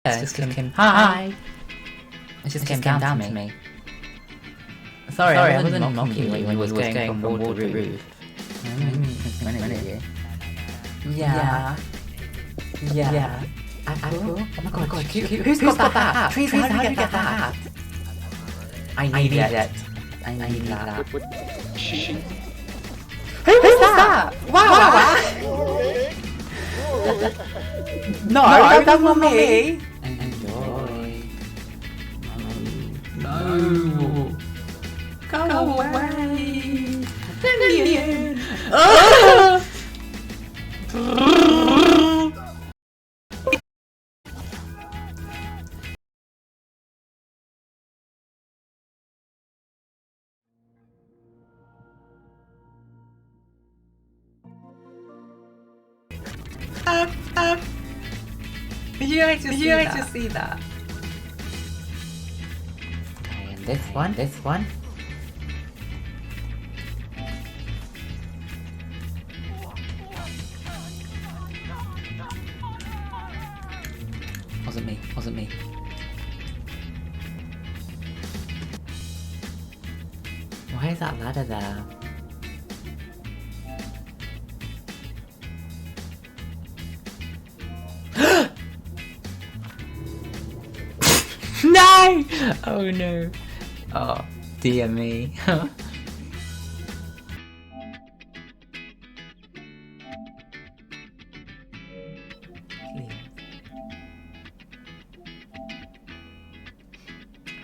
It just came. Hi. It just came down to me. Sorry, I wasn't mocking you when you was going from wall to roof. Yeah. Apple? Oh my god, who's got that? Tracy, how did you get that? I need it. I need that. Who's that? Wow! No, that's not me! Enjoy. No! Go away! Lillian! Did you actually see that? Okay, and this one. Wasn't me. Why is that ladder there? No! Oh no. Oh, dear me. Hello?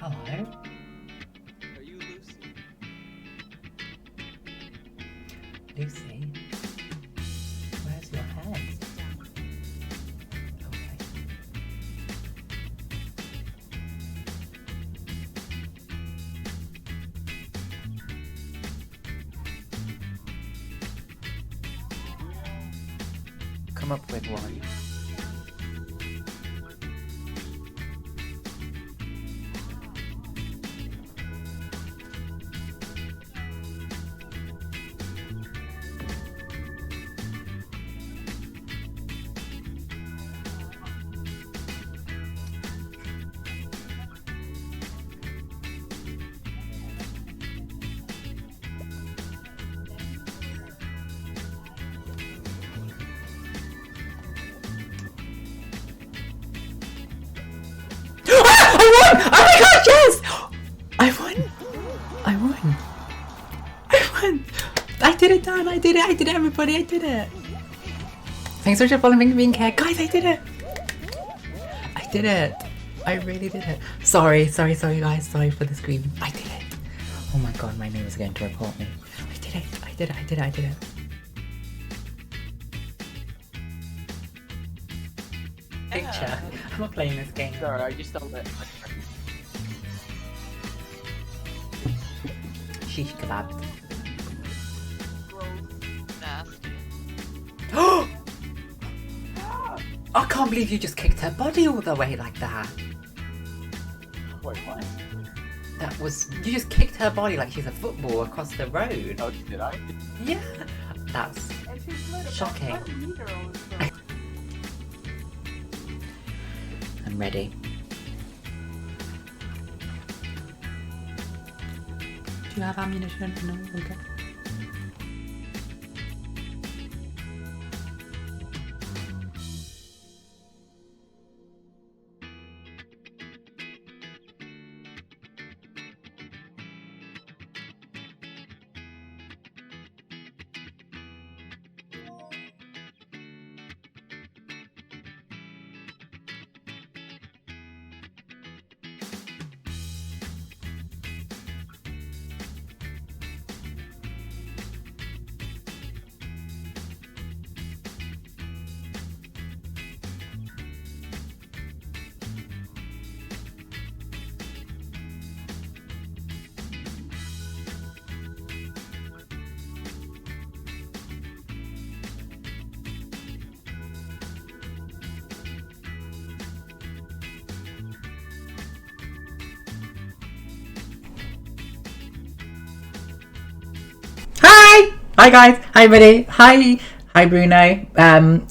Are you Lucy? Lucy? Where's your head? Okay. Come up with one. Oh my god, yes! I won! I did it, Dan! I did it, everybody, I did it! Thanks so much for following me being care. Guys, I did it! I really did it. Sorry guys, sorry for the scream. I did it! Oh my god, my neighbors are going to report me. I did it. Picture. I'm not playing this game. Sorry, I just don't let. Shish kebab. Nasty. I can't believe you just kicked her body all the way like that. Wait, what? That was... You just kicked her body like she's a football across the road. Oh, did I? Yeah. That's shocking. I'm ready. Do you have ammunition? No? Okay. Hi guys, hi everybody, hi Bruno,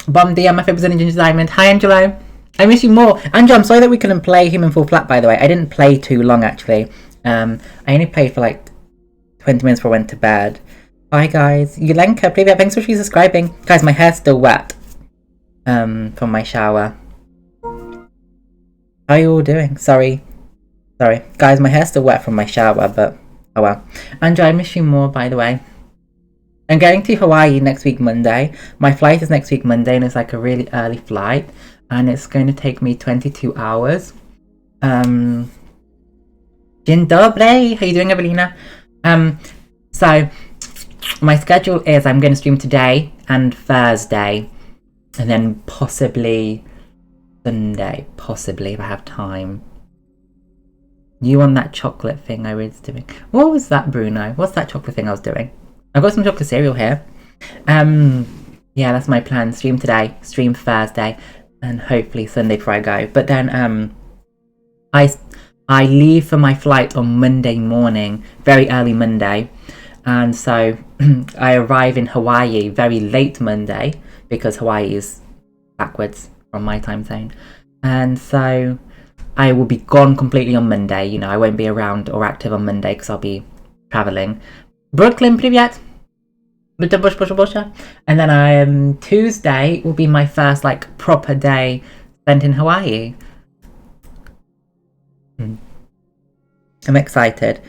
Bum DM, my favourite Ginger Diamond, hi Angelo, I miss you more. Andrew, I'm sorry that we couldn't play Human Fall Flat, by the way. I didn't play too long, actually. I only played for like 20 minutes before I went to bed. Bye, guys. Yulenka, привет. Thanks for subscribing. Guys, my hair's still wet from my shower. How are you all doing? Sorry. Guys, my hair's still wet from my shower, but oh well. Andrew, I miss you more, by the way. I'm going to Hawaii next week, Monday. My flight is next week, Monday, and it's like a really early flight. And it's going to take me 22 hours. Dzień dobry! How you doing, Evelina? So, my schedule is I'm going to stream today and Thursday. And then possibly Sunday. Possibly, if I have time. You want that chocolate thing I was doing? What was that, Bruno? What's that chocolate thing I was doing? I've got some chocolate cereal here. Yeah, that's my plan. Stream today, stream Thursday, and hopefully Sunday before I go. But then I leave for my flight on Monday morning, very early Monday. And so I arrive in Hawaii very late Monday because Hawaii is backwards from my time zone. And so I will be gone completely on Monday. You know, I won't be around or active on Monday because I'll be traveling. Brooklyn, привет! And then Tuesday will be my first like proper day spent in Hawaii. I'm excited.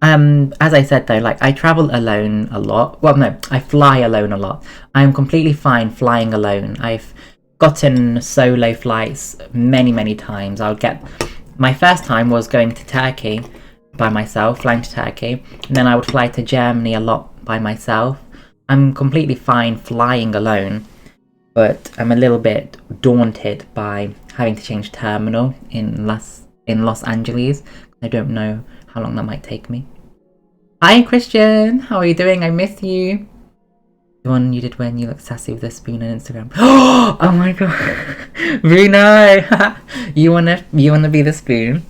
As I said though, like I travel alone a lot. Well, no, I fly alone a lot. I'm completely fine flying alone. I've gotten solo flights many times. My first time was going to Turkey by myself, flying to Turkey, and then I would fly to Germany a lot by myself. I'm completely fine flying alone, but I'm a little bit daunted by having to change terminal in Los Angeles. I don't know how long that might take me. Hi Christian, how are you doing? I miss you. The one you did when you looked sassy with the spoon on Instagram. Oh my god, Bruno, you wanna be the spoon?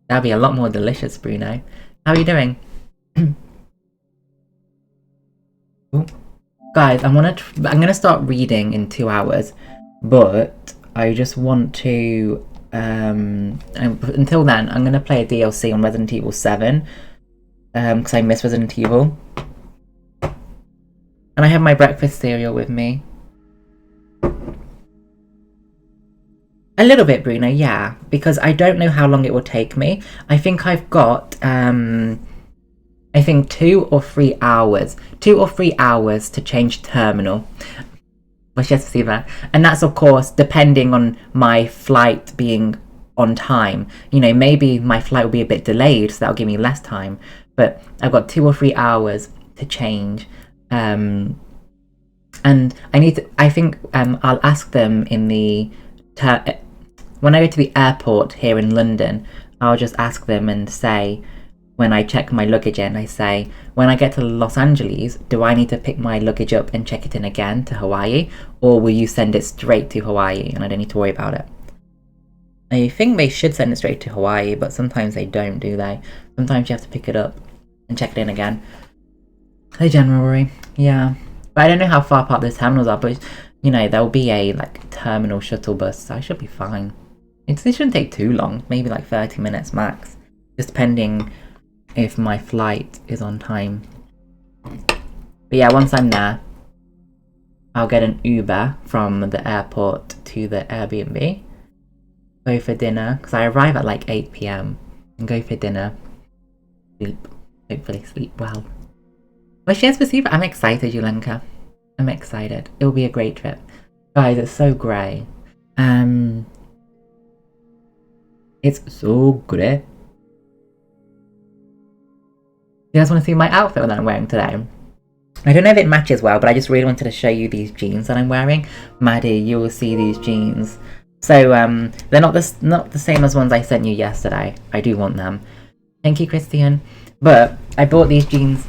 That'd be a lot more delicious, Bruno. How are you doing? Guys, I'm gonna start reading in 2 hours, but I just want to until then I'm gonna play a DLC on Resident Evil 7 because I miss Resident Evil, and I have my breakfast cereal with me. A little bit, Bruno, yeah, because I don't know how long it will take me. I think I've got 2 or 3 hours. 2 or 3 hours to change terminal. And that's of course depending on my flight being on time. You know, maybe my flight will be a bit delayed, so that'll give me less time. But I've got 2 or 3 hours to change. And I think I'll ask them in the when I go to the airport here in London, I'll just ask them and say, when I check my luggage in, I say, when I get to Los Angeles, do I need to pick my luggage up and check it in again to Hawaii? Or will you send it straight to Hawaii and I don't need to worry about it? I think they should send it straight to Hawaii, but sometimes they don't, do they? Sometimes you have to pick it up and check it in again. The general worry, yeah. But I don't know how far apart those terminals are, but you know, there'll be a like terminal shuttle bus, so I should be fine. It shouldn't take too long, maybe like 30 minutes max, just depending if my flight is on time. But yeah, once I'm there, I'll get an Uber from the airport to the Airbnb, go for dinner, because I arrive at like 8 PM, and go for dinner, sleep, hopefully sleep well. Well, cheers for Siva. I'm excited, Yulenka. I'm excited. It will be a great trip. Guys, it's so grey. It's so grey. You guys want to see my outfit that I'm wearing today? I don't know if it matches well, but I just really wanted to show you these jeans that I'm wearing. Maddie, you will see these jeans. So, they're not the same as ones I sent you yesterday. I do want them. Thank you, Christian. But I bought these jeans.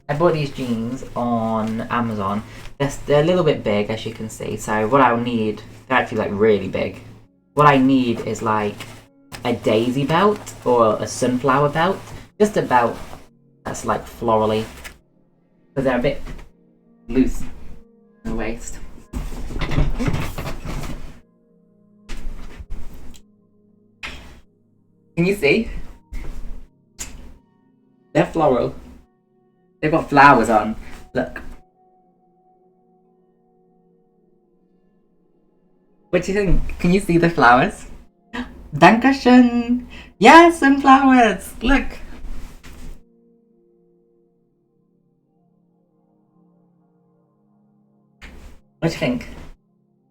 I bought these jeans on Amazon. They're a little bit big, as you can see. So what I'll need, they're actually like really big. What I need is like a daisy belt or a sunflower belt. Just a belt that's like florally. But they're a bit loose in the waist. Can you see? They're floral. They've got flowers on. Look. What do you think? Can you see the flowers? Dankeschön! Yes, and flowers! Look! What do you think?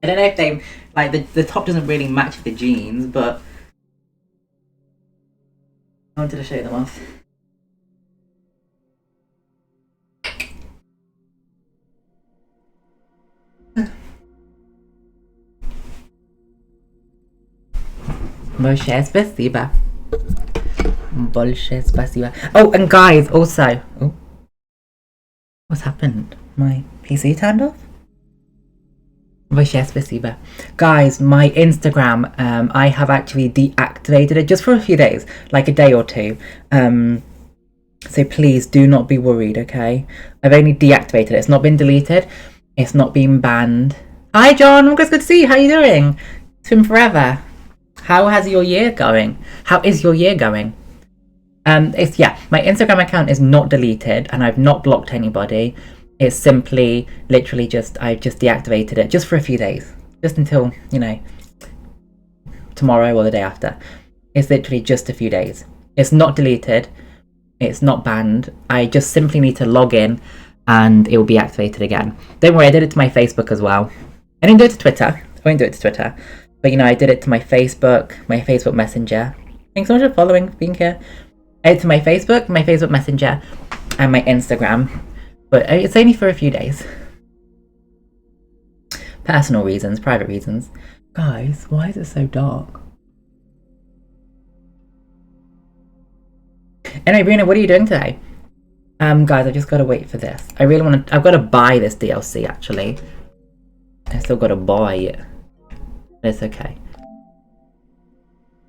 I don't know if they... Like, the top doesn't really match the jeans, but... I wanted to show them off. Большое спасибо. Большое спасибо. Oh, and guys, also... Oh. What's happened? My PC turned off? Большое спасибо. Guys, my Instagram, I have actually deactivated it just for a few days. Like a day or two. So please do not be worried, okay? I've only deactivated it. It's not been deleted. It's not been banned. Hi, John. It's good to see you. How are you doing? It's been forever. How has your year going? How is your year going? It's my Instagram account is not deleted and I've not blocked anybody. It's simply literally I've just deactivated it just for a few days. Just until, tomorrow or the day after. It's literally just a few days. It's not deleted. It's not banned. I just simply need to log in and it will be activated again. Don't worry, I did it to my Facebook as well. I didn't do it to Twitter. I won't do it to Twitter. But I did it to my Facebook Messenger. Thanks so much for following, being here. I did it to my Facebook Messenger, and my Instagram. But it's only for a few days. Personal reasons, private reasons. Guys, why is it so dark? Anyway, Bruna, what are you doing today? Guys, I've just got to wait for this. I've got to buy this DLC, actually. I still got to buy it. It's okay.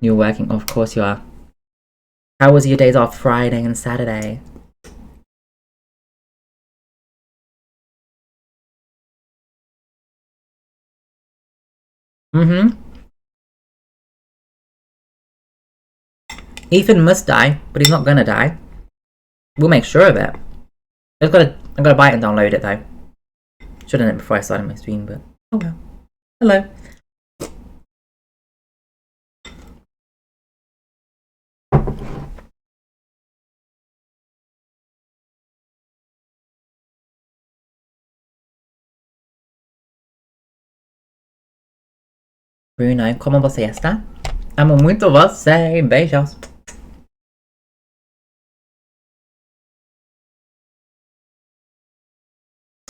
You're working? Of course you are. How was your days off Friday and Saturday? Ethan must die, but he's not gonna die. We'll make sure of it. I've got to buy it and download it though. Should have done it before I started my stream, but oh well. Hello. Bruno, como você está? Amo muito você. Beijos.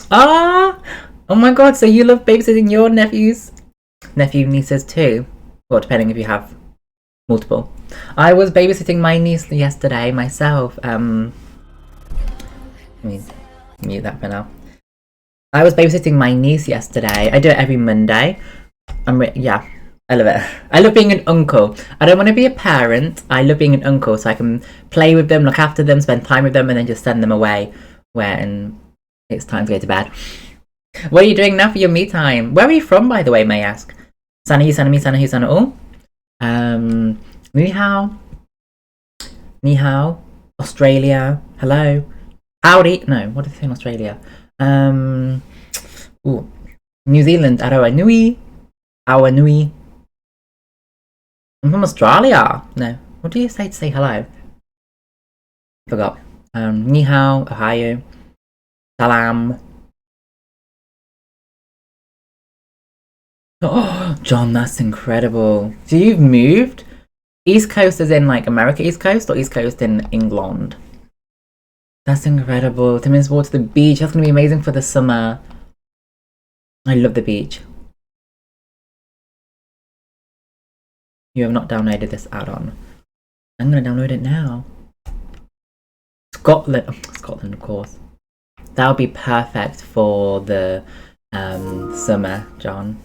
Ah! Oh my god, so you love babysitting your nieces too? Well, depending if you have multiple. I was babysitting my niece yesterday myself. Let me mute that for now. I was babysitting my niece yesterday. I do it every Monday. I love it. I love being an uncle. I don't want to be a parent. I love being an uncle so I can play with them, look after them, spend time with them, and then just send them away when it's time to go to bed. What are you doing now for your me time? Where are you from, by the way, may I ask? Sana hi, sana mi, sana hi, sana all. Ni hao. Ni hao. Australia. Hello. Howdy. No, what did they say in Australia? New Zealand. Aroa nui. Awa nui. I'm from Australia. No. What do you say to say hello? Forgot. Ni hao. Ohio. Salam. Oh, John, that's incredible. So you've moved? East Coast is in like America East Coast or East Coast in England? That's incredible. 10 minutes walk to the beach. That's going to be amazing for the summer. I love the beach. You have not downloaded this add-on. I'm going to download it now. Scotland, of course. That would be perfect for the summer, John.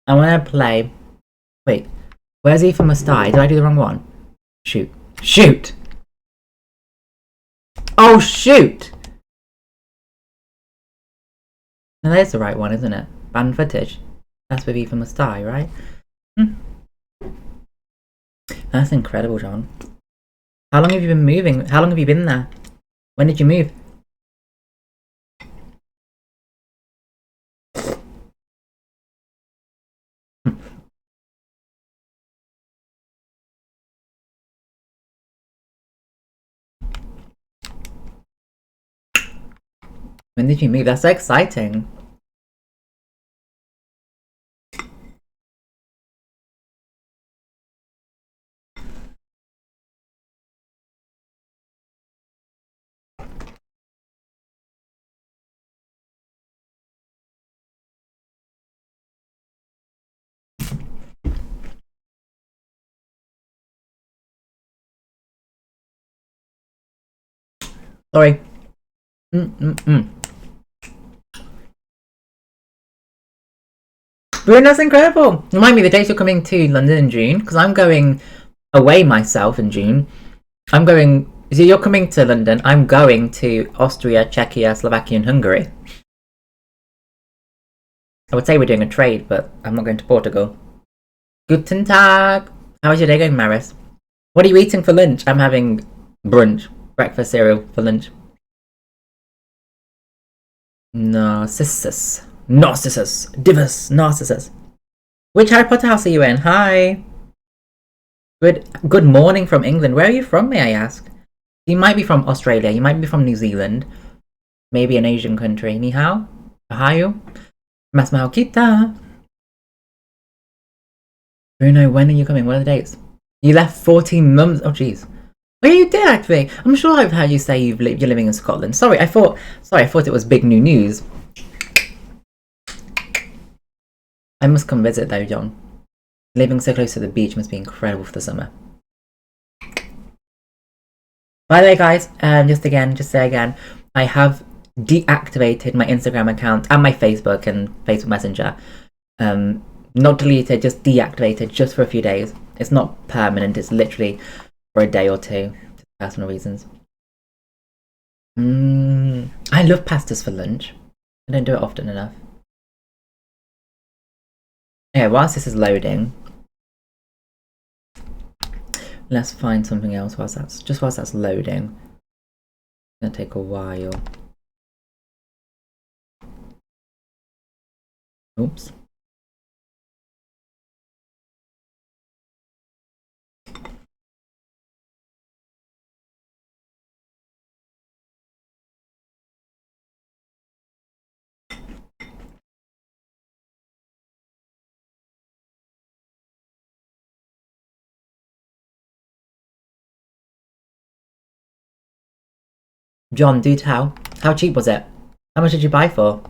I want to play... Wait, where's Ethan Must Die? Did I do the wrong one? Shoot. Shoot! Oh, shoot! No, there's the right one, isn't it? Banned footage. That's with Ethan Must Die, right? That's incredible, John. How long have you been moving? How long have you been there? When did you move? When did you move? That's so exciting. Sorry. Bruno, that's incredible. Remind me the dates you're coming to London in June, because I'm going away myself in June. I'm going. So you're coming to London. I'm going to Austria, Czechia, Slovakia, and Hungary. I would say we're doing a trade, but I'm not going to Portugal. Guten Tag. How is your day going, Maris? What are you eating for lunch? I'm having brunch, breakfast cereal for lunch. Narcissus. Divus. Narcissus. Which Harry Potter house are you in? Hi. Good morning from England. Where are you from, may I ask? You might be from Australia. You might be from New Zealand. Maybe an Asian country. Ni hao? Ohio? Mas mahal kita. Bruno, when are you coming? What are the dates? You left 14 months. Oh, jeez. Oh, you did actually. I'm sure I've heard you say you're living in Scotland. Sorry, I thought it was big new news. I must come visit though, John. Living so close to the beach must be incredible for the summer. By the way, guys, just say again, I have deactivated my Instagram account and my Facebook and Facebook Messenger. Not deleted, just deactivated, just for a few days. It's not permanent. It's literally for a day or two, for personal reasons. I love pastas for lunch. I don't do it often enough. Okay, whilst this is loading, let's find something else whilst that's loading. It's gonna take a while. Oops. John, do tell. How cheap was it? How much did you buy for?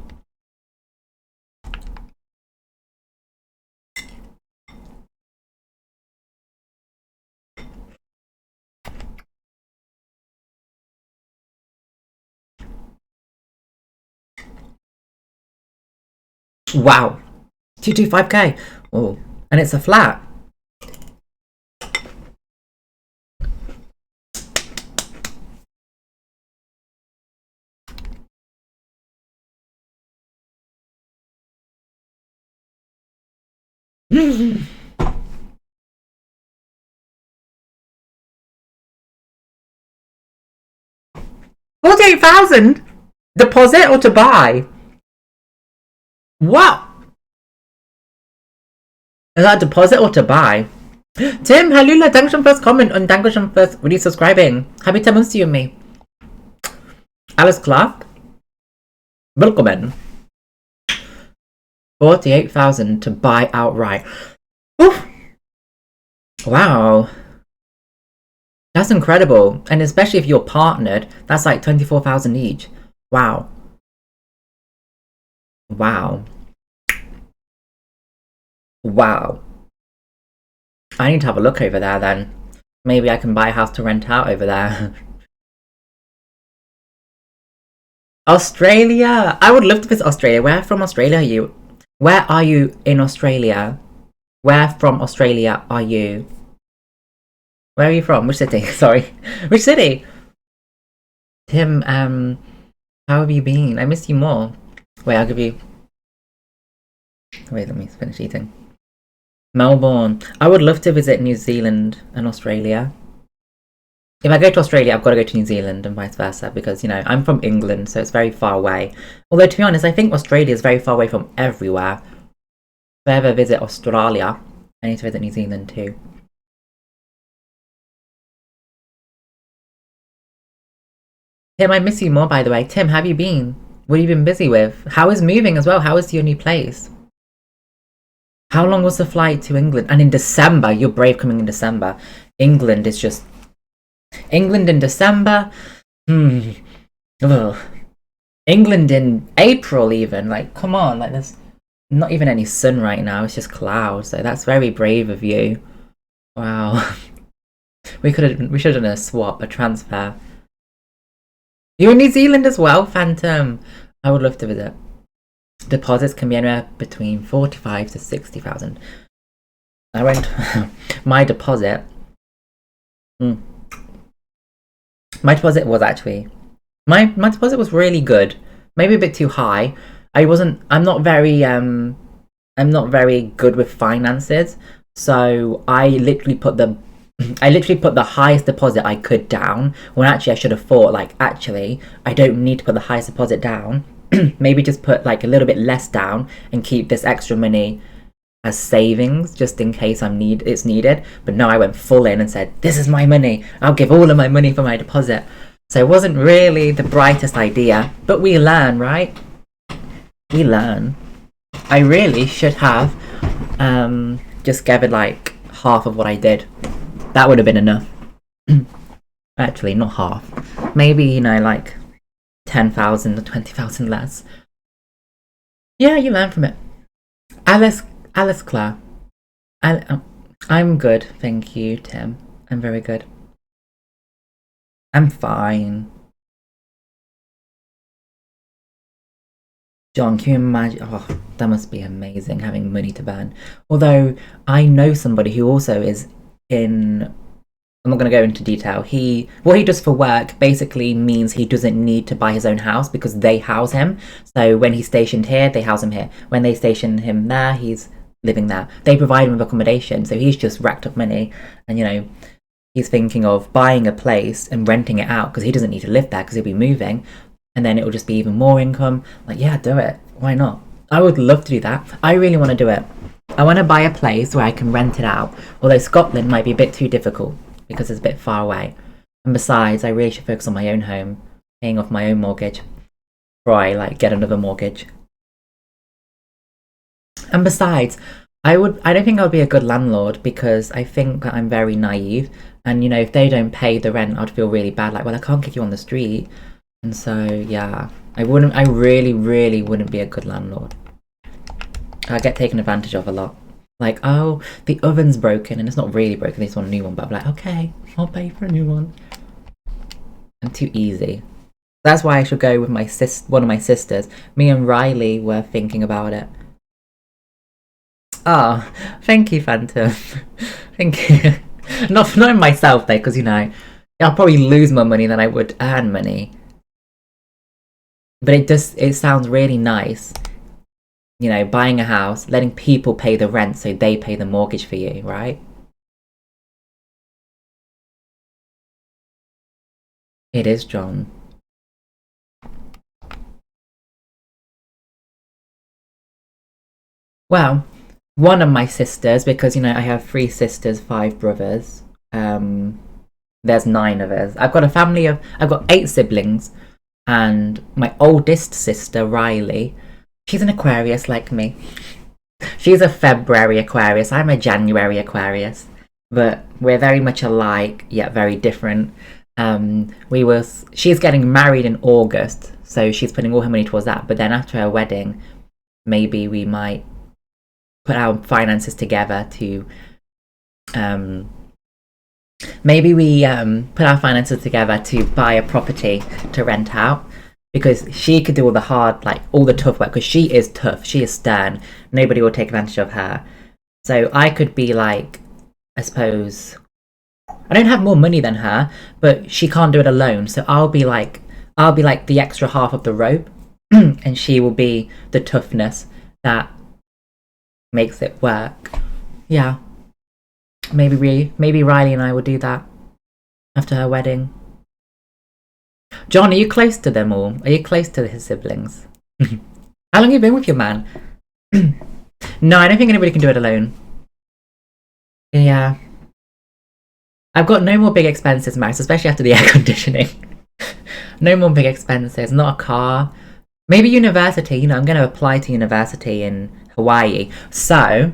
Wow. 225k. Oh, and it's a flat. $48,000 deposit or to buy? What? Is that a deposit or to buy? Tim, Halula, Dankeschön fürs Comment und Dankeschön fürs resubscribing. Happy 10 months to you and me. Alles klar? Willkommen. 48,000 to buy outright. Oof. Wow. That's incredible. And especially if you're partnered, that's like 24,000 each. Wow. Wow. Wow. I need to have a look over there then. Maybe I can buy a house to rent out over there. Australia! I would love to visit Australia. Where from Australia are you? Where are you in Australia? Where from Australia are you? Where are you from? Which city? Sorry. Which city? Tim, how have you been? I miss you more. Wait, I'll give you... Wait, let me finish eating. Melbourne. I would love to visit New Zealand and Australia. If I go to Australia, I've got to go to New Zealand and vice versa because, you know, I'm from England, so it's very far away. Although, to be honest, I think Australia is very far away from everywhere. If I ever visit Australia, I need to visit New Zealand too. Tim, I miss you more, by the way. Tim, have you been? What have you been busy with? How is moving as well? How is your new place? How long was the flight to England? And in December, you're brave coming in December. England is just... England in December? Ugh. England in April even. Like, come on. Like, there's not even any sun right now. It's just clouds. So that's very brave of you. Wow. We should have done a swap, a transfer. You're in New Zealand as well, Phantom. I would love to visit. Deposits can be anywhere between 45 to 60,000. I went my deposit. My deposit was actually my deposit was really good. Maybe a bit too high. I'm not very good with finances. So I literally put the highest deposit I could down, when actually I should have thought, like, actually, I don't need to put the highest deposit down. Maybe just put, like, a little bit less down and keep this extra money as savings, just in case it's needed. But no, I went full in and said, this is my money. I'll give all of my money for my deposit. So it wasn't really the brightest idea, but we learn, right? We learn. I really should have just given, like, half of what I did. That would have been enough. Actually, not half. Maybe, you know, like 10,000 or 20,000 less. Yeah, you learn from it. Alice Clare. I'm good, thank you, Tim. I'm very good. I'm fine. John, can you imagine? Oh, that must be amazing, having money to burn. Although, I know somebody who also is in... I'm not going to go into detail. What he does for work basically means he doesn't need to buy his own house because they house him. So when he's stationed here, they house him here. When they station him there, he's living there. They provide him with accommodation, so he's just racked up money. And, you know, he's thinking of buying a place and renting it out because he doesn't need to live there because he'll be moving. And then it will just be even more income. Like, yeah, do it. Why not? I would love to do that. I really want to do it. I want to buy a place where I can rent it out. Although Scotland might be a bit too difficult because it's a bit far away. And besides, I really should focus on my own home, paying off my own mortgage before I, like, get another mortgage. And besides, I don't think I would be a good landlord because I think that I'm very naive. And, you know, if they don't pay the rent, I'd feel really bad. Like, well, I can't kick you on the street. And so, yeah, I really, really wouldn't be a good landlord. I get taken advantage of a lot. Like, oh, the oven's broken, and it's not really broken, they just want a new one. But I'm like, okay, I'll pay for a new one. I'm too easy. That's why I should go with one of my sisters. Me and Riley were thinking about it. Ah, oh, thank you, Phantom. Thank you. Not in myself, though, because, you know, I'll probably lose more money than I would earn money. But it sounds really nice. You know, buying a house, letting people pay the rent so they pay the mortgage for you, right? It is, John. Well, one of my sisters, because, you know, I have 3 sisters, 5 brothers. There's 9 of us. I've got 8 siblings, and my oldest sister, Riley, she's an Aquarius like me. She's a February Aquarius. I'm a January Aquarius. But we're very much alike, yet very different. She's getting married in August, so she's putting all her money towards that. But then after her wedding, maybe we might put our finances together to... put our finances together to buy a property to rent out. Because she could do all the hard, like, all the tough work. Because she is tough. She is stern. Nobody will take advantage of her. So I could be like, I suppose... I don't have more money than her, but she can't do it alone. So I'll be like the extra half of the rope. And she will be the toughness that makes it work. yeah, maybe Riley and I will do that after her wedding. John, are you close to them all? Are you close to his siblings? How long have you been with your man? No, I don't think anybody can do it alone. Yeah. I've got no more big expenses, Max, especially after the air conditioning. No more big expenses, not a car. Maybe university, I'm going to apply to university in Hawaii. So,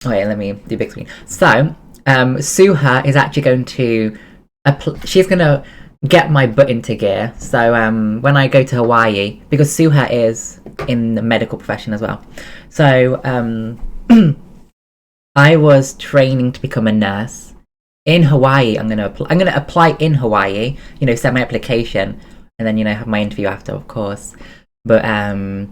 wait, let me do big screen. So, Suha is actually going to, she's going to get my butt into gear. So, when I go to Hawaii, because Suha is in the medical profession as well. So, I was training to become a nurse. In Hawaii, I'm gonna apply in Hawaii. Send my application, and then have my interview after, of course. But I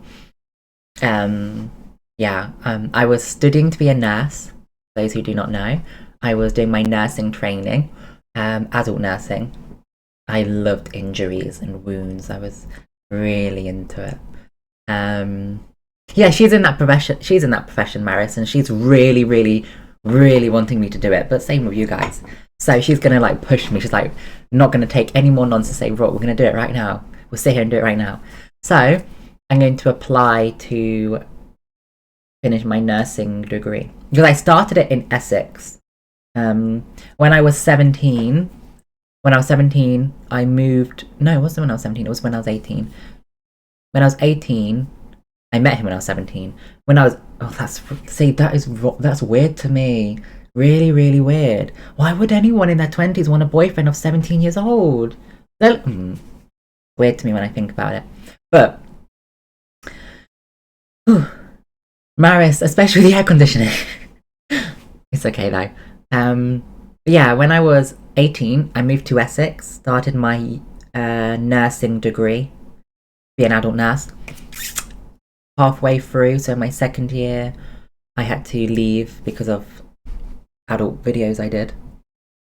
was studying to be a nurse. Those who do not know, I was doing my nursing training, adult nursing. I loved injuries and wounds. I was really into it. Yeah, she's in that profession, Maris, and she's really, really, really wanting me to do it. But same with you guys. So she's gonna push me. She's not gonna take any more nonsense. Say, right, we're gonna do it right now. We'll sit here and do it right now. So I'm going to apply to finish my nursing degree because I started it in Essex. When I was 17. When I was 17, I moved. No, it wasn't when I was 17. It was when I was 18. When I was 18. I met him when I was 17. When I was that's weird to me. Really, really weird. Why would anyone in their 20s want a boyfriend of 17 years old? Weird to me when I think about it. But Maris, especially the air conditioning. It's okay though. Yeah, when I was 18, I moved to Essex, started my nursing degree, be an adult nurse. Halfway through, so my second year, I had to leave because of adult videos I did.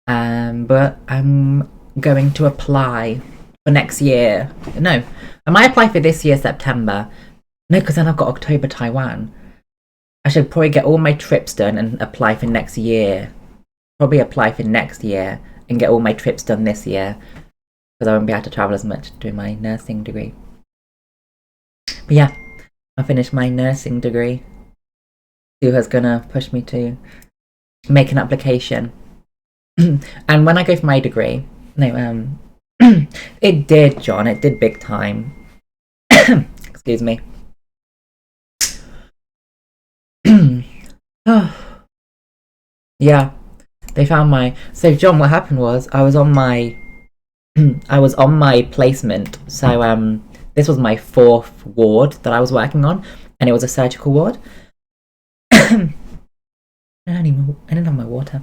But I'm going to apply for next year. No, I might apply for this year, September. No, because then I've got October Taiwan. I should probably get all my trips done and apply for next year. Probably apply for next year and get all my trips done this year because I won't be able to travel as much doing my nursing degree. But yeah. I finished my nursing degree. Suha's gonna push me to make an application. And when I go for my degree, it did, John. It did big time. Excuse me. Yeah, they found my. So, John, what happened was I was on my placement. So, this was my 4th ward that I was working on, and it was a surgical ward. I didn't have my water.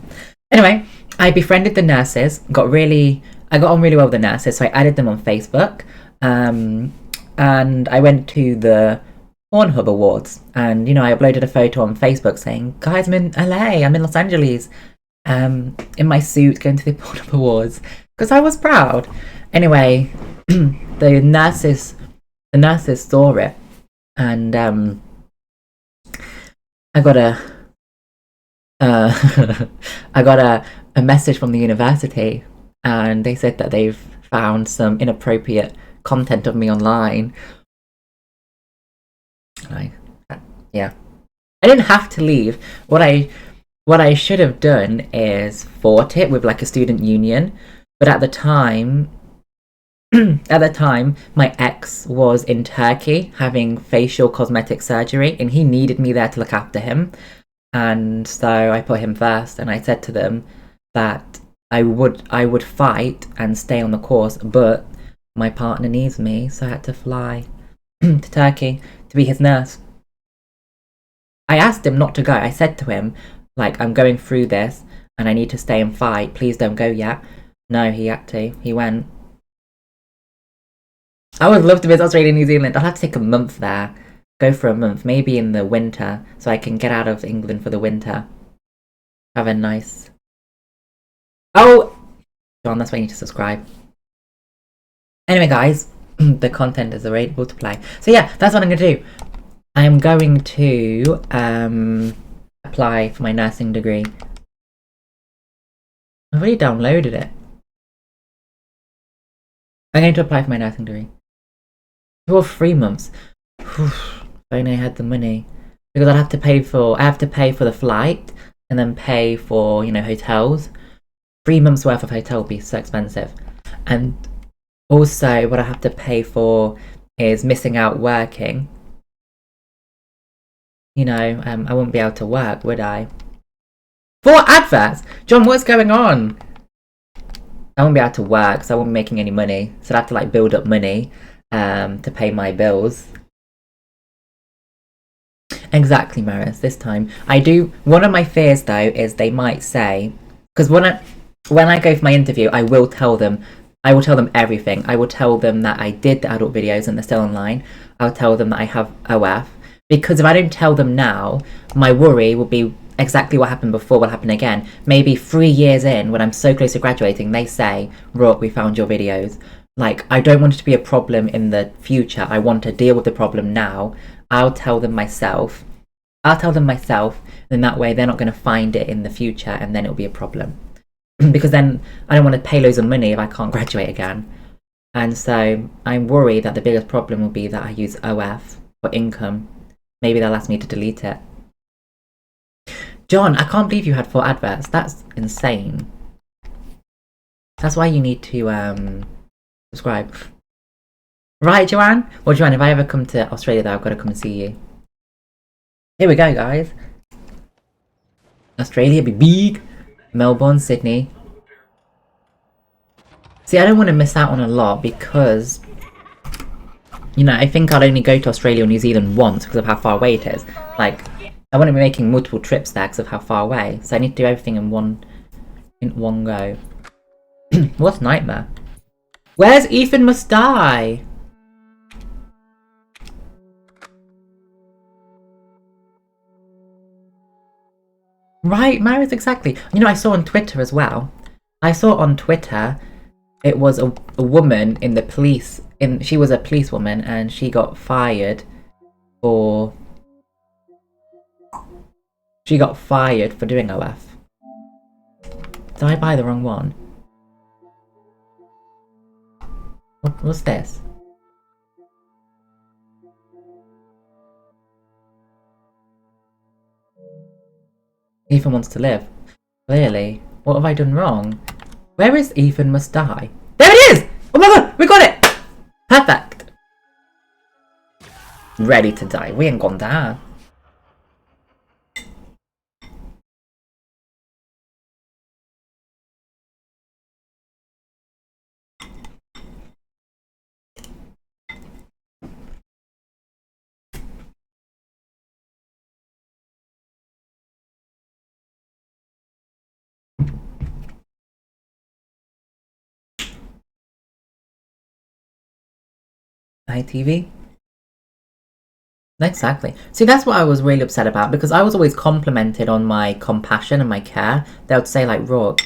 Anyway, I befriended the nurses. I got on really well with the nurses, so I added them on Facebook. And I went to the Pornhub Awards, and I uploaded a photo on Facebook saying, "Guys, I'm in LA. I'm in Los Angeles. In my suit, going to the Pornhub Awards," because I was proud. Anyway, the nurses saw it, and I got a message from the university, and they said that they've found some inappropriate content of me online. Yeah, I didn't have to leave. What I should have done is fought it with a student union, but at the time, my ex was in Turkey having facial cosmetic surgery, and he needed me there to look after him. And so I put him first, and I said to them that I would fight and stay on the course, but my partner needs me, so I had to fly to Turkey to be his nurse. I asked him not to go. I said to him, I'm going through this, and I need to stay and fight. Please don't go yet. No, he had to. He went. I would love to visit Australia and New Zealand. I'll have to take a month there. Go for a month, maybe in the winter, so I can get out of England for the winter. Have a nice... Oh! John, that's why you need to subscribe. Anyway, guys, the content is available to play. So yeah, that's what I'm going to do. I'm going to apply for my nursing degree. I've already downloaded it. I'm going to apply for my nursing degree. 2 or 3 months. If only I had the money. Because I have to pay for the flight and then pay for, you know, hotels. 3 months worth of hotel would be so expensive. And also what I have to pay for is missing out working. You know, I wouldn't be able to work, would I? 4 adverts! John, what's going on? I won't be able to work, so I won't be making any money. So I have to like build up money to pay my bills. Exactly, Maris, this time. One of my fears though is they might say, because when I go for my interview, I will tell them everything. I will tell them that I did the adult videos and they're still online. I'll tell them that I have OF. Because if I don't tell them now, my worry will be exactly what happened before will happen again. Maybe 3 years in, when I'm so close to graduating, they say, Rook, we found your videos. Like, I don't want it to be a problem in the future. I want to deal with the problem now. I'll tell them myself. And that way they're not going to find it in the future and then it'll be a problem. Because then I don't want to pay loads of money if I can't graduate again. And so I'm worried that the biggest problem will be that I use OF for income. Maybe they'll ask me to delete it. John, I can't believe you had 4 adverts. That's insane. That's why you need to subscribe. Right, Joanne? Well, Joanne, if I ever come to Australia though, I've got to come and see you. Here we go, guys. Australia be big. Melbourne, Sydney. See, I don't want to miss out on a lot because, you know, I think I'll only go to Australia or New Zealand once because of how far away it is. Like, I want to be making multiple trips there because of how far away. So I need to do everything in one go. What nightmare? Where's Ethan Must Die? Right, Maris, exactly. You know, I saw on Twitter as well. I saw on Twitter, it was a woman in the police. She was a policewoman and she got fired for... She got fired for doing OF. Did I buy the wrong one? What's this? Ethan wants to live. Clearly. What have I done wrong? Where is Ethan Must Die? There it is! Oh my god! We got it! Perfect! Ready to die. We ain't gonna die. ITV? Exactly. See, that's what I was really upset about because I was always complimented on my compassion and my care. They would say like, Rook,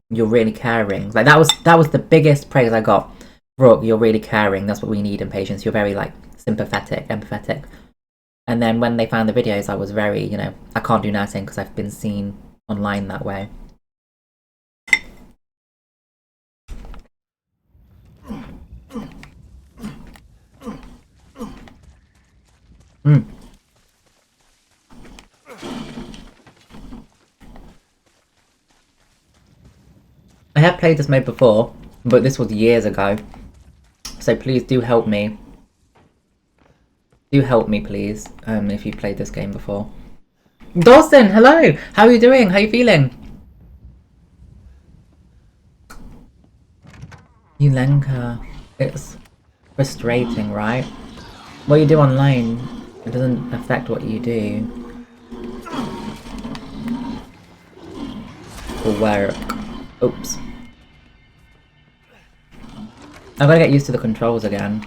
you're really caring. Like that was the biggest praise I got. Rook, you're really caring. That's what we need in patients. You're very like sympathetic, empathetic. And then when they found the videos, I was very, you know, I can't do nursing because I've been seen online that way. I have played this mode before, but this was years ago. So please do help me. Do help me, please, if you've played this game before. Dawson, hello! How are you doing? How are you feeling? Yulenka. It's frustrating, right? What you do online, it doesn't affect what you do. Or work. Oops. I've got to get used to the controls again.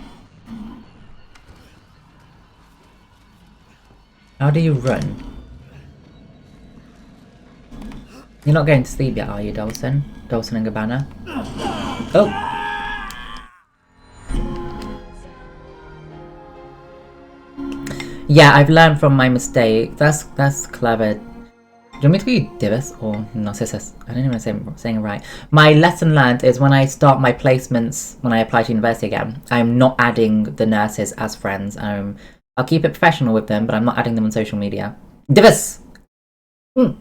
How do you run? You're not going to sleep yet, are you, Dawson? Dawson and Gabbana? Oh! Yeah, I've learned from my mistake. That's clever. Do you want me to be Divis or Narcissus? I don't even know if I'm saying it right. My lesson learned is when I start my placements, when I apply to university again, I'm not adding the nurses as friends. I'll keep it professional with them, but I'm not adding them on social media. Divis! Mm.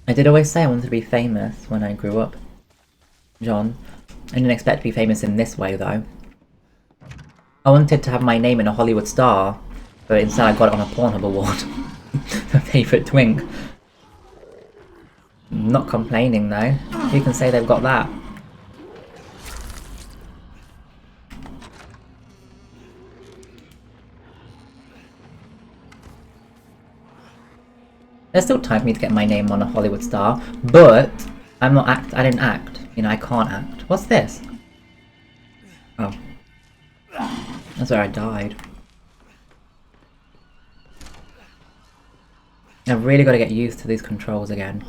I did always say I wanted to be famous when I grew up, John. I didn't expect to be famous in this way, though. I wanted to have my name in a Hollywood star, but instead I got it on a Pornhub award. For favourite twink. Not complaining, though. Who can say they've got that? There's still time for me to get my name on a Hollywood star, but I didn't act. You know, I can't act. What's this? Oh. That's where I died. I've really got to get used to these controls again.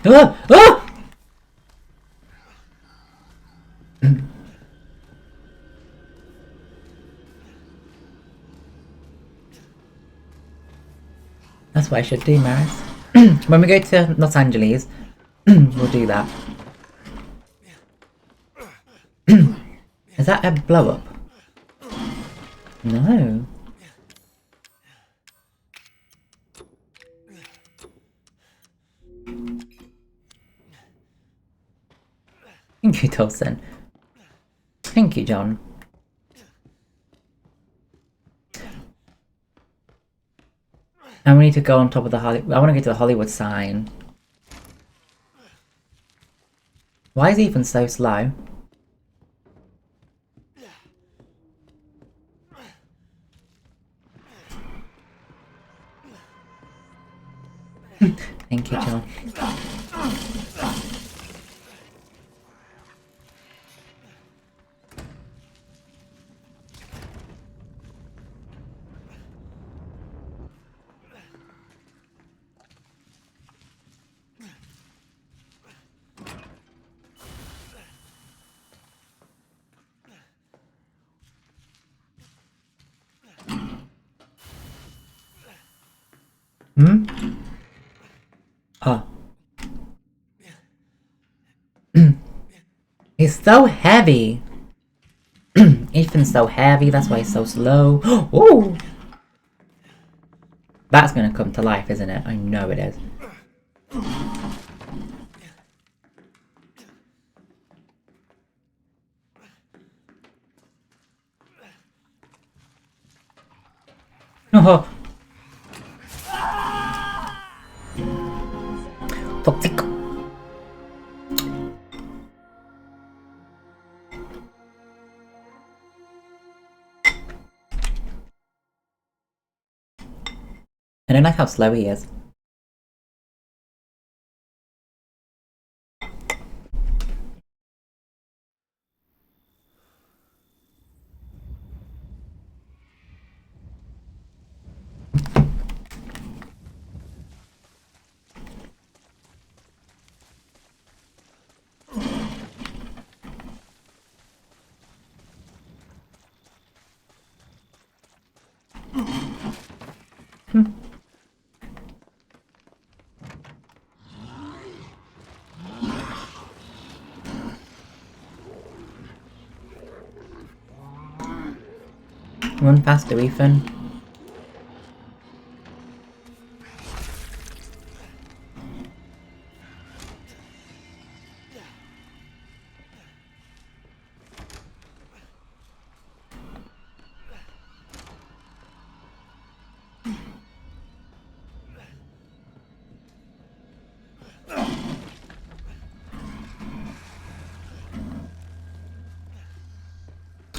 Ah! Ah! That's what I should do, Maris. When we go to Los Angeles, we'll do that. Is that a blow up? No. Thank you, Dawson. Thank you, John. And we need to go on top of the Hollywood. I want to go to the Hollywood sign. Why is Ethan so slow? Thank you, John. Hmm? Oh. He's so heavy. Ethan's so heavy, that's why he's so slow. Ooh! That's gonna come to life, isn't it? I know it is. Oh. Toxic. I don't like how slow he is. Run faster, Ethan.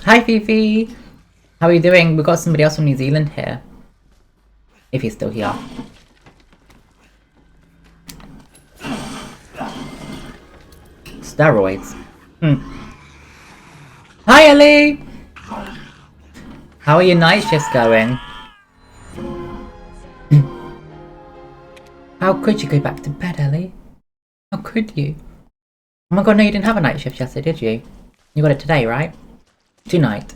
Hi, Fifi! How are you doing? We've got somebody else from New Zealand here. If he's still here. steroids. Hi, Ellie! How are your night shifts going? How could you go back to bed, Ellie? How could you? Oh my god, no, you didn't have a night shift yesterday, did you? You got it today, right? Tonight.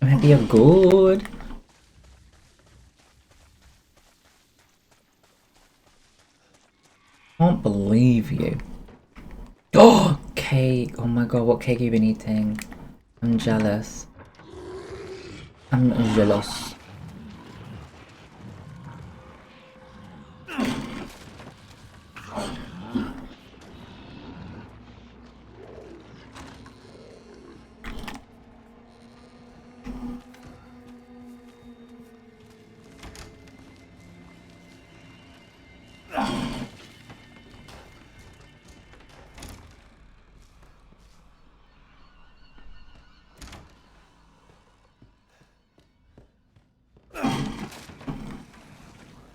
Maybe you're good. Can't believe you. Oh, cake! Oh my god, what cake have you been eating? I'm jealous. I'm jealous.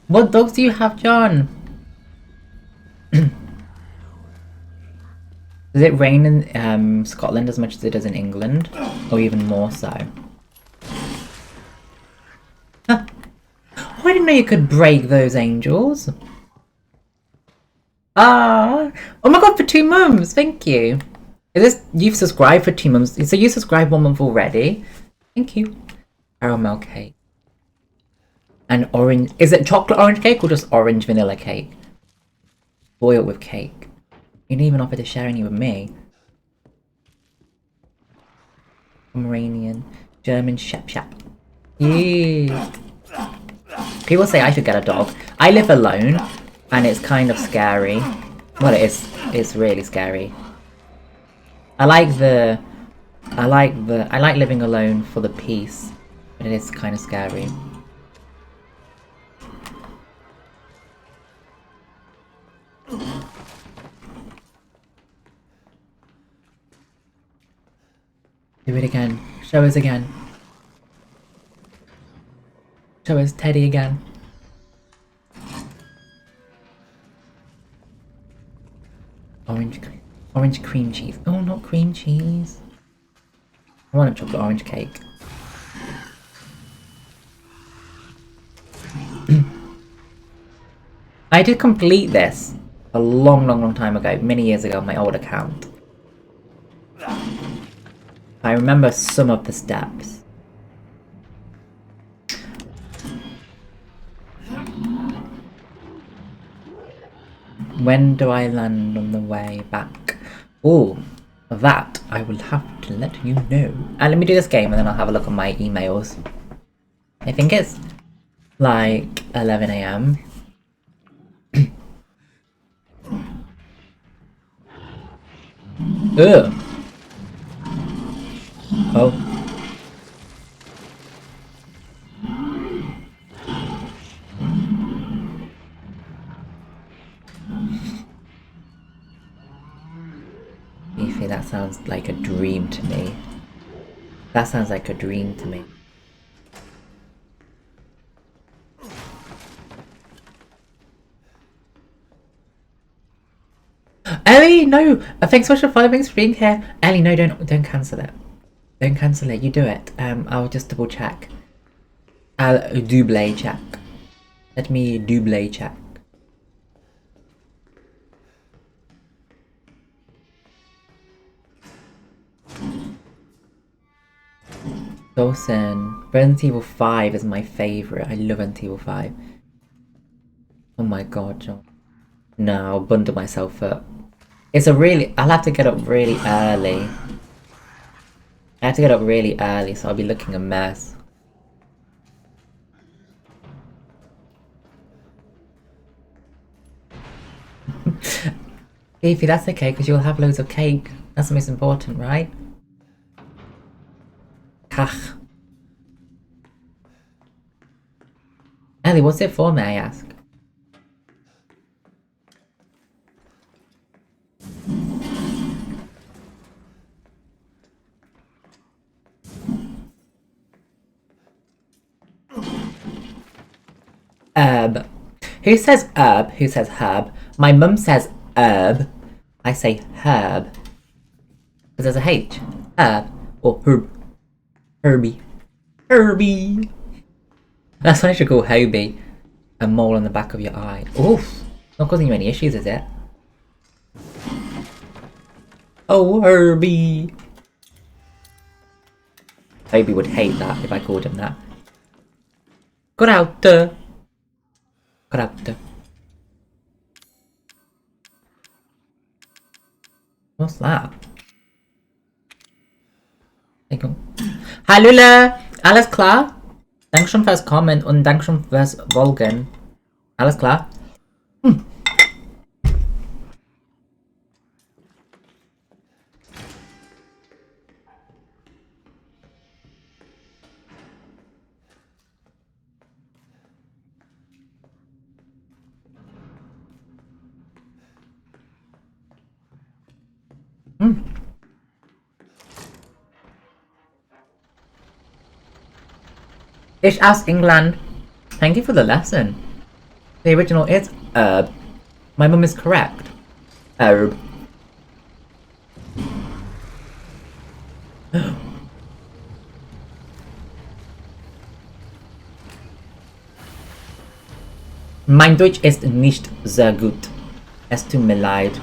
What dogs do you have, John? Does it rain in Scotland as much as it does in England? Or even more so? Huh. Oh, I didn't know you could break those angels. Ah! Oh my god, for 2 months! Thank you. Is this... You've subscribed for 2 months. So you subscribed 1 month already? Thank you. Caramel cake. And orange... Is it chocolate orange cake or just orange vanilla cake? Boiled with cake. You didn't even offer to share any with me. Pomeranian. German Shap Shap. Yeah. People say I should get a dog. I live alone, and it's kind of scary. Well, it is. It's really scary. I like living alone for the peace, but it is kind of scary. Do it again. Show us again. Show us Teddy again. Orange cream cheese. Oh, not cream cheese. I want a chocolate orange cake. I did complete this a long time ago, many years ago on my old account. I remember some of the steps. When do I land on the way back? Oh, that I will have to let you know. And let me do this game and then I'll have a look at my emails. I think it's like 11 AM. Ugh. Oh. Beefy, that sounds like a dream to me. That sounds like a dream to me. Ellie, no! Thanks so much for following, thanks for being here. Ellie, no, don't cancel it. Don't cancel it, you do it. I'll just double check. I'll double check. Let me double check. Dawson. Resident Evil 5 is my favourite. I love Resident Evil 5. Oh my god, John. No, I'll bundle myself up. It's a really... I'll have to get up really early. I have to get up really early, so I'll be looking a mess. Beefy, that's okay, because you'll have loads of cake. That's the most important, right? Kach. Ellie, what's it for, may I ask? Herb. Who says herb? Who says herb? My mum says herb. I say herb. Because there's a H. Herb. Or herb. Herbie. Herbie. That's what I should call Hobie. A mole on the back of your eye. Oof. Not causing you any issues, is it? Oh, Herbie. Hobie would hate that if I called him that. Got out. Got out. What's that? Hallöle! Alles klar? Dankeschön fürs Kommen und Dankeschön fürs Folgen. Alles klar? Ich aus England. Thank you for the lesson. The original is herb. My mum is correct. Herb. Mein Deutsch ist nicht sehr gut. Es tut mir leid.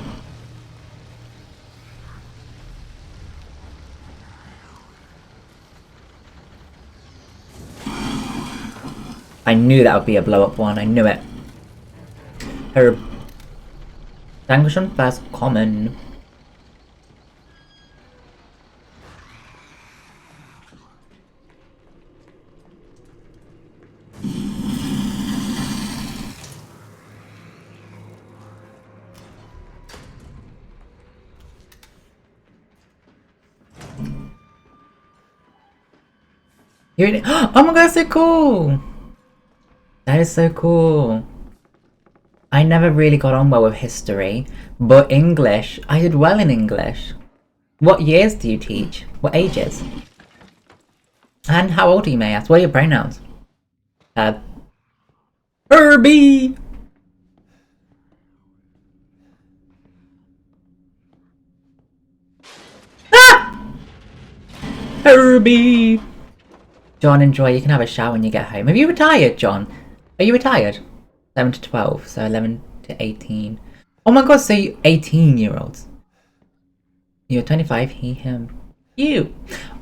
I knew that would be a blow-up one. I knew it. Herb. Dankeschön fürs Kommen. Oh my god, that's so cool! That is so cool. I never really got on well with history, but English, I did well in English. What years do you teach? What ages? And how old are you, may I ask? What are your pronouns? Herbie! Ah! Herbie! John, enjoy. You can have a shower when you get home. Have you retired, John? Are you retired? 11 to 12, so 11 to 18. Oh my god, so you 18-year-olds. You're 25, he, him. You.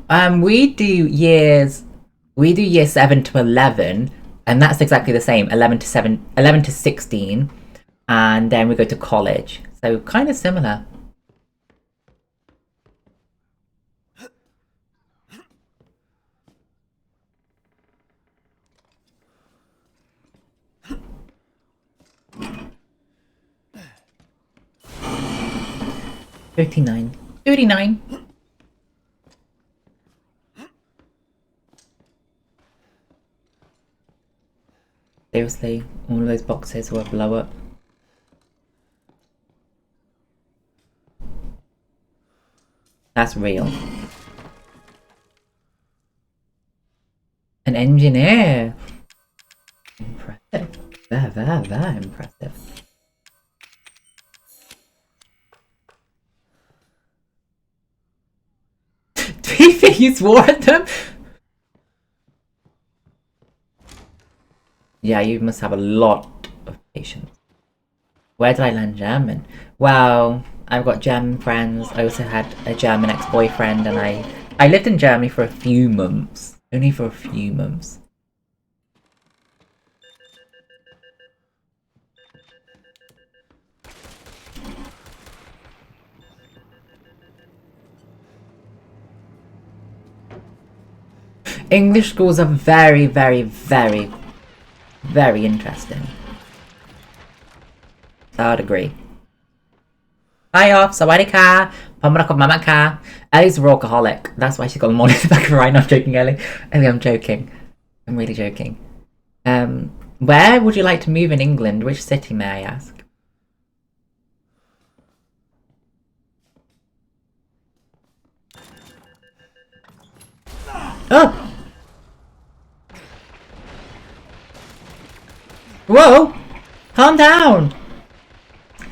We do year 7 to 11, and that's exactly the same. 11 to 16, and then we go to college. So kind of similar. $39. Seriously, all of those boxes will blow up. That's real. An engineer! Impressive. Very impressive. Do you think you swore at them? Yeah, you must have a lot of patience. Where did I learn German? Well, I've got German friends. I also had a German ex-boyfriend, and I lived in Germany for a few months. Only for a few months. English schools are very interesting. I would agree. Hi off, sawadika, pamarakov mamaka. Ellie's a workaholic. That's why she's got the money in the back of her eye. I'm joking, Ellie. Ellie, I'm joking. I'm really joking. Where would you like to move in England? Which city, may I ask? Oh! Whoa! Calm down!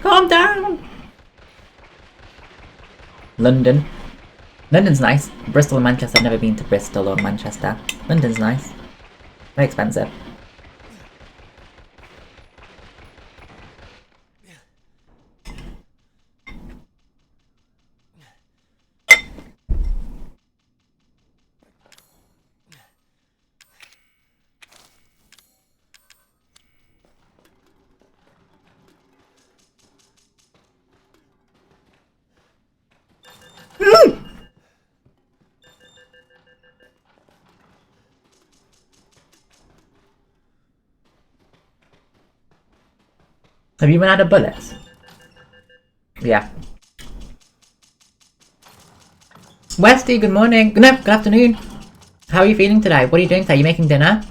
Calm down! London. London's nice. Bristol and Manchester. I've never been to Bristol or Manchester. London's nice. Very expensive. Have you run out of bullets? Yeah. Westy, good morning. No, good afternoon. How are you feeling today? What are you doing today? Are you making dinner?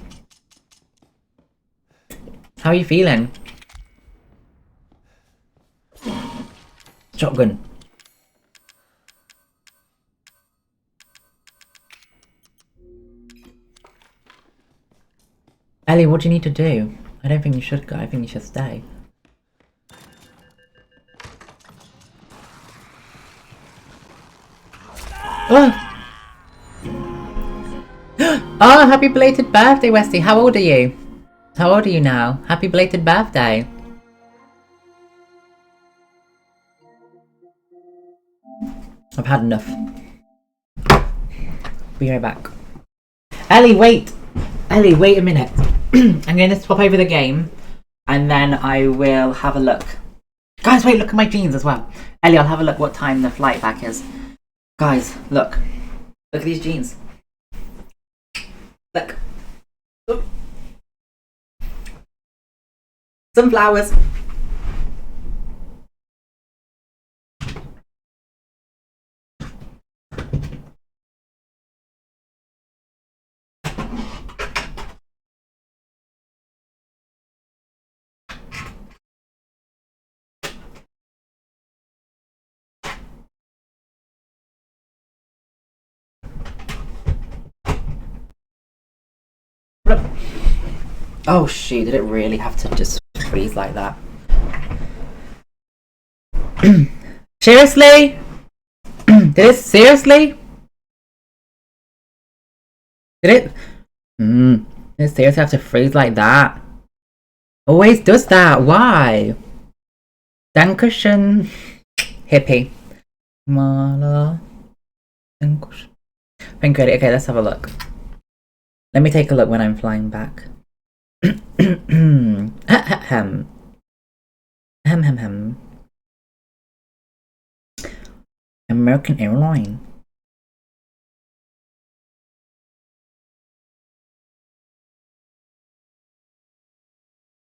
How are you feeling? Shotgun. Ellie, what do you need to do? I don't think you should go. I think you should stay. Oh! Oh, happy belated birthday, Westy. How old are you? How old are you now? Happy belated birthday. I've had enough. Be right back. Ellie, wait! Ellie, wait a minute. I'm going to swap over the game, and then I will have a look. Guys, wait, look at my jeans as well. Ellie, I'll have a look what time the flight back is. Guys, look. Look at these jeans. Look. Look. Sunflowers. Oh shoot, did it really have to just freeze like that? Seriously? Did it seriously? Did it seriously have to freeze like that? Always does that, why? Dankeschön. Hippie. Mala. Dankeschön. Thank you. Okay, let's have a look. Let me take a look when I'm flying back. Ahem. American Airlines.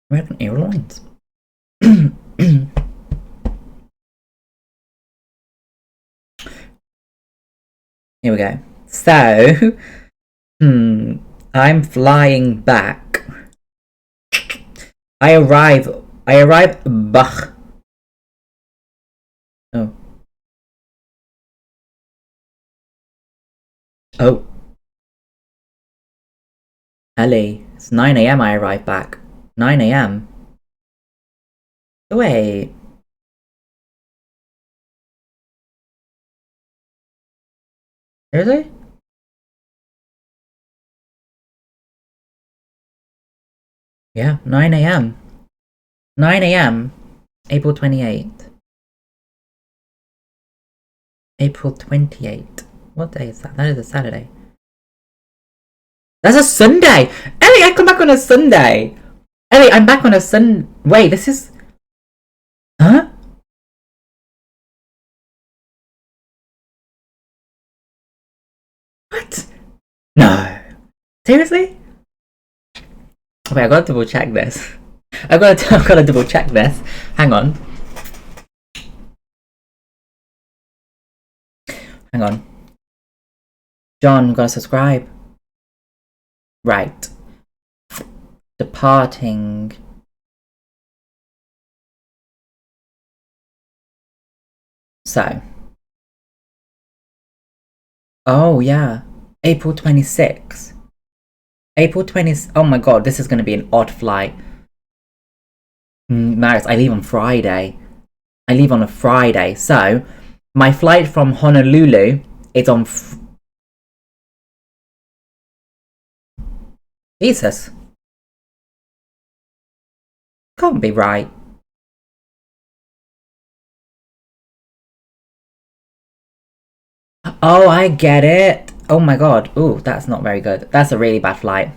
American Airlines. Here we go. So, I'm flying back. I arrive Bach. Oh. Ellie, it's 9 AM I arrive back. 9 AM. Wait. Seriously? Yeah, 9 AM. 9 AM. April 28th. April 28th. What day is that? That is a Saturday. That's a Sunday! Ellie, I come back on a Sunday! Ellie, I'm back on a Wait, this is... Huh? What? No. Seriously? Wait, I gotta double check this. I've gotta double check this. Hang on. Hang on. John, gotta subscribe. Right. Departing. So. Oh, yeah. April 26th. April 20th. Oh my god, this is going to be an odd flight. Maris, I leave on Friday. I leave on a Friday. So, My flight from Honolulu is on... Jesus. Can't be right. Oh, I get it. Oh my god. Ooh, that's not very good. That's a really bad flight.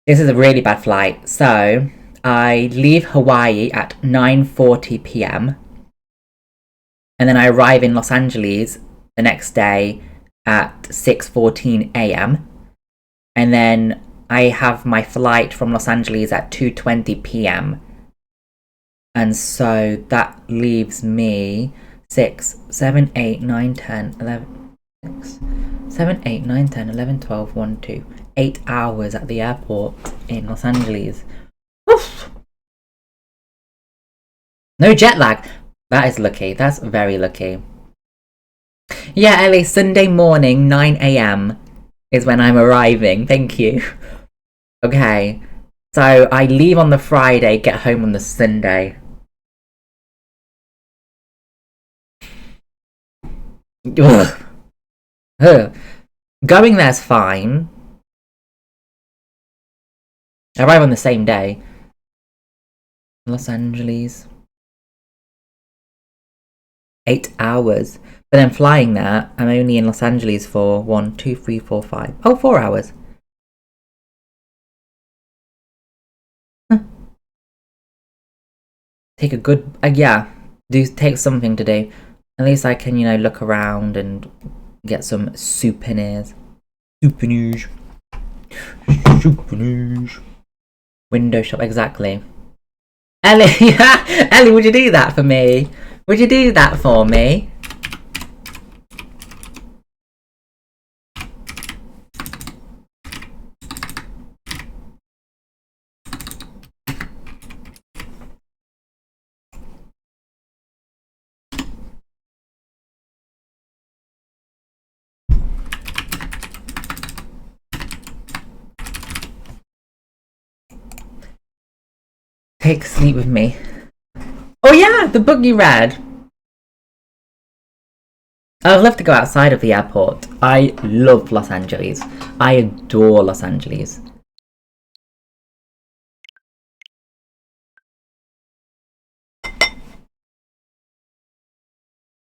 This is a really bad flight. So, I leave Hawaii at 9:40 p.m. and then I arrive in Los Angeles the next day at 6:14 a.m. and then I have my flight from Los Angeles at 2:20 p.m. and so that leaves me 6, 7, 8, 9, 10, 11, 6, 7, 8, 9, 10, 11, 12, 1, 2, 8 hours at the airport in Los Angeles. Oof. No jet lag. That is lucky. That's very lucky. Yeah, Ellie, Sunday morning, 9 a.m. is when I'm arriving. Thank you. Okay. So I leave on the Friday, get home on the Sunday. Ugh. Ugh. Going there's fine. I arrive on the same day. Los Angeles. 8 hours. But then flying there, I'm only in Los Angeles for 1, 2, 3, 4, 5. Oh, 4 hours. Huh. Take a good... yeah. Take something to do. At least I can, look around and get some souvenirs. Souvenirs. Souvenirs. Window shop, exactly. Ellie, Ellie, would you do that for me? Would you do that for me? Take sleep with me. Oh yeah, the book you read. I'd love to go outside of the airport. I love Los Angeles. I adore Los Angeles.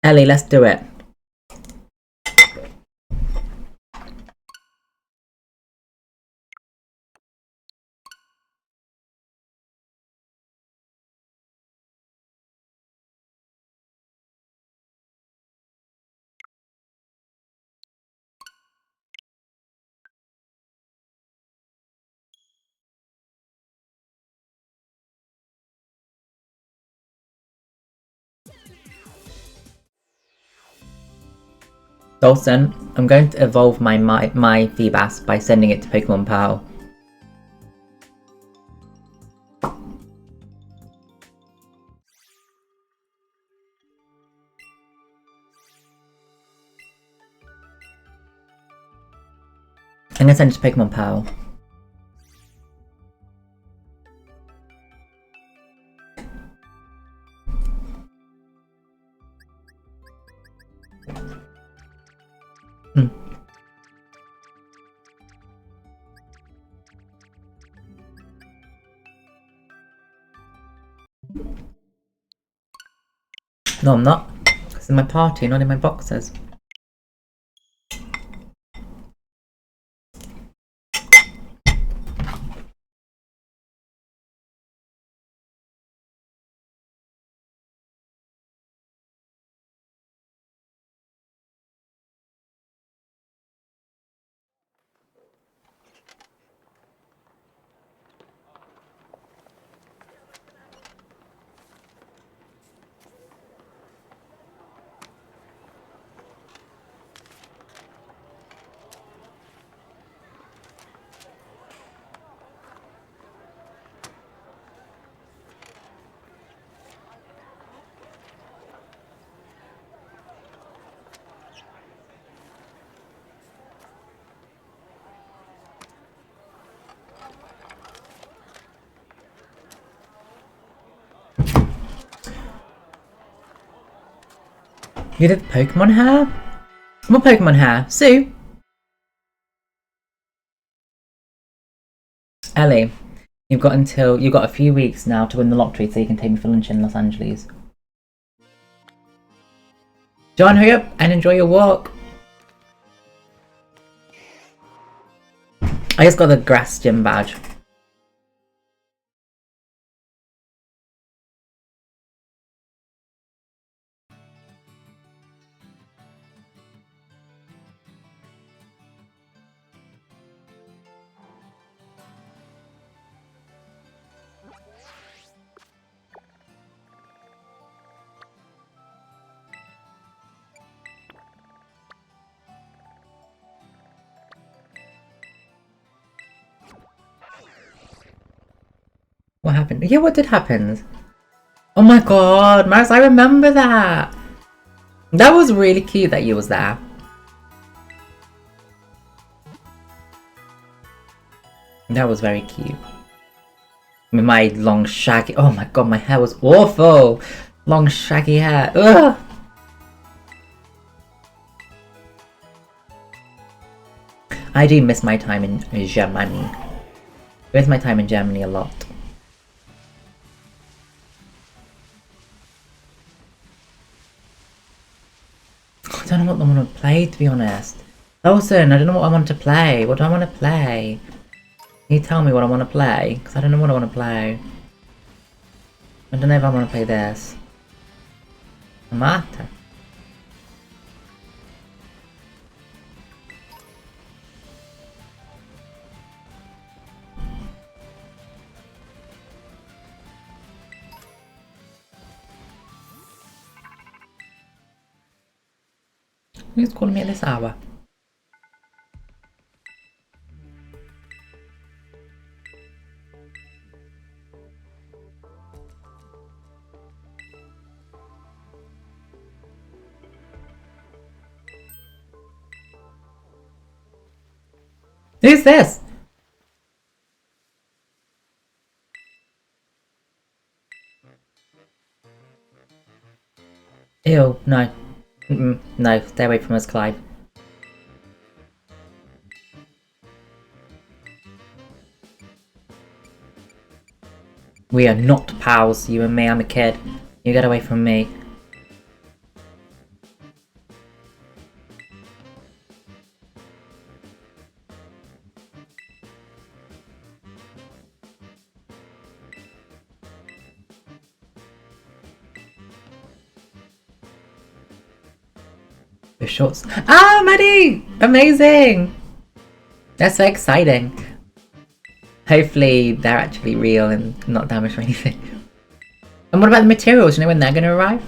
Ellie, let's do it. Dawson, I'm going to evolve my Feebas by sending it to Pokemon Pal. I'm gonna send it to Pokemon Pal. No, I'm not. It's in my party, not in my boxes. You did Pokemon hair? What Pokemon hair? Sue? Ellie, you've got a few weeks now to win the lottery so you can take me for lunch in Los Angeles. John, hurry up and enjoy your walk. I just got the grass gym badge. What happened? Yeah, what did happen? Oh my god, Maris, I remember that! That was really cute that you was there. That was very cute. With my long shaggy... Oh my god, my hair was awful! Long shaggy hair. Ugh! I do miss my time in Germany. I miss my time in Germany a lot. I don't know what I want to play, to be honest. Lawson, I don't know what I want to play. What do I want to play? Can you tell me what I want to play? Because I don't know what I want to play. I don't know if I want to play this. Mata. Who's calling me at this hour? Who's this? Ew, no. No, stay away from us, Clive. We are not pals, you and me. I'm a kid. You get away from me. The shorts. Ah, Maddie! Amazing! That's so exciting. Hopefully they're actually real and not damaged or anything. And what about the materials? You know when they're going to arrive?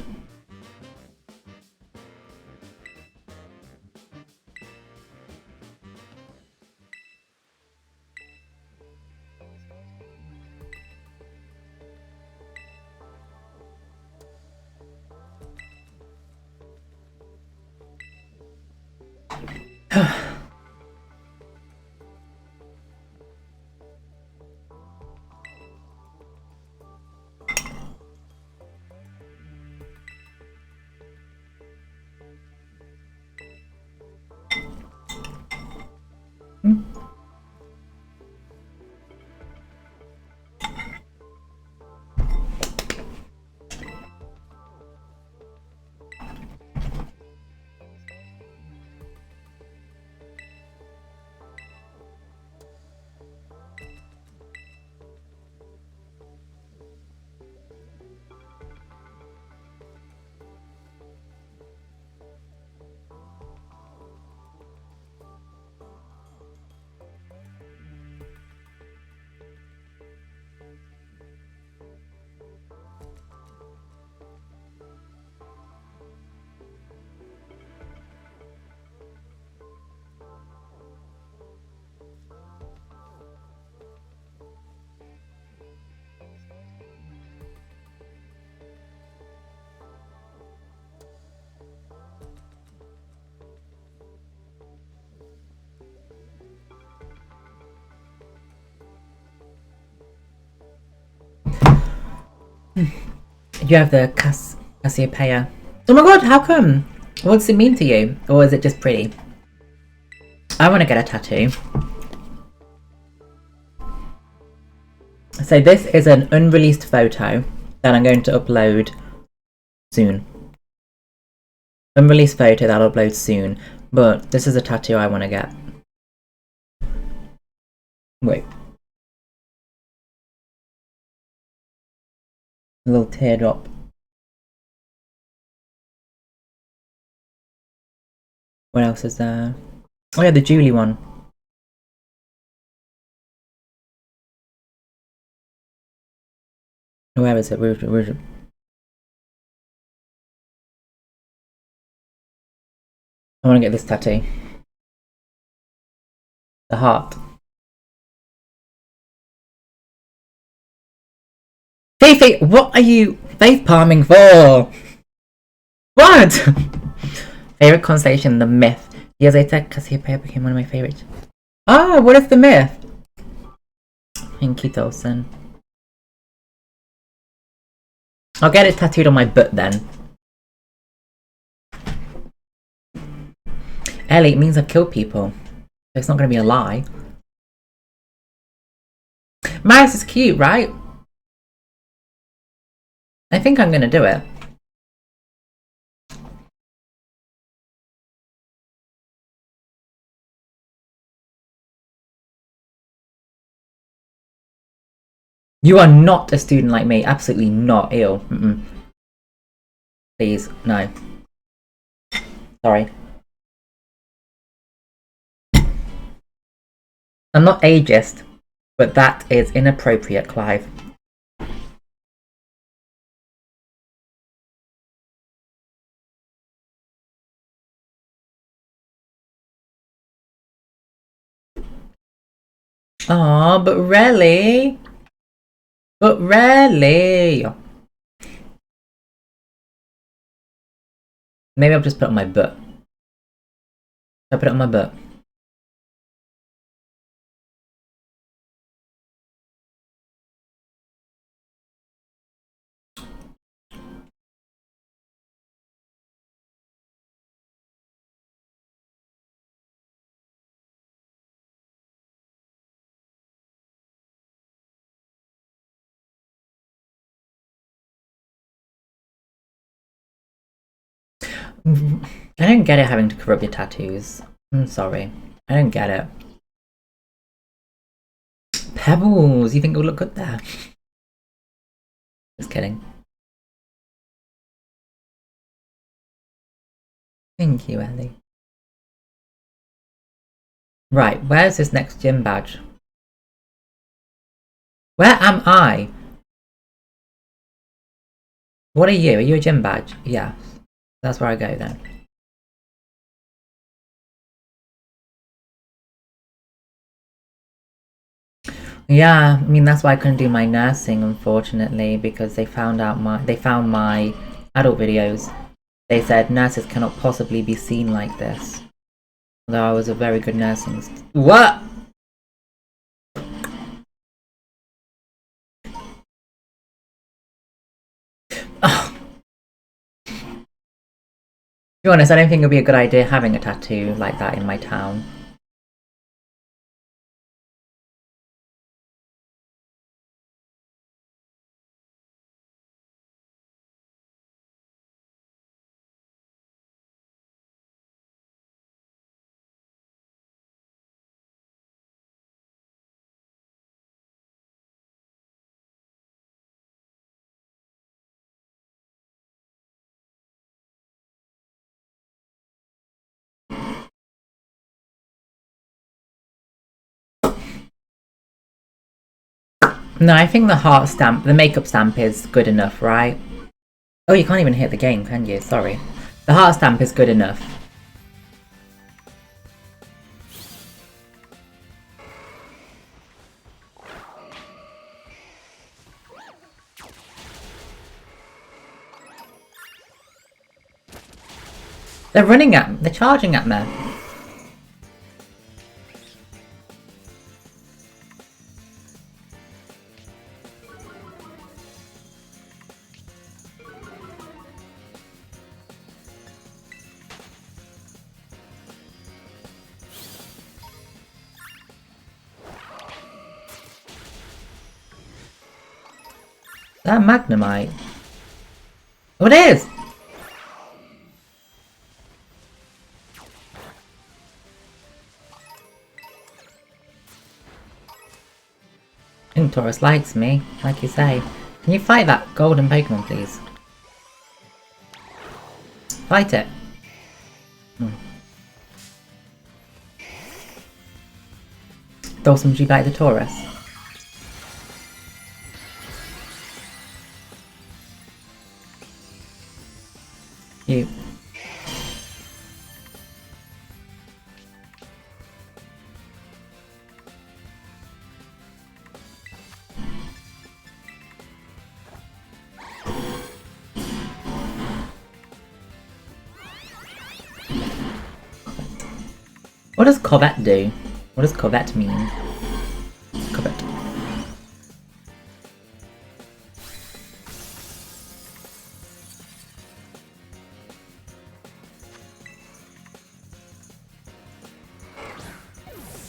You have the Cassiopeia. Oh my god, how come? What does it mean to you? Or is it just pretty? I want to get a tattoo. So this is an unreleased photo that I'm going to upload soon. Unreleased photo that I'll upload soon. But this is a tattoo I want to get. Wait. A little teardrop. What else is there? Oh yeah, the Julie one. Where is it? Where is it? I want to get this tattoo. The heart. Fifi, what are you face palming for? What? Favorite constellation, the myth. Years later, Cassiopeia became one of my favorites. Ah, what is the myth? Pinky Dawson. I'll get it tattooed on my butt then. Ellie, it means I've killed people. It's not going to be a lie. Maris is cute, right? I think I'm going to do it. You are not a student like me. Absolutely not. Ew. Please, no. Sorry. I'm not ageist, but that is inappropriate, Clive. Aw, but really? But really? Maybe I'll just put it on my butt. I'll put it on my butt. I don't get it having to cover up your tattoos. I'm sorry. I don't get it. Pebbles! You think it'll look good there? Just kidding. Thank you, Ellie. Right, where's this next gym badge? Where am I? What are you? Are you a gym badge? Yeah. That's where I go then. Yeah, I mean that's why I couldn't do my nursing, unfortunately, because they found my adult videos. They said nurses cannot possibly be seen like this. Although I was a very good nursing What? Oh. To be honest, I don't think it would be a good idea having a tattoo like that in my town. No, I think the heart stamp, the makeup stamp is good enough, right? Oh, you can't even hit the game, can you? Sorry. The heart stamp is good enough. They're charging at me. That Magnemite? Oh, it is! I think Taurus likes me, like you say. Can you fight that golden Pokemon, please? Fight it! Dawson, would you like the Taurus? You. What does Corvette do? What does Corvette mean? Corvette.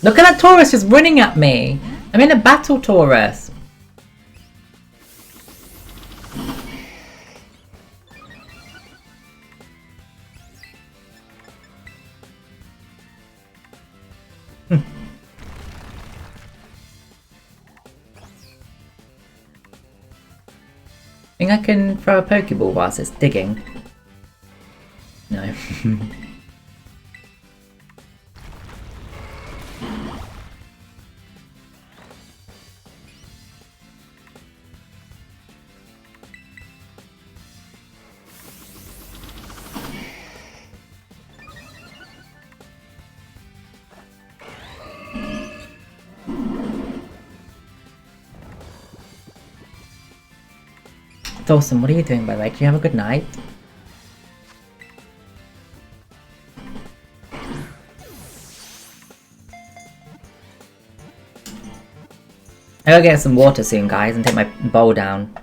Look at that Taurus just running at me! I'm in a battle, Taurus! Think I can throw a Pokeball whilst it's digging? No. Dawson, what are you doing by the way? Do you have a good night? I gotta get some water soon, guys, and take my bowl down.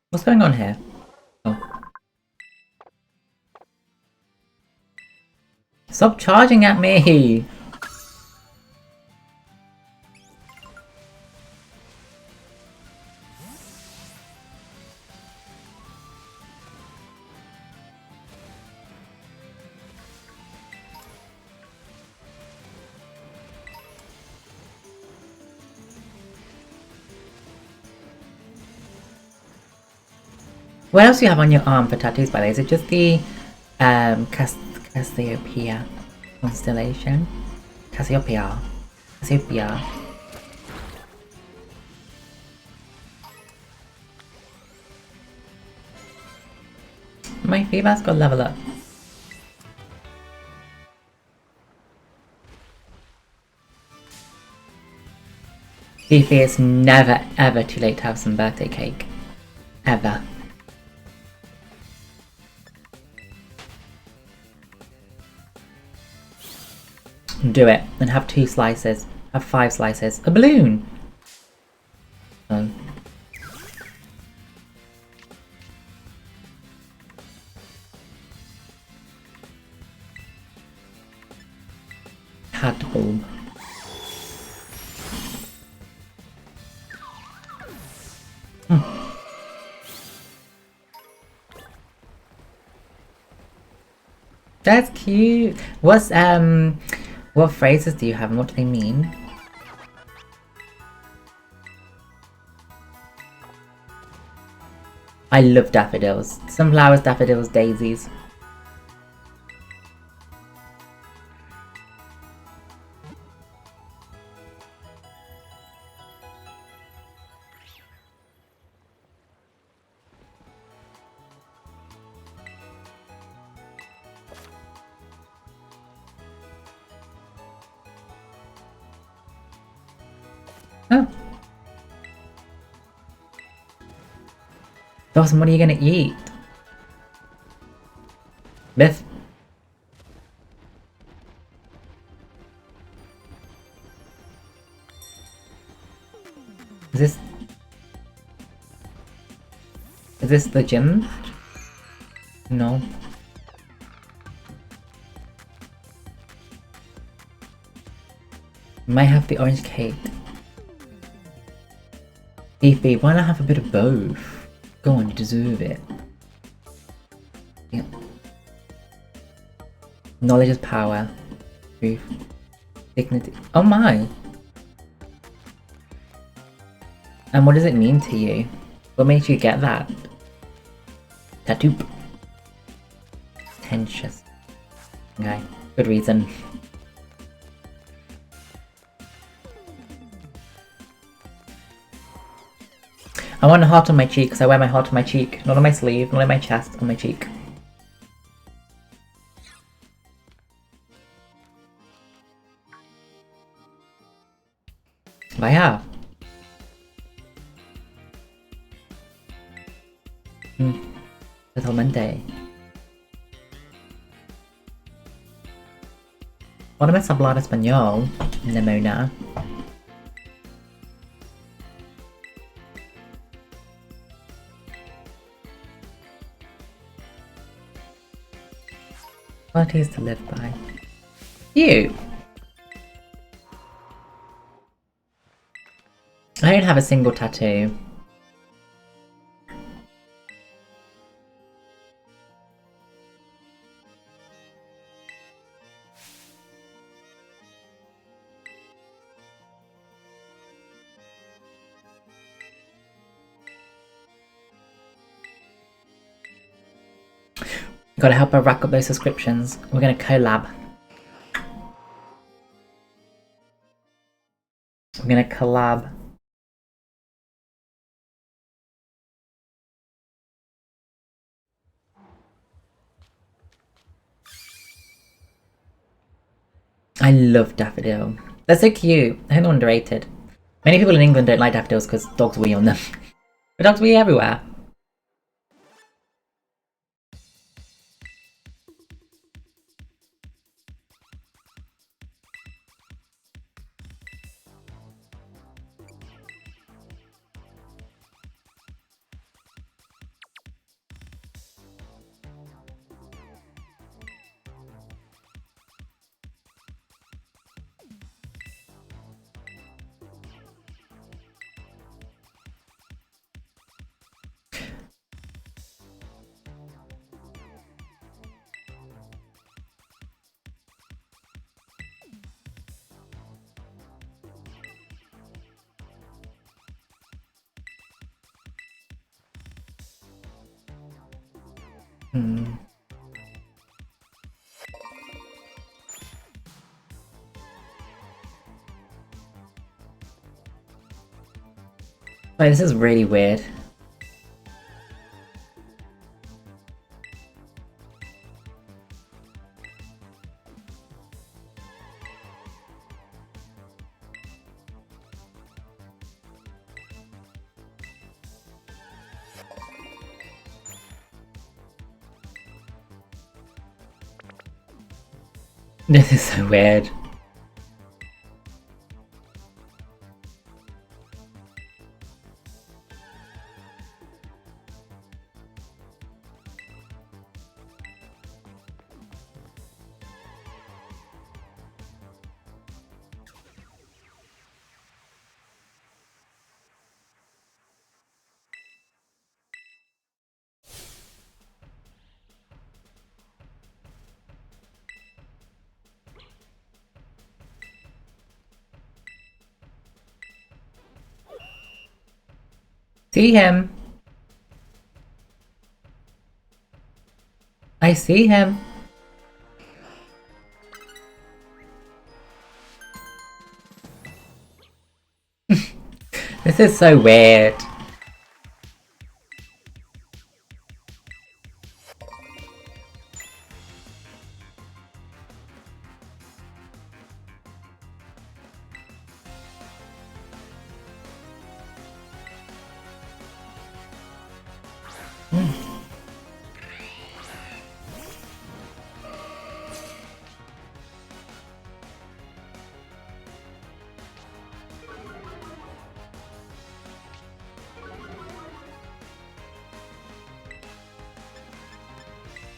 What's going on here? Oh. Stop charging at me! What else do you have on your arm for tattoos, by the way? Is it just the Cassiopeia constellation? Cassiopeia. Cassiopeia. My Feebas got level up. Fifi, it's never ever too late to have some birthday cake. Ever. Do it, and have 2 slices. Have 5 slices. A balloon! Oh. Tadpole. That's cute! What phrases do you have and what do they mean? I love daffodils. Sunflowers, daffodils, daisies. Oh. Dawson, what are you gonna eat? Biff? Is this the gym? No. Might have the orange cake. Evie, why not have a bit of both? Go on, you deserve it. Yeah. Knowledge is power. Truth. Dignity. Oh my! And what does it mean to you? What makes you get that? Tattoo. Pretentious. Okay, good reason. I want a heart on my cheek because I wear my heart on my cheek. Not on my sleeve, not on my chest, on my cheek. I have. Totalmente. Podemos hablar español, Nemona. Qualities to live by. You! I don't have a single tattoo. Gotta help her rack up those subscriptions. We're gonna collab. We're gonna collab. I love daffodil. They're so cute. I think they're underrated. Many people in England don't like daffodils because dogs wee on them. But dogs wee everywhere. Wait, this is really weird. This is so weird. See him. I see him. This is so weird.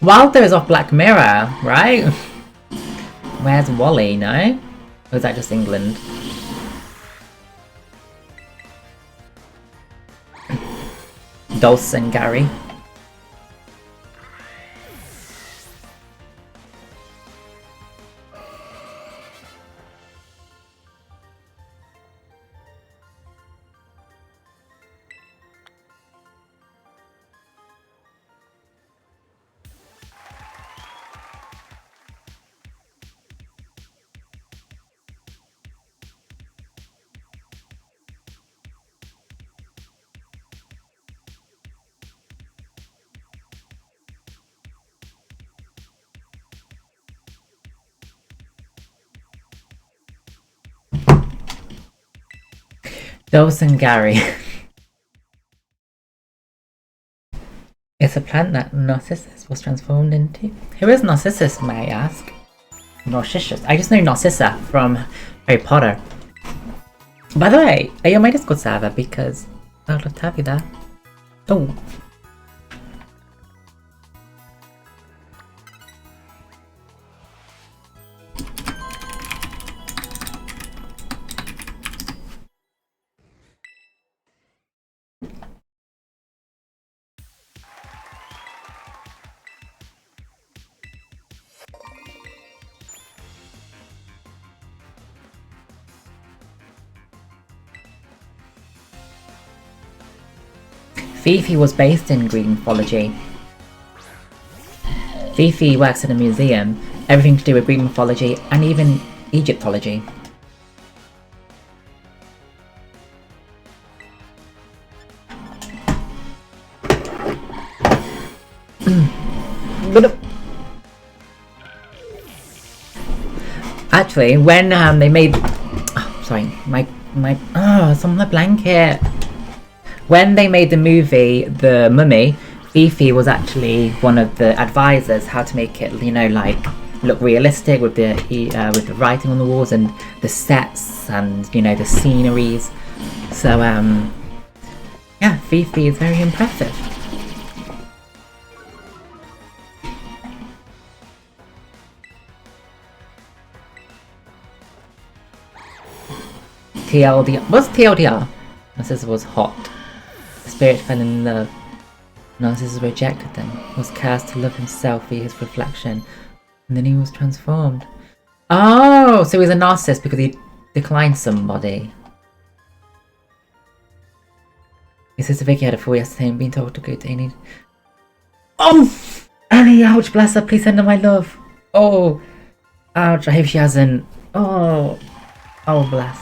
Walter is off Black Mirror, right? Where's Wally, no? Or is that just England? Dulce and Gary. Dulce and Gary. It's a plant that Narcissus was transformed into. Who is Narcissus, may I ask? Narcissus. I just know Narcissa from Harry Potter. By the way, are you on my Discord server? Because I'd love to have you there. Oh. Fifi was based in Greek mythology. Fifi works in a museum, everything to do with Greek mythology and even Egyptology. Actually, when they made... Oh, sorry, it's on the blanket. When they made the movie The Mummy, Fifi was actually one of the advisors how to make it, you know, like look realistic with the writing on the walls and the sets and, you know, the sceneries. So yeah, Fifi is very impressive. TLDR. What's TLDR? Narcissus was hot. The spirit fell in love. Narcissus rejected them, was cursed to love himself via his reflection, and then he was transformed. Oh, so he's a narcissist because he declined somebody. His sister Vicky had a fall yesterday and been told to go to Annie. Oh! Annie, ouch, bless her, please send her my love. Oh! Ouch, I hope she hasn't. Oh! Oh, bless.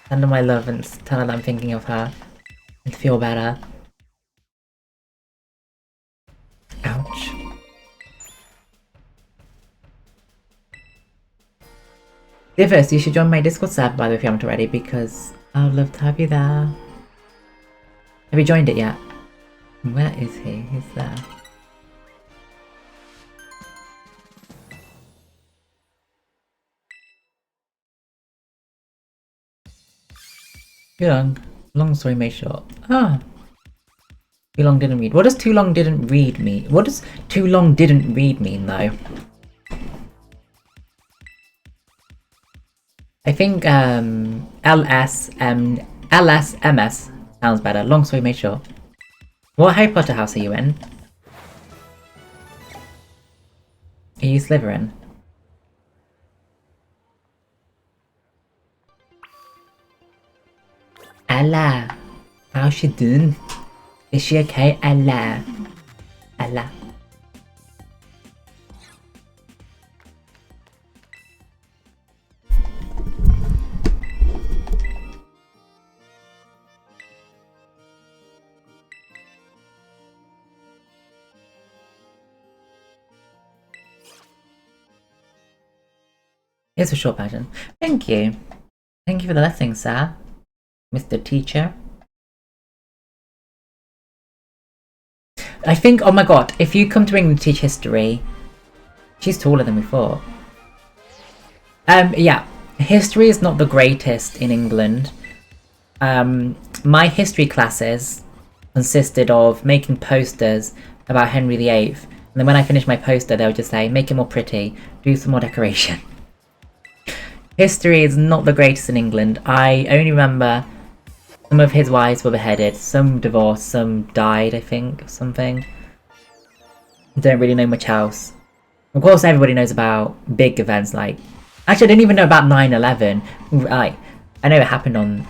Send her my love and tell her that I'm thinking of her. And feel better. Ouch. Divers, you should join my Discord server by the way if you haven't already, because I would love to have you there. Have you joined it yet? Where is he? He's there. Too long. Long story made short. Ah. Too long didn't read. What does too long didn't read mean? What does too long didn't read mean though? I think LSMS sounds better. Long story made short. What Harry Potter house are you in? Are you Slytherin? Ella, how's she doing? Is she okay? Ella. Ella. Here's a short version. Thank you. Thank you for the lesson, sir. Mr. Teacher. I think, oh my god, if you come to England to teach history, she's taller than we thought. Yeah, history is not the greatest in England. My history classes consisted of making posters about Henry VIII, and then when I finished my poster, they would just say, make it more pretty, do some more decoration. History is not the greatest in England. I only remember Some of his wives were beheaded, some divorced, some died, I think, or something. Don't really know much else. Of course, everybody knows about big events like... Actually, I didn't even know about 9/11. Like, I know it happened on...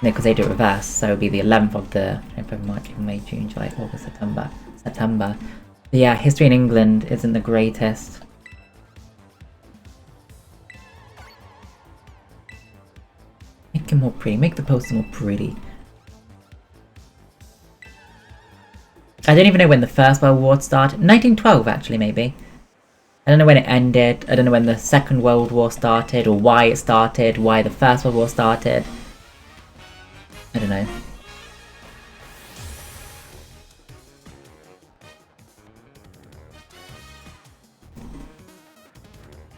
because they do it reverse, so it would be the 11th of the... February, March, April, May, June, July, August, September. But yeah, history in England isn't the greatest. Make it more pretty. Make the poster more pretty. I don't even know when the First World War started. 1912, actually, maybe. I don't know when it ended. I don't know when the Second World War started, or why it started, why the First World War started. I don't know.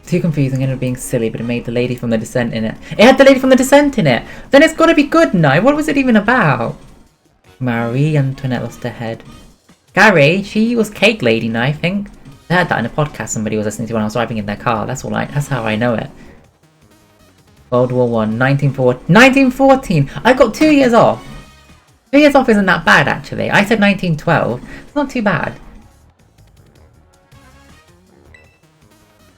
Too confusing, ended up being silly, but it made the Lady from the Descent in it. It had the Lady from the Descent in it! Then it's gotta be good now! What was it even about? Marie Antoinette lost her head. Gary, she was Cake Lady now, I think. I heard that in a podcast somebody was listening to when I was driving in their car. That's how I know it. World War One, 1914! I got 2 years off! 2 years off isn't that bad, actually. I said 1912. It's not too bad.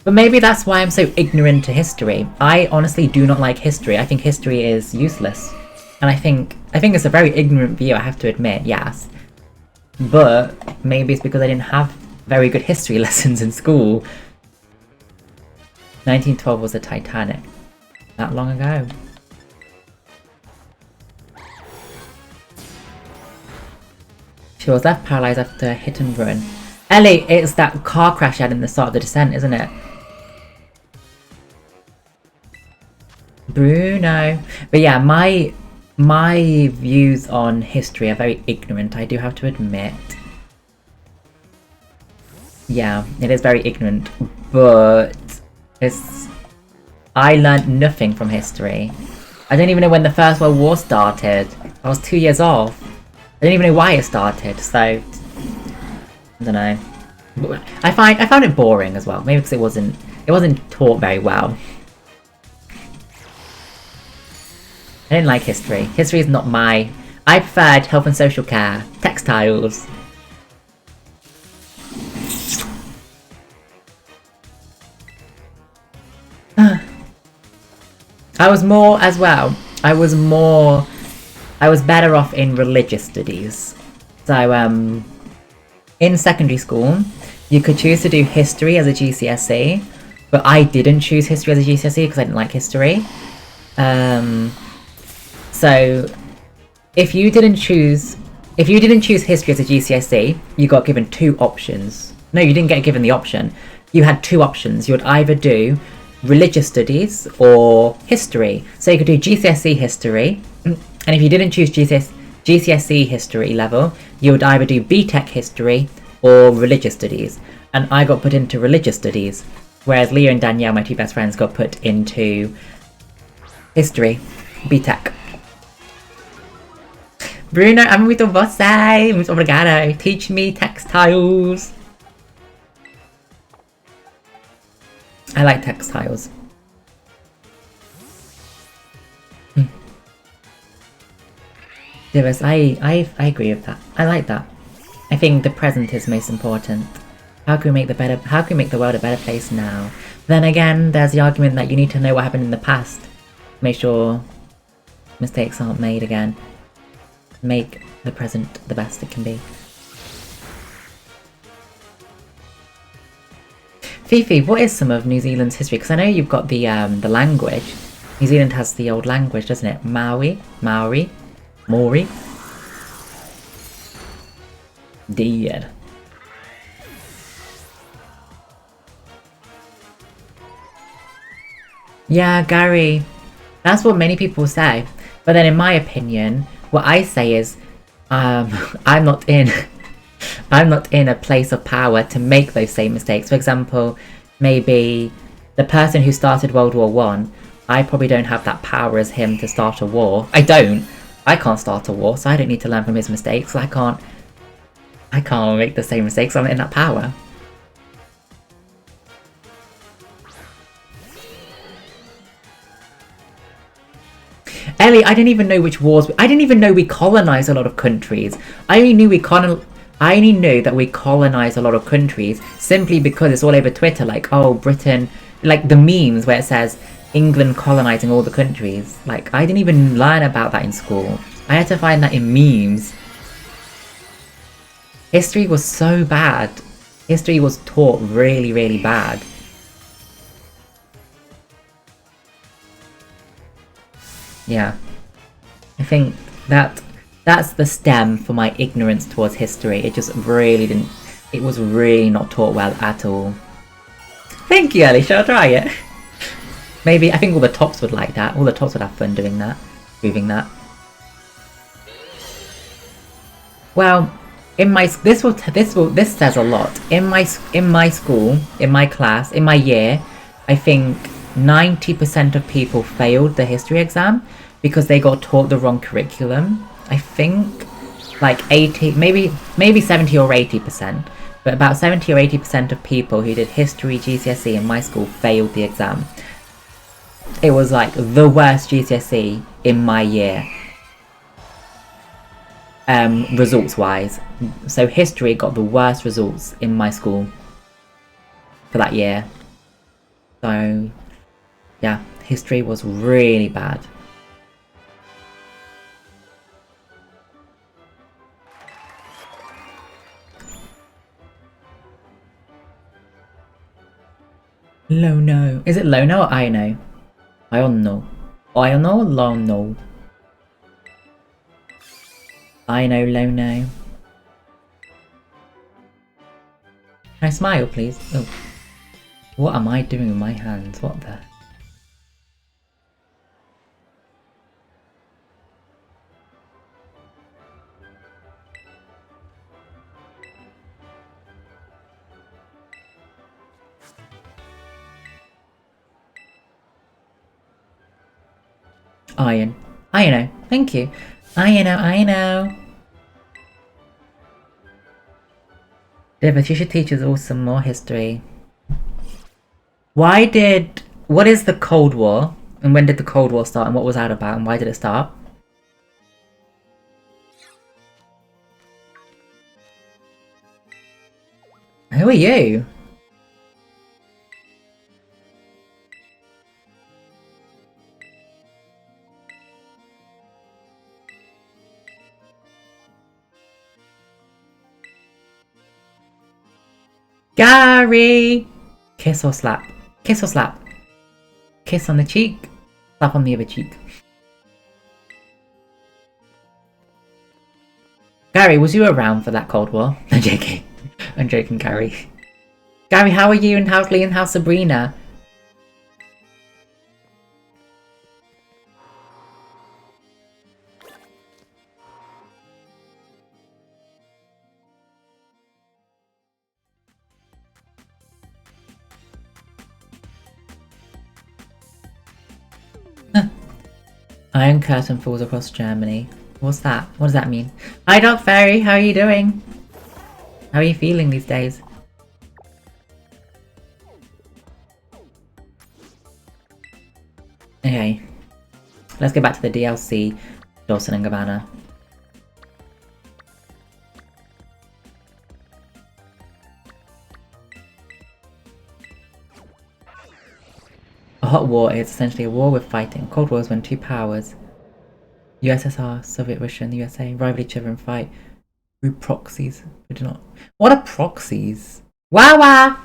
But maybe that's why I'm so ignorant to history. I honestly do not like history. I think history is useless. And I think it's a very ignorant view, I have to admit, yes. But maybe it's because I didn't have very good history lessons in school. 1912 was the Titanic. That long ago. She was left paralysed after a hit and run. Ellie, it's that car crash you had in the start of the Descent, isn't it? Bruno. But yeah, my views on history are very ignorant, I do have to admit. Yeah, it is very ignorant, but I learned nothing from history. I don't even know when the First World War started. I was 2 years off. I don't even know why it started, so I don't know. I found it boring as well. Maybe because it wasn't taught very well. I didn't like history. History is not my... I preferred health and social care, textiles. I was more as well. I was better off in religious studies. So, in secondary school, you could choose to do history as a GCSE, but I didn't choose history as a GCSE because I didn't like history. So, if you didn't choose history as a GCSE, you got given 2 options. No, you didn't get given the option. You had 2 options. You would either do religious studies or history. So you could do GCSE history, and if you didn't choose GCSE history level, you would either do BTEC history or religious studies. And I got put into religious studies, whereas Leo and Danielle, my 2 best friends, got put into history, BTEC. Bruno, amo muito você! Muito obrigado! Teach me textiles! I like textiles. Divas, I agree with that. I like that. I think the present is most important. How can we make the world a better place now? Then again, there's the argument that you need to know what happened in the past. Make sure mistakes aren't made again. Make the present the best it can be. Fifi, what is some of New Zealand's history? Because I know you've got the language. New Zealand has the old language, doesn't it? Maori? Dead. Yeah, Gary. That's what many people say. But then in my opinion, what I say is, I'm not in a place of power to make those same mistakes. For example, maybe the person who started World War One, I probably don't have that power as him to start a war. I can't start a war, so I don't need to learn from his mistakes. I can't make the same mistakes. I'm not in that power. Ellie, I didn't even know which wars. I didn't even know we colonized a lot of countries. I only knew I only knew that we colonized a lot of countries simply because it's all over Twitter. Like, oh, Britain, like the memes where it says England colonizing all the countries. Like, I didn't even learn about that in school. I had to find that in memes. History was so bad. History was taught really, really bad. Yeah. I think that's the stem for my ignorance towards history. It just really didn't... It was really not taught well at all. Thank you, Ellie. Shall I try it? Maybe, I think all the tops would like that. All the tops would have fun doing that. Proving that. Well, in my... This says a lot. In my school, in my class, in my year, I think 90% of people failed the history exam because they got taught the wrong curriculum. I think like 80, maybe 70 or 80%, but about 70 or 80% of people who did history GCSE in my school failed the exam. It was like the worst GCSE in my year, results wise. So history got the worst results in my school for that year. So yeah, history was really bad. Lono. Is it Lono or Iono? Iono. Iono or Lono? Iono, Lono. Can I smile, please? Oh. What am I doing with my hands? What the... Iron. Iono. Thank you. Iono. David, you should teach us all some more history. What is the Cold War? And when did the Cold War start? And what was that about? And why did it start? Who are you? Gary! Kiss or slap? Kiss or slap? Kiss on the cheek, slap on the other cheek. Gary, was you around for that Cold War? I'm joking. I'm joking, Gary. Gary, how are you and how's Lee and how's Sabrina? Iron Curtain falls across Germany. What's that? What does that mean? Hi Dog Fairy, how are you doing? How are you feeling these days? Okay. Let's get back to the DLC, Dawson and Gabbana. A hot war is essentially a war with fighting. Cold War is when two powers, USSR, Soviet Russia, and the USA, rival each other and fight through proxies. We do not. What are proxies? Wawa!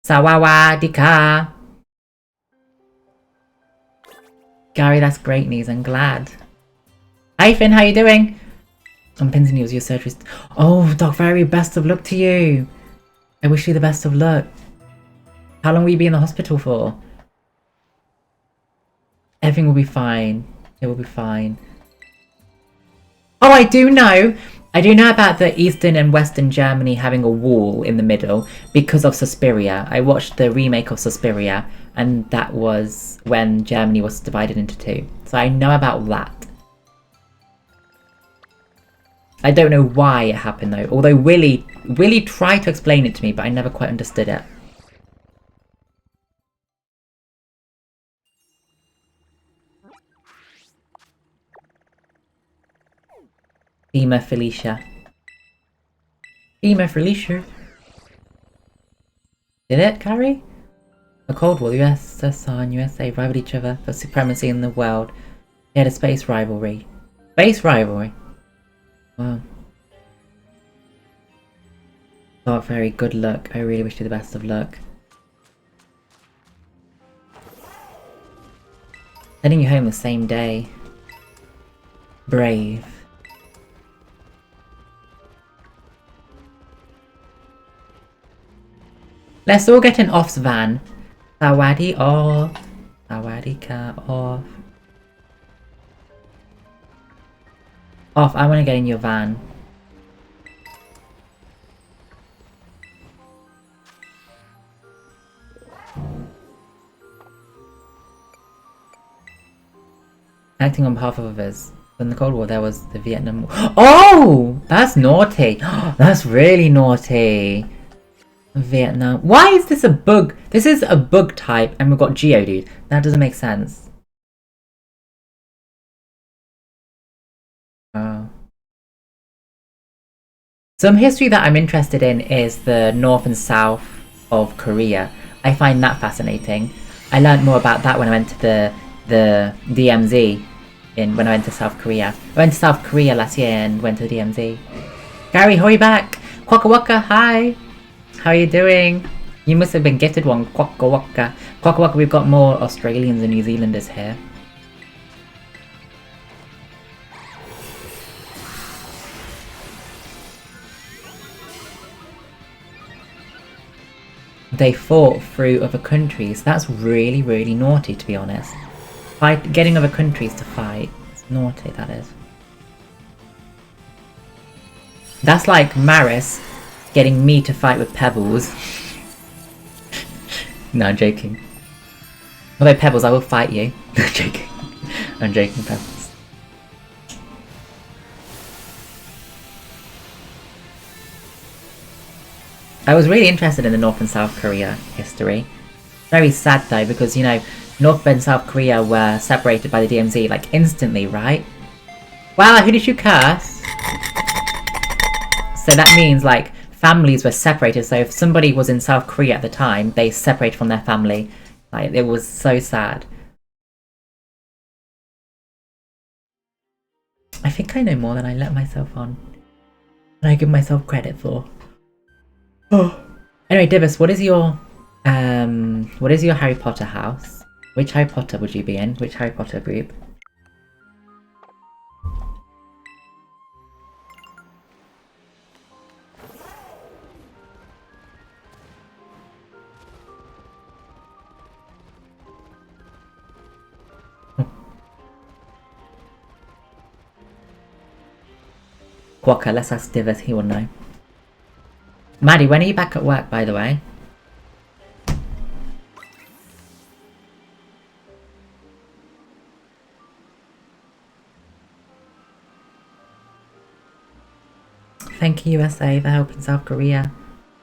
Sawawadika! Gary, that's great news. I'm glad. Hi Finn, how you doing? I'm pinning you as your surgery. Oh, Doc Fairy, best of luck to you. I wish you the best of luck. How long will you be in the hospital for? Everything will be fine. It will be fine. Oh, I do know! I do know about the Eastern and Western Germany having a wall in the middle because of Suspiria. I watched the remake of Suspiria, and that was when Germany was divided into two. So I know about that. I don't know why it happened though, although Willy tried to explain it to me, but I never quite understood it. FEMA Felicia. FEMA Felicia. Did it, Carrie? The Cold War, the USSR and USA rivaled each other for supremacy in the world. They had a space rivalry. Space rivalry? Wow. Oh, very good luck. I really wish you the best of luck. Sending you home the same day. Brave. Let's all get an off's van. Sawadi off. Sawadika off. Off, I want to get in your van. Acting on behalf of others. In the Cold War, there was the Vietnam War. Oh! That's naughty! That's really naughty! Vietnam. Why is this a bug? This is a bug type and we've got Geodude. That doesn't make sense. Oh. Some history that I'm interested in is the north and south of Korea. I find that fascinating. I learned more about that when I went to the DMZ when I went to South Korea. I went to South Korea last year and went to the DMZ. Gary, hurry back! Quacka Waka, hi! How are you doing? You must have been gifted one, Quacka Waka. Quacka Waka, we've got more Australians and New Zealanders here. They fought through other countries. That's really, really naughty, to be honest. Getting other countries to fight. It's naughty, that is. That's like Maris getting me to fight with Pebbles. No, I'm joking. Although Pebbles, I will fight you. I'm joking. I'm joking, Pebbles. I was really interested in the North and South Korea history. Very sad though, because, you know, North and South Korea were separated by the DMZ, like, instantly, right? Wow, who did you curse? So that means, like, families were separated, so if somebody was in South Korea at the time, they separated from their family. Like, it was so sad. I think I know more than I let myself on. And I give myself credit for. Oh. Anyway, Divis, what is your Harry Potter house? Which Harry Potter would you be in? Which Harry Potter group? Quokka, let's ask Divis, he will know. Maddie, when are you back at work, by the way? Thank you, USA, for helping South Korea.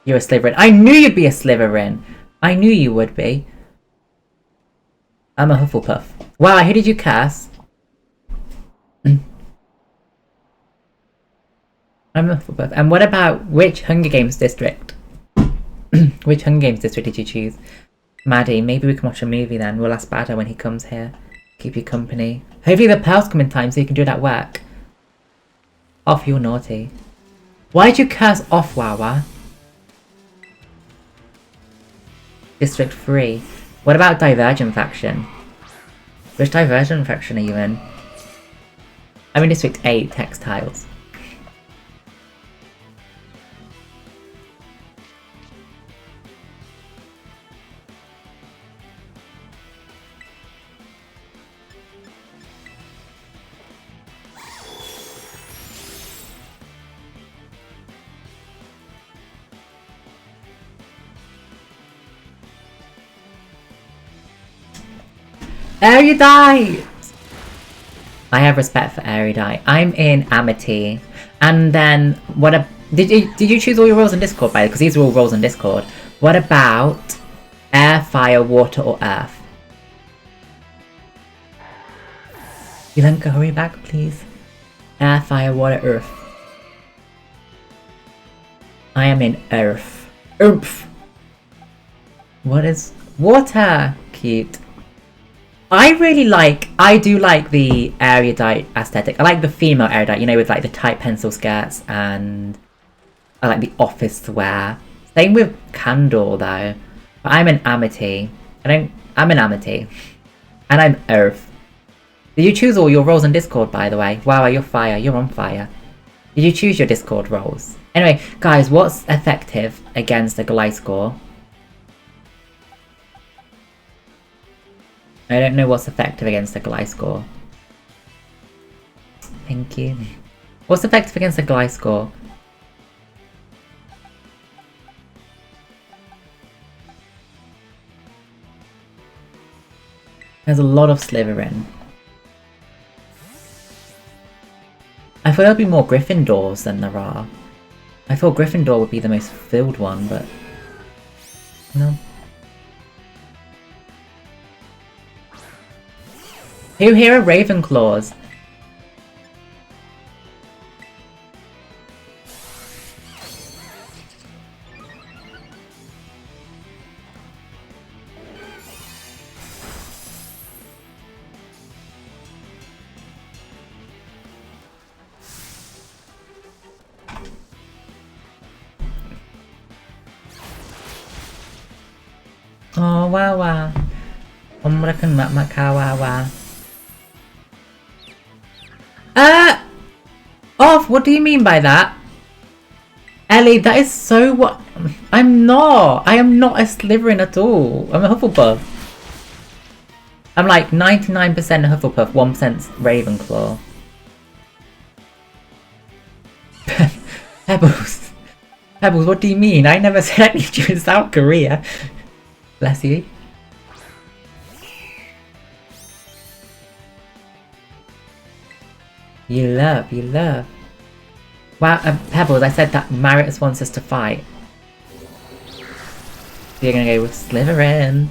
You're a Slytherin. I knew you'd be a Slytherin! I knew you would be. I'm a Hufflepuff. Wow, who did you cast? I'm a Hufflepuff. And what about which Hunger Games district? Which Hunger Games district did you choose? Maddie, maybe we can watch a movie then. We'll ask Bada when he comes here. Keep you company. Hopefully the pearls come in time so you can do it at work. Off, you're naughty. Why did you curse off, Wawa? District 3. What about Divergent Faction? Which Divergent Faction are you in? I'm in District 8, Textiles. Erudite! I have respect for Erudite. I'm in Amity. And then, did you choose all your roles in Discord, by the way? Because these are all roles in Discord. What about air, fire, water, or earth? Yulenka, hurry back, please. Air, fire, water, earth. I am in Earth. Oomph! What is... Water! Cute. I do like the erudite aesthetic. I like the female erudite, you know, with like the tight pencil skirts, and I like the office wear. Same with Candor though. But I'm an Amity. I'm an Amity. And I'm Earth. Did you choose all your roles on Discord, by the way? Wow, you're fire. You're on fire. Did you choose your Discord roles? Anyway, guys, what's effective against a Gliscor? I don't know what's effective against a Gliscor. Thank you. What's effective against a Gliscor? There's a lot of Slytherin. I thought there'd be more Gryffindors than there are. I thought Gryffindor would be the most filled one, but... no. Who here are Ravenclaws? Oh, wow. Off! What do you mean by that? Ellie, that is so what? I'm not! I am not a Slytherin at all. I'm a Hufflepuff. I'm like 99% Hufflepuff, 1% Ravenclaw. Pebbles. Pebbles, what do you mean? I never said I need you in South Korea. Bless you. You love. Wow, Pebbles, I said that Marius wants us to fight. So you're gonna go with Slytherin.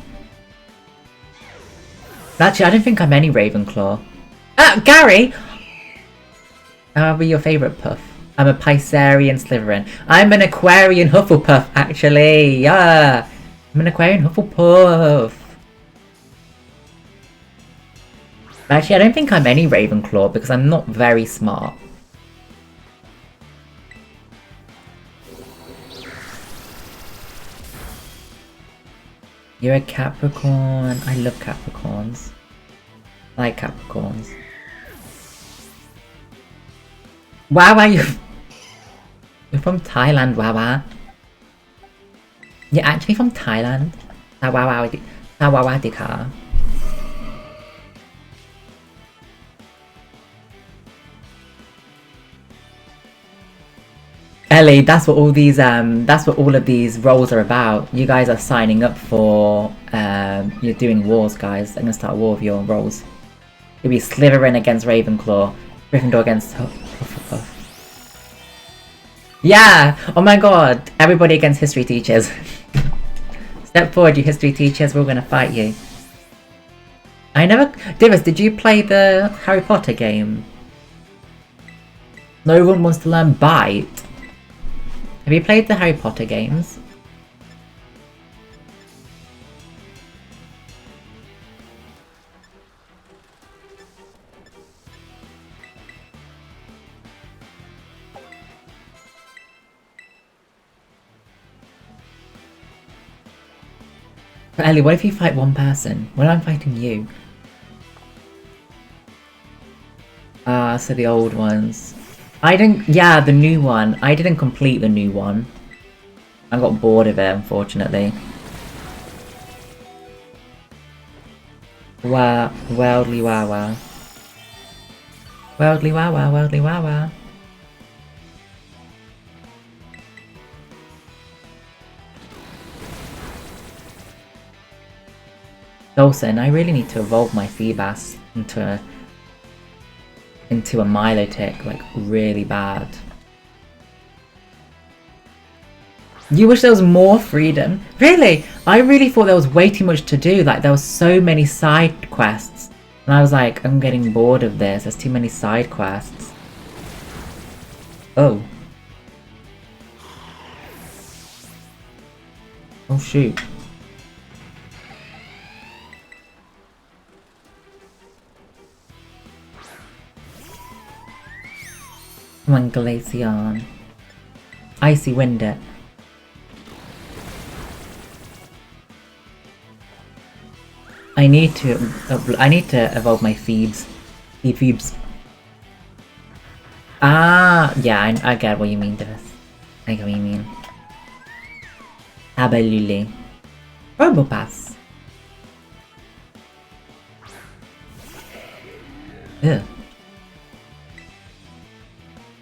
Actually, I don't think I'm any Ravenclaw. Gary! I'll be your favourite puff. I'm a Piscean Slytherin. I'm an Aquarian Hufflepuff, actually. Yeah, I'm an Aquarian Hufflepuff. Actually, I don't think I'm any Ravenclaw because I'm not very smart. You're a Capricorn. I love Capricorns. I like Capricorns. Wow, you're from Thailand, wow. You're actually from Thailand? Sawawadika. Ellie, that's what all these that's what all of these roles are about. You guys are signing up for you're doing wars, guys. I'm gonna start a war with your roles. It'll be Slytherin against Ravenclaw, Gryffindor against Hufflepuff. Yeah! Oh my god! Everybody against history teachers. Step forward, you history teachers, we're gonna fight you. I never... Divas, did you play the Harry Potter game? No one wants to learn Bite. Have you played the Harry Potter games? But Ellie, what if you fight one person? What if I'm fighting you? So the old ones. I didn't... Yeah, the new one. I didn't complete the new one. I got bored of it, unfortunately. Worldly Wawa. Worldly Wawa, Worldly Wawa. Dawson, I really need to evolve my Feebas into a Milotic, like, really bad. You wish there was more freedom? Really? I really thought there was way too much to do, like, there was so many side quests. And I was like, I'm getting bored of this, there's too many side quests. Oh. Oh shoot. Come on, Glaceon. Icy Wind it. I need to evolve my Phoebes. Phoebes. Ah, yeah, I get what you mean, Divis. I get what you mean. Absolutely. Robopass. Ugh.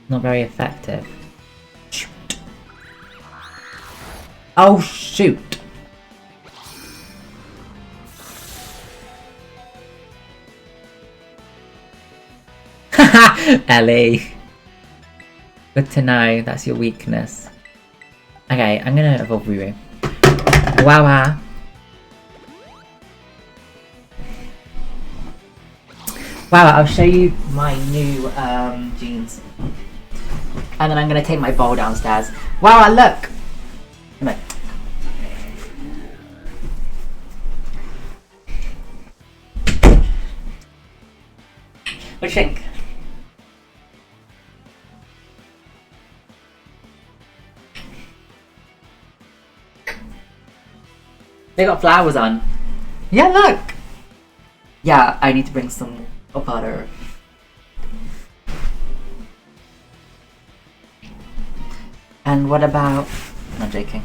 Not very effective. Shoot. Oh shoot! Haha! Ellie! Good to know, that's your weakness. Okay, I'm gonna evolve Ruru. Wow. Wow, I'll show you my new jeans. And then I'm gonna take my bowl downstairs. Wow, look! Come on. What do you think? They got flowers on. Yeah, look! Yeah, I need to bring some butter. And what about... I'm not joking.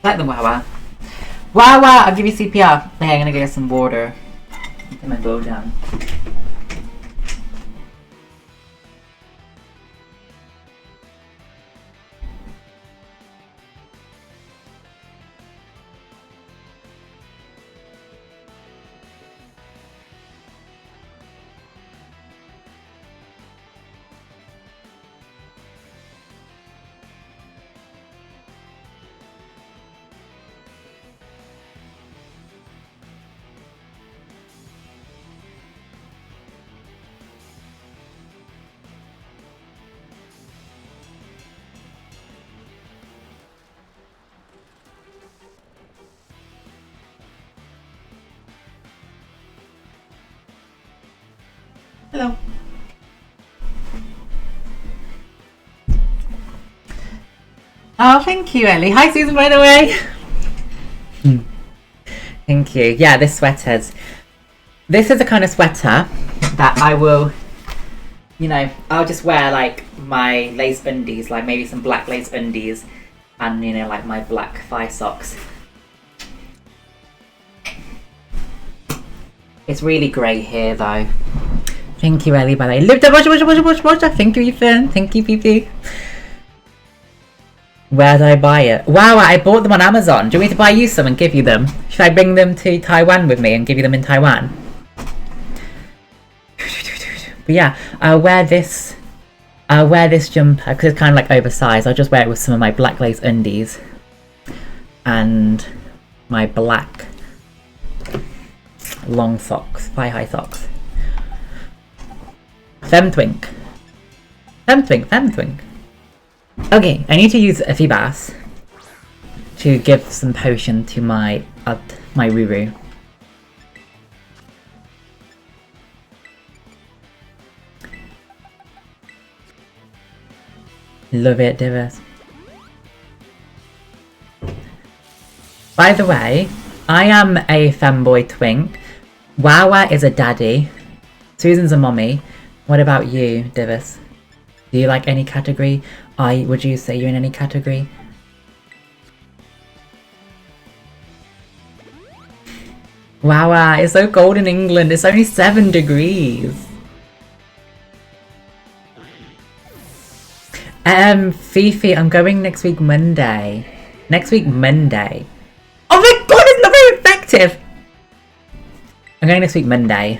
Like the Wawa. Wawa! I'll give you CPR. Okay, I'm gonna get some water. Get my bowl down. Hello. Oh, thank you, Ellie. Hi, Susan, by the way. Thank you. Yeah, this sweater's... This is the kind of sweater that I will, you know, I'll just wear, like, my lace bundies, like maybe some black lace bundies, and, you know, like my black thigh socks. It's really grey here, though. Thank you, Ellie, by the way. Lived watch. Thank you, Ethan. Thank you, PP. Where did I buy it? Wow, I bought them on Amazon. Do you want me to buy you some and give you them? Should I bring them to Taiwan with me and give you them in Taiwan? But yeah, I'll wear this jumper because it's kind of like oversized. I'll just wear it with some of my black lace undies and my black long socks, thigh-high socks. Femtwink. Okay, I need to use a Feebas to give some potion to my Ruru. Love it, Divas. By the way, I am a femboy twink. Wawa is a daddy. Susan's a mommy. What about you, Divas? Do you like any category? Would you say you're in any category? Wow, it's so cold in England. It's only 7 degrees. Fifi, I'm going next week Monday. Oh my god, it's not very effective! I'm going next week Monday.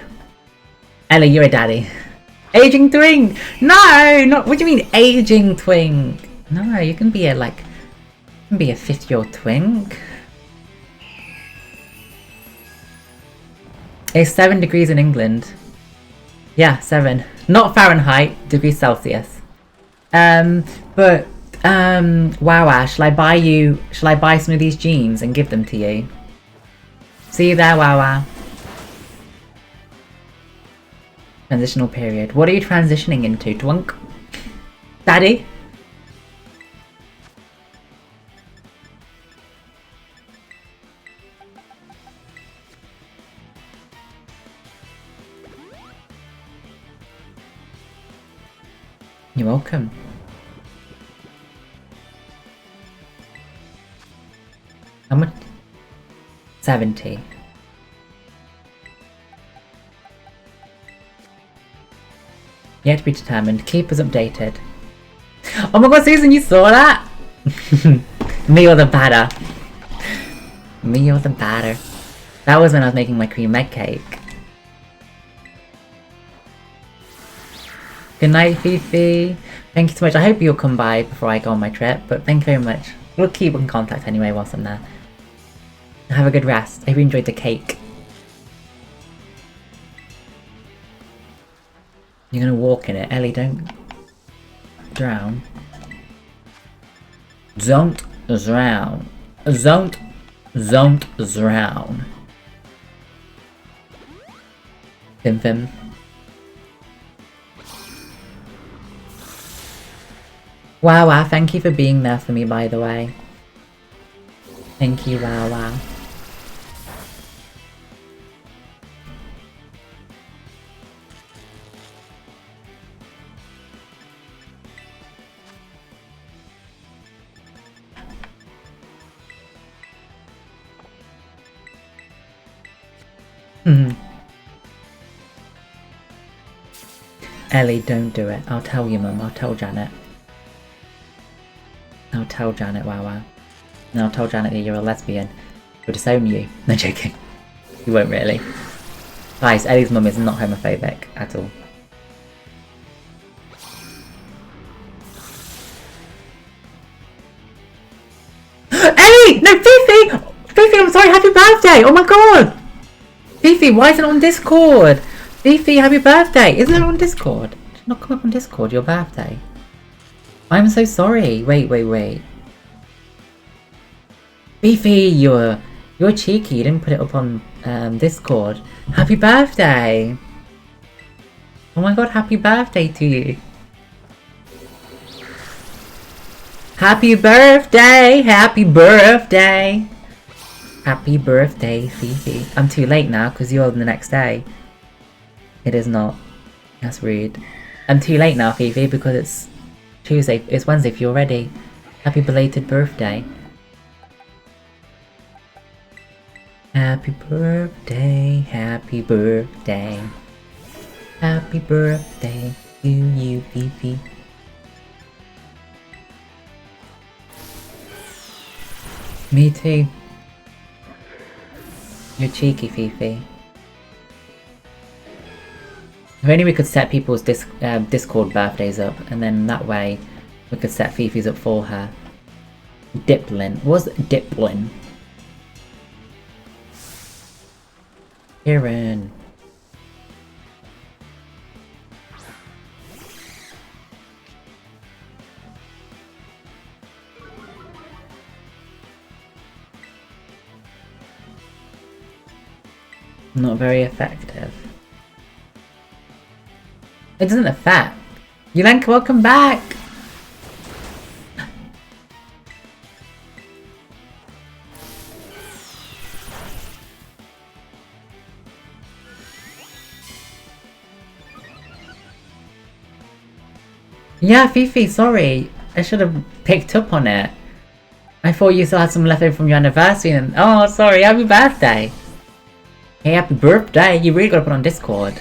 Ellie, you're a daddy. Aging twink! No! Not, what do you mean aging twink? No, you can be a 50-year-old twink. It's 7 degrees in England. Yeah, 7. Not Fahrenheit, degrees Celsius. But Wow, Ash, shall I buy some of these jeans and give them to you? See you there, Wawa. Transitional period. What are you transitioning into, Twunk? Daddy? You're welcome. How much? 70. Yet to be determined. Keep us updated. Oh my god, Susan, you saw that? Me or the batter. Me or the batter. That was when I was making my cream egg cake. Good night, Fifi. Thank you so much. I hope you'll come by before I go on my trip, but thank you very much. We'll keep in contact anyway whilst I'm there. Have a good rest. I hope you enjoyed the cake. You're gonna walk in it. Ellie, don't drown. Don't drown. Don't drown. Fim Fim. Wow, thank you for being there for me, by the way. Thank you, wow. Ellie, don't do it. I'll tell you, Mum. I'll tell Janet. I'll tell Janet, wow. And I'll tell Janet that you're a lesbian. She'll disown you. No, joking. You won't really. Guys, Ellie's mum is not homophobic at all. Ellie! No, Fifi! Fifi, I'm sorry, happy birthday! Oh my god! Fifi, why isn't it on Discord? Fifi, happy birthday! Isn't it on Discord? Did it not come up on Discord, your birthday? I'm so sorry. Wait. Fifi, you're cheeky. You didn't put it up on Discord. Happy birthday! Oh my god, happy birthday to you. Happy birthday! Happy birthday! Happy birthday, Fifi. I'm too late now because you're the next day. It is not. That's rude. I'm too late now, Fifi, because it's Tuesday. It's Wednesday if you're ready. Happy belated birthday. Happy birthday, happy birthday. Happy birthday to you, Fifi. Me too. You're cheeky, Fifi. If only we could set people's Discord birthdays up, and then that way we could set Fifi's up for her. Diplin. What's Diplin? Kieran. Not very effective. It doesn't affect. Yulenka, welcome back! Yeah, Fifi, sorry. I should have picked up on it. I thought you still had some left over from your anniversary and... Oh, sorry, happy birthday! Hey, happy birthday! You really gotta put on Discord.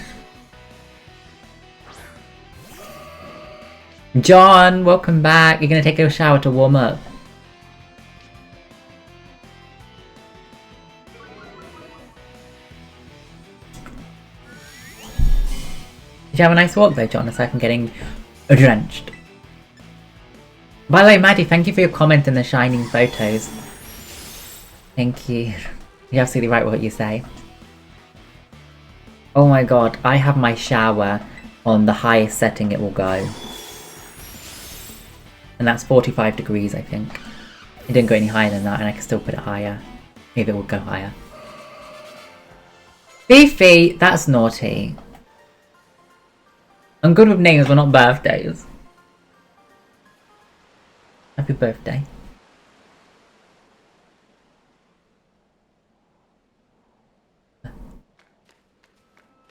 John, welcome back. You're gonna take a shower to warm up. Did you have a nice walk though, John, aside from getting drenched? By the way, Maddie, thank you for your comment in the shining photos. Thank you. You're absolutely right with what you say. Oh my god, I have my shower on the highest setting it will go. And that's 45 degrees, I think. It didn't go any higher than that, and I can still put it higher. Maybe it would go higher. Beefy! That's naughty. I'm good with names, but not birthdays. Happy birthday.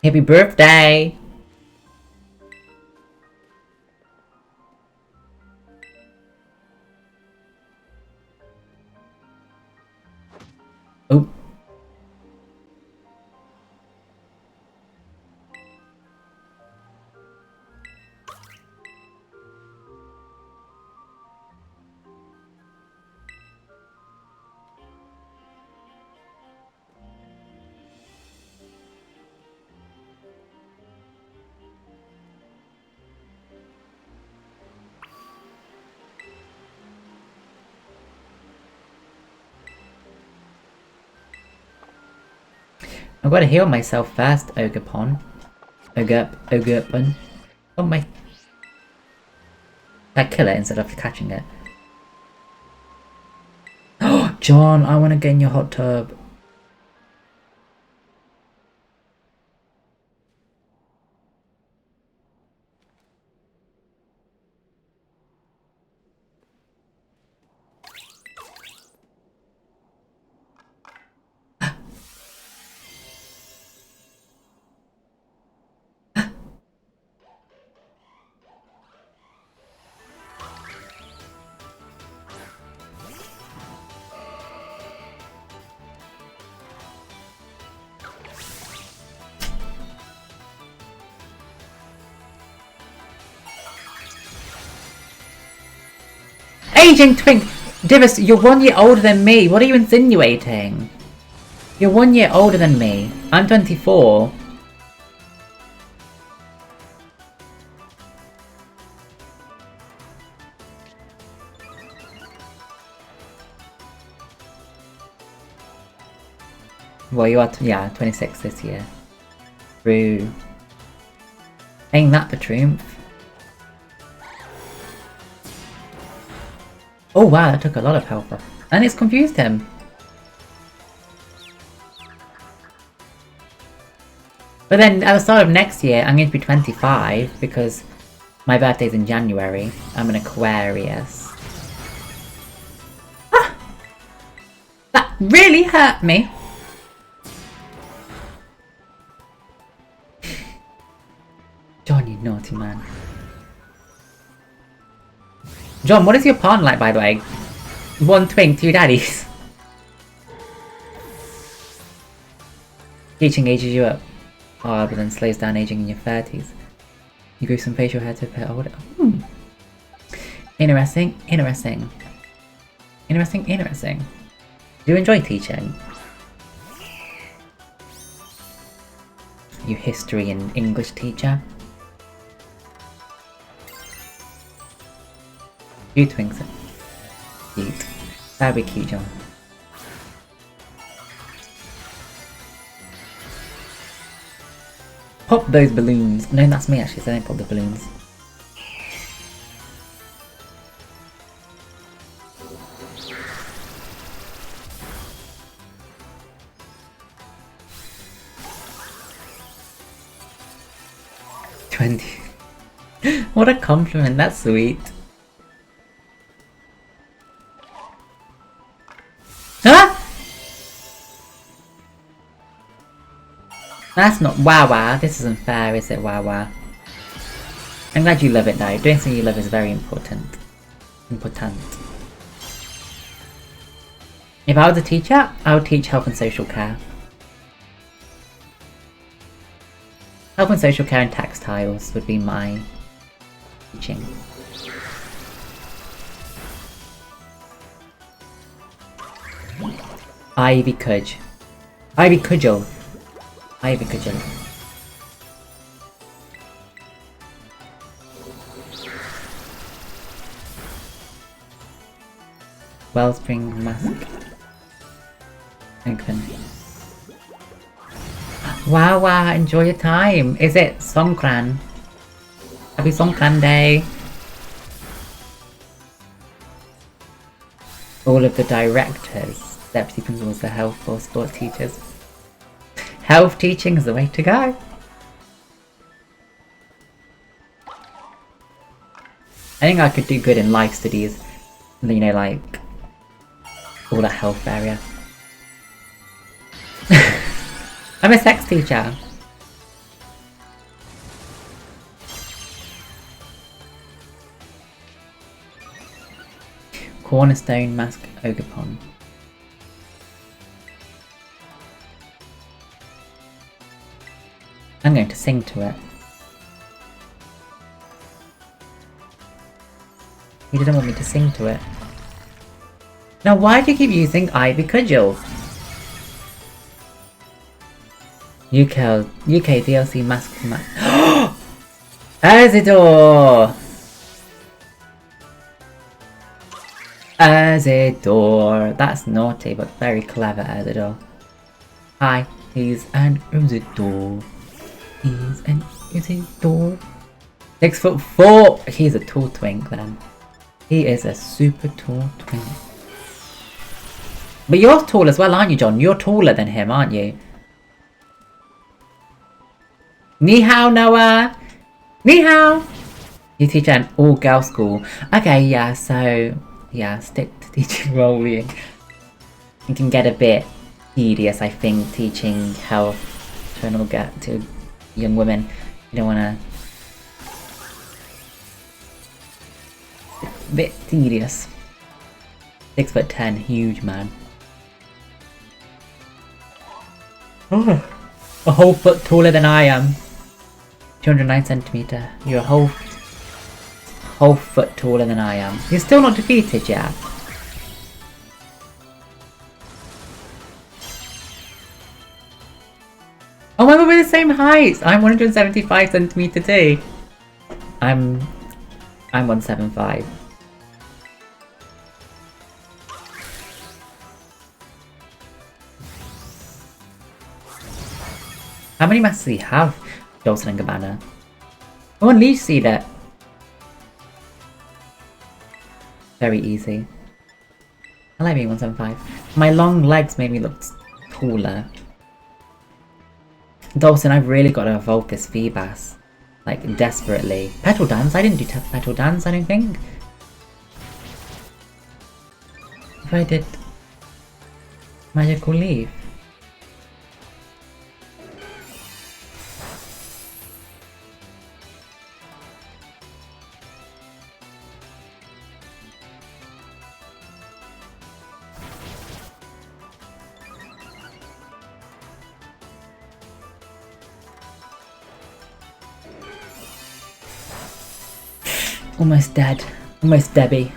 Happy birthday! Oh. I've got to heal myself first, Ogre-pon. Ogre-pon. Oh my... I kill it instead of catching it. Oh, John, I want to get in your hot tub. Aging twink! Divis, you're 1 year older than me. What are you insinuating? You're 1 year older than me. I'm 24. Well, you are, yeah, 26 this year. True. Ain't that the truth? Oh wow, that took a lot of health off. And it's confused him. But then at the start of next year, I'm going to be 25 because my birthday's in January. I'm an Aquarius. Ah! That really hurt me. John, you naughty man. John, what is your partner like, by the way? 1 twink, 2 daddies. Teaching ages you up. Oh, but then slows down aging in your 30s. You grew some facial hair to appear older. Hmm. Interesting, interesting. Interesting, interesting. Do you enjoy teaching? You history and English teacher? You twinks it. Cute. That'd be cute, John. Pop those balloons. No, that's me actually, so I don't pop the balloons. What a compliment, that's sweet. Ah! That's not Wawa. This isn't fair, is it, Wawa? I'm glad you love it though. Doing something you love is very important. Important. If I was a teacher, I would teach health and social care. Health and social care and textiles would be my teaching. Ivy Cudge. Ivy Cudgel. Ivy Cudgel. Wellspring Mask. Open. Wow, wow, enjoy your time. Is it Songkran? Happy Songkran Day. all of the directors, deputy principals, the health or sports teachers. Health teaching is the way to go. I think I could do good in life studies, you know, like all that health area. I'm a sex teacher. Cornerstone Mask Ogapon. I'm going to sing to it. He didn't want me to sing to it. Now why do you keep using Ivy Cudgel? UK DLC Mask Azidor! Azidor! That's naughty but very clever, Azidor. Hi, he's an Azidor. He's an Azidor. 6'4". He's a tall twink then. He is a super tall twink. But you're tall as well, aren't you, John? You're taller than him, aren't you? Ni hao, Noah! Ni hao! You teach at an all-girls school. Okay, yeah, so... yeah, stick to teaching rolling. It can get a bit tedious, I think, teaching health to young women. You don't wanna... a bit tedious. 6'10", huge man. Oh, a whole foot taller than I am. 209cm. You're a whole foot taller than I am. You're still not defeated yet. Oh my god, we're the same height! I'm 175cm too. I'm 175. How many masks do you have, Dolce and Gabbana? Oh, at least see that. Very easy. I like being 175. My long legs made me look taller. Dawson, I've really got to evolve this Feebas. Like, desperately. Petal Dance? I didn't do Petal Dance, I don't think. If I did... Magical Leaf. Almost dead. Almost Debbie.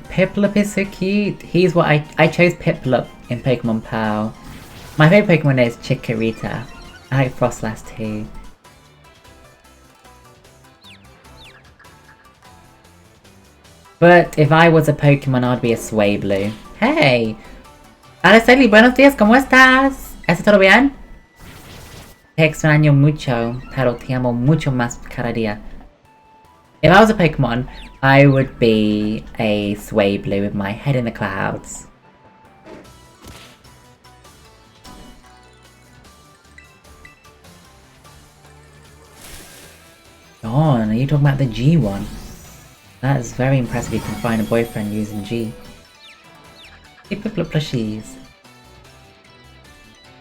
Piplup is so cute. He's what I chose Piplup in Pokemon Pearl. My favourite Pokemon is Chikorita. I like Frostlass too. But if I was a Pokemon, I'd be a Swablu. Hey! Araceli, buenos días, ¿cómo estás? ¿Está todo bien? Te extraño mucho, pero te amo mucho más cada día. If I was a Pokemon, I would be a Swablu with my head in the clouds. John, are you talking about the G one? That is very impressive you can find a boyfriend using G. Piplup plushies.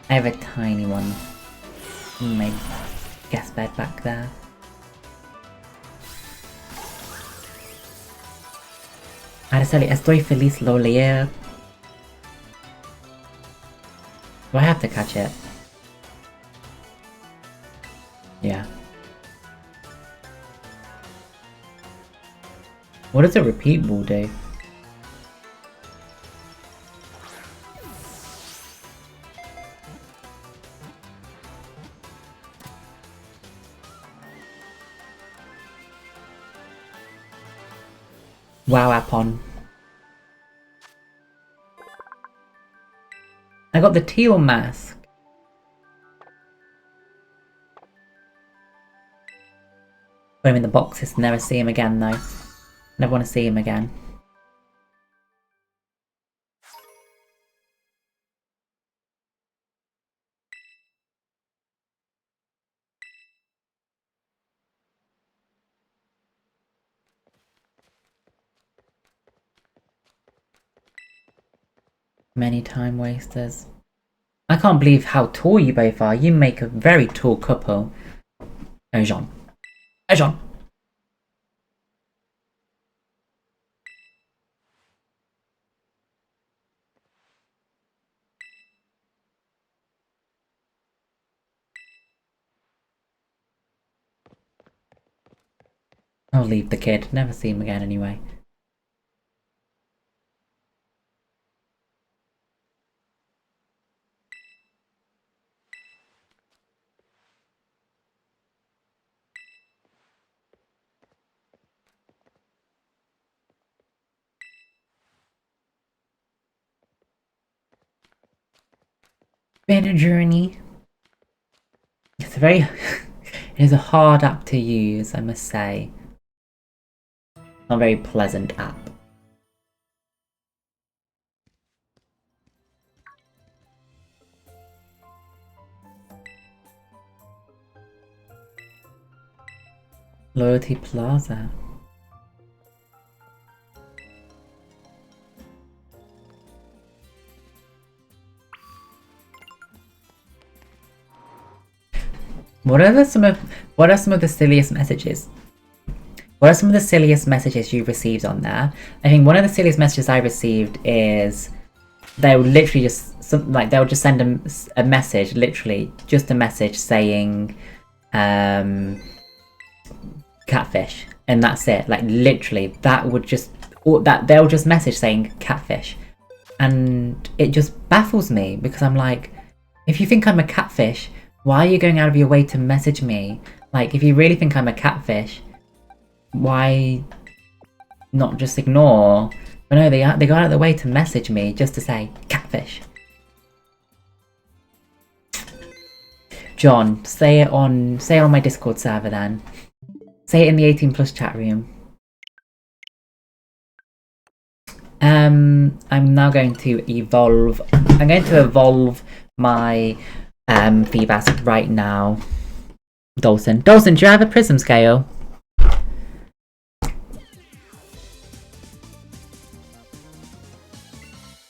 I have a tiny one. My guest bed back there. Araceli, estoy feliz lo leer. Do I have to catch it? Yeah. What does a repeat ball do? Wow, Apon. I got the teal mask. Put him in the boxes, never see him again though. Never want to see him again. Many time wasters. I can't believe how tall you both are. You make a very tall couple. Oh, Jean. Oh, Jean. I'll leave the kid. Never see him again anyway. Been a journey. It's a very... it is a hard app to use, I must say. Not a very pleasant app. Loyalty Plaza. What are some of the silliest messages? What are some of the silliest messages you've received on there? I think one of the silliest messages I received is they'll literally just they'll just send a message, literally just a message saying catfish, and that's it. Like literally, that would just that they'll just message saying catfish, and it just baffles me because I'm like, if you think I'm a catfish, why are you going out of your way to message me? Like, if you really think I'm a catfish, why not just ignore? But no, they go out of their way to message me just to say catfish. John, say it on my Discord server then. Say it in the 18+ chat room. I'm now going to evolve. I'm going to evolve my Feebas right now. Dawson, do you have a prism scale?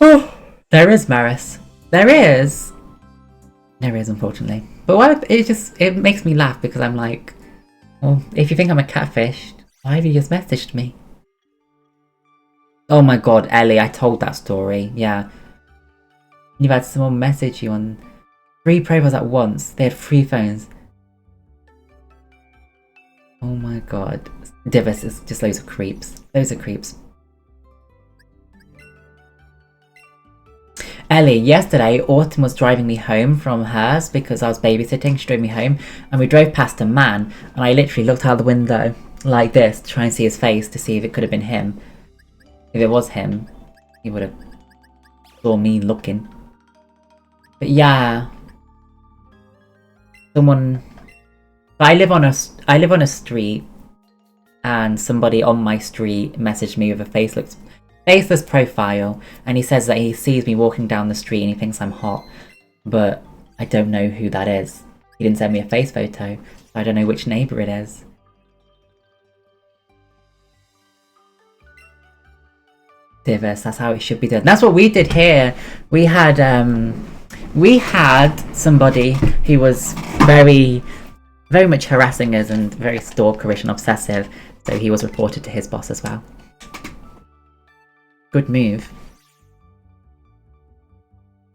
Oh, there is Maris. There is, unfortunately. But it makes me laugh because I'm like, well, if you think I'm a catfish, why have you just messaged me? Oh my god, Ellie, I told that story. Yeah. You've had someone message you on 3 profiles at once. They had 3 phones. Oh my god. Divas is just loads of creeps. Loads of creeps. Ellie, yesterday, Autumn was driving me home from hers because I was babysitting. She drove me home and we drove past a man and I literally looked out the window like this to try and see his face to see if it could have been him. If it was him, he would have saw me looking. But yeah. Someone... I live on a street and somebody on my street messaged me with a faceless profile, and he says that he sees me walking down the street and he thinks I'm hot, but I don't know who that is. He didn't send me a face photo, so I don't know which neighbour it is. Divas, that's how it should be done. That's what we did here. We had somebody who was very much harassing us and very stalkerish and obsessive, so he was reported to his boss as well. Good move.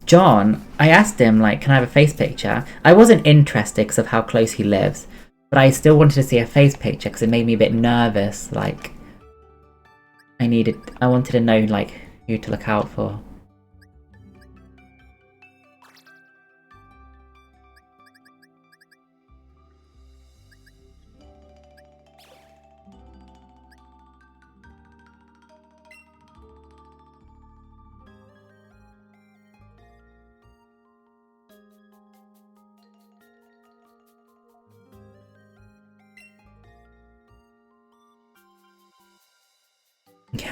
John, I asked him, like, can I have a face picture? I wasn't interested because of how close he lives, but I still wanted to see a face picture because it made me a bit nervous, like, I wanted to know, like, who to look out for.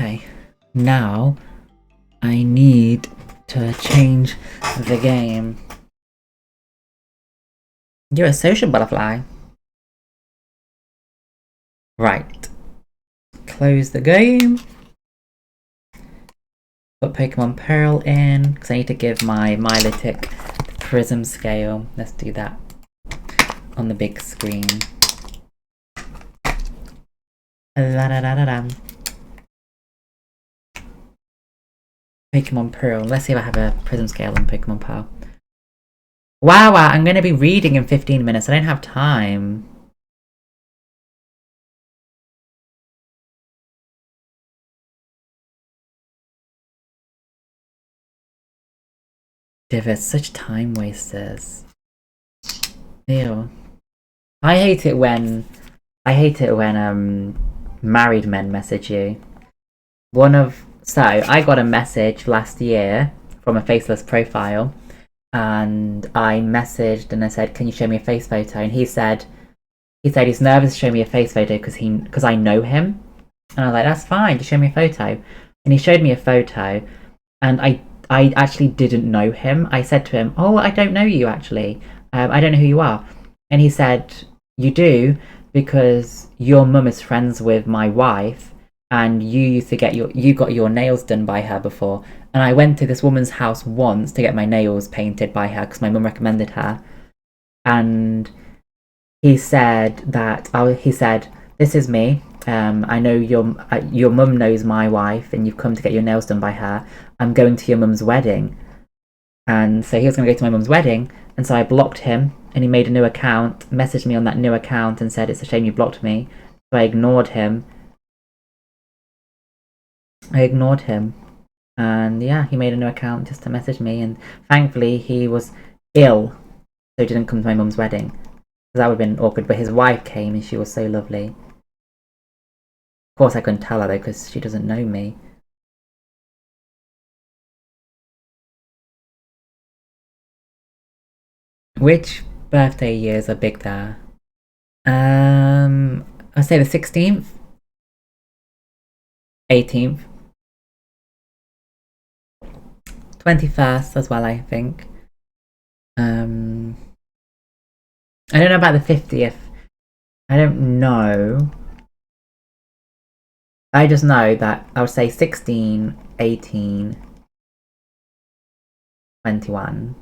Okay, now I need to change the game. You're a social butterfly. Right. Close the game. Put Pokemon Pearl in, because I need to give my Milotic the Prism scale. Let's do that on the big screen. La-da-da-da-dum. Pokemon Pearl. Let's see if I have a Prism scale on Pokemon Pearl. Wow, I'm going to be reading in 15 minutes. I don't have time. They're such time wasters. Ew. I hate it when married men message you. So I got a message last year from a faceless profile, and I messaged and I said, "Can you show me a face photo?" And he said he's nervous to show me a face photo because I know him, and I was like, "That's fine, just show me a photo." And he showed me a photo, and I actually didn't know him. I said to him, "Oh, I don't know you actually. I don't know who you are." And he said, "You do, because your mum is friends with my wife, and you used to you got your nails done by her before." And I went to this woman's house once to get my nails painted by her because my mum recommended her. And he said "This is me. I know your mum knows my wife, and you've come to get your nails done by her. I'm going to your mum's wedding." And so he was going to go to my mum's wedding, and so I blocked him, and he made a new account, messaged me on that new account and said, "It's a shame you blocked me." So I ignored him. And yeah, he made a new account just to message me, and thankfully he was ill, so he didn't come to my mum's wedding. That would have been awkward, but his wife came and she was so lovely. Of course I couldn't tell her though, because she doesn't know me. Which birthday years are big there? I'd say the 16th, 18th, 21st as well, I think. I don't know about the 50th. I don't know. I just know that I would say 16, 18, 21.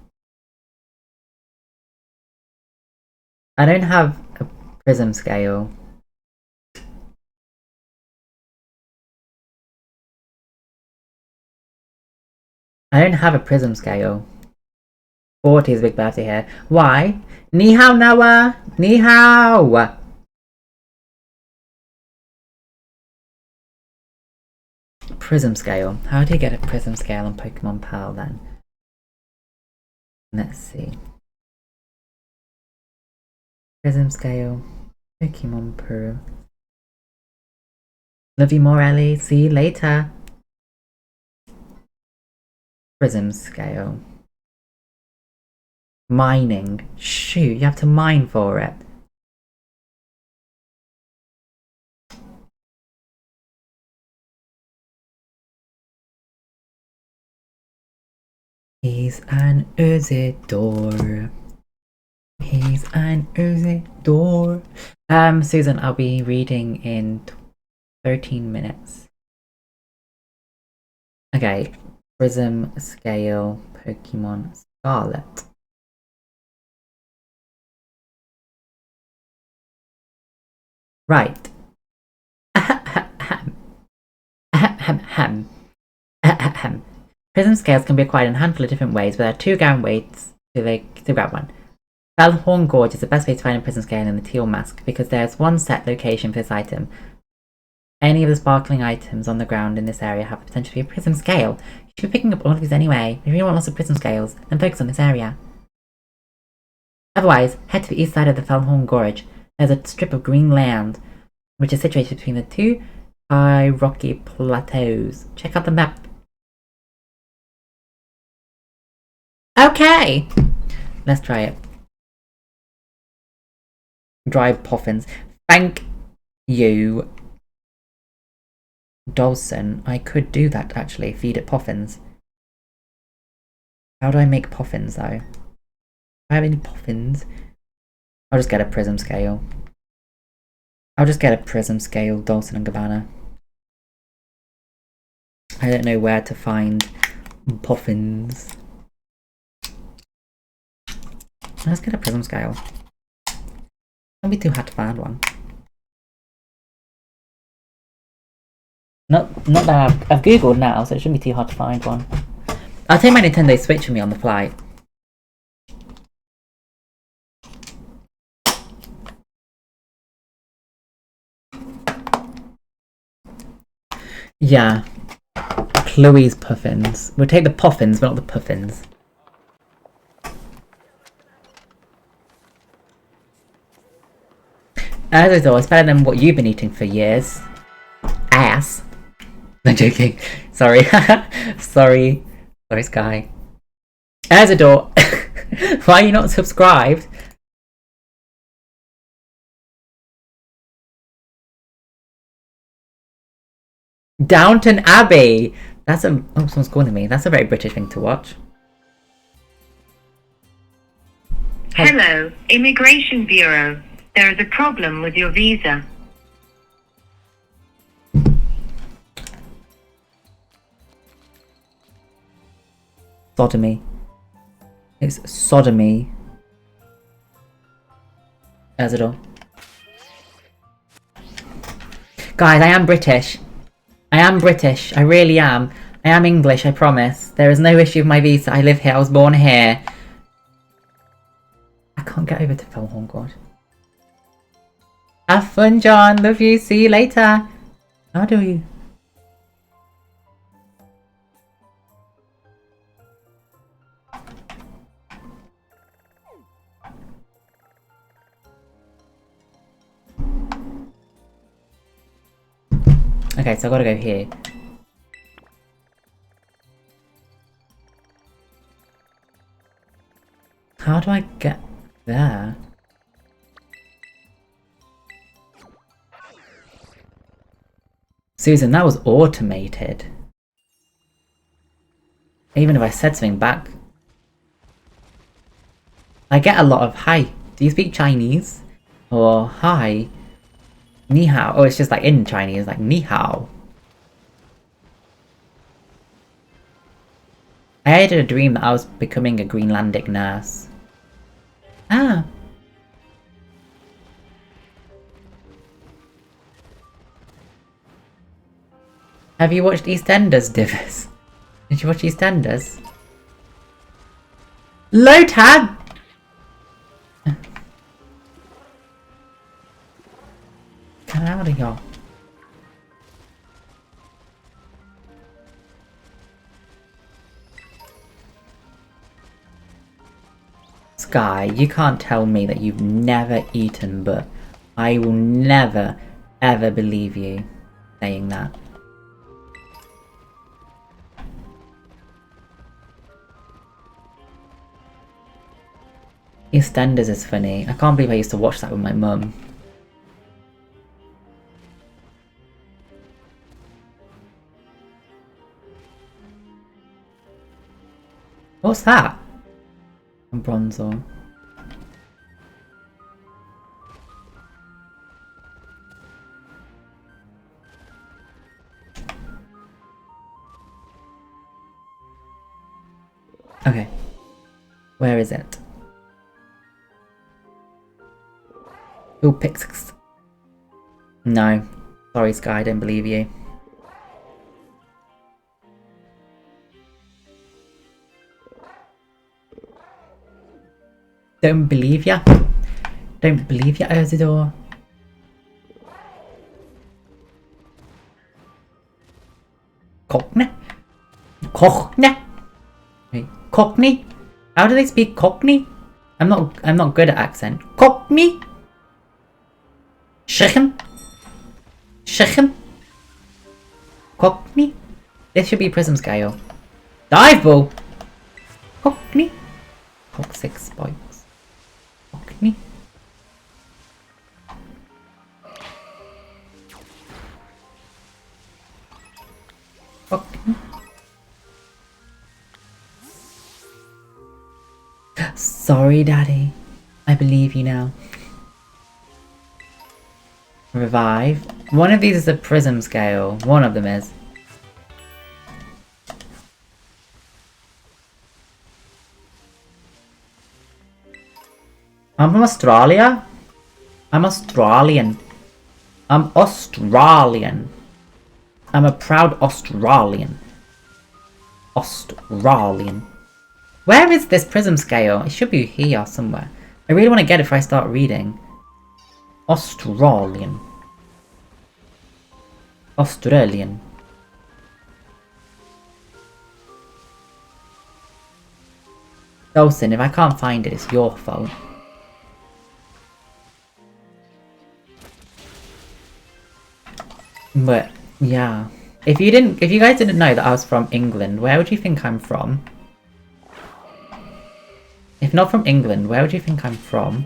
I don't have a prism scale. I don't have a prism scale. 40 is a big birthday here. Why? Ni hao Noah! Ni hao! Prism scale. How do you get a prism scale on Pokemon Pearl then? Let's see. Prism scale. Pokemon Pearl. Love you more, Ellie. See you later. Prism scale. Mining. Shoot, you have to mine for it. He's an Urzidor. He's an Urzidor. Susan, I'll be reading in 13 minutes. Okay, Prism Scale Pokemon Scarlet. Right. Prism scales can be acquired in a handful of different ways, but there are two ground ways to grab one. Bellhorn Gorge is the best way to find a prism scale in the teal mask, because there's one set location for this item. Any of the sparkling items on the ground in this area have the potential to be a prism scale. You should be picking up all of these anyway. If you want lots of prism scales, then focus on this area. Otherwise, head to the east side of the Fellhorn Gorge. There's a strip of green land, which is situated between the two high rocky plateaus. Check out the map. Okay! Let's try it. Dry Poffins. Thank you. Dawson, I could do that actually, feed it puffins. How do I make puffins though? Do I have any puffins? I'll just get a prism scale. Dawson and Gabbana. I don't know where to find puffins. Let's get a prism scale. Don't be too hard to find one. Not that I've googled now, so it shouldn't be too hard to find one. I'll take my Nintendo Switch with me on the flight. Yeah. Chloe's puffins. We'll take the puffins, but not the puffins. As always, better than what you've been eating for years. Ass. I'm joking. Sorry. Sorry, Sky. Azador, why are you not subscribed? Downton Abbey! That's a... Oh, someone's calling me. That's a very British thing to watch. Hello, Immigration Bureau. There is a problem with your visa. Sodomy. It's sodomy. Azador. Guys, I am British. I really am. I am English, I promise. There is no issue with my visa. I live here. I was born here. I can't get over to Felhorn, God. Have fun, John. Love you. See you later. How do you? Okay, so I gotta go here. How do I get there? Susan, that was automated. Even if I said something back. I get a lot of hi. Do you speak Chinese? Or hi. Ni hao. Oh, it's just like in Chinese, like ni hao. I had a dream that I was becoming a Greenlandic nurse. Ah. Have you watched EastEnders, Divas? Did you watch EastEnders? Low tab! Get out of here. Sky, you can't tell me that you've never eaten, but I will never, ever believe you saying that. EastEnders is funny. I can't believe I used to watch that with my mum. What's that? A bronzer. Okay. Where is it? Who picks? No. Sorry, Sky, I don't believe you. Don't believe ya. Don't believe ya, Isidore. Cockney? Cockney? Wait, Cockney? How do they speak Cockney? I'm not good at accent. Cockney? Chicken? Chicken? Cockney? This should be Prism Scale. Dive Ball! Cockney? Toxic spikes. Cockney? Sorry, Daddy. I believe you now. Revive. One of these is a prism scale. One of them is. I'm from Australia? I'm Australian. I'm Australian. I'm a proud Australian. Australian. Where is this prism scale? It should be here somewhere. I really want to get it if I start reading. Australian. Australian. Dolson, if I can't find it, it's your fault. But yeah, if you guys didn't know that I was from England, where would you think I'm from? If not from England, where would you think I'm from?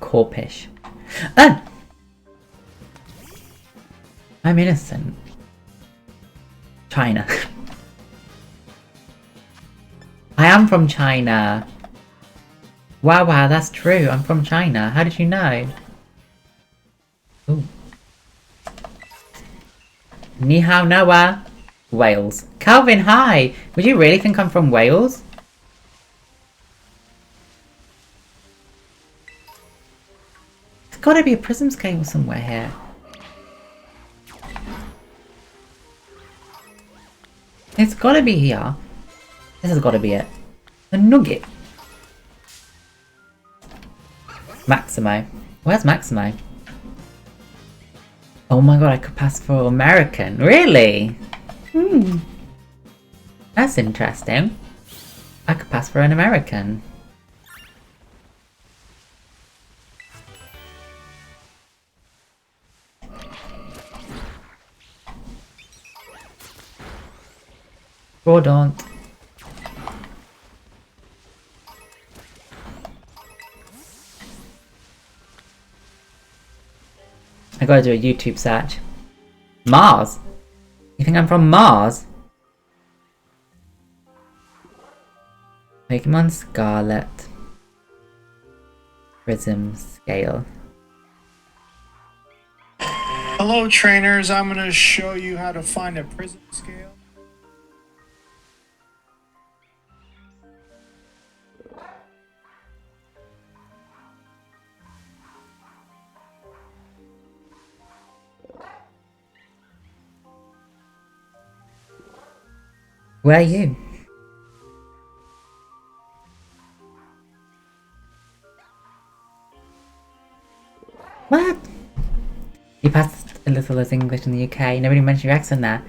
Corpish. Ah! I'm innocent. China. I am from China. Wow, that's true. I'm from China. How did you know? Ooh. Ni hao Noah. Wales. Calvin, hi! Would you really think I'm from Wales? There's gotta be a prism scale somewhere here. It's gotta be here. This has gotta be it. A nugget. Maximo. Where's Maximo? Oh my god, I could pass for American. Really? That's interesting. I could pass for an American. Don't. I gotta do a YouTube search. Mars? You think I'm from Mars? Pokemon Scarlet. Prism scale. Hello trainers, I'm going to show you how to find a prism scale. Where are you? What? You passed a little as English in the UK. Nobody mentioned your accent there.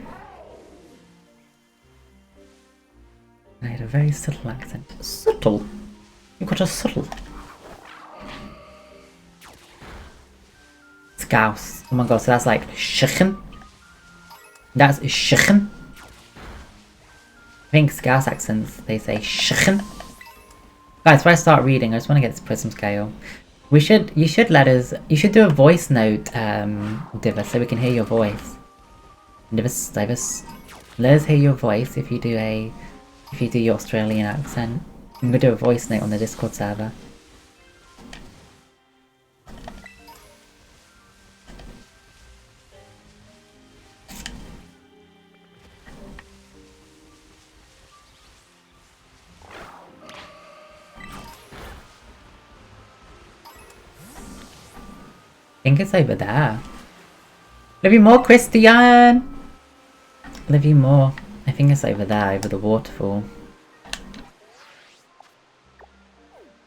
I had a very subtle accent. Subtle? You've got a subtle. Scouse. Oh my god, so that's like chicken? That's chicken? I think Scouse accents, they say chicken. Guys, before I start reading, I just want to get this prism scale. You should do a voice note, Divas, so we can hear your voice. Divas, let us hear your voice if you do your Australian accent. I'm gonna do a voice note on the Discord server. I think it's over there. Livy more, Christian! Livy more. I think it's over there, over the waterfall.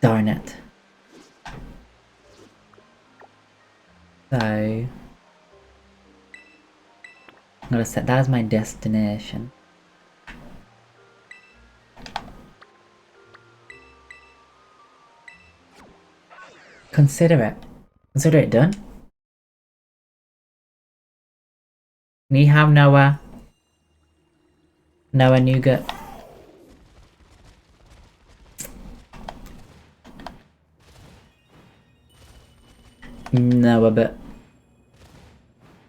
Darn it. So... I'm gonna set that as my destination. Consider it. Consider it done. Ni hao Noah. Noah Nougat. Noah, but...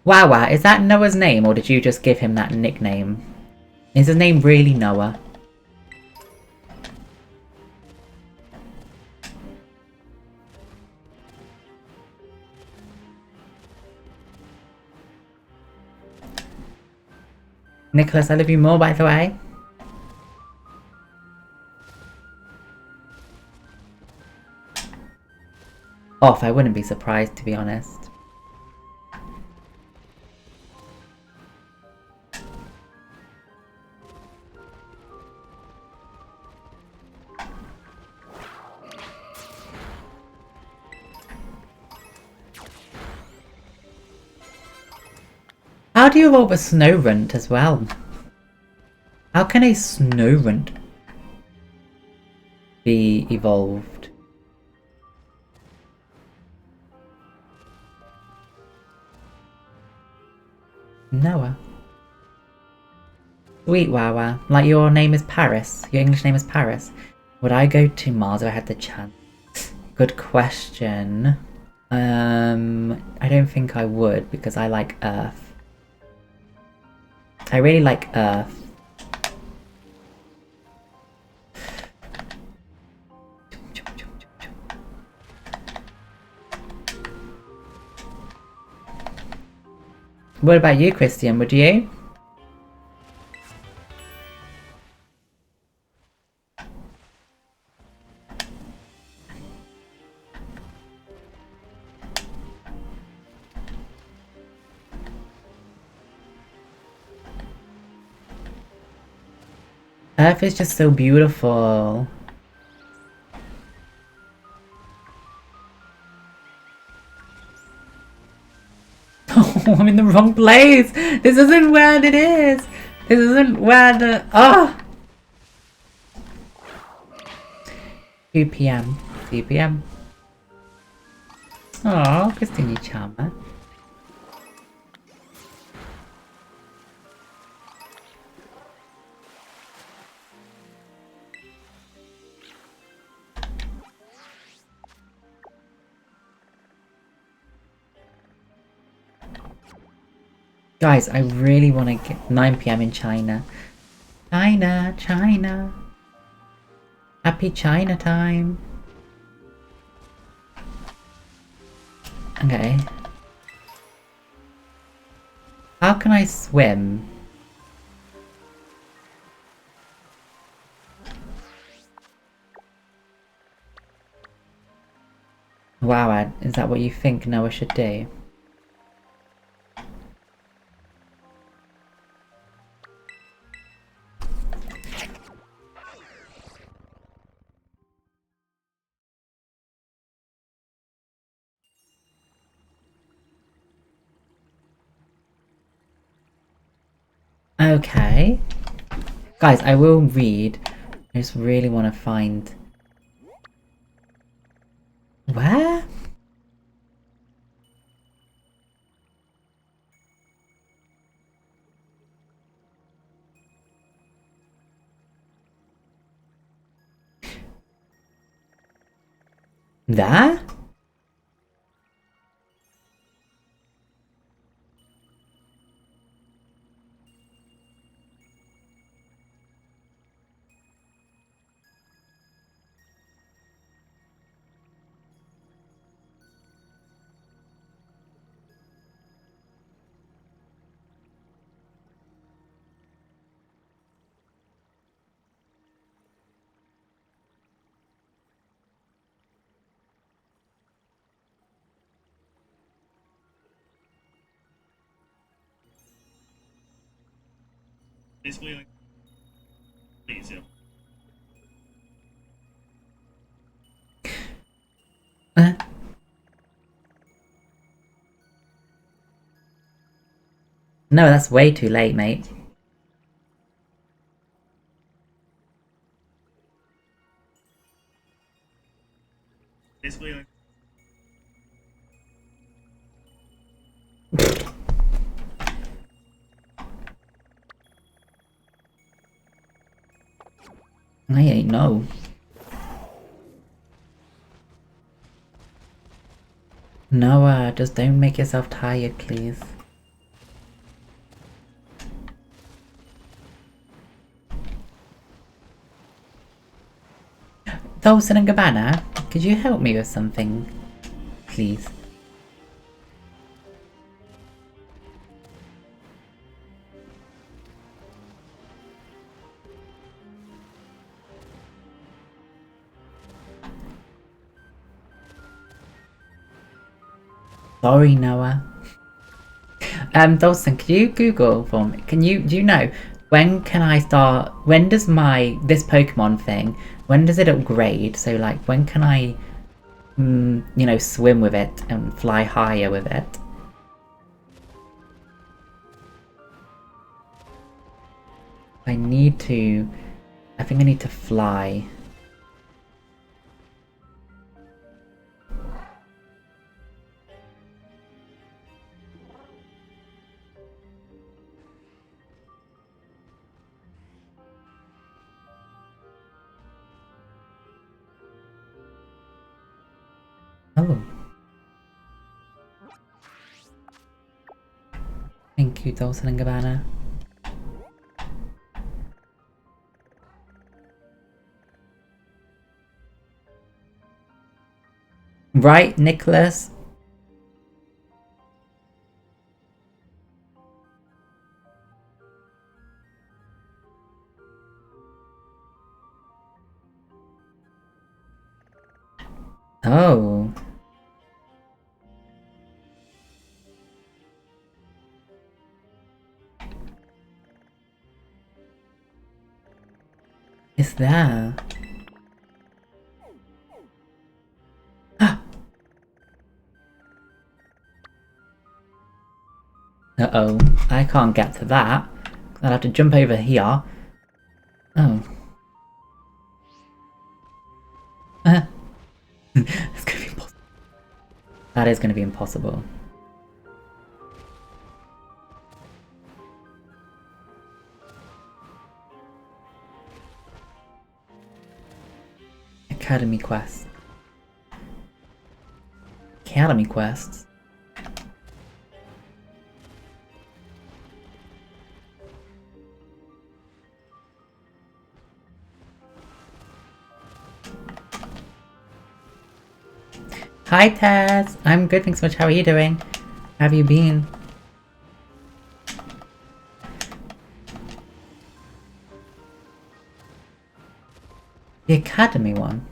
Wawa, is that Noah's name, or did you just give him that nickname? Is his name really Noah? Nicholas, I love you more, by the way. Off, I wouldn't be surprised, to be honest. How do you evolve a snow runt as well? How can a snow runt be evolved? Noah. Sweet Wawa. Like your name is Paris. Your English name is Paris. Would I go to Mars if I had the chance? Good question. I don't think I would because I like Earth. I really like Earth. What about you, Christian? Would you? Earth is just so beautiful. Oh, I'm in the wrong place! This isn't where it is! This isn't where the... Oh! 2 PM. 2 PM. Oh, Christine, you charmer. Guys, I really want to get 9 PM in China. China, China. Happy China time. Okay. How can I swim? Wow, is that what you think Noah should do? Okay. Guys, I will read. I just really want to find... Where? There? Basically, like, easy. No, that's way too late, mate. Basically, like, I ain't know. Noah, just don't make yourself tired, please. Dawson and Gabbana, could you help me with something, please? Sorry, Noah. Dawson, could you Google for me? Do you know, when can I start, when does this Pokemon thing, when does it upgrade? So like, when can I, you know, swim with it and fly higher with it? I think I need to fly. Oh. Thank you, Dawson and Gabbana. Right, Nicholas? Oh. It's there. Uh-oh, I can't get to that. I'll have to jump over here. Oh. It's gonna be impossible. That is gonna be impossible. Academy quest. Academy quests. Hi Tess! I'm good, thanks so much. How are you doing? How have you been? The Academy one?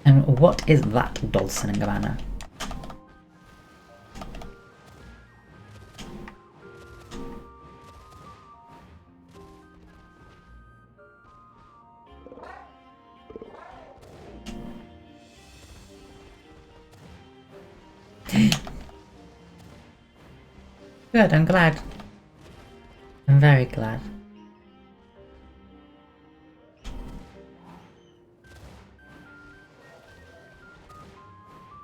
And what is that, Dawson and Gabbana? Good, I'm glad. I'm very glad.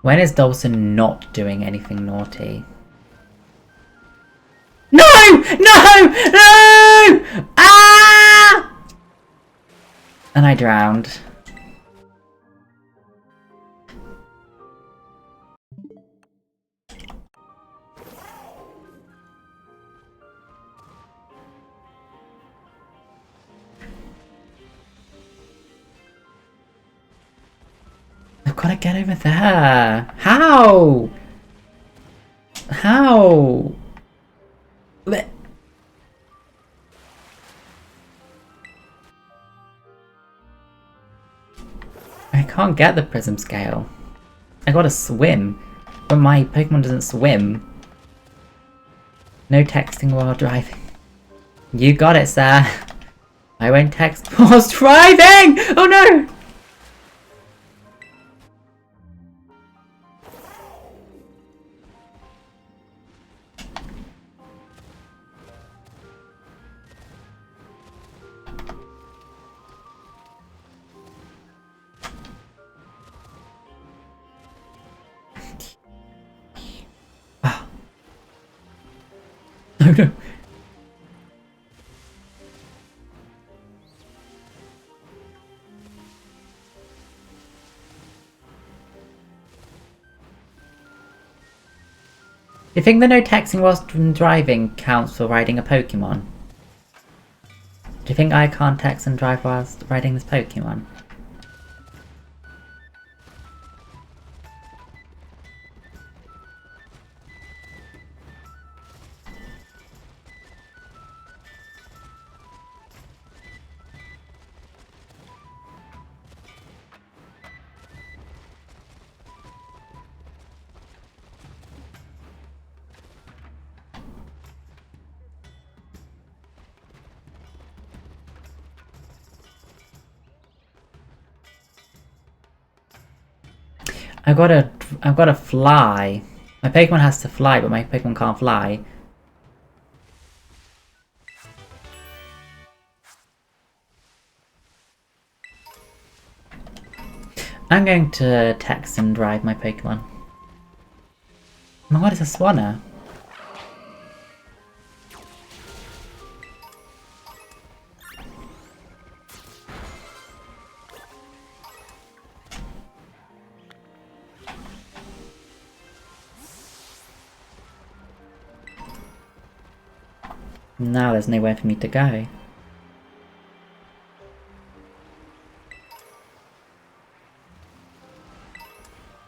When is Dawson not doing anything naughty? No! No! No! Ah! And I drowned. I've got to get over there. How? How? I can't get the prism scale. I gotta swim. But my Pokemon doesn't swim. No texting while driving. You got it, sir. I won't text whilst driving! Oh no! Oh no. you think the no texting whilst driving counts for riding a Pokemon? Do you think I can't text and drive whilst riding this Pokemon? I've gotta fly. My Pokemon has to fly, but my Pokemon can't fly. I'm going to text and drive my Pokemon. What is a Swanna? Now there's nowhere for me to go.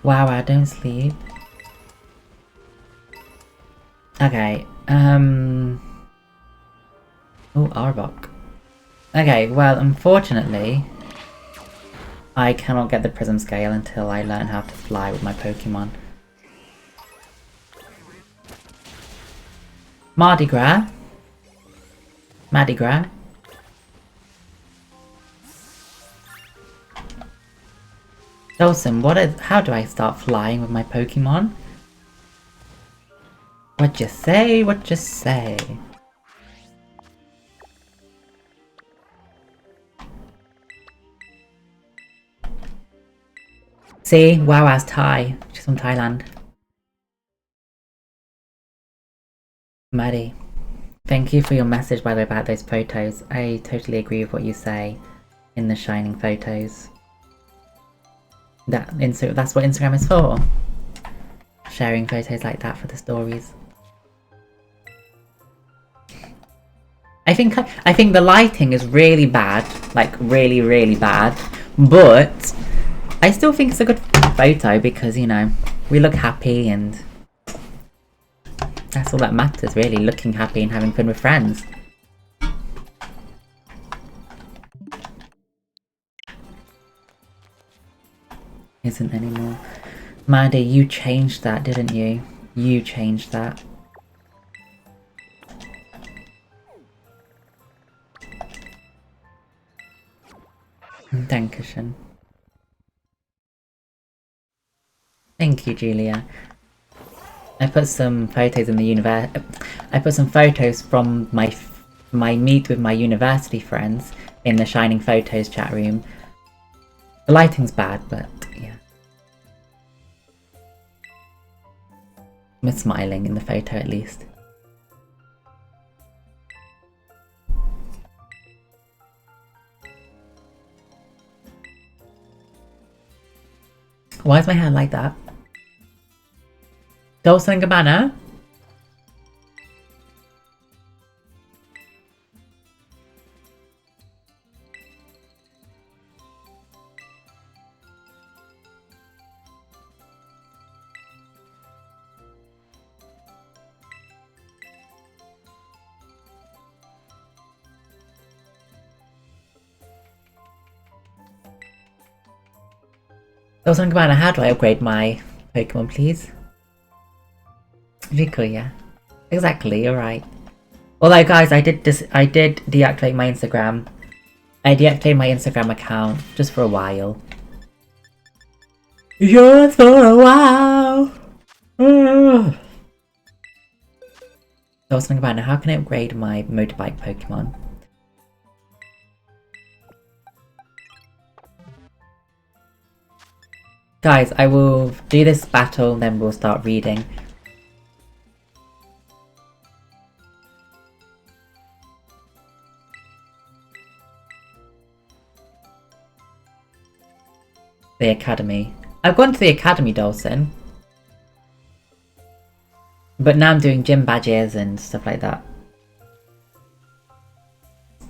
Wow, I don't sleep. Okay, oh, Arbok. Okay, well, unfortunately, I cannot get the Prism Scale until I learn how to fly with my Pokemon. Mardi Gras? Mardi Gras? Dawson, how do I start flying with my Pokemon? What'd you say? What'd you say? See? Wow, as Thai. She's from Thailand. Maddie. Thank you for your message, by the way, about those photos. I totally agree with what you say in the shining photos. That's what Instagram is for. Sharing photos like that for the stories. I think the lighting is really bad, like really, really bad, but I still think it's a good photo because, you know, we look happy and that's all that matters, really, looking happy and having fun with friends. Isn't anymore. Maddie, you changed that, didn't you? You changed that. Dankeschön. Thank you, Julia. I put some photos in the I put some photos from my meet with my university friends in the Shining Photos chat room. The lighting's bad, but yeah. I'm smiling in the photo at least. Why is my hair like that? Dolce & Gabbana? Dolce & Gabbana, how do I upgrade my Pokemon, please? Rico, yeah. Exactly, you're right. Although, guys, I did deactivate my Instagram. I deactivated my Instagram account just for a while. Just for a while! I was thinking about now, how can I upgrade my motorbike Pokemon? Guys, I will do this battle, then we'll start reading. The Academy. I've gone to the Academy, Dawson. But now I'm doing gym badges and stuff like that.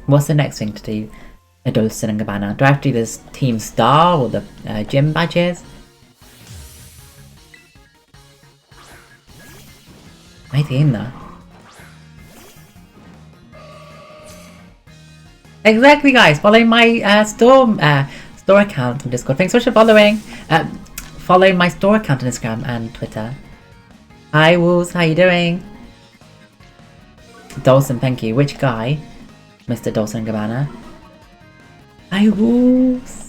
What's the next thing to do? A Dolce & Gabbana. Do I have to do this Team Star or the gym badges? Ay, tienda. Exactly, guys. Follow my store account on Discord. Thanks so much for following. Follow my store account on Instagram and Twitter. Hi, Wolves. How you doing? Dawson, thank you. Which guy? Mr. Dawson Gabbana. Hi, Wolves.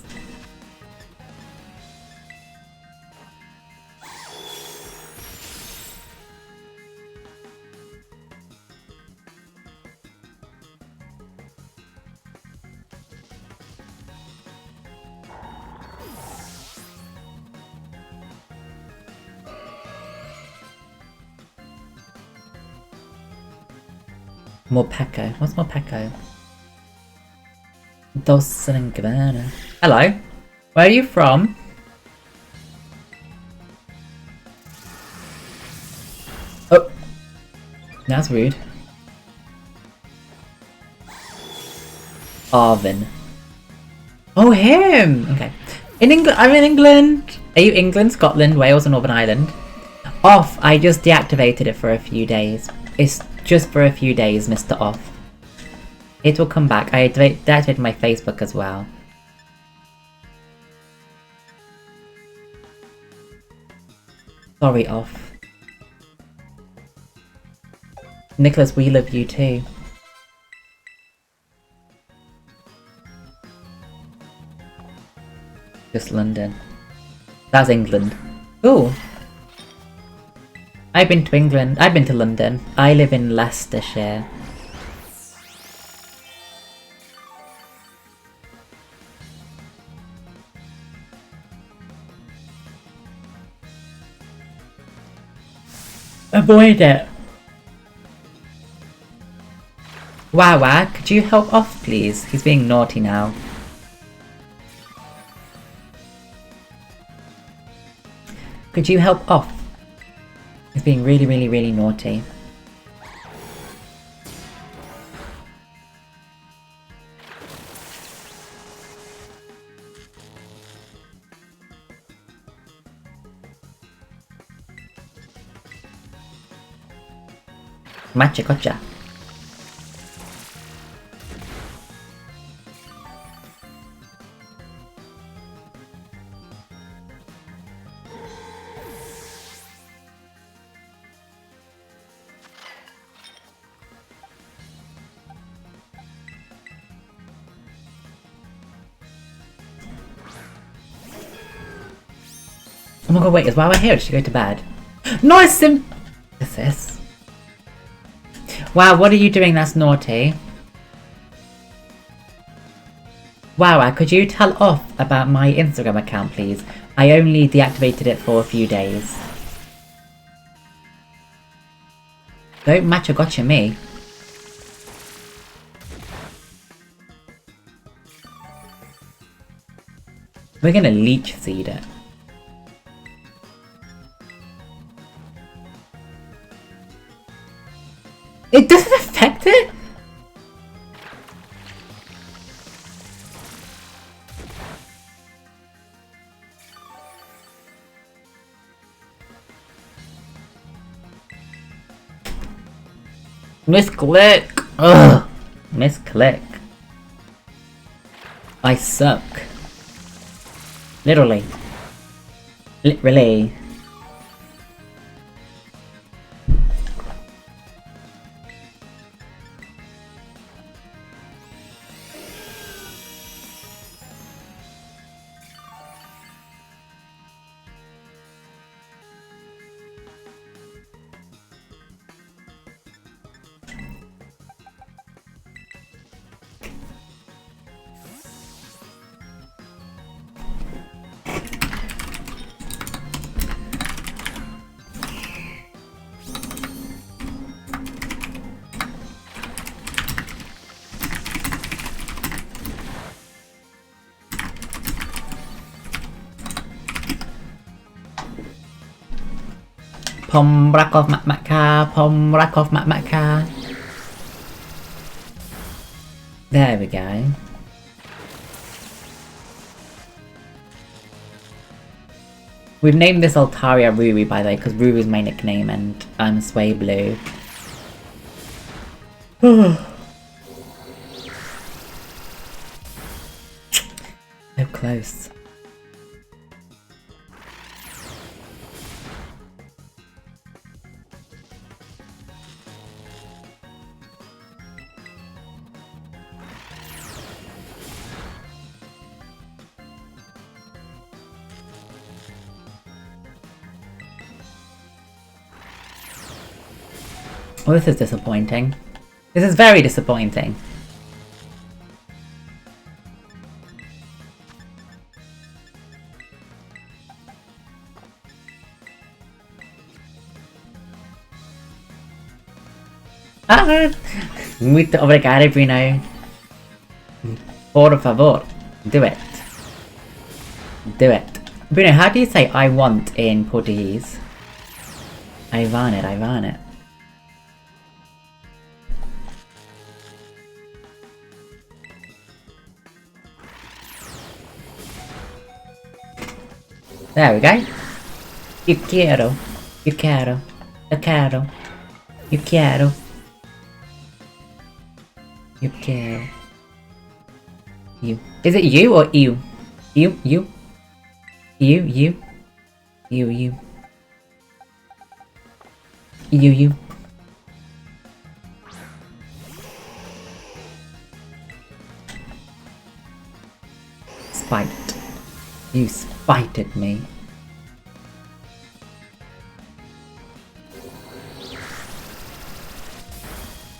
Morpeko. What's Morpeko? Dawson Gabbana. Hello. Where are you from? Oh. That's rude. Arvin. Oh, him! Okay. In England. I'm in England. Are you England, Scotland, Wales, and Northern Ireland? Off. I just deactivated it for a few days. It's just for a few days, Mr. Off. It will come back. I deactivated my Facebook as well. Sorry, Off. Nicholas, we love you too. Just London. That's England. Ooh. I've been to England. I've been to London. I live in Leicestershire. Avoid it. Wow, could you help Off, please? He's being naughty now. Could you help Off? He's being really, really, really naughty. Matcha gotcha. Oh my god, wait, is Wawa here or did she go to bed? No, it's synthesis. Wow, what are you doing that's naughty? Wow, could you tell Off about my Instagram account, please? I only deactivated it for a few days. Don't matcha gotcha me. We're gonna leech seed it. It doesn't affect it? Misclick! Ugh! Misclick. I suck. Literally. Literally. ผมรักออฟมะค่ะผมรักออฟมะค่ะ There we go. We've named this Altaria Ruri, by the way, because Ruri is my nickname and I'm Sway Blue. So close. Well, this is disappointing. This is very disappointing. Ah! Muito obrigado, Bruno. Por favor. Do it. Do it. Bruno, how do you say I want in Portuguese? I want it, I want it. There we go. You quiero. You quiero. Yo quiero. You quiero. You quiero. You. Is it you or you? You. You. You. You. You. You. You. You. Spite. You spited me.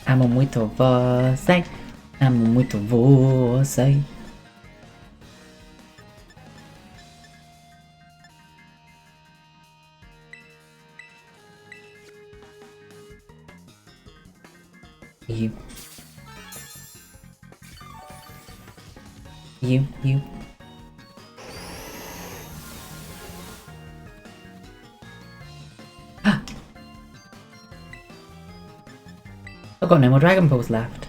Amo muito você. Amo muito você. You. You. You. I've got no more Dragon Balls left.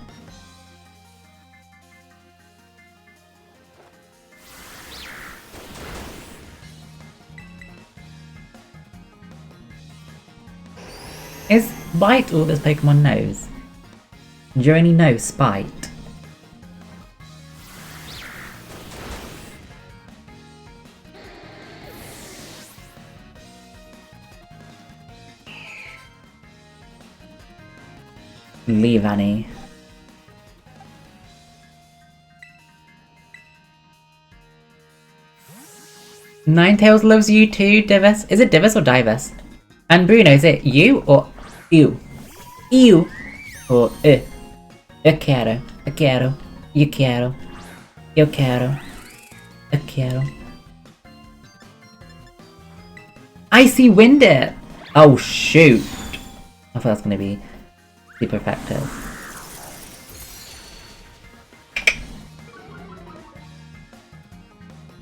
Is Bite all this Pokemon knows? Do you only know Spite? Leave Annie. Ninetales loves you too, Divis. Is it Divis or Divus? And Bruno, is it you or you? You or Eu quero. Eu quero. You quero. Eu quero. Eu quero. Icy Wind it! Oh shoot! I thought that's gonna be super effective.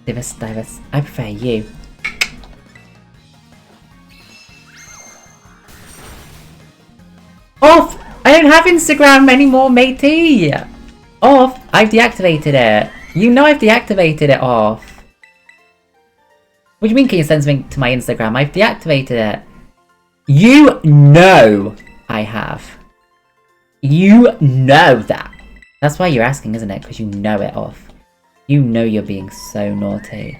Divus, Divus. I prefer you. Off! I don't have Instagram anymore, matey! Off! I've deactivated it. You know I've deactivated it, off. What do you mean can you send something to my Instagram? I've deactivated it. You know I have. You know that. That's why you're asking, isn't it? Because you know it, off. You know you're being so naughty.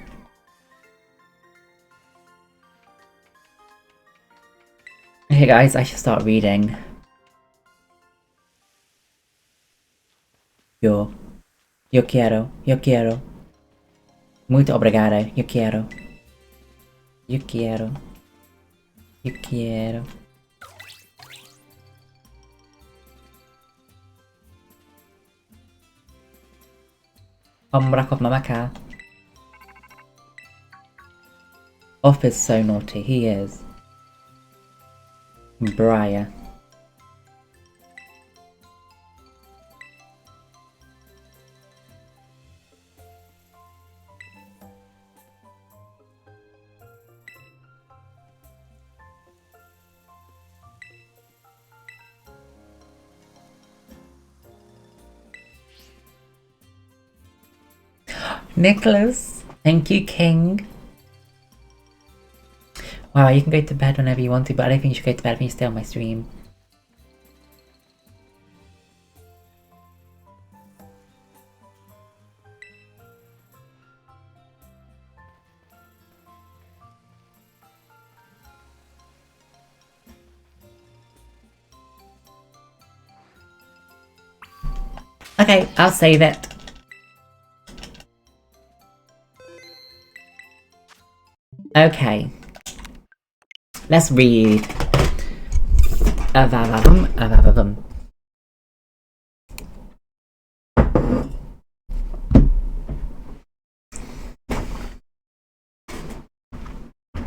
Okay guys, I should start reading. Yo quiero. Muito obrigado. Yo quiero. Rakov Mamaka. Off is so naughty, he is. Briar. Nicholas, thank you, King. Wow, you can go to bed whenever you want to, but I don't think you should go to bed when you stay on my stream. Okay, I'll save it. Okay. Let's read. Avavavum.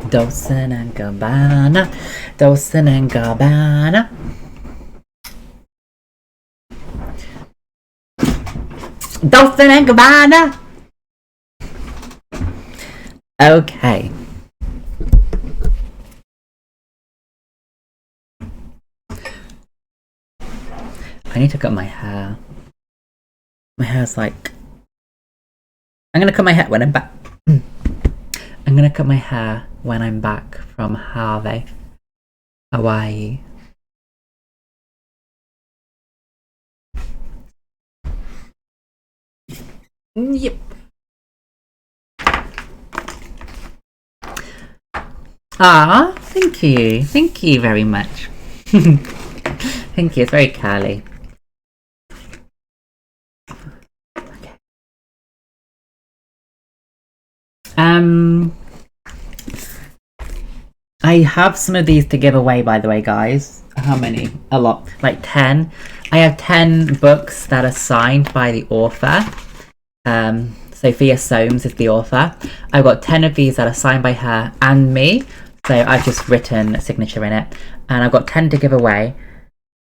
Dolce and Gabbana. Dolce and Gabbana. Dolce and Gabbana. Okay. I need to cut my hair. My hair's like... I'm gonna cut my hair when I'm back. I'm gonna cut my hair when I'm back from Hawaii. Yep. Ah, thank you. Thank you very much. Thank you, it's very curly. Okay. I have some of these to give away, by the way, guys. How many? A lot. Like 10. I have 10 books that are signed by the author. Sophia Soames is the author. I've got 10 of these that are signed by her and me. So I've just written a signature in it. And I've got 10 to give away.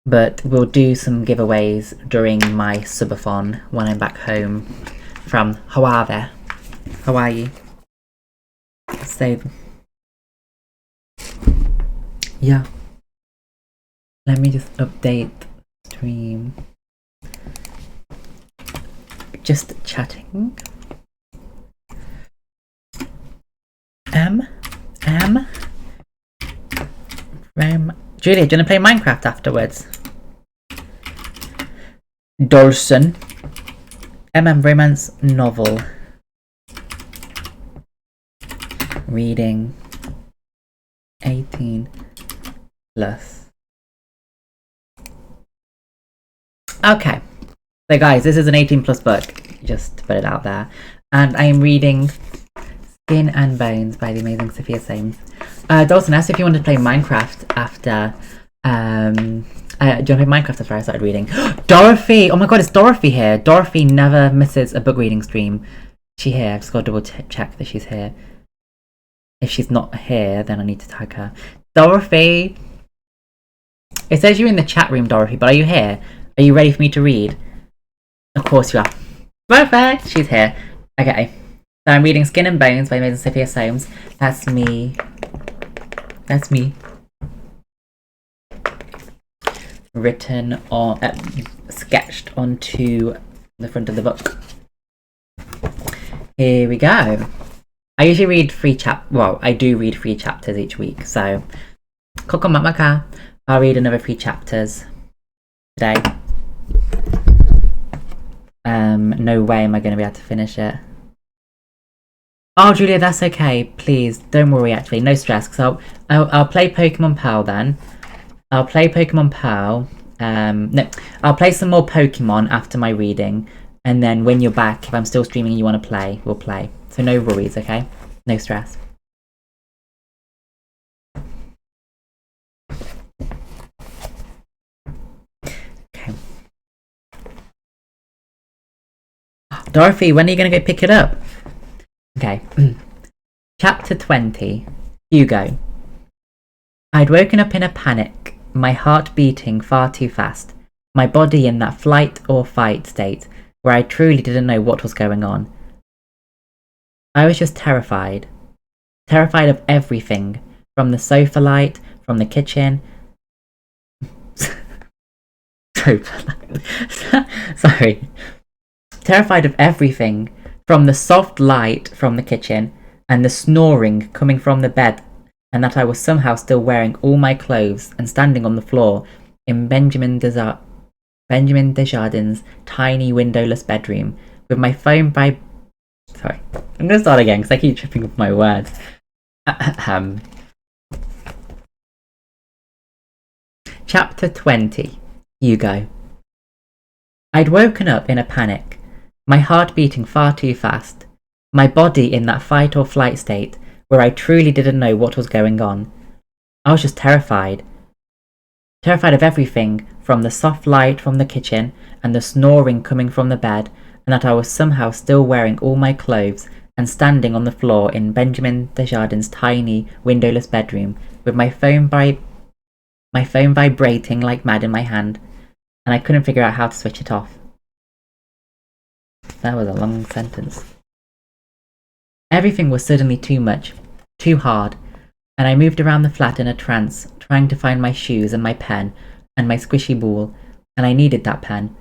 But we'll do some giveaways during my subathon when I'm back home from Hawaii. So, yeah. Let me just update stream. Just chatting. Julia, do you want to play Minecraft afterwards? Dolson. Romance novel. Reading 18 plus. Okay. So guys, this is an 18 plus book, just to put it out there. And I am reading Skin and Bones by the amazing Sophia Soames. Dawson asked if you wanted to play Minecraft after, do you want to play Minecraft after I started reading? Dorothy! Oh my god, it's Dorothy here! Dorothy never misses a book reading stream. Is she here? I've just got to double check that she's here. If she's not here, then I need to tag her. Dorothy! It says you're in the chat room, Dorothy, but are you here? Are you ready for me to read? Of course you are. Perfect! She's here. Okay. So I'm reading Skin and Bones by amazing Sophia Soames. That's me. That's me. Written on... sketched onto the front of the book. Here we go. I usually read I do read 3 chapters each week, so... Kokomamaka. I'll read another 3 chapters today. No way am I going to be able to finish it. Oh, Julia, that's okay. Please, don't worry, actually. No stress. So I'll play Pokemon Pearl then. I'll play Pokemon Pearl. No, I'll play some more Pokemon after my reading. And then when you're back, if I'm still streaming and you want to play, we'll play. So no worries, okay? No stress. Okay. Dorothy, when are you going to go pick it up? Okay. Chapter 20. Hugo. I'd woken up in a panic, my heart beating far too fast, my body in that flight or fight state where I truly didn't know what was going on. I was just terrified. Terrified of everything, from the sofa light, from the kitchen. Sofa light. Sorry. Terrified of everything, from the soft light from the kitchen and the snoring coming from the bed, and that I was somehow still wearing all my clothes and standing on the floor in Benjamin Desjardins' tiny windowless bedroom with my phone by... Sorry, I'm going to start again because I keep tripping up my words. Chapter 20. Hugo. I'd woken up in a panic, my heart beating far too fast, my body in that fight or flight state where I truly didn't know what was going on. I was just terrified. Terrified of everything, from the soft light from the kitchen and the snoring coming from the bed, and that I was somehow still wearing all my clothes and standing on the floor in Benjamin Desjardins' tiny, windowless bedroom with my phone vibrating like mad in my hand, and I couldn't figure out how to switch it off. That was a long sentence. Everything was suddenly too much, too hard, and I moved around the flat in a trance, trying to find my shoes and my pen and my squishy ball, and I needed that pen.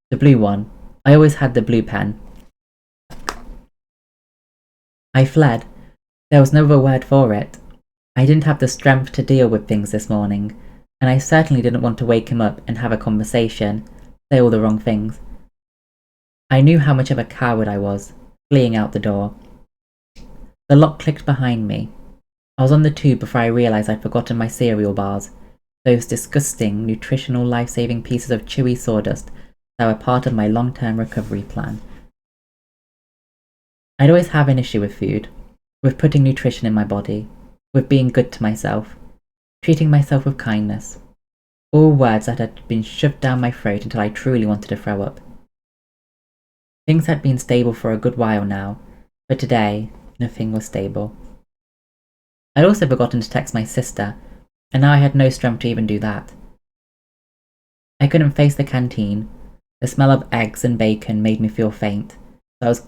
The blue one. I always had the blue pen. I fled. There was no other word for it. I didn't have the strength to deal with things this morning, and I certainly didn't want to wake him up and have a conversation, say all the wrong things. I knew how much of a coward I was, fleeing out the door. The lock clicked behind me. I was on the tube before I realised I'd forgotten my cereal bars, those disgusting, nutritional, life-saving pieces of chewy sawdust that were part of my long-term recovery plan. I'd always have an issue with food, with putting nutrition in my body, with being good to myself, treating myself with kindness. All words that had been shoved down my throat until I truly wanted to throw up. Things had been stable for a good while now, but today, nothing was stable. I'd also forgotten to text my sister, and now I had no strength to even do that. I couldn't face the canteen. The smell of eggs and bacon made me feel faint, so I was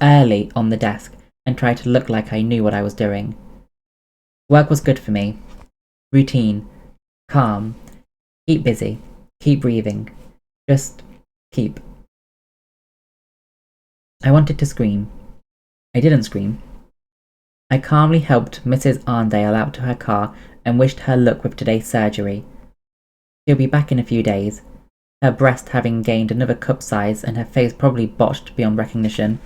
early on the desk and tried to look like I knew what I was doing. Work was good for me. Routine. Calm. Keep busy. Keep breathing. Just keep. I wanted to scream. I didn't scream. I calmly helped Mrs. Arndale out to her car and wished her luck with today's surgery. She'll be back in a few days, her breast having gained another cup size and her face probably botched beyond recognition.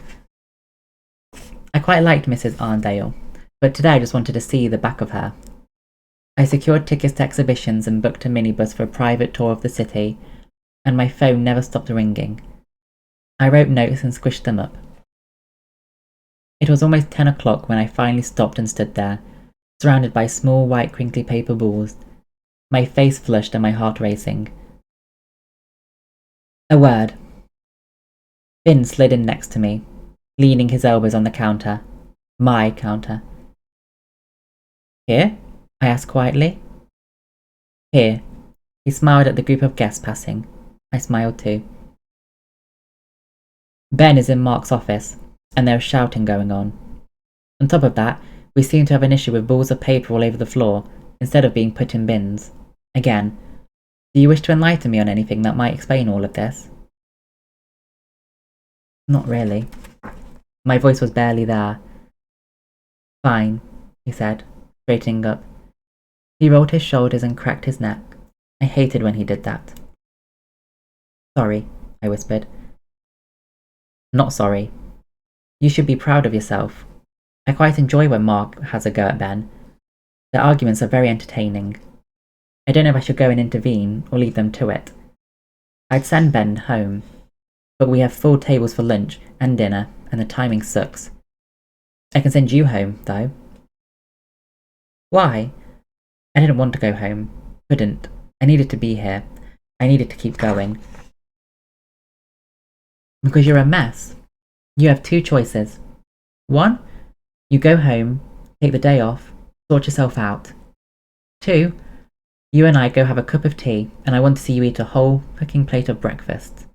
I quite liked Mrs. Arndale, but today I just wanted to see the back of her. I secured tickets to exhibitions and booked a minibus for a private tour of the city, and my phone never stopped ringing. I wrote notes and squished them up. It was almost 10 o'clock when I finally stopped and stood there, surrounded by small white crinkly paper balls, my face flushed and my heart racing. A word. Finn slid in next to me, leaning his elbows on the counter. My counter. Here? I asked quietly. Here. He smiled at the group of guests passing. I smiled too. Ben is in Mark's office, and there is shouting going on. On top of that, we seem to have an issue with balls of paper all over the floor, instead of being put in bins. Again, do you wish to enlighten me on anything that might explain all of this? Not really. My voice was barely there. Fine, he said, straightening up. He rolled his shoulders and cracked his neck. I hated when he did that. Sorry, I whispered. Not sorry. You should be proud of yourself. I quite enjoy when Mark has a go at Ben. Their arguments are very entertaining. I don't know if I should go and intervene or leave them to it. I'd send Ben home, but we have full tables for lunch and dinner, and the timing sucks. I can send you home, though. Why? I didn't want to go home. Couldn't. I needed to be here. I needed to keep going. Because you're a mess. You have two choices. One, you go home, take the day off, sort yourself out. Two, you and I go have a cup of tea, and I want to see you eat a whole fucking plate of breakfast.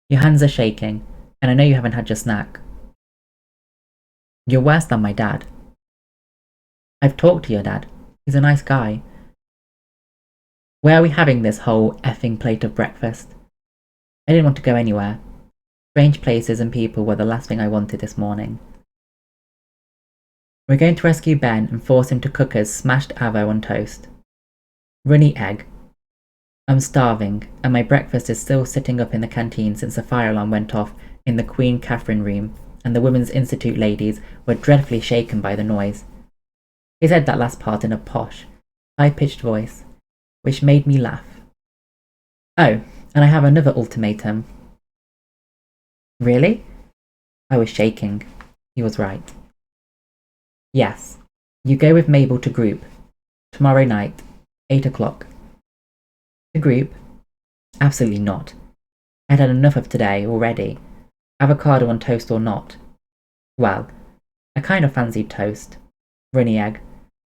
Your hands are shaking, and I know you haven't had your snack. You're worse than my dad. I've talked to your dad. He's a nice guy. Where are we having this whole effing plate of breakfast? I didn't want to go anywhere. Strange places and people were the last thing I wanted this morning. We're going to rescue Ben and force him to cook us smashed avo on toast. Runny egg. I'm starving, and my breakfast is still sitting up in the canteen since the fire alarm went off in the Queen Catherine room, and the Women's Institute ladies were dreadfully shaken by the noise. He said that last part in a posh, high-pitched voice, which made me laugh. Oh, and I have another ultimatum. Really? I was shaking. He was right. Yes, you go with Mabel to group. Tomorrow night, 8 o'clock. To group? Absolutely not. I'd had enough of today already. Avocado on toast or not. Well, I kind of fancied toast, runny egg,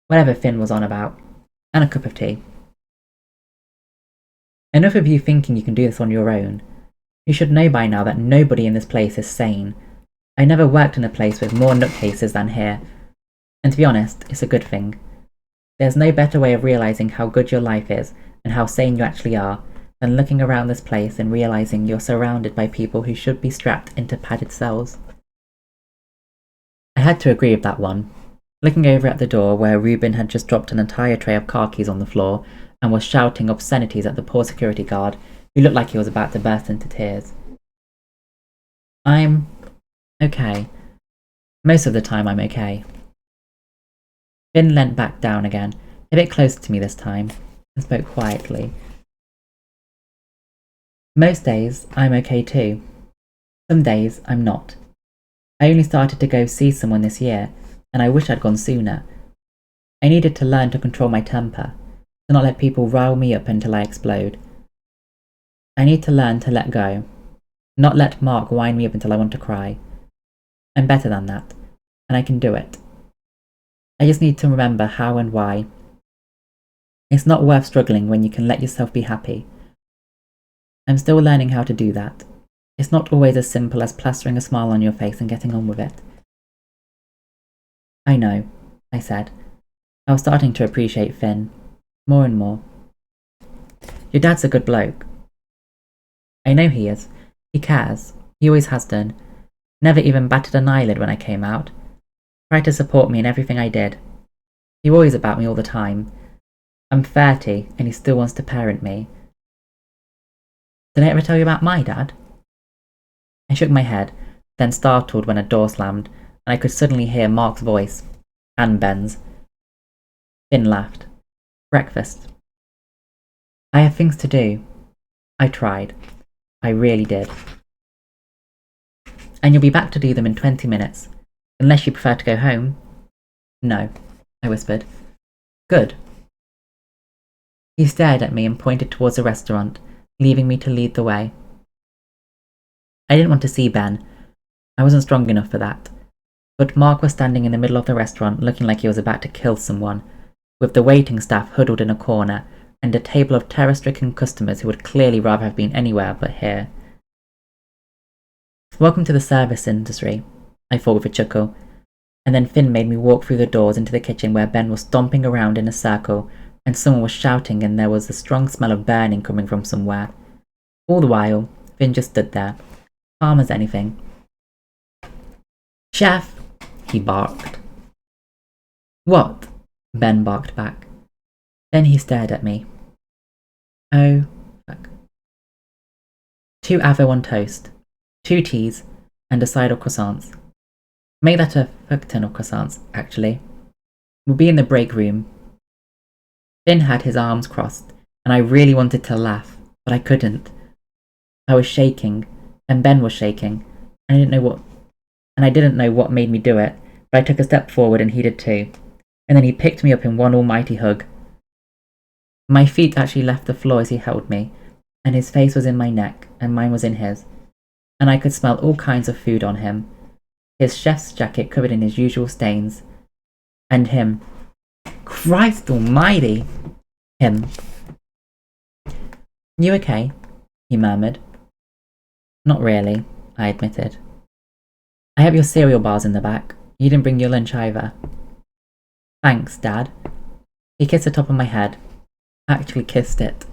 whatever Finn was on about, and a cup of tea. Enough of you thinking you can do this on your own. You should know by now that nobody in this place is sane. I never worked in a place with more nutcases than here. And to be honest, it's a good thing. There's no better way of realising how good your life is and how sane you actually are than looking around this place and realising you're surrounded by people who should be strapped into padded cells. I had to agree with that one. Looking over at the door where Reuben had just dropped an entire tray of car keys on the floor and was shouting obscenities at the poor security guard, who looked like he was about to burst into tears. I'm okay. Most of the time I'm okay. Finn leant back down again, a bit closer to me this time, and spoke quietly. Most days I'm okay too. Some days I'm not. I only started to go see someone this year, and I wish I'd gone sooner. I needed to learn to control my temper, to not let people rile me up until I explode. I need to learn to let go, not let Mark wind me up until I want to cry. I'm better than that, and I can do it. I just need to remember how and why. It's not worth struggling when you can let yourself be happy. I'm still learning how to do that. It's not always as simple as plastering a smile on your face and getting on with it. I know, I said. I was starting to appreciate Finn, more and more. Your dad's a good bloke. I know he is. He cares. He always has done. Never even batted an eyelid when I came out. Tried to support me in everything I did. He worries about me all the time. I'm 30 and he still wants to parent me. Did I ever tell you about my dad? I shook my head, then startled when a door slammed, and I could suddenly hear Mark's voice, and Ben's. Finn laughed. Breakfast. I have things to do. I tried. I really did. And you'll be back to do them in 20 minutes. Unless you prefer to go home. No, I whispered. Good. He stared at me and pointed towards the restaurant, leaving me to lead the way. I didn't want to see Ben. I wasn't strong enough for that. But Mark was standing in the middle of the restaurant looking like he was about to kill someone, with the waiting staff huddled in a corner, and a table of terror-stricken customers who would clearly rather have been anywhere but here. Welcome to the service industry, I thought with a chuckle, and then Finn made me walk through the doors into the kitchen where Ben was stomping around in a circle, and someone was shouting and there was a strong smell of burning coming from somewhere. All the while, Finn just stood there, calm as anything. Chef! He barked. What? Ben barked back. Then he stared at me. Oh, fuck. 2 avo on toast, 2 teas, and a side of croissants. Make that a fuck ton of croissants, actually. We'll be in the break room. Finn had his arms crossed, and I really wanted to laugh, but I couldn't. I was shaking, and Ben was shaking, and I didn't know what made me do it, but I took a step forward and he did too, and then he picked me up in one almighty hug. My feet actually left the floor as he held me, and his face was in my neck, and mine was in his, and I could smell all kinds of food on him, his chef's jacket covered in his usual stains, and him. Christ almighty! Him. You okay? He murmured. Not really, I admitted. I have your cereal bars in the back. You didn't bring your lunch either. Thanks, Dad. He kissed the top of my head. Actually kissed it.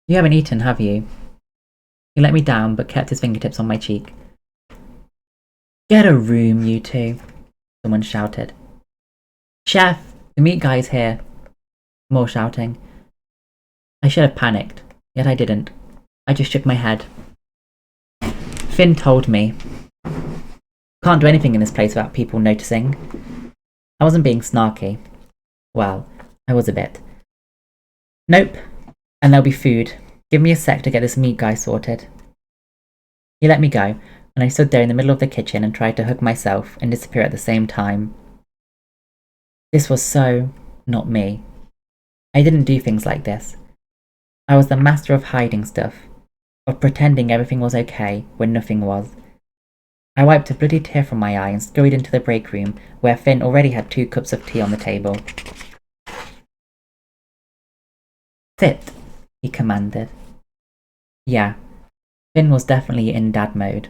You haven't eaten, have you? He let me down, but kept his fingertips on my cheek. "Get a room, you two," someone shouted. "Chef, the meat guy's here." More shouting. I should have panicked, yet I didn't. I just shook my head. Finn told me. Can't do anything in this place without people noticing. I wasn't being snarky. Well, I was a bit. "Nope, and there'll be food. Give me a sec to get this meat guy sorted." He let me go, and I stood there in the middle of the kitchen and tried to hug myself and disappear at the same time. This was so not me. I didn't do things like this. I was the master of hiding stuff, of pretending everything was okay when nothing was. I wiped a bloody tear from my eye and scurried into the break room where Finn already had 2 cups of tea on the table. "Sit," he commanded. Yeah, Finn was definitely in dad mode.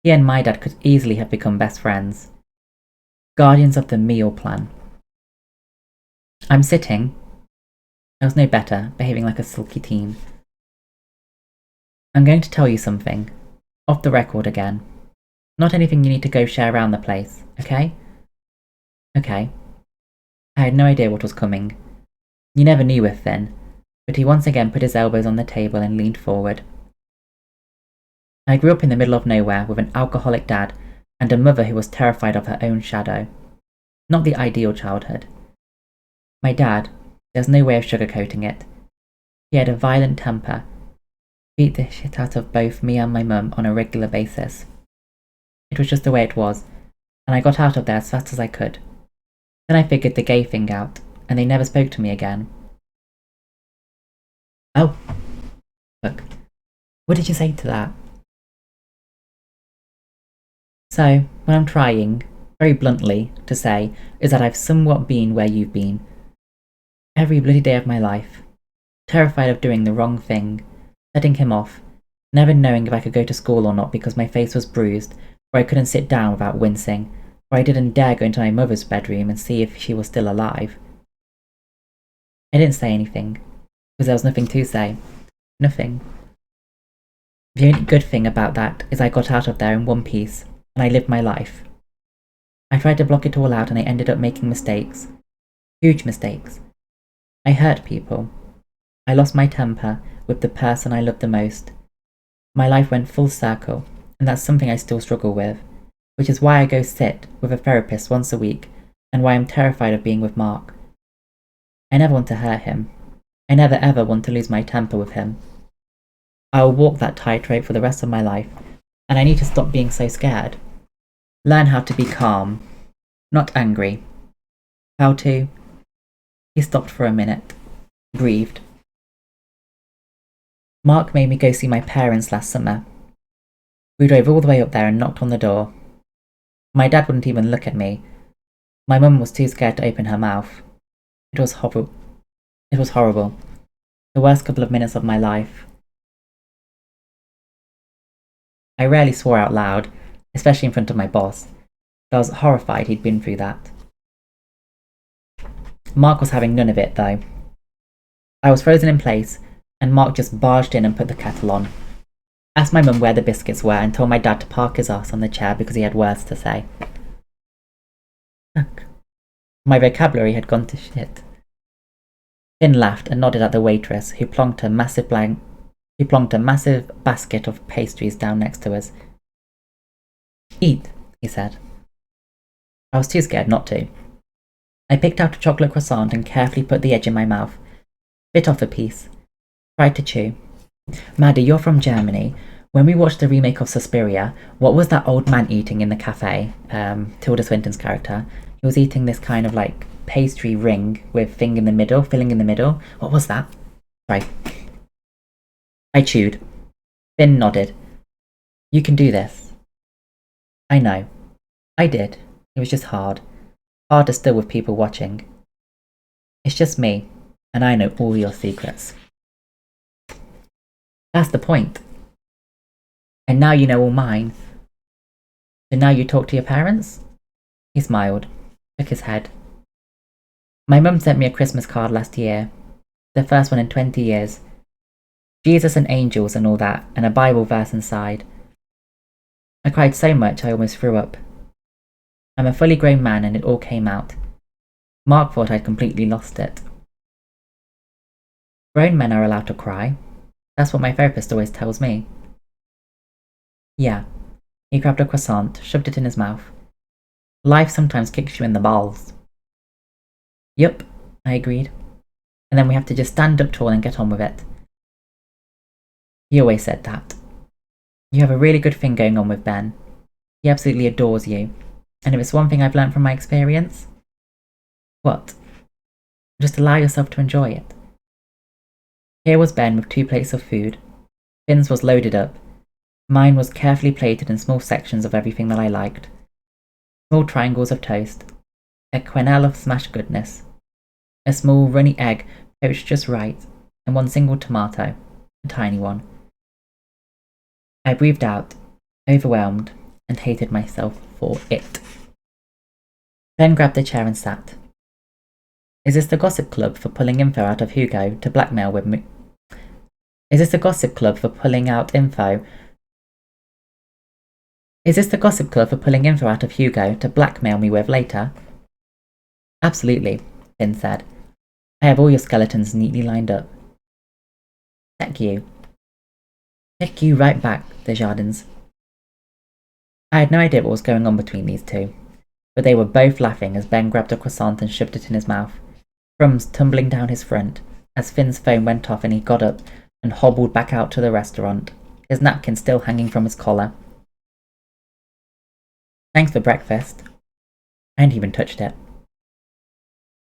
He and my dad could easily have become best friends. Guardians of the meal plan. I'm sitting. I was no better, behaving like a sulky teen. "I'm going to tell you something. Off the record again. Not anything you need to go share around the place, okay?" Okay. I had no idea what was coming. You never knew with Finn, but he once again put his elbows on the table and leaned forward. I grew up in the middle of nowhere with an alcoholic dad and a mother who was terrified of her own shadow. Not the ideal childhood. My dad, there's no way of sugarcoating it. He had a violent temper, beat the shit out of both me and my mum on a regular basis. It was just the way it was, and I got out of there as fast as I could. Then I figured the gay thing out, and they never spoke to me again. Oh, look, what did you say to that? So, what I'm trying, very bluntly, to say is that I've somewhat been where you've been. Every bloody day of my life. Terrified of doing the wrong thing, setting him off, never knowing if I could go to school or not because my face was bruised, or I couldn't sit down without wincing, or I didn't dare go into my mother's bedroom and see if she was still alive. I didn't say anything, because there was nothing to say. Nothing. The only good thing about that is I got out of there in one piece, and I lived my life. I tried to block it all out and I ended up making mistakes. Huge mistakes. I hurt people. I lost my temper with the person I loved the most. My life went full circle, and that's something I still struggle with, which is why I go sit with a therapist once a week, and why I'm terrified of being with Mark. I never want to hurt him. I never ever want to lose my temper with him. I will walk that tightrope for the rest of my life, and I need to stop being so scared. Learn how to be calm, not angry. How to? He stopped for a minute, breathed. Mark made me go see my parents last summer. We drove all the way up there and knocked on the door. My dad wouldn't even look at me. My mum was too scared to open her mouth. It was horrible. It was horrible. The worst couple of minutes of my life. I rarely swore out loud, especially in front of my boss, but I was horrified he'd been through that. Mark was having none of it, though. I was frozen in place, and Mark just barged in and put the kettle on. Asked my mum where the biscuits were and told my dad to park his ass on the chair because he had words to say. Look, my vocabulary had gone to shit. Finn laughed and nodded at the waitress, who plonked a massive basket of pastries down next to us. "Eat," he said. I was too scared not to. I picked out a chocolate croissant and carefully put the edge in my mouth, bit off a piece, tried to chew. "Maddie, you're from Germany. When we watched the remake of Suspiria, what was that old man eating in the cafe? Tilda Swinton's character. He was eating this kind of like pastry ring with filling in the middle. What was that?" Right. I chewed. Finn nodded. "You can do this." I know. I did. It was just hard. Harder still with people watching. It's just me, and I know all your secrets. That's the point. And now you know all mine. So now you talk to your parents? He smiled, shook his head. My mum sent me a Christmas card last year. The first one in 20 years. Jesus and angels and all that, and a Bible verse inside. I cried so much I almost threw up. I'm a fully grown man and it all came out. Mark thought I'd completely lost it. Grown men are allowed to cry. That's what my therapist always tells me. Yeah. He grabbed a croissant, shoved it in his mouth. Life sometimes kicks you in the balls. Yup, I agreed. And then we have to just stand up tall and get on with it. He always said that. You have a really good thing going on with Ben. He absolutely adores you. And if it's one thing I've learned from my experience... What? Just allow yourself to enjoy it. Here was Ben with 2 plates of food. Finn's was loaded up. Mine was carefully plated in small sections of everything that I liked. Small triangles of toast. A quenelle of smashed goodness. A small runny egg poached just right. And 1 single tomato. A tiny one. I breathed out, overwhelmed, and hated myself for it. Ben grabbed a chair and sat. Is this the gossip club for pulling info out of Hugo to blackmail with me? Is this the gossip club for pulling out info? Is this the gossip club for pulling info out of Hugo to blackmail me with later? Absolutely, Finn said. I have all your skeletons neatly lined up. Thank you. Thank you right back, Desjardins. I had no idea what was going on between these two, but they were both laughing as Ben grabbed a croissant and shoved it in his mouth, crumbs tumbling down his front, as Finn's phone went off and he got up and hobbled back out to the restaurant, his napkin still hanging from his collar. Thanks for breakfast. I hadn't even touched it.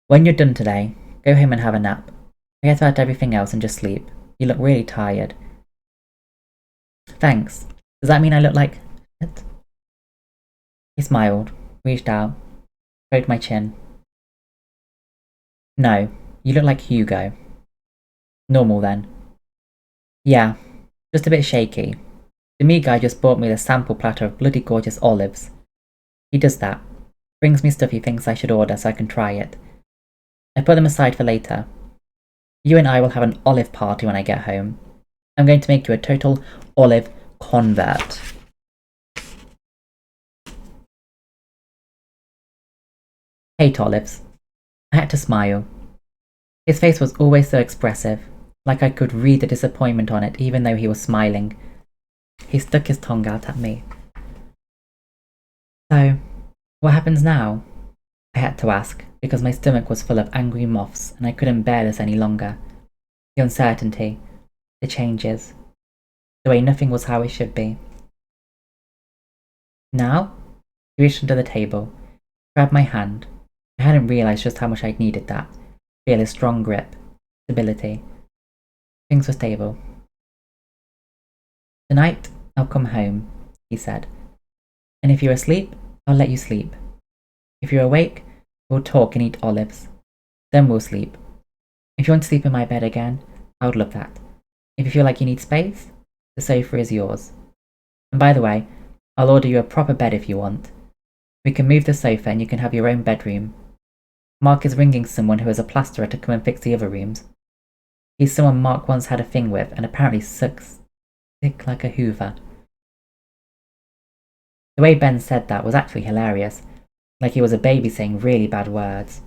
When you're done today, go home and have a nap. Forget about everything else and just sleep. You look really tired. Thanks. Does that mean I look like it? He smiled, reached out, stroked my chin. No, you look like Hugo. Normal then. Yeah, just a bit shaky. The meat guy just bought me the sample platter of bloody gorgeous olives. He does that. Brings me stuff he thinks I should order so I can try it. I put them aside for later. You and I will have an olive party when I get home. I'm going to make you a total olive convert. Hate olives. I had to smile. His face was always so expressive, like I could read the disappointment on it even though he was smiling. He stuck his tongue out at me. So, what happens now? I had to ask, because my stomach was full of angry moths and I couldn't bear this any longer. The uncertainty, the changes, the way nothing was how it should be. Now, he reached under the table, grabbed my hand. I hadn't realised just how much I'd needed that. Feel his strong grip, stability. Things were stable. Tonight, I'll come home, he said. And if you're asleep, I'll let you sleep. If you're awake, we'll talk and eat olives. Then we'll sleep. If you want to sleep in my bed again, I would love that. If you feel like you need space, the sofa is yours. And by the way, I'll order you a proper bed if you want. We can move the sofa and you can have your own bedroom. Mark is ringing someone who is a plasterer to come and fix the other rooms. He's someone Mark once had a thing with and apparently sucks thick like a hoover. The way Ben said that was actually hilarious, like he was a baby saying really bad words.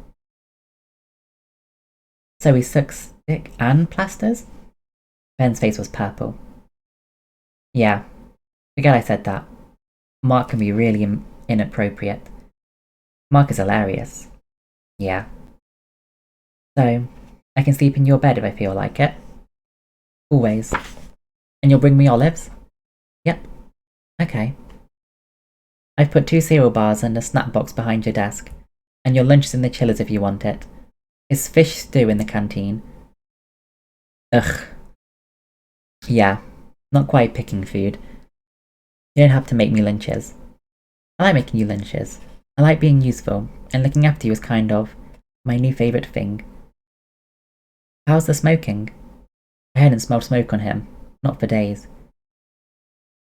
So he sucks thick and plasters? Ben's face was purple. Yeah, forget I said that. Mark can be really inappropriate. Mark is hilarious. Yeah. So, I can sleep in your bed if I feel like it. Always. And you'll bring me olives? Yep. Okay. I've put 2 cereal bars and a snack box behind your desk. And your lunch is in the chillers if you want it. Is fish stew in the canteen? Ugh. Yeah. Not quite picking food. You don't have to make me lunches. I like making you lunches. I like being useful, and looking after you is kind of my new favourite thing. How's the smoking? I hadn't smelled smoke on him, not for days.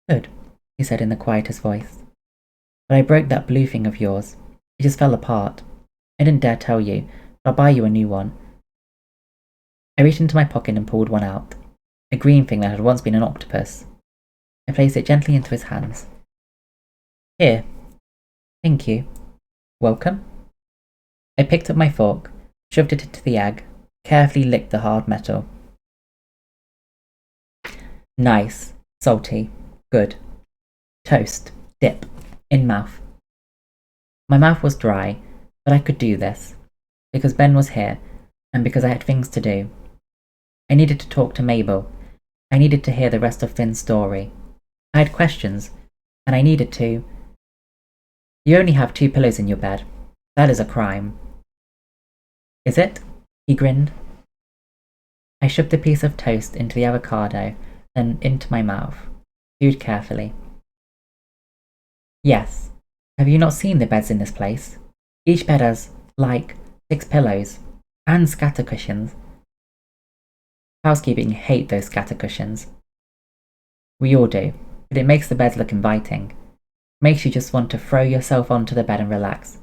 Good, he said in the quietest voice. But I broke that blue thing of yours. It just fell apart. I didn't dare tell you, but I'll buy you a new one. I reached into my pocket and pulled one out. a green thing that had once been an octopus. I placed it gently into his hands. Here. Thank you. Welcome. I picked up my fork, shoved it into the egg, carefully licked the hard metal. Nice. Salty. Good. Toast. Dip. In mouth. My mouth was dry, but I could do this, because Ben was here, and because I had things to do. I needed to talk to Mabel. I needed to hear the rest of Finn's story. I had questions, and I needed to. You only have 2 pillows in your bed. That is a crime. Is it? He grinned. I shoved a piece of toast into the avocado, then into my mouth, chewed carefully. Yes. Have you not seen the beds in this place? Each bed has, 6 pillows, and scatter cushions. Housekeeping hate those scatter cushions. We all do, but it makes the beds look inviting. Makes you just want to throw yourself onto the bed and relax.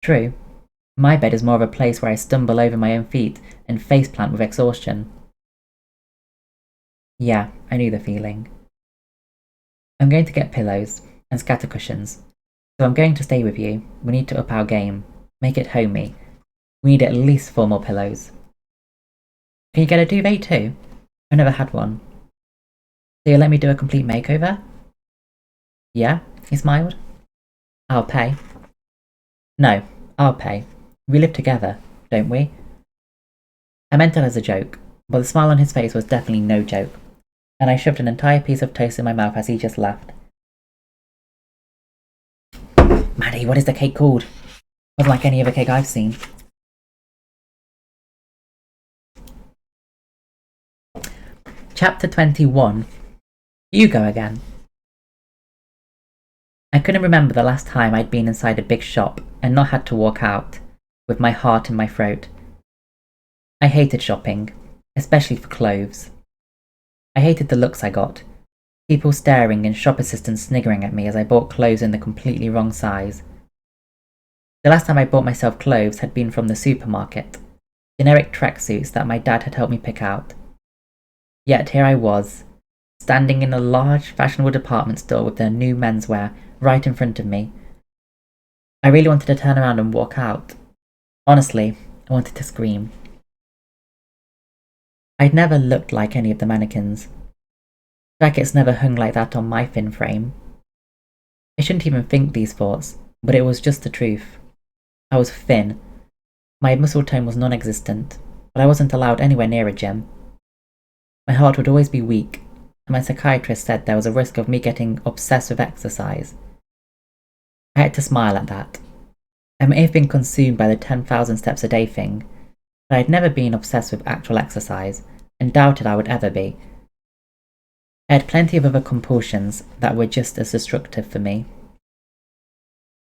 True. My bed is more of a place where I stumble over my own feet and faceplant with exhaustion. Yeah, I knew the feeling. I'm going to get pillows and scatter cushions, so I'm going to stay with you. We need to up our game, make it homey. We need at least 4 more pillows. Can you get a duvet too? I've never had one. So you'll let me do a complete makeover? Yeah, he smiled. I'll pay. No, I'll pay. We live together, don't we? I meant it as a joke, but the smile on his face was definitely no joke, and I shoved an entire piece of toast in my mouth as he just laughed. Maddie, what is the cake called? Wasn't like any other cake I've seen. Chapter 21. You go again. I couldn't remember the last time I'd been inside a big shop and not had to walk out, with my heart in my throat. I hated shopping, especially for clothes. I hated the looks I got, people staring and shop assistants sniggering at me as I bought clothes in the completely wrong size. The last time I bought myself clothes had been from the supermarket, generic tracksuits that my dad had helped me pick out. Yet here I was, standing in a large fashionable department store with their new menswear right in front of me. I really wanted to turn around and walk out. Honestly, I wanted to scream. I'd never looked like any of the mannequins. Jackets never hung like that on my thin frame. I shouldn't even think these thoughts, but it was just the truth. I was thin. My muscle tone was non-existent, but I wasn't allowed anywhere near a gym. My heart would always be weak, and my psychiatrist said there was a risk of me getting obsessed with exercise. I had to smile at that. I may have been consumed by the 10,000 steps a day thing, but I had never been obsessed with actual exercise, and doubted I would ever be. I had plenty of other compulsions that were just as destructive for me.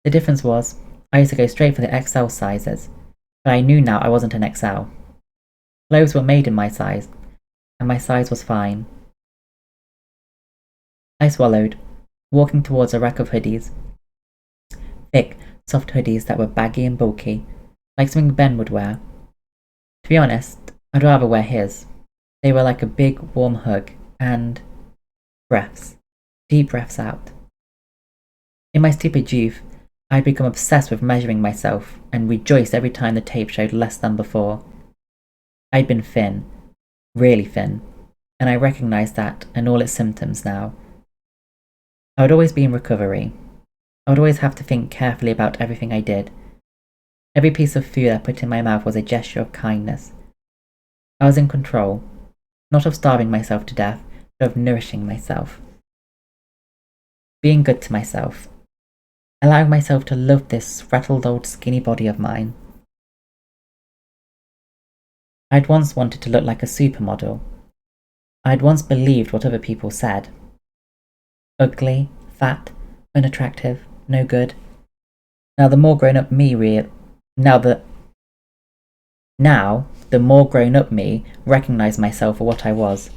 The difference was, I used to go straight for the XL sizes, but I knew now I wasn't an XL. Clothes were made in my size, and my size was fine. I swallowed, walking towards a rack of hoodies. Thick, soft hoodies that were baggy and bulky, like something Ben would wear. To be honest, I'd rather wear his. They were like a big, warm hug, and breaths. Deep breaths out. In my stupid youth, I'd become obsessed with measuring myself, and rejoiced every time the tape showed less than before. I'd been thin. Really thin, and I recognised that and all its symptoms now. I would always be in recovery. I would always have to think carefully about everything I did. Every piece of food I put in my mouth was a gesture of kindness. I was in control, not of starving myself to death, but of nourishing myself. Being good to myself. Allowing myself to love this rattled old skinny body of mine. I'd once wanted to look like a supermodel. I'd once believed what other people said. Ugly, fat, unattractive, no good. Now the more grown up me recognised myself for what I was.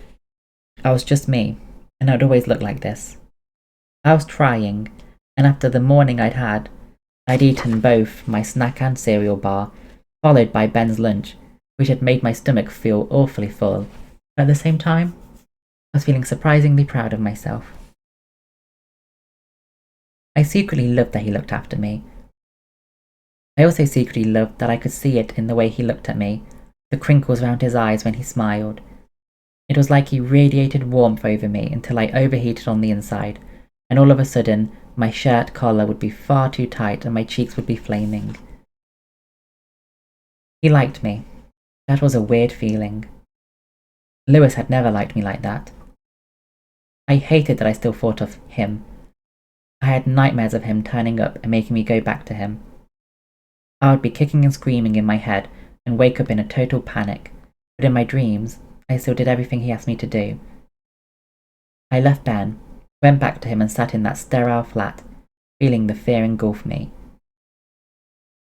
I was just me, and I'd always look like this. I was trying, and after the morning I'd eaten both my snack and cereal bar, followed by Ben's lunch, which had made my stomach feel awfully full, At the same time, I was feeling surprisingly proud of myself. I secretly loved that he looked after me. I also secretly loved that I could see it in the way he looked at me, the crinkles round his eyes when he smiled. It was like he radiated warmth over me until I overheated on the inside, and all of a sudden, my shirt collar would be far too tight and my cheeks would be flaming. He liked me. That was a weird feeling. Lewis had never liked me like that. I hated that I still thought of him. I had nightmares of him turning up and making me go back to him. I would be kicking and screaming in my head and wake up in a total panic, but in my dreams, I still did everything he asked me to do. I left Ben, went back to him and sat in that sterile flat, feeling the fear engulf me.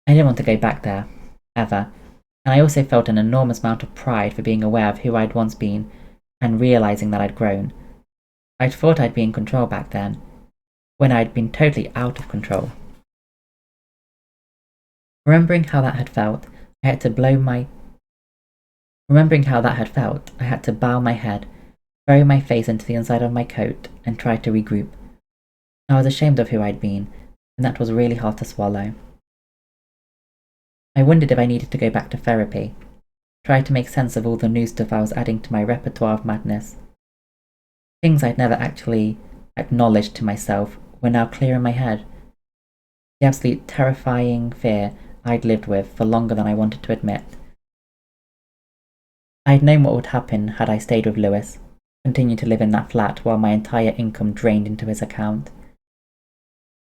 I didn't want to go back there, ever, and I also felt an enormous amount of pride for being aware of who I'd once been and realising that I'd grown. I'd thought I'd be in control back then, when I'd been totally out of control. Remembering how that had felt, I had to bow my head, bury my face into the inside of my coat, and try to regroup. I was ashamed of who I'd been, and that was really hard to swallow. I wondered if I needed to go back to therapy, try to make sense of all the new stuff I was adding to my repertoire of madness. Things I'd never actually acknowledged to myself were now clear in my head. The absolute terrifying fear I'd lived with for longer than I wanted to admit. I'd known what would happen had I stayed with Lewis, continued to live in that flat while my entire income drained into his account.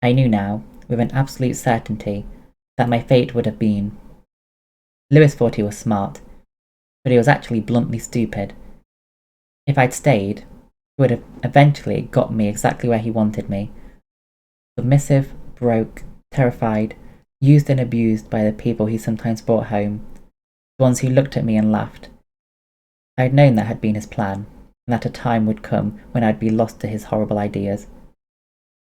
I knew now, with an absolute certainty, that my fate would have been. Lewis thought he was smart, but he was actually bluntly stupid. If I'd stayed, he would have eventually got me exactly where he wanted me. Submissive, broke, terrified, used and abused by the people he sometimes brought home, the ones who looked at me and laughed. I had known that had been his plan, and that a time would come when I'd be lost to his horrible ideas.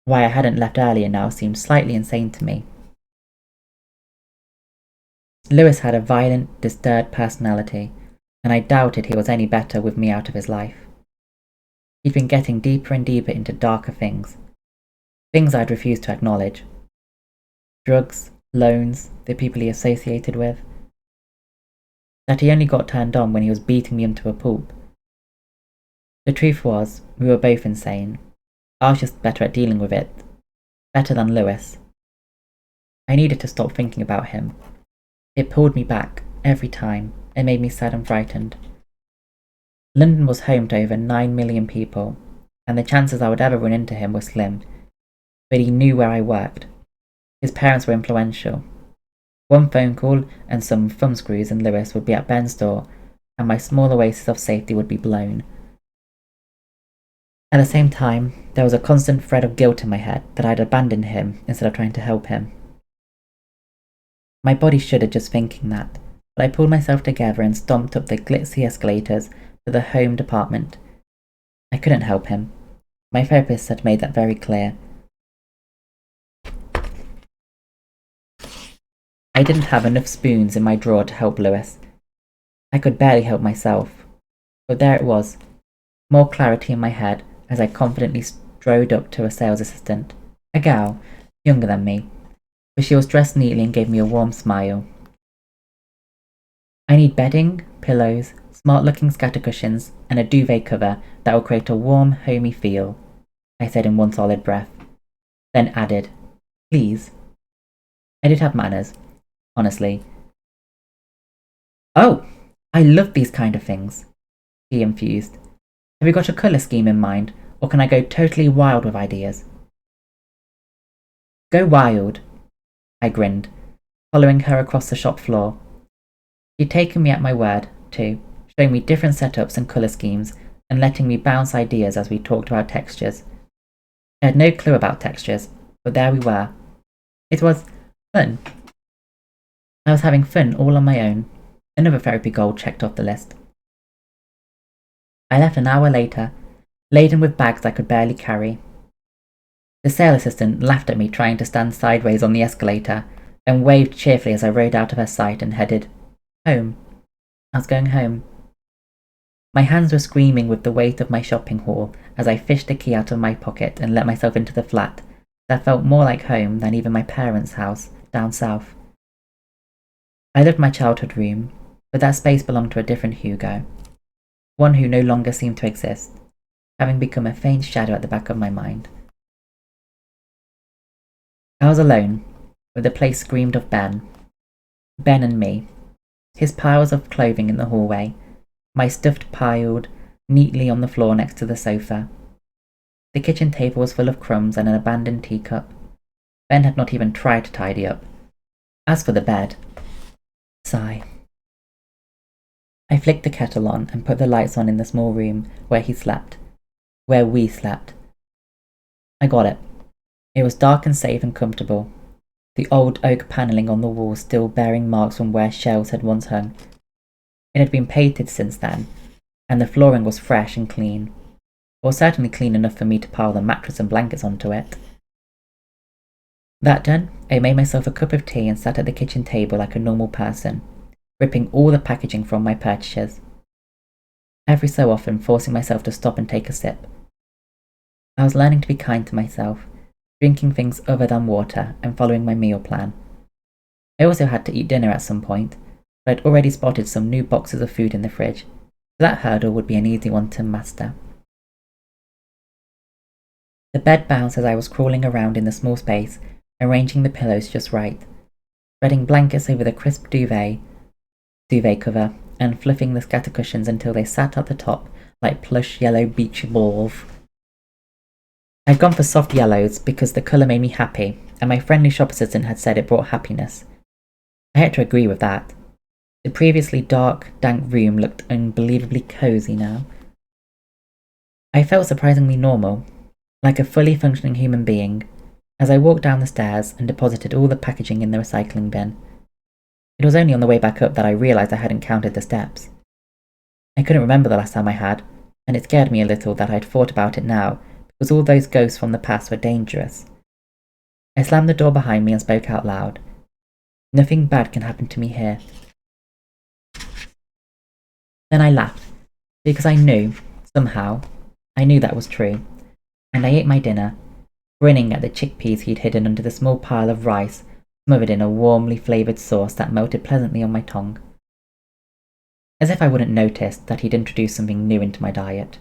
Why I hadn't left earlier now seemed slightly insane to me. Lewis had a violent, disturbed personality, and I doubted he was any better with me out of his life. He'd been getting deeper and deeper into darker things I'd refused to acknowledge. Drugs, loans, the people he associated with. That he only got turned on when he was beating me into a pulp. The truth was, we were both insane. I was just better at dealing with it. Better than Lewis. I needed to stop thinking about him. It pulled me back, every time, and made me sad and frightened. London was home to over 9 million people, and the chances I would ever run into him were slim. But he knew where I worked. His parents were influential. One phone call and some thumbscrews and Lewis would be at Ben's door, and my small oasis of safety would be blown. At the same time, there was a constant thread of guilt in my head that I'd abandoned him instead of trying to help him. My body shuddered just thinking that, but I pulled myself together and stomped up the glitzy escalators to the home department. I couldn't help him. My therapist had made that very clear. I didn't have enough spoons in my drawer to help Lewis. I could barely help myself. But there it was, more clarity in my head as I confidently strode up to a sales assistant, a gal, younger than me, but she was dressed neatly and gave me a warm smile. I need bedding, pillows, smart-looking scatter cushions, and a duvet cover that will create a warm, homey feel, I said in one solid breath, then added, please. I did have manners, honestly. Oh, I love these kind of things, she infused. Have you got a colour scheme in mind, or can I go totally wild with ideas? Go wild, I grinned, following her across the shop floor. She'd taken me at my word, too, showing me different setups and colour schemes, and letting me bounce ideas as we talked about textures. I had no clue about textures, but there we were. It was fun. I was having fun all on my own. Another therapy goal checked off the list. I left an hour later, laden with bags I could barely carry. The sales assistant laughed at me trying to stand sideways on the escalator, and waved cheerfully as I rode out of her sight and headed home. I was going home. My hands were screaming with the weight of my shopping haul as I fished the key out of my pocket and let myself into the flat that felt more like home than even my parents' house down south. I loved my childhood room, but that space belonged to a different Hugo, one who no longer seemed to exist, having become a faint shadow at the back of my mind. I was alone, but the place screamed of Ben. Ben and me. His piles of clothing in the hallway, my stuff piled neatly on the floor next to the sofa. The kitchen table was full of crumbs and an abandoned teacup. Ben had not even tried to tidy up. As for the bed, sigh. I flicked the kettle on and put the lights on in the small room where he slept, where we slept. I got it. It was dark and safe and comfortable, the old oak panelling on the walls still bearing marks from where shelves had once hung. It had been painted since then, and the flooring was fresh and clean, or certainly clean enough for me to pile the mattress and blankets onto it. That done, I made myself a cup of tea and sat at the kitchen table like a normal person, ripping all the packaging from my purchases, every so often forcing myself to stop and take a sip. I was learning to be kind to myself, drinking things other than water and following my meal plan. I also had to eat dinner at some point, but I'd already spotted some new boxes of food in the fridge, so that hurdle would be an easy one to master. The bed bounced as I was crawling around in the small space, arranging the pillows just right, spreading blankets over the crisp duvet cover, and fluffing the scatter cushions until they sat at the top like plush yellow beach balls. I'd gone for soft yellows because the colour made me happy, and my friendly shop assistant had said it brought happiness. I had to agree with that. The previously dark, dank room looked unbelievably cosy now. I felt surprisingly normal, like a fully functioning human being, as I walked down the stairs and deposited all the packaging in the recycling bin. It was only on the way back up that I realised I hadn't counted the steps. I couldn't remember the last time I had, and it scared me a little that I'd thought about it now, because all those ghosts from the past were dangerous. I slammed the door behind me and spoke out loud. Nothing bad can happen to me here. Then I laughed, because I knew, somehow, I knew that was true, and I ate my dinner, grinning at the chickpeas he'd hidden under the small pile of rice smothered in a warmly flavoured sauce that melted pleasantly on my tongue. As if I wouldn't notice that he'd introduced something new into my diet.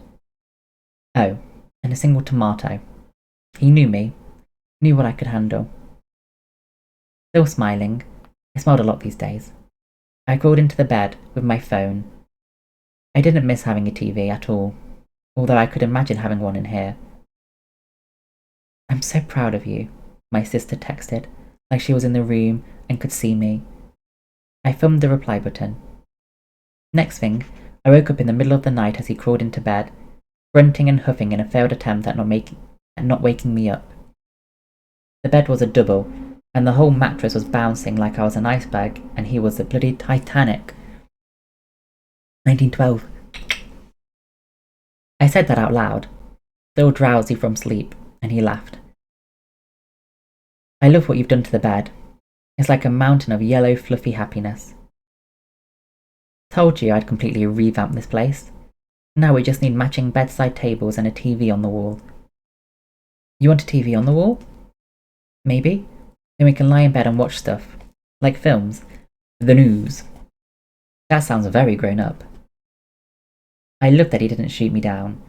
Oh, and a single tomato. He knew me, knew what I could handle. Still smiling, I smiled a lot these days. I crawled into the bed with my phone. I didn't miss having a TV at all, although I could imagine having one in here. "I'm so proud of you," my sister texted, like she was in the room and could see me. I thumbed the reply button. Next thing, I woke up in the middle of the night as he crawled into bed, grunting and huffing in a failed attempt at not waking me up. The bed was a double, and the whole mattress was bouncing like I was an iceberg and he was the bloody Titanic. 1912. I said that out loud, still drowsy from sleep, and he laughed. "I love what you've done to the bed. It's like a mountain of yellow fluffy happiness. Told you I'd completely revamp this place. Now we just need matching bedside tables and a TV on the wall." "You want a TV on the wall?" "Maybe. Then we can lie in bed and watch stuff. Like films. The news." That sounds very grown up. I loved that he didn't shoot me down,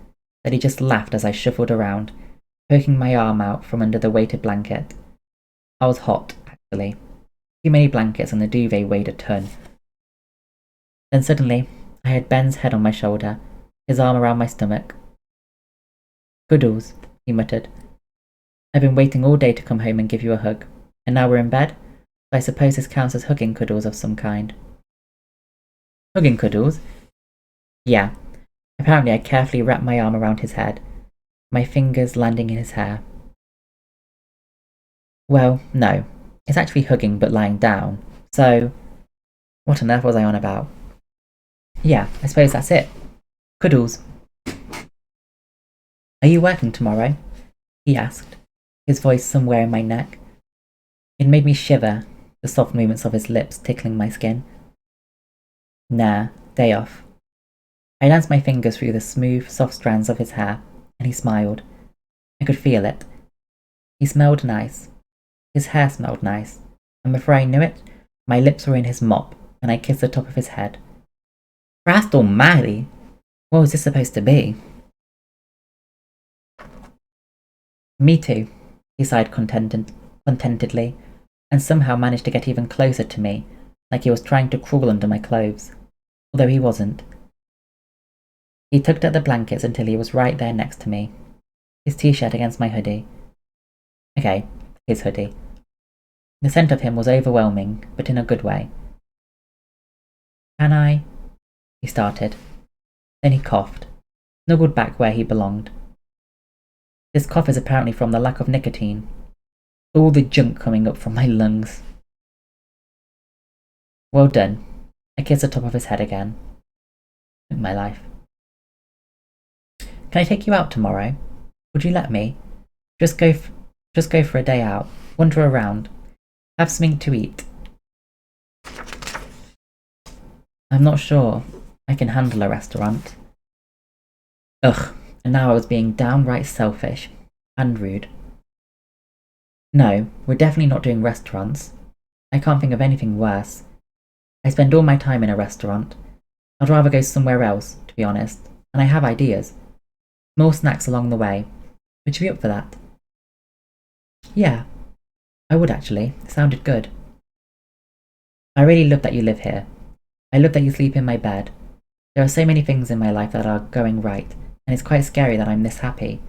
that he just laughed as I shuffled around, poking my arm out from under the weighted blanket. I was hot, actually. Too many blankets and the duvet weighed a ton. Then suddenly, I had Ben's head on my shoulder, his arm around my stomach. "Cuddles," he muttered. "I've been waiting all day to come home and give you a hug, and now we're in bed, so I suppose this counts as hugging cuddles of some kind." "Hugging cuddles?" "Yeah." Apparently I carefully wrapped my arm around his head, my fingers landing in his hair. "Well, no. It's actually hugging but lying down, so... What on earth was I on about? Yeah, I suppose that's it. Cuddles." "Are you working tomorrow?" he asked, his voice somewhere in my neck. It made me shiver, the soft movements of his lips tickling my skin. "Nah, day off." I danced my fingers through the smooth, soft strands of his hair, and he smiled. I could feel it. He smelled nice. His hair smelled nice, and before I knew it, my lips were in his mop, and I kissed the top of his head. Christ almighty! What was this supposed to be? Me too, he sighed contentedly, and somehow managed to get even closer to me, like he was trying to crawl under my clothes, although he wasn't. He tugged at the blankets until he was right there next to me, his t-shirt against my hoodie. Okay, his hoodie. The scent of him was overwhelming, but in a good way. Can I? He started. Then he coughed, snuggled back where he belonged. This cough is apparently from the lack of nicotine. All the junk coming up from my lungs. Well done. I kissed the top of his head again. My life. Can I take you out tomorrow? Would you let me? Just go for a day out, wander around, have something to eat. I'm not sure I can handle a restaurant. Ugh, and now I was being downright selfish and rude. No, we're definitely not doing restaurants. I can't think of anything worse. I spend all my time in a restaurant. I'd rather go somewhere else, to be honest, and I have ideas. More snacks along the way. Would you be up for that? Yeah, I would actually. It sounded good. I really love that you live here. I love that you sleep in my bed. There are so many things in my life that are going right, and it's quite scary that I'm this happy.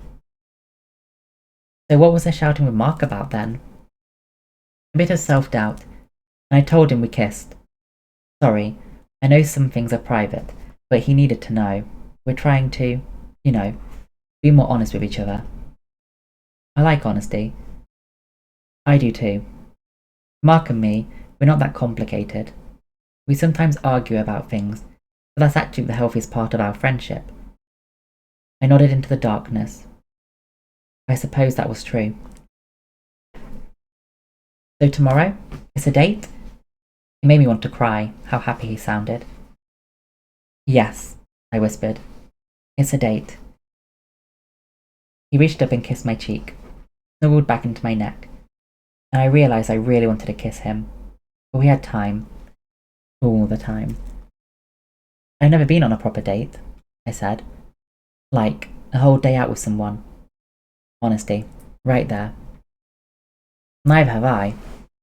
So what was I shouting with Mark about then? A bit of self-doubt, and I told him we kissed. Sorry, I know some things are private, but he needed to know. We're trying to, be more honest with each other. I like honesty. I do too. Mark and me, we're not that complicated. We sometimes argue about things, but that's actually the healthiest part of our friendship. I nodded into the darkness. I suppose that was true. So tomorrow? It's a date? He made me want to cry, how happy he sounded. Yes, I whispered. It's a date. He reached up and kissed my cheek, snuggled back into my neck, and I realised I really wanted to kiss him, but we had time. All the time. I've never been on a proper date, I said. Like, a whole day out with someone. Honesty, right there. Neither have I.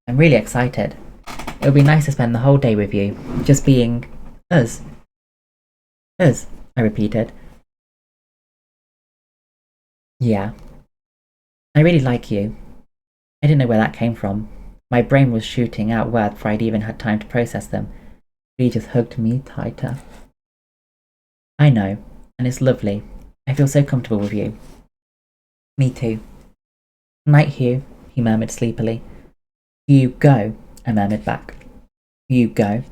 I'm really excited. It would be nice to spend the whole day with you, just being us. Us, I repeated. Yeah. I really like you. I didn't know where that came from. My brain was shooting out words before I'd even had time to process them. He just hugged me tighter. I know, and it's lovely. I feel so comfortable with you. Me too. Night, Hugh, he murmured sleepily. You go, I murmured back. You go.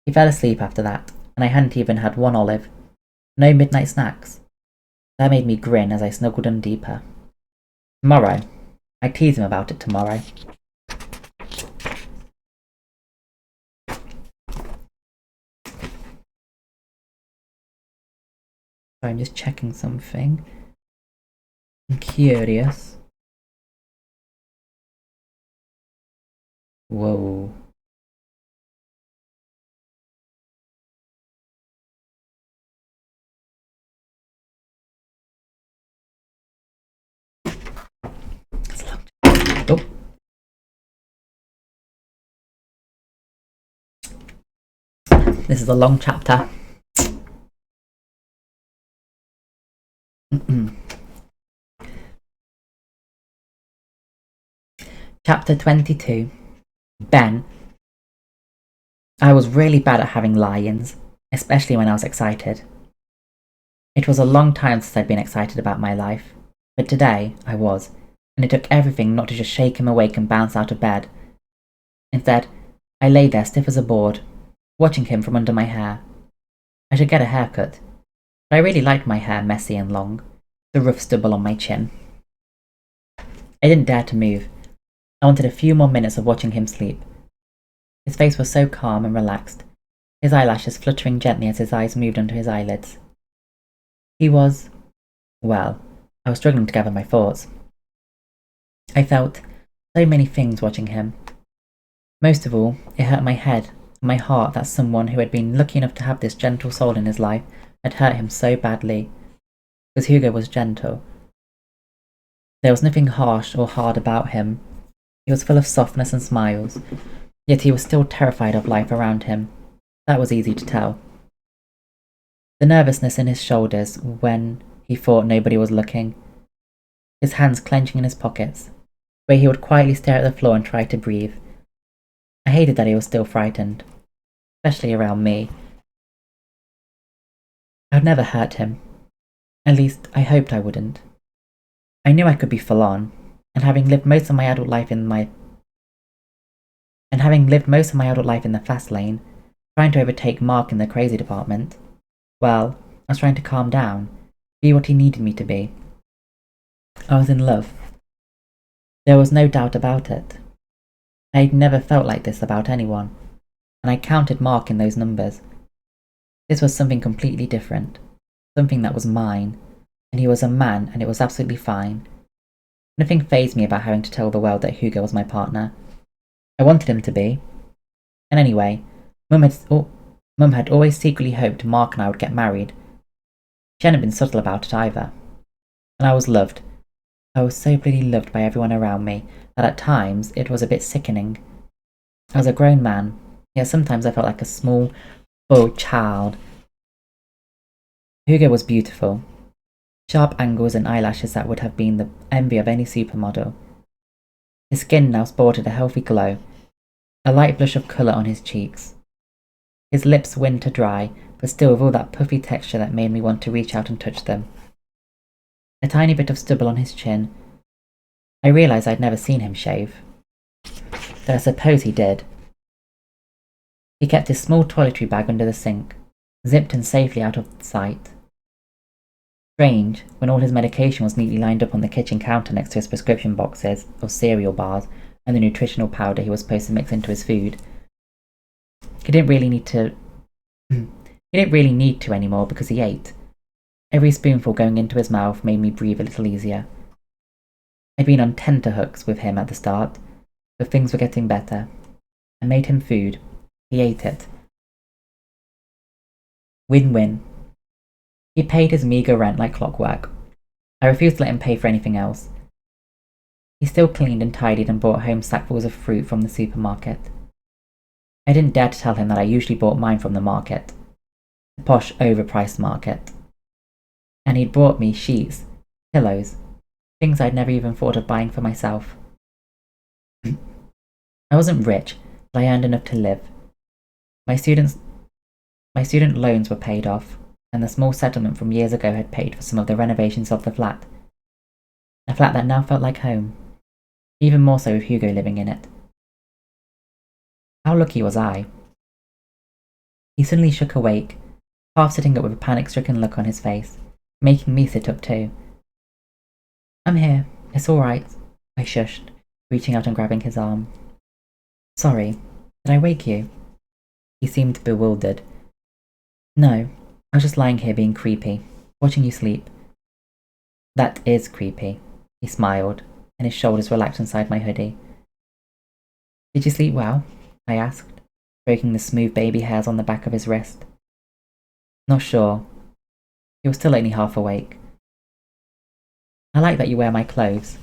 He fell asleep after that, and I hadn't even had one olive. No midnight snacks. That made me grin as I snuggled in deeper. Tomorrow. I tease him about it tomorrow. So I'm just checking something. I'm curious. Whoa. Oh. This is a long chapter. Chapter 22. Ben. I was really bad at having lie-ins, especially when I was excited. It was a long time since I'd been excited about my life, but today I was, and it took everything not to just shake him awake and bounce out of bed. Instead, I lay there stiff as a board, watching him from under my hair. I should get a haircut, but I really liked my hair messy and long, the rough stubble on my chin. I didn't dare to move. I wanted a few more minutes of watching him sleep. His face was so calm and relaxed, his eyelashes fluttering gently as his eyes moved under his eyelids. He was... well, I was struggling to gather my thoughts. I felt so many things watching him. Most of all, it hurt my head and my heart that someone who had been lucky enough to have this gentle soul in his life had hurt him so badly. Because Hugo was gentle. There was nothing harsh or hard about him. He was full of softness and smiles, yet he was still terrified of life around him. That was easy to tell. The nervousness in his shoulders when he thought nobody was looking, his hands clenching in his pockets, where he would quietly stare at the floor and try to breathe. I hated that he was still frightened, especially around me. I would never hurt him. At least, I hoped I wouldn't. I knew I could be full on, and having lived most of my adult life in the fast lane, trying to overtake Mark in the crazy department, well, I was trying to calm down, be what he needed me to be. I was in love. There was no doubt about it. I had never felt like this about anyone, and I counted Mark in those numbers. This was something completely different, something that was mine, and he was a man and it was absolutely fine. Nothing fazed me about having to tell the world that Hugo was my partner. I wanted him to be. And anyway, Mum had always secretly hoped Mark and I would get married. She hadn't been subtle about it either. And I was loved. I was so bloody loved by everyone around me that at times it was a bit sickening. I was a grown man, yet sometimes I felt like a small, spoiled child. Hugo was beautiful. Sharp angles and eyelashes that would have been the envy of any supermodel. His skin now sported a healthy glow, a light blush of colour on his cheeks. His lips winter dry, but still with all that puffy texture that made me want to reach out and touch them. A tiny bit of stubble on his chin. I realised I'd never seen him shave. Though I suppose he did. He kept his small toiletry bag under the sink, zipped and safely out of sight. Strange, when all his medication was neatly lined up on the kitchen counter next to his prescription boxes of cereal bars and the nutritional powder he was supposed to mix into his food. He didn't really need to anymore because he ate. Every spoonful going into his mouth made me breathe a little easier. I'd been on tenterhooks with him at the start, but things were getting better. I made him food. He ate it. Win-win. He paid his meagre rent like clockwork. I refused to let him pay for anything else. He still cleaned and tidied and brought home sackfuls of fruit from the supermarket. I didn't dare to tell him that I usually bought mine from the market. The posh, overpriced market. And he'd brought me sheets, pillows, things I'd never even thought of buying for myself. I wasn't rich, but I earned enough to live. My student loans were paid off, and the small settlement from years ago had paid for some of the renovations of the flat. A flat that now felt like home, even more so with Hugo living in it. How lucky was I? He suddenly shook awake, half sitting up with a panic-stricken look on his face, making me sit up too. I'm here, it's alright, I shushed, reaching out and grabbing his arm. Sorry, did I wake you? He seemed bewildered. No, I was just lying here being creepy, watching you sleep. That is creepy, he smiled, and his shoulders relaxed inside my hoodie. Did you sleep well? I asked, stroking the smooth baby hairs on the back of his wrist. Not sure. He was still only half awake. I like that you wear my clothes.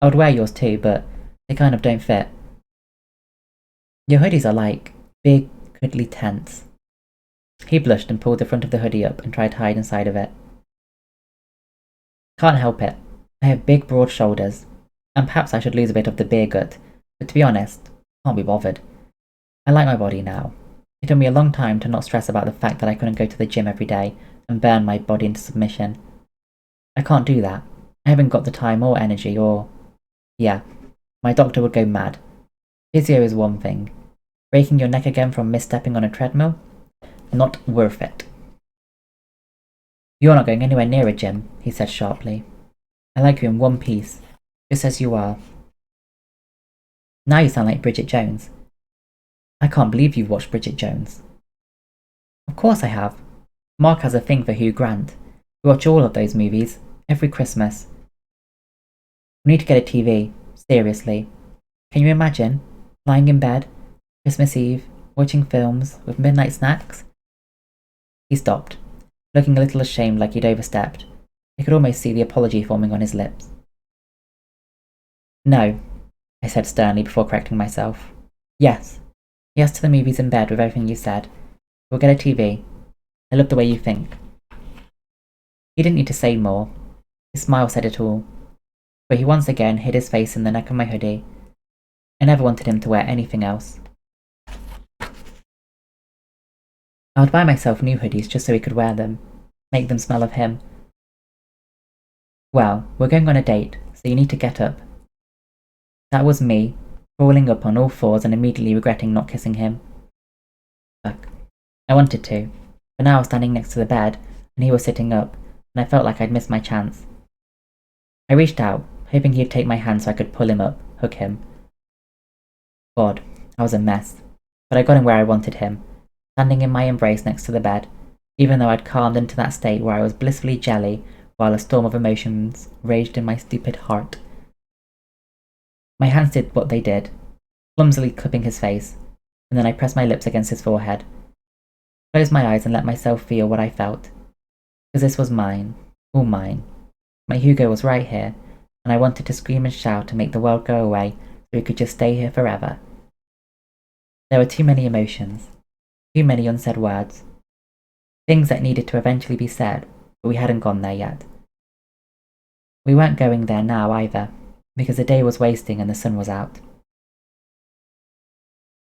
I would wear yours too, but they kind of don't fit. Your hoodies are like big, cuddly tents. He blushed and pulled the front of the hoodie up and tried to hide inside of it. Can't help it. I have big, broad shoulders, and perhaps I should lose a bit of the beer gut, but to be honest, can't be bothered. I like my body now. It took me a long time to not stress about the fact that I couldn't go to the gym every day and burn my body into submission. I can't do that. I haven't got the time or energy or... Yeah, my doctor would go mad. Physio is one thing. Breaking your neck again from misstepping on a treadmill? Not worth it. You're not going anywhere near a gym, he said sharply. I like you in one piece, just as you are. Now you sound like Bridget Jones. I can't believe you've watched Bridget Jones. Of course I have. Mark has a thing for Hugh Grant. We watch all of those movies, every Christmas. We need to get a TV, seriously. Can you imagine? Lying in bed, Christmas Eve, watching films, with midnight snacks? He stopped, looking a little ashamed like he'd overstepped. I could almost see the apology forming on his lips. No, I said sternly before correcting myself. Yes. Yes to the movies in bed with everything you said. We'll get a TV. I love the way you think. He didn't need to say more. His smile said it all. But he once again hid his face in the neck of my hoodie. I never wanted him to wear anything else. I would buy myself new hoodies just so he could wear them, make them smell of him. Well, we're going on a date, so you need to get up. That was me, crawling up on all fours and immediately regretting not kissing him. Fuck. I wanted to, but now I was standing next to the bed, and he was sitting up, and I felt like I'd missed my chance. I reached out, hoping he'd take my hand so I could pull him up, hook him. God, I was a mess, but I got him where I wanted him, standing in my embrace next to the bed, even though I'd calmed into that state where I was blissfully jelly while a storm of emotions raged in my stupid heart. My hands did what they did, clumsily clipping his face, and then I pressed my lips against his forehead. Closed my eyes and let myself feel what I felt. Because this was mine, all mine. My Hugo was right here, and I wanted to scream and shout and make the world go away so he could just stay here forever. There were too many emotions, too many unsaid words, things that needed to eventually be said, but we hadn't gone there yet. We weren't going there now either, because the day was wasting and the sun was out.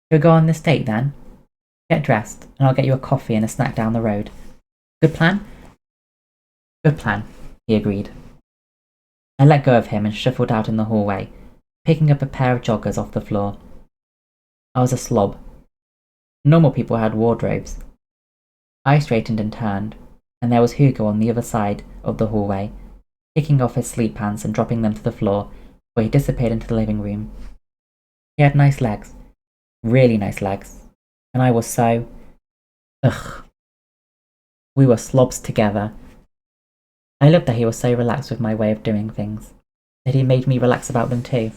We'll go on this date then. Get dressed, and I'll get you a coffee and a snack down the road. Good plan? Good plan, he agreed. I let go of him and shuffled out in the hallway, picking up a pair of joggers off the floor. I was a slob. Normal people had wardrobes. I straightened and turned, and there was Hugo on the other side of the hallway, kicking off his sleep pants and dropping them to the floor, where he disappeared into the living room. He had nice legs. Really nice legs. And I was so... Ugh. We were slobs together. I loved that he was so relaxed with my way of doing things, that he made me relax about them too.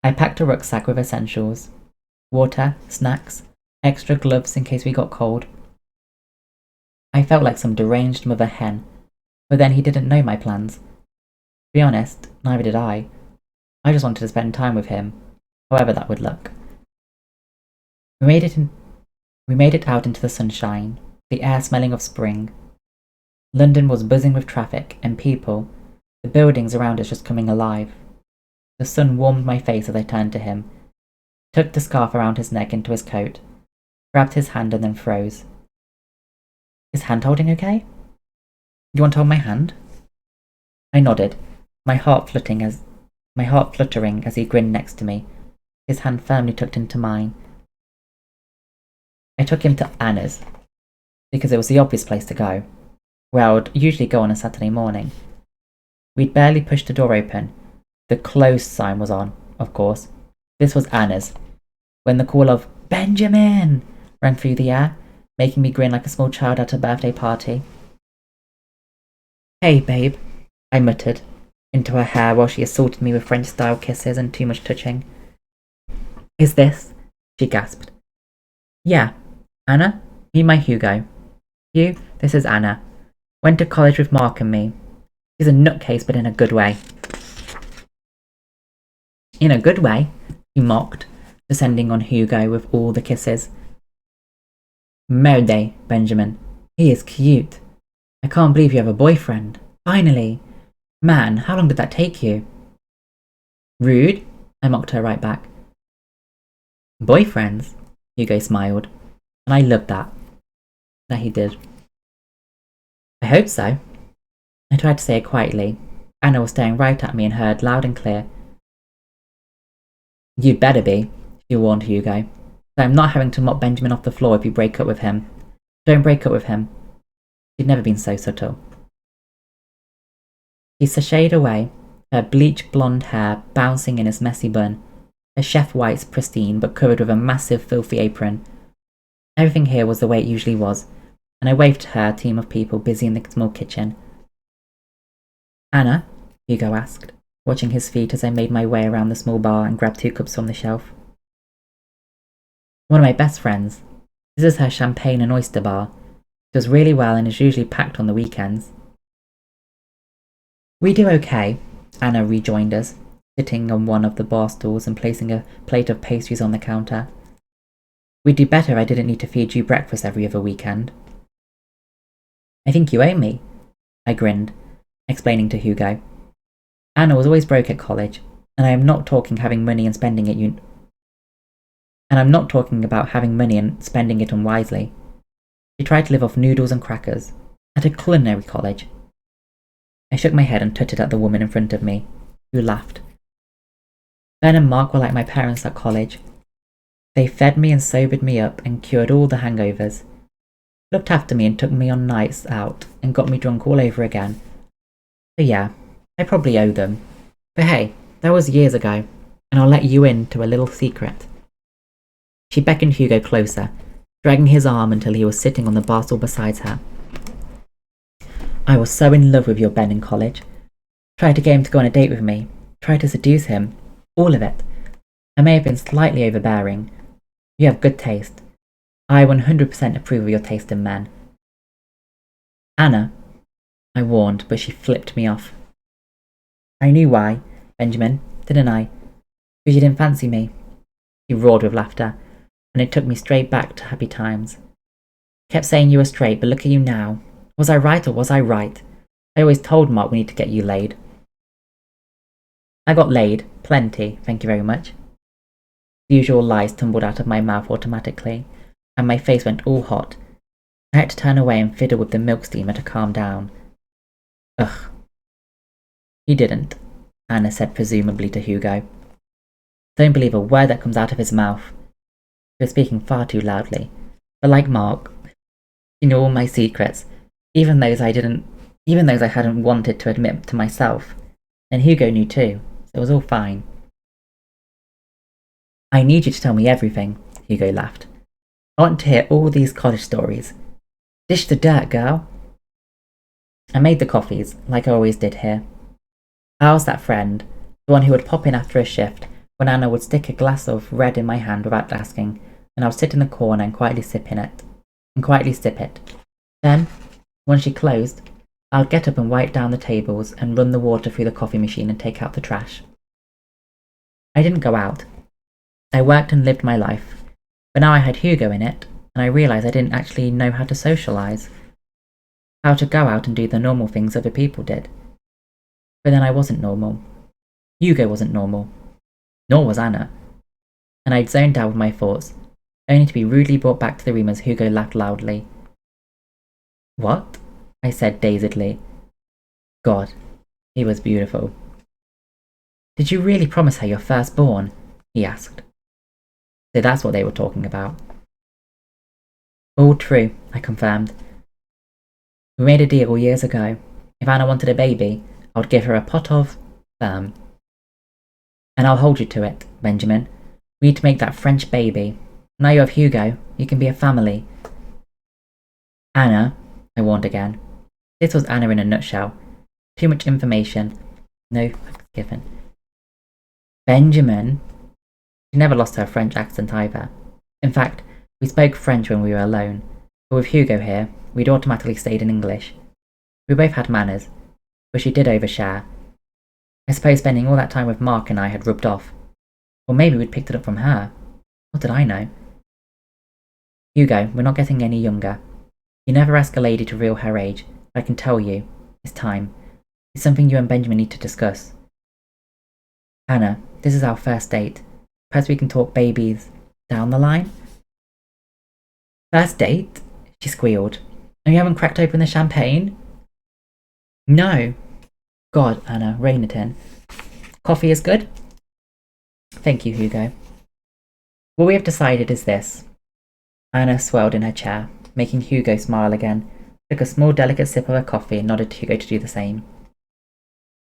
I packed a rucksack with essentials. Water, snacks, extra gloves in case we got cold. I felt like some deranged mother hen, but then he didn't know my plans. To be honest, neither did I. I just wanted to spend time with him, however that would look. We made it out into the sunshine, the air smelling of spring. London was buzzing with traffic and people, the buildings around us just coming alive. The sun warmed my face as I turned to him, tucked the scarf around his neck into his coat, grabbed his hand and then froze. Is hand holding okay? You want to hold my hand? I nodded, my heart fluttering as he grinned next to me, his hand firmly tucked into mine. I took him to Anna's, because it was the obvious place to go, where I would usually go on a Saturday morning. We'd barely pushed the door open. The closed sign was on, of course. This was Anna's, when the call of "Benjamin" rang through the air, making me grin like a small child at a birthday party. Hey, babe, I muttered, into her hair while she assaulted me with French-style kisses and too much touching. Is this? She gasped. Yeah, Anna, meet my Hugo. Hugh, this is Anna. Went to college with Mark and me. He's a nutcase, but in a good way. In a good way, he mocked, descending on Hugo with all the kisses. Merde, Benjamin. He is cute. I can't believe you have a boyfriend. Finally. Man, how long did that take you? Rude, I mocked her right back. Boyfriends? Hugo smiled, and I loved that. That he did. I hope so. I tried to say it quietly. Anna was staring right at me and heard loud and clear. You'd better be, she warned Hugo. So I'm not having to mop Benjamin off the floor if you break up with him. Don't break up with him. She'd never been so subtle. She sashayed away, her bleach blonde hair bouncing in its messy bun, her chef whites pristine but covered with a massive filthy apron. Everything here was the way it usually was, and I waved to her team of people busy in the small kitchen. "Anna?" Hugo asked, watching his feet as I made my way around the small bar and grabbed 2 cups from the shelf. "One of my best friends. This is her champagne and oyster bar. It does really well and is usually packed on the weekends." "We do okay," Anna rejoined us, sitting on one of the bar stools and placing a plate of pastries on the counter. "We'd do better if I didn't need to feed you breakfast every other weekend." "I think you owe me," I grinned, explaining to Hugo. "Anna was always broke at college, and I am not talking having money and spending it And I'm not talking about having money and spending it unwisely. She tried to live off noodles and crackers at a culinary college." I shook my head and tutted at the woman in front of me, who laughed. "Ben and Mark were like my parents at college. They fed me and sobered me up and cured all the hangovers. Looked after me and took me on nights out and got me drunk all over again. So yeah, I probably owe them. But hey, that was years ago, and I'll let you into a little secret." She beckoned Hugo closer, dragging his arm until he was sitting on the bar stool beside her. "I was so in love with your Ben in college. Tried to get him to go on a date with me, tried to seduce him, all of it. I may have been slightly overbearing. You have good taste. I 100% approve of your taste in men." "Anna," I warned, but she flipped me off. "I knew why, Benjamin, didn't I? Because you didn't fancy me." He roared with laughter, and it took me straight back to happy times. "Kept saying you were straight, but look at you now. Was I right or was I right? I always told Mark we need to get you laid." "I got laid, plenty, thank you very much." The usual lies tumbled out of my mouth automatically, and my face went all hot. I had to turn away and fiddle with the milk steamer to calm down. "Ugh." "He didn't," Anna said presumably to Hugo. "Don't believe a word that comes out of his mouth." He was speaking far too loudly. But like Mark, he knew all my secrets, even those I hadn't wanted to admit to myself. And Hugo knew too, so it was all fine. "I need you to tell me everything," Hugo laughed. "I want to hear all these college stories. Dish the dirt, girl." I made the coffees, like I always did here. I was that friend, the one who would pop in after a shift, when Anna would stick a glass of red in my hand without asking, and I would sit in the corner and quietly sip it. Then, when she closed, I would get up and wipe down the tables and run the water through the coffee machine and take out the trash. I didn't go out. I worked and lived my life, but now I had Hugo in it, and I realised I didn't actually know how to socialise. How to go out and do the normal things other people did. But then I wasn't normal. Hugo wasn't normal. Nor was Anna. And I'd zoned out with my thoughts, only to be rudely brought back to the room as Hugo laughed loudly. "What?" I said dazedly. God, he was beautiful. "Did you really promise her your firstborn?" he asked. So that's what they were talking about. "All true," I confirmed. "We made a deal years ago. If Anna wanted a baby, I would give her a pot of sperm. And I'll hold you to it, Benjamin. We need to make that French baby. Now you have Hugo, you can be a family." "Anna," I warned again. This was Anna in a nutshell. Too much information. No fucks given. "Benjamin." She never lost her French accent either. In fact, we spoke French when we were alone, but with Hugo here, we'd automatically stayed in English. We both had manners, but she did overshare. I suppose spending all that time with Mark and I had rubbed off. Or maybe we'd picked it up from her. What did I know? "Hugo, we're not getting any younger. You never ask a lady to reveal her age, but I can tell you, it's time. It's something you and Benjamin need to discuss. Anna, this is our first date. Perhaps we can talk babies down the line?" "First date?" she squealed. "And you haven't cracked open the champagne?" "No." God, Anna, rein it in. "Coffee is good?" "Thank you, Hugo. What we have decided is this." Anna swelled in her chair, making Hugo smile again, took a small delicate sip of her coffee and nodded to Hugo to do the same.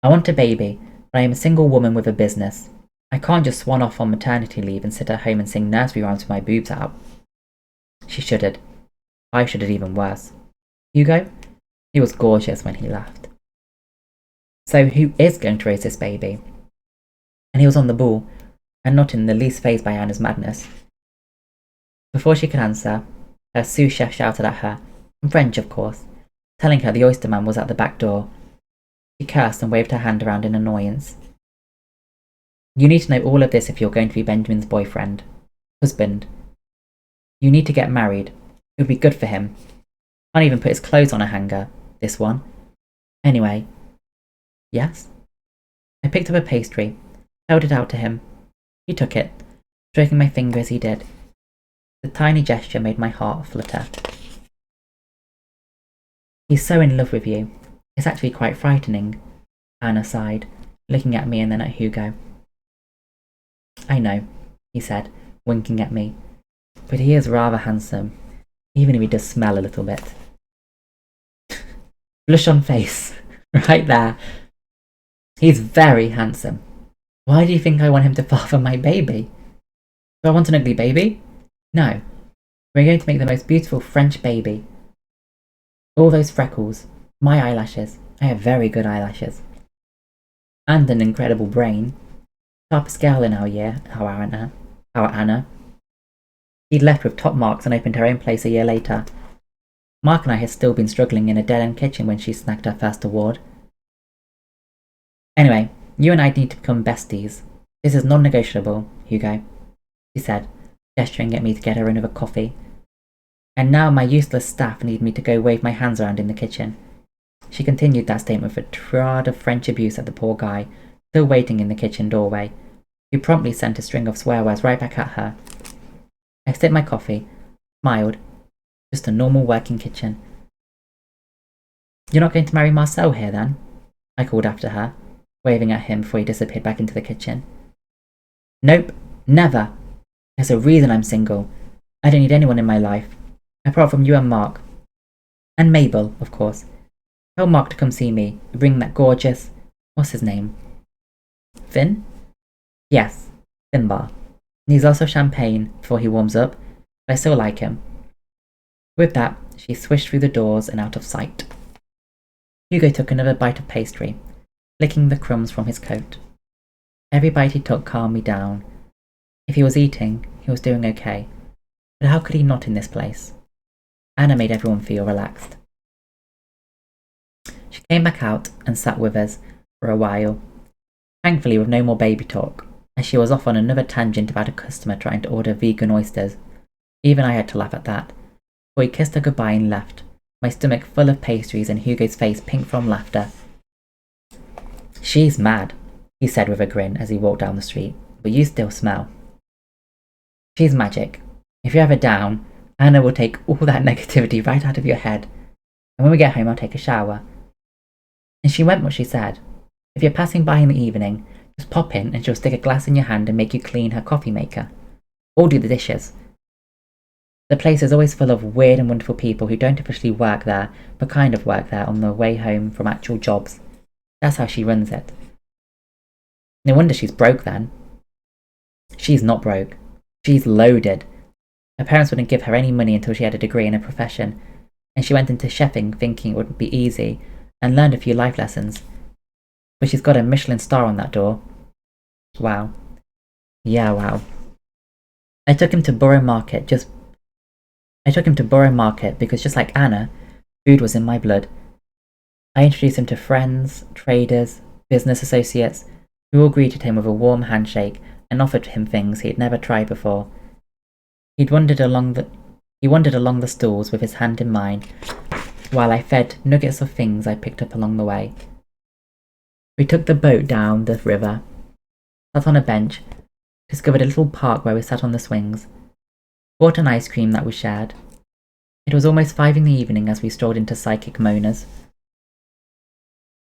"I want a baby, but I am a single woman with a business. I can't just swan off on maternity leave and sit at home and sing nursery rhymes with my boobs out." She She shuddered. I shuddered even worse. Hugo? He was gorgeous when he laughed. So who is going to raise this baby? And he was on the ball, and not in the least fazed by Anna's madness. Before she could answer, her sous chef shouted at her, in French of course, telling her the oyster man was at the back door. She cursed and waved her hand around in annoyance. You need to know all of this if you're going to be Benjamin's boyfriend. Husband. You need to get married. It would be good for him. Can't even put his clothes on a hanger, this one. Anyway. Yes? I picked up a pastry, held it out to him. He took it, stroking my finger as he did. The tiny gesture made my heart flutter. He's so in love with you. It's actually quite frightening, Anna sighed, looking at me and then at Hugo. I know, he said, winking at me, but he is rather handsome, even if he does smell a little bit. Blush on face, right there. He's very handsome. Why do you think I want him to father my baby? Do I want an ugly baby? No. We're going to make the most beautiful French baby. All those freckles, my eyelashes. I have very good eyelashes. And an incredible brain. Sharpest girl in our year, our Anna. He'd left with top marks and opened her own place a year later. Mark and I had still been struggling in a dead-end kitchen when she snagged her first award. Anyway, you and I need to become besties. This is non-negotiable, Hugo, she said, gesturing at me to get her another coffee. And now my useless staff need me to go wave my hands around in the kitchen. She continued that statement with a tirade of French abuse at the poor guy, still waiting in the kitchen doorway, who promptly sent a string of swear words right back at her. I sipped my coffee, smiled. Just a normal working kitchen. You're not going to marry Marcel here, then? I called after her, waving at him before he disappeared back into the kitchen. Nope, never. There's a reason I'm single. I don't need anyone in my life, apart from you and Mark. And Mabel, of course. Tell Mark to come see me, bring that gorgeous... What's his name? Finn? Yes, Finbar. Needs lots of champagne before he warms up, but I still like him. With that, she swished through the doors and out of sight. Hugo took another bite of pastry, licking the crumbs from his coat. Every bite he took calmed me down. If he was eating, he was doing okay. But how could he not in this place? Anna made everyone feel relaxed. She came back out and sat with us for a while, thankfully with no more baby talk, as she was off on another tangent about a customer trying to order vegan oysters. Even I had to laugh at that. We kissed her goodbye and left, my stomach full of pastries and Hugo's face pink from laughter. She's mad, he said with a grin as he walked down the street, but you still smell. She's magic. If you're ever down, Anna will take all that negativity right out of your head, and when we get home I'll take a shower. And she meant what she said. If you're passing by in the evening, just pop in and she'll stick a glass in your hand and make you clean her coffee maker. Or do the dishes. The place is always full of weird and wonderful people who don't officially work there, but kind of work there on their way home from actual jobs. That's how she runs it. No wonder she's broke then. She's not broke. She's loaded. Her parents wouldn't give her any money until she had a degree in a profession, and she went into chefing thinking it would be easy, and learned a few life lessons. But she's got a Michelin star on that door. Wow. Yeah, wow. I took him to Borough Market because just like Anna, food was in my blood. I introduced him to friends, traders, business associates, who all greeted him with a warm handshake and offered him things he had never tried before. He wandered along the stalls with his hand in mine, while I fed nuggets of things I picked up along the way. We took the boat down the river, sat on a bench, discovered a little park where we sat on the swings, bought an ice cream that was shared. It was almost 5 in the evening as we strolled into Psychic Mona's.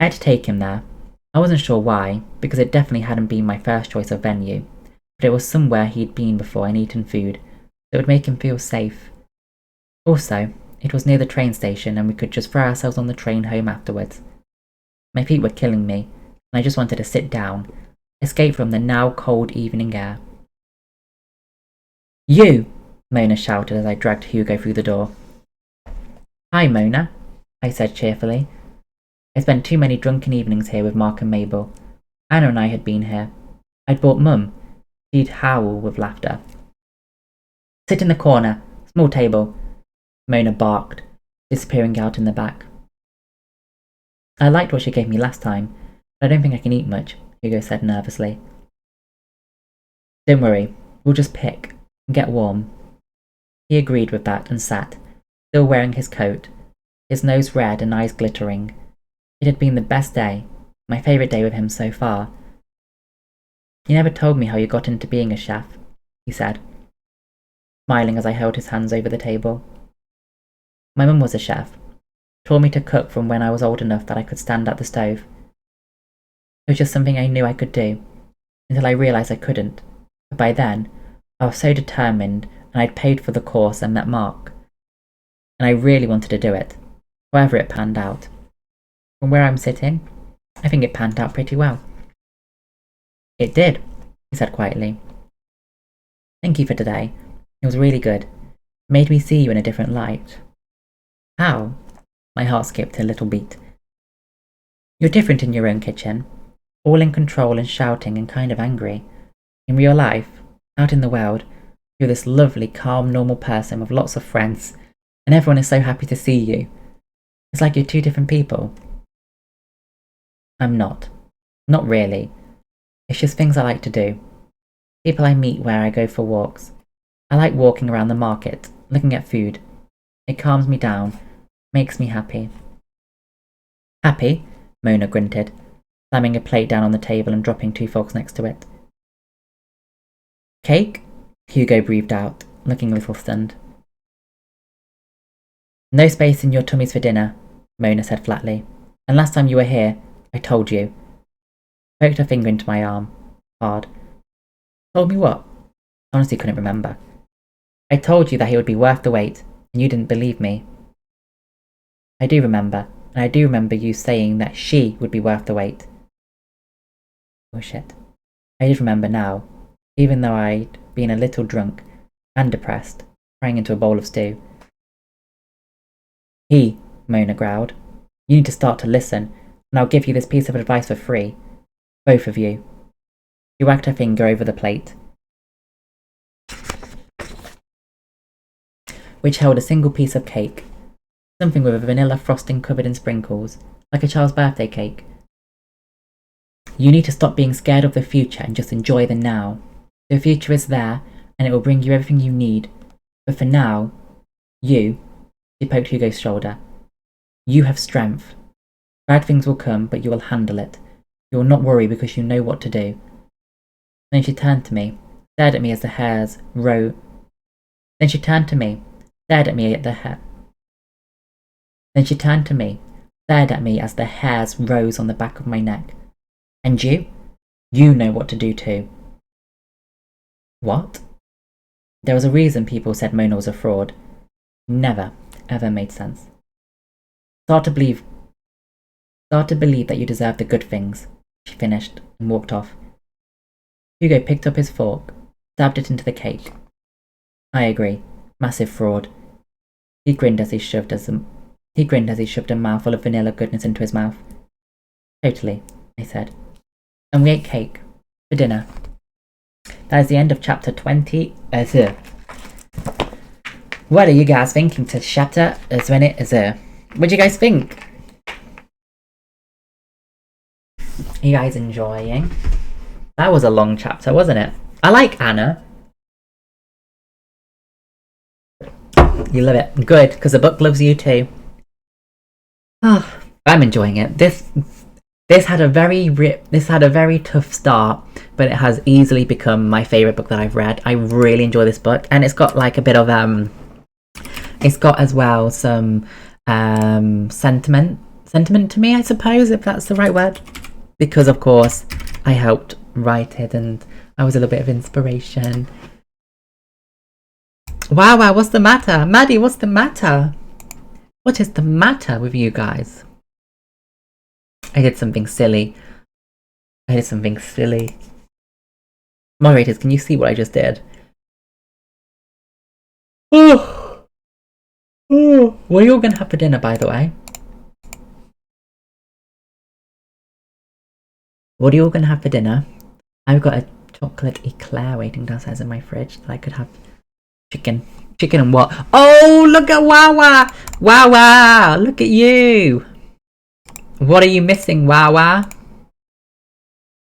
I had to take him there. I wasn't sure why, because it definitely hadn't been my first choice of venue, but it was somewhere he'd been before and eaten food, that would make him feel safe. Also, it was near the train station and we could just throw ourselves on the train home afterwards. My feet were killing me, and I just wanted to sit down, escape from the now cold evening air. You! Mona shouted as I dragged Hugo through the door. Hi, Mona, I said cheerfully. I spent too many drunken evenings here with Mark and Mabel. Anna and I had been here. I'd brought Mum. She'd howl with laughter. Sit in the corner. Small table. Mona barked, disappearing out in the back. I liked what she gave me last time, but I don't think I can eat much, Hugo said nervously. Don't worry, we'll just pick and get warm. He agreed with that and sat, still wearing his coat, his nose red and eyes glittering. It had been the best day, my favourite day with him so far. You never told me how you got into being a chef, he said, smiling as I held his hands over the table. My mum was a chef, taught me to cook from when I was old enough that I could stand at the stove. It was just something I knew I could do, until I realised I couldn't, but by then, I was so determined and I'd paid for the course and met Mark. And I really wanted to do it, however it panned out. From where I'm sitting, I think it panned out pretty well. It did, he said quietly. Thank you for today. It was really good. It made me see you in a different light. How? My heart skipped a little beat. You're different in your own kitchen, all in control and shouting and kind of angry. In real life, out in the world, you're this lovely, calm, normal person with lots of friends, and everyone is so happy to see you. It's like you're two different people. I'm not. Not really. It's just things I like to do. People I meet where I go for walks. I like walking around the market, looking at food. It calms me down, makes me happy. Happy? Mona grunted, slamming a plate down on the table and dropping 2 forks next to it. Cake? Hugo breathed out, looking a little stunned. No space in your tummies for dinner, Mona said flatly. And last time you were here, I told you. Poked her finger into my arm, hard. Told me what? Honestly couldn't remember. I told you that he would be worth the wait, and you didn't believe me. I do remember, and I do remember you saying that she would be worth the wait. Oh shit. I did remember now, even though I'd been a little drunk and depressed, crying into a bowl of stew. Mona growled. You need to start to listen, and I'll give you this piece of advice for free. Both of you. She wagged her finger over the plate, which held a single piece of cake, something with a vanilla frosting covered in sprinkles, like a child's birthday cake. You need to stop being scared of the future and just enjoy the now. The future is there, and it will bring you everything you need. But for now, she poked Hugo's shoulder. You have strength. Bad things will come, but you will handle it. You will not worry because you know what to do. Then she turned to me, stared at me as the hairs rose. Then she turned to me, stared at me as the hairs rose on the back of my neck. And you? You know what to do too. What? There was a reason people said Mona was a fraud. Never, ever made sense. Start to believe that you deserve the good things, she finished and walked off. Hugo picked up his fork, stabbed it into the cake. I agree. Massive fraud. He grinned as he shoved a mouthful of vanilla goodness into his mouth. Totally, I said. And we ate cake. For dinner. That is the end of chapter 20. What are you guys thinking to chapter 20? What do you guys think? Are you guys enjoying? That was a long chapter, wasn't it? I like Anna. You love it. Good, because the book loves you too. Oh, I'm enjoying it. This had a very tough start, but it has easily become my favourite book that I've read. I really enjoy this book, and it's got like a bit of it's got as well some sentiment to me, I suppose, if that's the right word, because of course I helped write it and I was a little bit of inspiration. Wow, what's the matter? Maddie, what's the matter? What is the matter with you guys? I did something silly. Moderators, can you see what I just did? Oh, oh. What are you all gonna have for dinner, by the way? What are you all gonna have for dinner? I've got a chocolate eclair waiting downstairs in my fridge that I could have. Chicken. Chicken and what? Oh, look at Wawa! Wawa! Look at you! What are you missing, Wawa?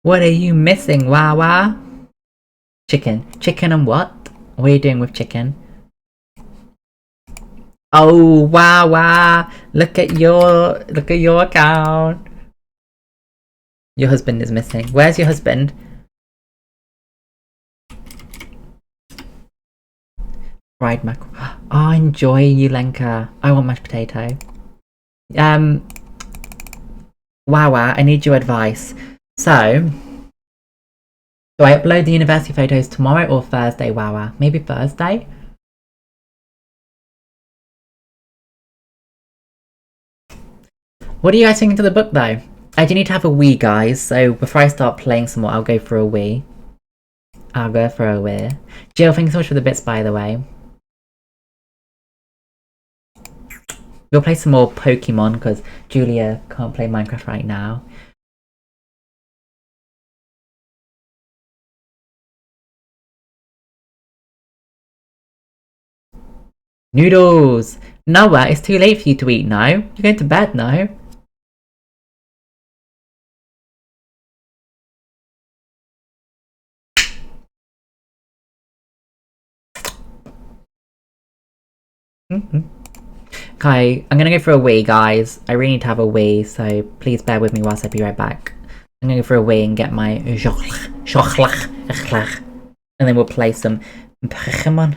What are you missing, Wawa? Chicken. Chicken and what? What are you doing with chicken? Oh, Wawa! Look at your account. Your husband is missing. Where's your husband? Fried mackerel. Oh, enjoy, Yulenka. I want mashed potato. Wawa, I need your advice. So, do I upload the university photos tomorrow or Thursday, Wawa? Maybe Thursday? What are you guys thinking to the book, though? I do need to have a wee, guys, so before I start playing some more, I'll go for a wee. I'll go for a wee. Jill, thank you so much for the bits, by the way. We'll play some more Pokemon, because Julia can't play Minecraft right now. Noodles! Noah, it's too late for you to eat now. You're going to bed now. Okay, I'm gonna go for a wee, guys. I really need to have a wee, so please bear with me whilst I be right back. I'm gonna go for a wee and get my and then we'll play some Pokemon.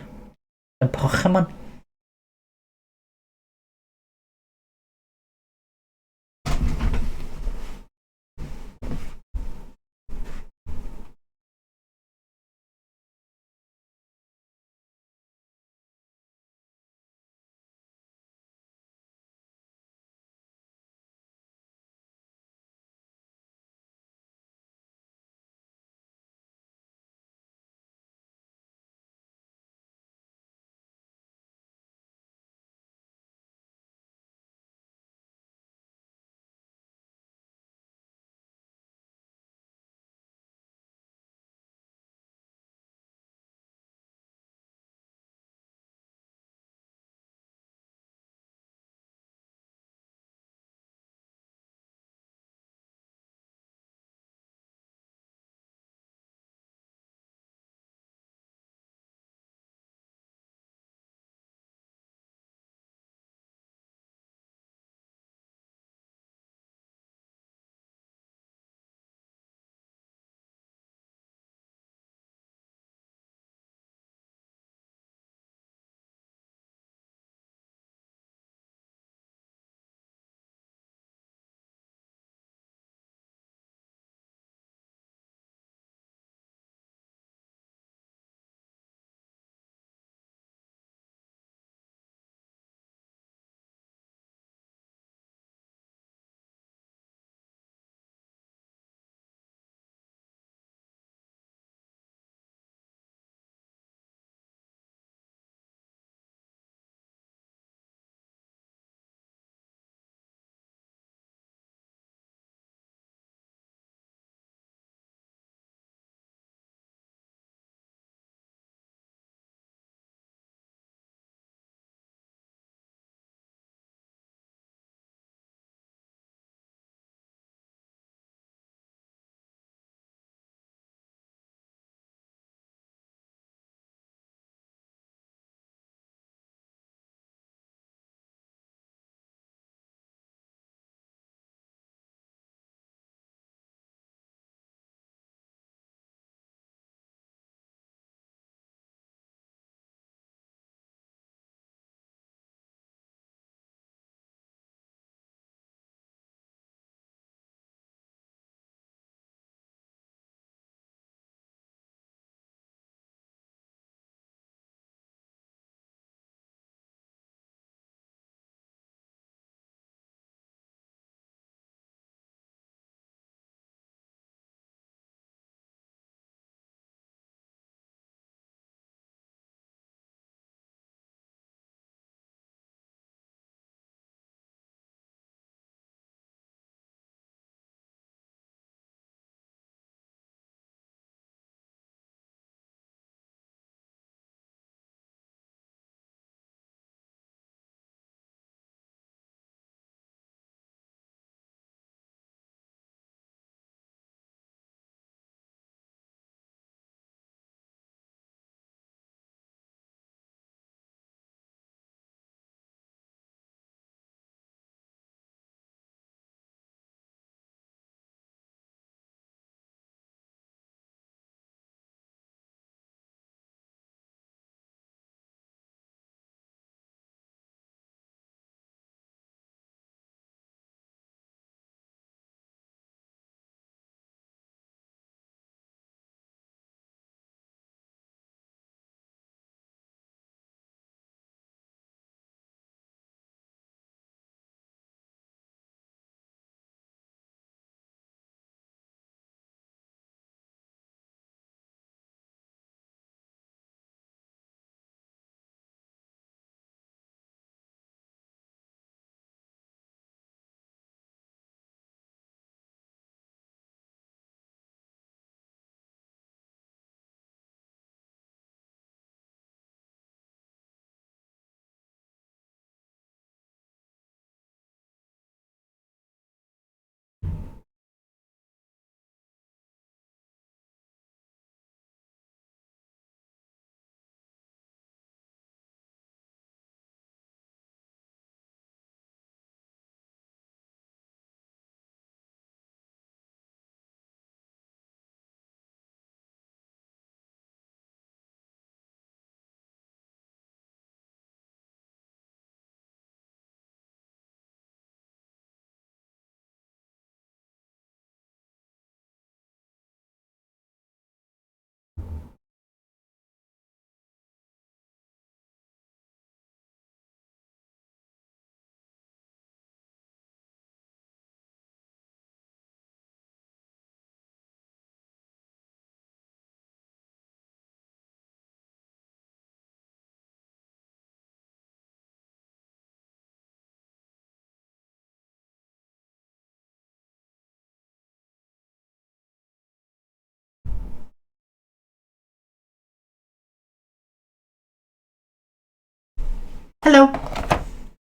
Hello.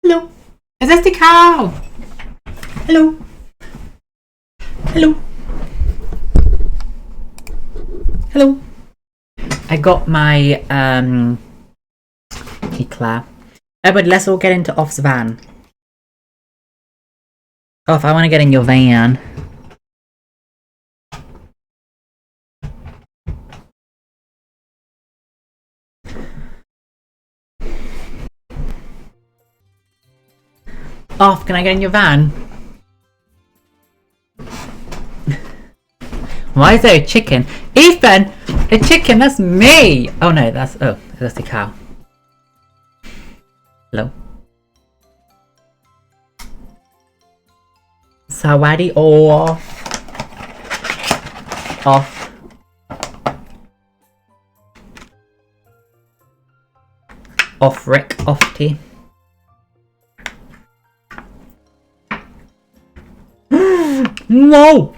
Hello. Is this the cow? Hello. Hello. Hello. I got my eclair. Everybody, let's all get into Off's van. Off, I want to get in your van. Off, can I get in your van? Why is there a chicken? Ethan! A chicken, that's me! Oh no, that's the cow. Hello. Sawadi off. Off. Off Rick, off tea. No!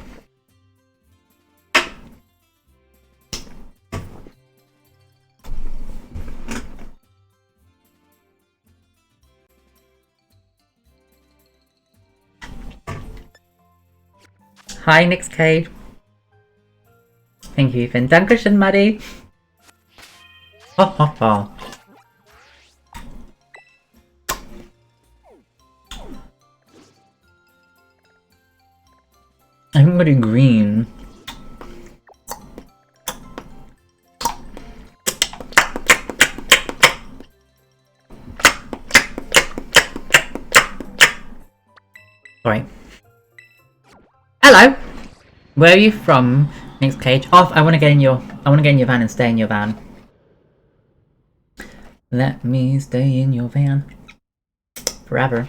Hi, Nick's Cade. Thank you, Ethan. Dankeschön, Maddie. Ha ha ha. I think I'm gonna do green. Sorry. Hello. Where are you from? Next cage. Off. I want to get in your van and stay in your van. Let me stay in your van forever.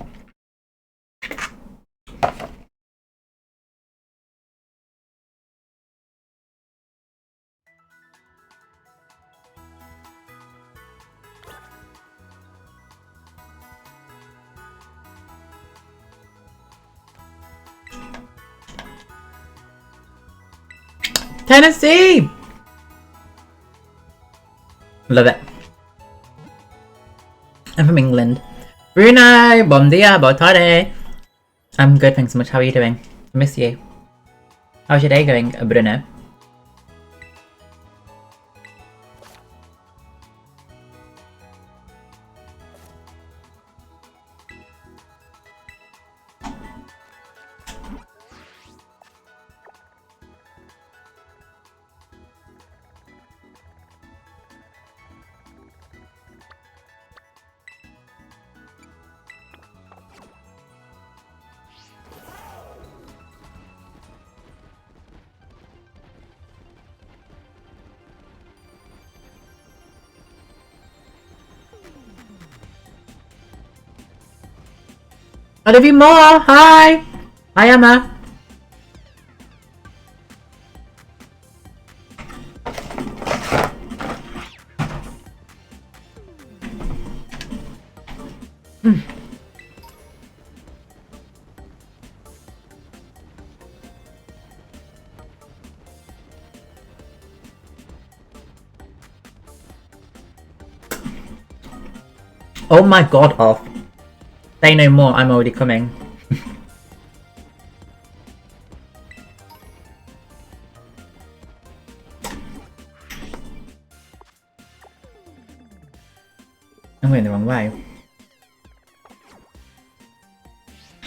Tennessee! Love it. I'm from England. Brunei, bom dia, boa tarde. I'm good, thanks so much. How are you doing? I miss you. How's your day going, Bruno? I love you more! Hi! Hi, Emma! Oh my god, off. Say no more, I'm already coming. I'm going the wrong way.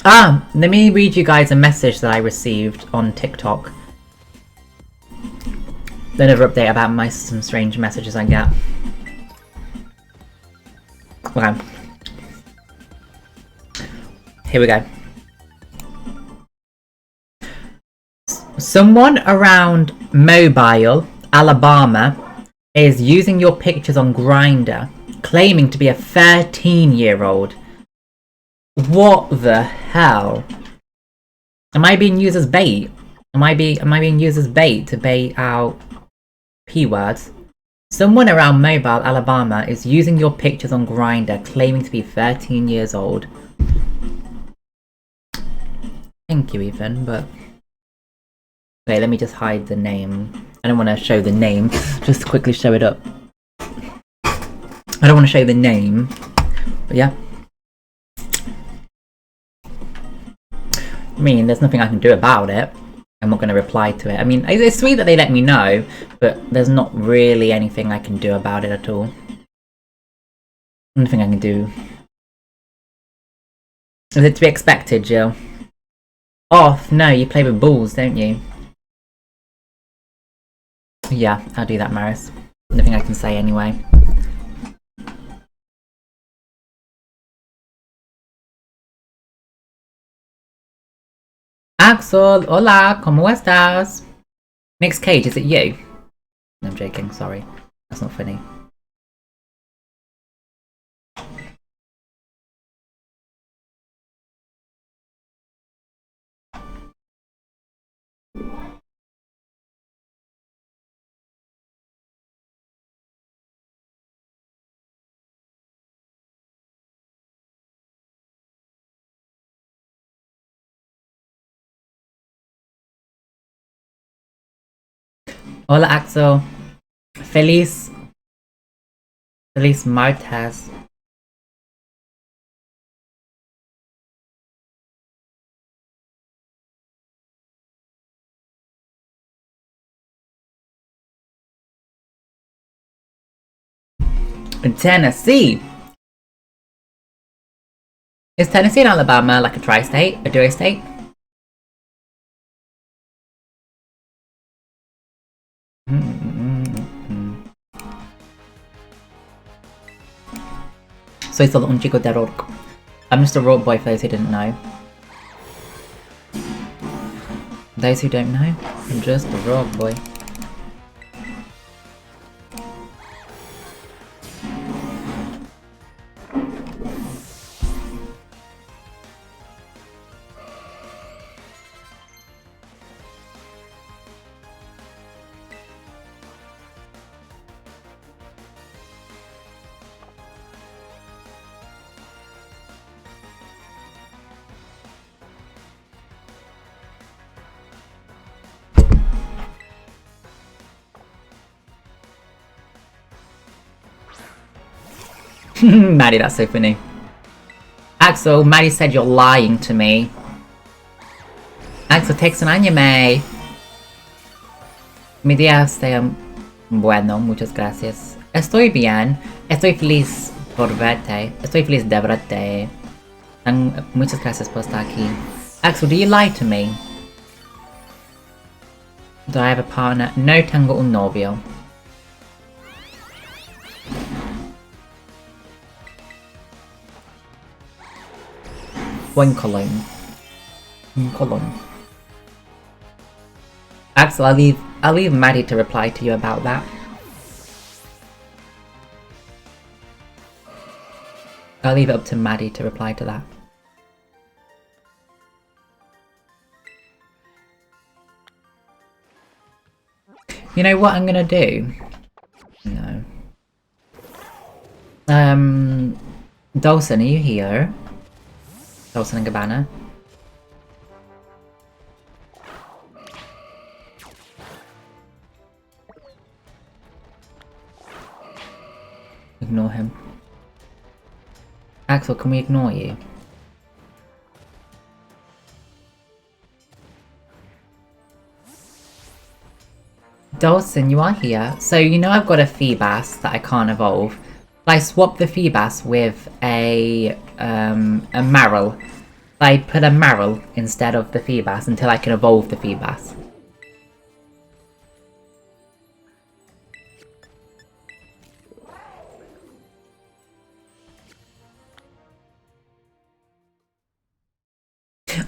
Ah, let me read you guys a message that I received on TikTok. Another update about some strange messages I get. Okay. Here we go. Someone around Mobile, Alabama, is using your pictures on Grindr, claiming to be a 13-year-old. What the hell? Am I being used as bait? Am I being used as bait to bait out P-words? Someone around Mobile, Alabama, is using your pictures on Grindr, claiming to be 13 years old. Thank you, Ethan, but... Okay, let me just hide the name. I don't want to show the name, just to quickly show it up. I don't want to show the name, But yeah. I mean, there's nothing I can do about it. I'm not going to reply to it. I mean, it's sweet that they let me know, but there's not really anything I can do about it at all. Nothing I can do. Is it to be expected, Jill? Oh, no, you play with balls, don't you? Yeah, I'll do that, Maris. Nothing I can say anyway. Axel, hola, ¿cómo estás? Next Cage, is it you? No, I'm joking, sorry. That's not funny. Hola, Axel. Feliz Martes. In Tennessee. Is Tennessee and Alabama like a tri-state? A duo-state? Soy solo un chico de rock. I'm just a rock boy for those who didn't know. Those who don't know, I'm just a rock boy. Maddie, that's so funny. Axel, Maddie said you're lying to me. Axel takes an anime. Mi día está bueno, muchas gracias. Estoy bien. Estoy feliz por verte. Estoy feliz de verte. Muchas gracias por estar aquí. Axel, do you lie to me? Do I have a partner? No tengo un novio. Buen Colón. Axel, I'll leave Maddie to reply to you about that. I'll leave it up to Maddie to reply to that. You know what I'm gonna do? No. Dawson, are you here? Dawson and Gabbana? Ignore him. Axel, can we ignore you? Dawson, you are here. So you know I've got a Feebas that I can't evolve. I swap the Feebas with a Marill. I put a Marill instead of the Feebas until I can evolve the Feebas.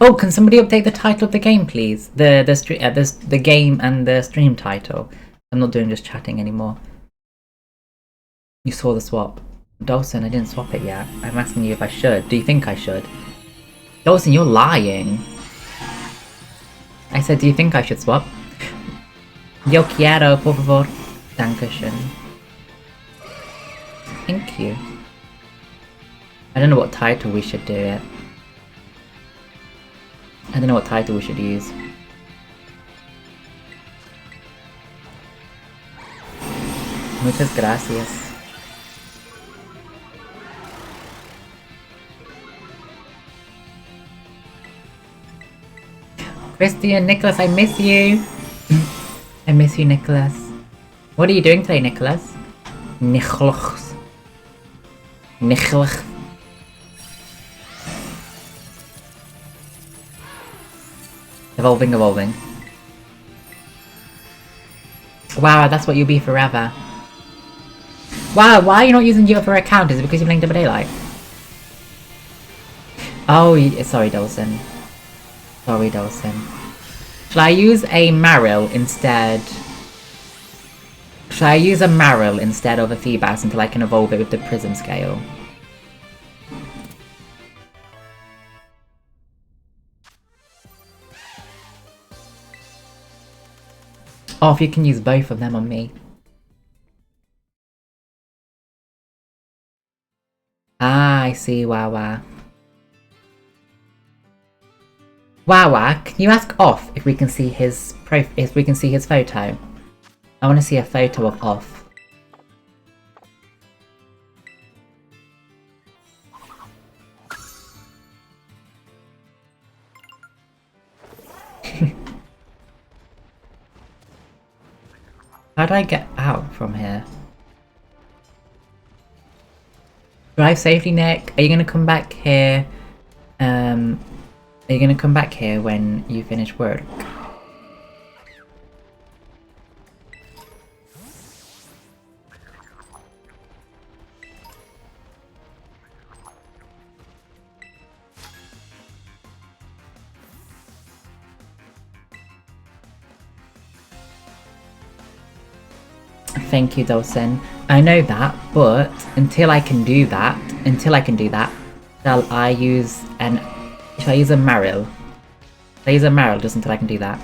Oh, can somebody update the title of the game, please? The game and the stream title. I'm not doing just chatting anymore. You saw the swap. Dawson, I didn't swap it yet. I'm asking you if I should. Do you think I should? Dawson, you're lying. I said, do you think I should swap? Yo quiero, por favor. Dankeschön. Thank you. I don't know what title we should do it. I don't know what title we should use. Muchas gracias. Christian, Nicholas, I miss you. I miss you, Nicholas. What are you doing today, Nicholas? Nicholas. Nicholas. Evolving, evolving. Wow, that's what you'll be forever. Wow, why are you not using your other account? Is it because you're playing Double Daylight? Oh, sorry, Dawson. Sorry, Dawson. Shall I use a Marill instead? Shall I use a Marill instead of a Feebas until I can evolve it with the Prism Scale? Oh, if you can use both of them on me. Ah, I see, Wawa. Wawa, can you ask Off if we can see his photo? I want to see a photo of Off. How do I get out from here? Drive safely, Nick. Are you gonna come back here? Are you gonna come back here when you finish work? Thank you, Dawson. I know that, but until I can do that, shall I use a Marill? Shall I use a Marill just until I can do that?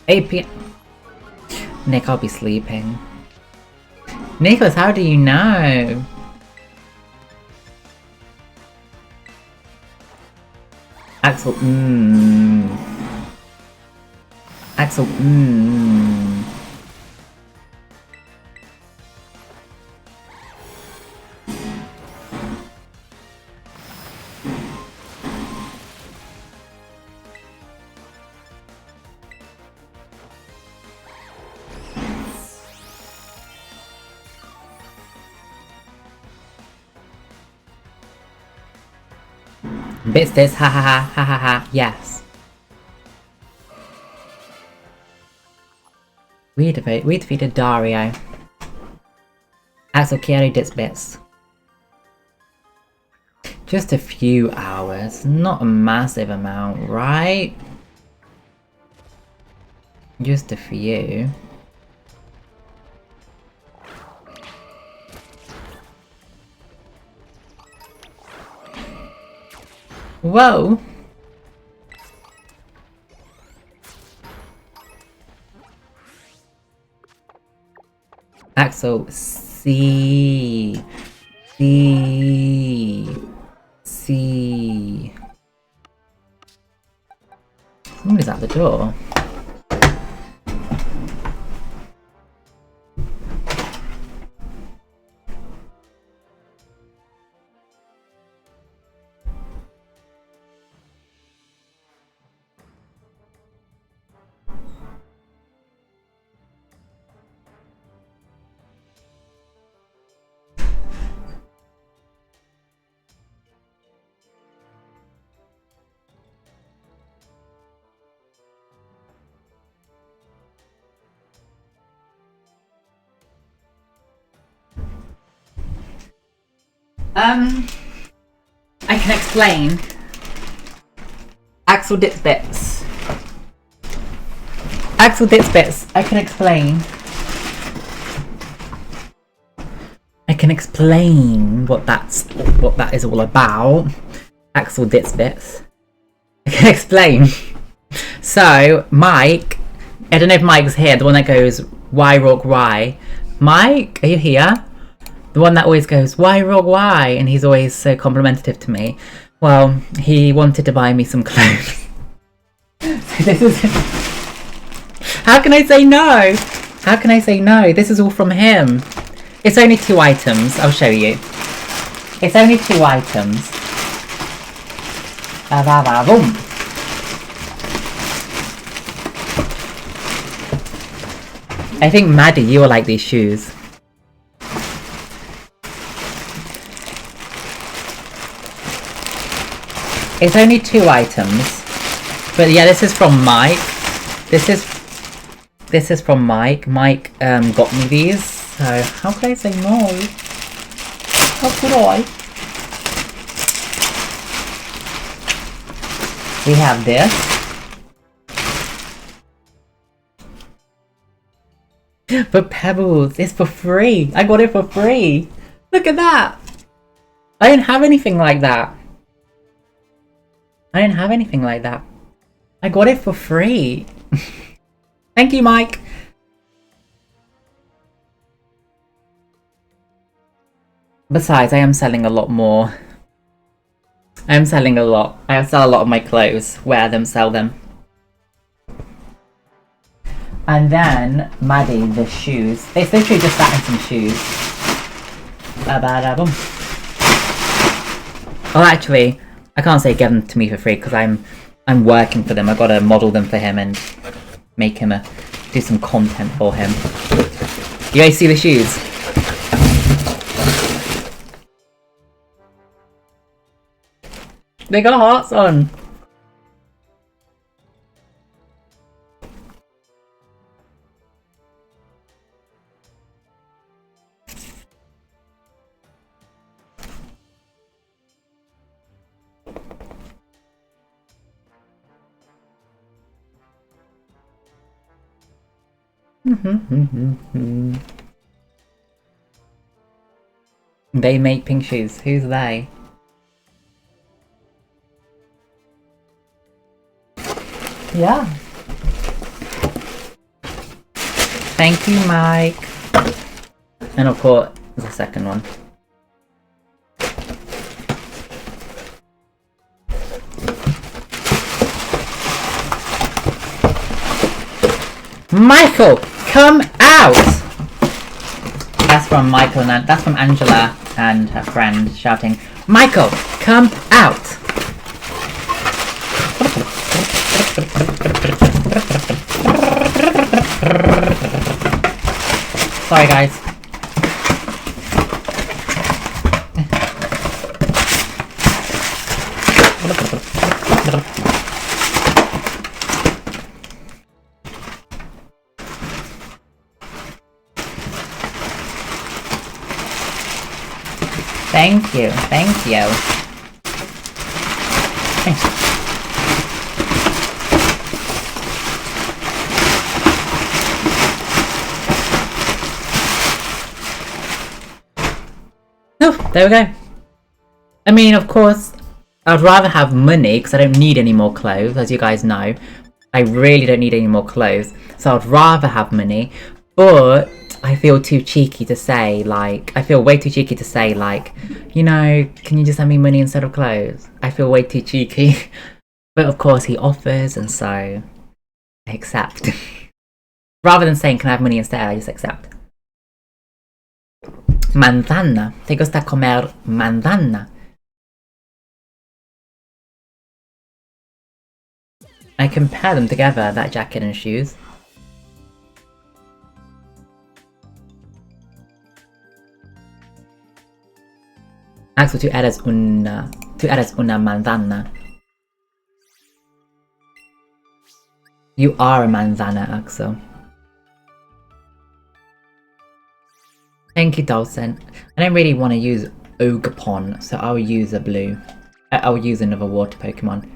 8 p.m. Nick, I'll be sleeping. Nicholas, how do you know? Axel, Axel, Bits this, ha ha ha, ha ha ha, yes. We defeated Dario. Axel Kiero dits bits. Just a few hours, not a massive amount, right? Just a few. Whoa! Axel, C. Somebody's at the door. I can explain. Axel dips bits. Axel dips bits. I can explain. I can explain what that is all about. Axel dips bits. I can explain. So Mike, I don't know if Mike's here. The one that goes, "Why Rock Why?" Mike, are you here? The one that always goes, "Why Rock Why?" And he's always so complimentary to me. Well, he wanted to buy me some clothes. So this is... How can I say no? How can I say no? This is all from him. It's only 2 items. I'll show you. It's only 2 items. Boom. I think Maddie, you will like these shoes. It's only 2 items. But yeah, this is from Mike. This is from Mike. Mike got me these. So how could I say no? How could I? We have this. But Pebbles, it's for free. I got it for free. Look at that. I didn't have anything like that. I didn't have anything like that. I got it for free. Thank you, Mike. Besides, I am selling a lot more. I am selling a lot. I sell a lot of my clothes. Wear them, sell them. And then, Maddie, the shoes. It's literally just that and some shoes. Ba-ba-da-boom. Oh, actually, I can't say give them to me for free because I'm working for them. I gotta model them for him and make him do some content for him. You guys see the shoes? They got hearts on. They make pink shoes. Who's they? Yeah. Thank you, Mike. And of course, the second one. Michael, come out! That's from Michael and that's from Angela and her friend shouting, Michael, come out! Sorry, guys. Thank you, thank you. Thanks. Oh, there we go. I mean, of course, I'd rather have money because I don't need any more clothes, as you guys know. I really don't need any more clothes, so I'd rather have money, but I feel too cheeky to say, like, I feel way too cheeky to say, like, you know, can you just send me money instead of clothes? I feel way too cheeky. But of course he offers, and so I accept. Rather than saying, can I have money instead, I just accept. Manzana. ¿Te gusta comer manzana? I compare them together, that jacket and shoes. Axel, tú eres una manzana. You are a manzana, Axel. Thank you, Dawson. I don't really want to use Ogapon, so I'll use a blue. I'll use another water Pokemon.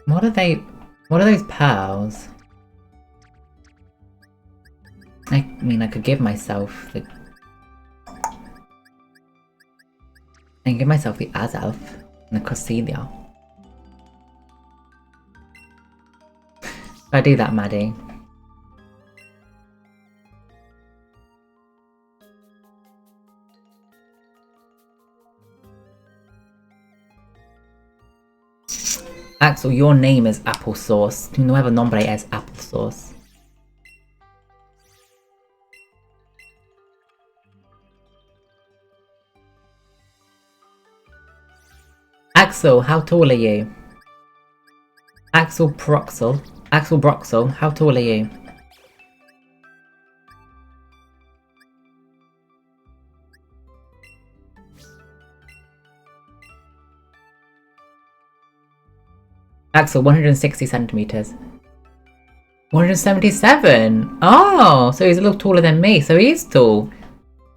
What are they? What are those pearls? I mean, I could give myself the... I can give myself the Azelf and the Cresselia. I do that, Maddie. Axel, your name is Applesauce. Tu nuevo nombre es Applesauce. Axel, how tall are you? Axel Broxel. Axel Broxel, how tall are you? Axel, 160 centimeters. 177! Oh, so he's a little taller than me, so he's tall.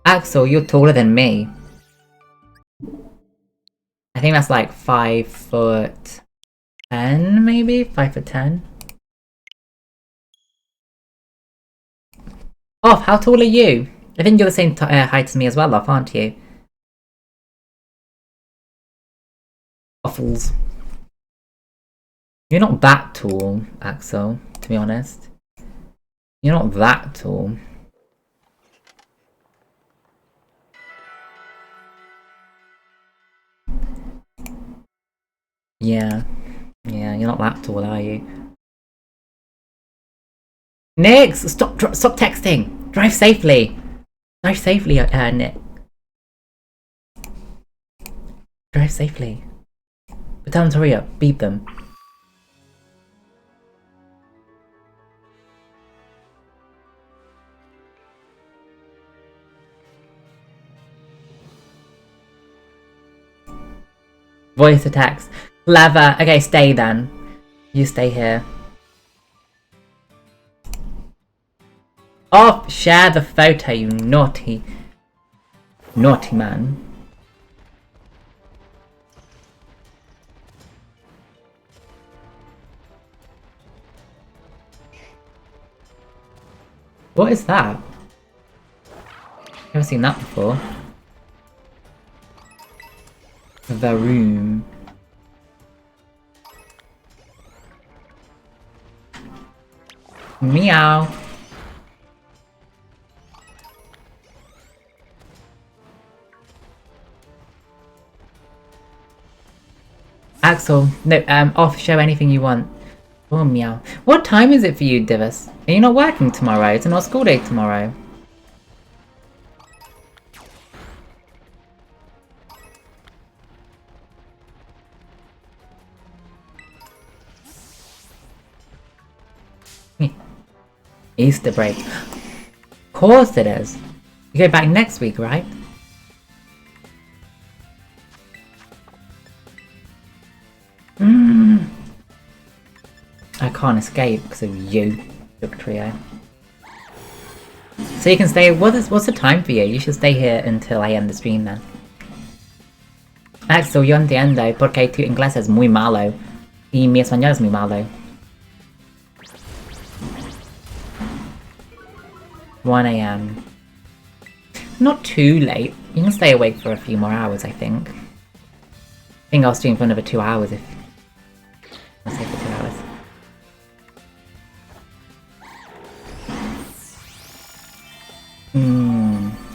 Axel, you're taller than me. I think that's like 5'10", maybe? 5'10". Oh, how tall are you? I think you're the same height as me as well, aren't you? Waffles. You're not that tall, Axel, to be honest. You're not that tall. Yeah. Yeah, you're not that tall, are you? Nix! Stop texting! Drive safely! Drive safely, Nick. Drive safely. But tell them to hurry up. Beep them. Voice to text. Clever. Okay, stay then. You stay here. Oh, share the photo, you naughty man. What is that? Never seen that before. The room. Meow. Axel, no, off, show anything you want. Oh, meow. What time is it for you, Divas? Are you not working tomorrow? It's not school day tomorrow. Easter break. Of course it is. You go back next week, right? I can't escape because of you, Trio. So you can stay. What's the time for you? You should stay here until I end the stream then. Axel, yo entiendo porque tu inglés es muy malo y mi español es muy malo. 1 AM. Not too late. You can stay awake for a few more hours, I think. I think I'll stream for another 2 hours if... I'll stay for 2 hours.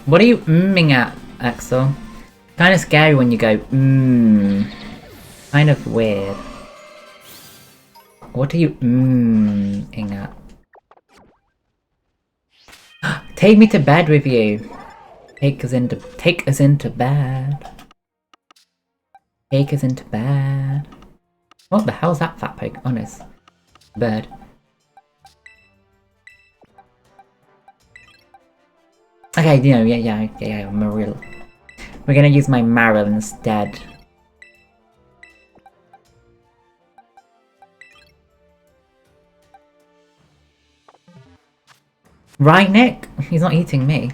What are you mmming at, Axel? Kind of scary when you go mmm. Kind of weird. What are you mmming at? Take me to bed with you. Take us into bed. Take us into bed. What the hell's that fat pig? Honest. Bird. Okay, you know, yeah, Maril. We're gonna use my Maril instead. Right, Nick? He's not eating me.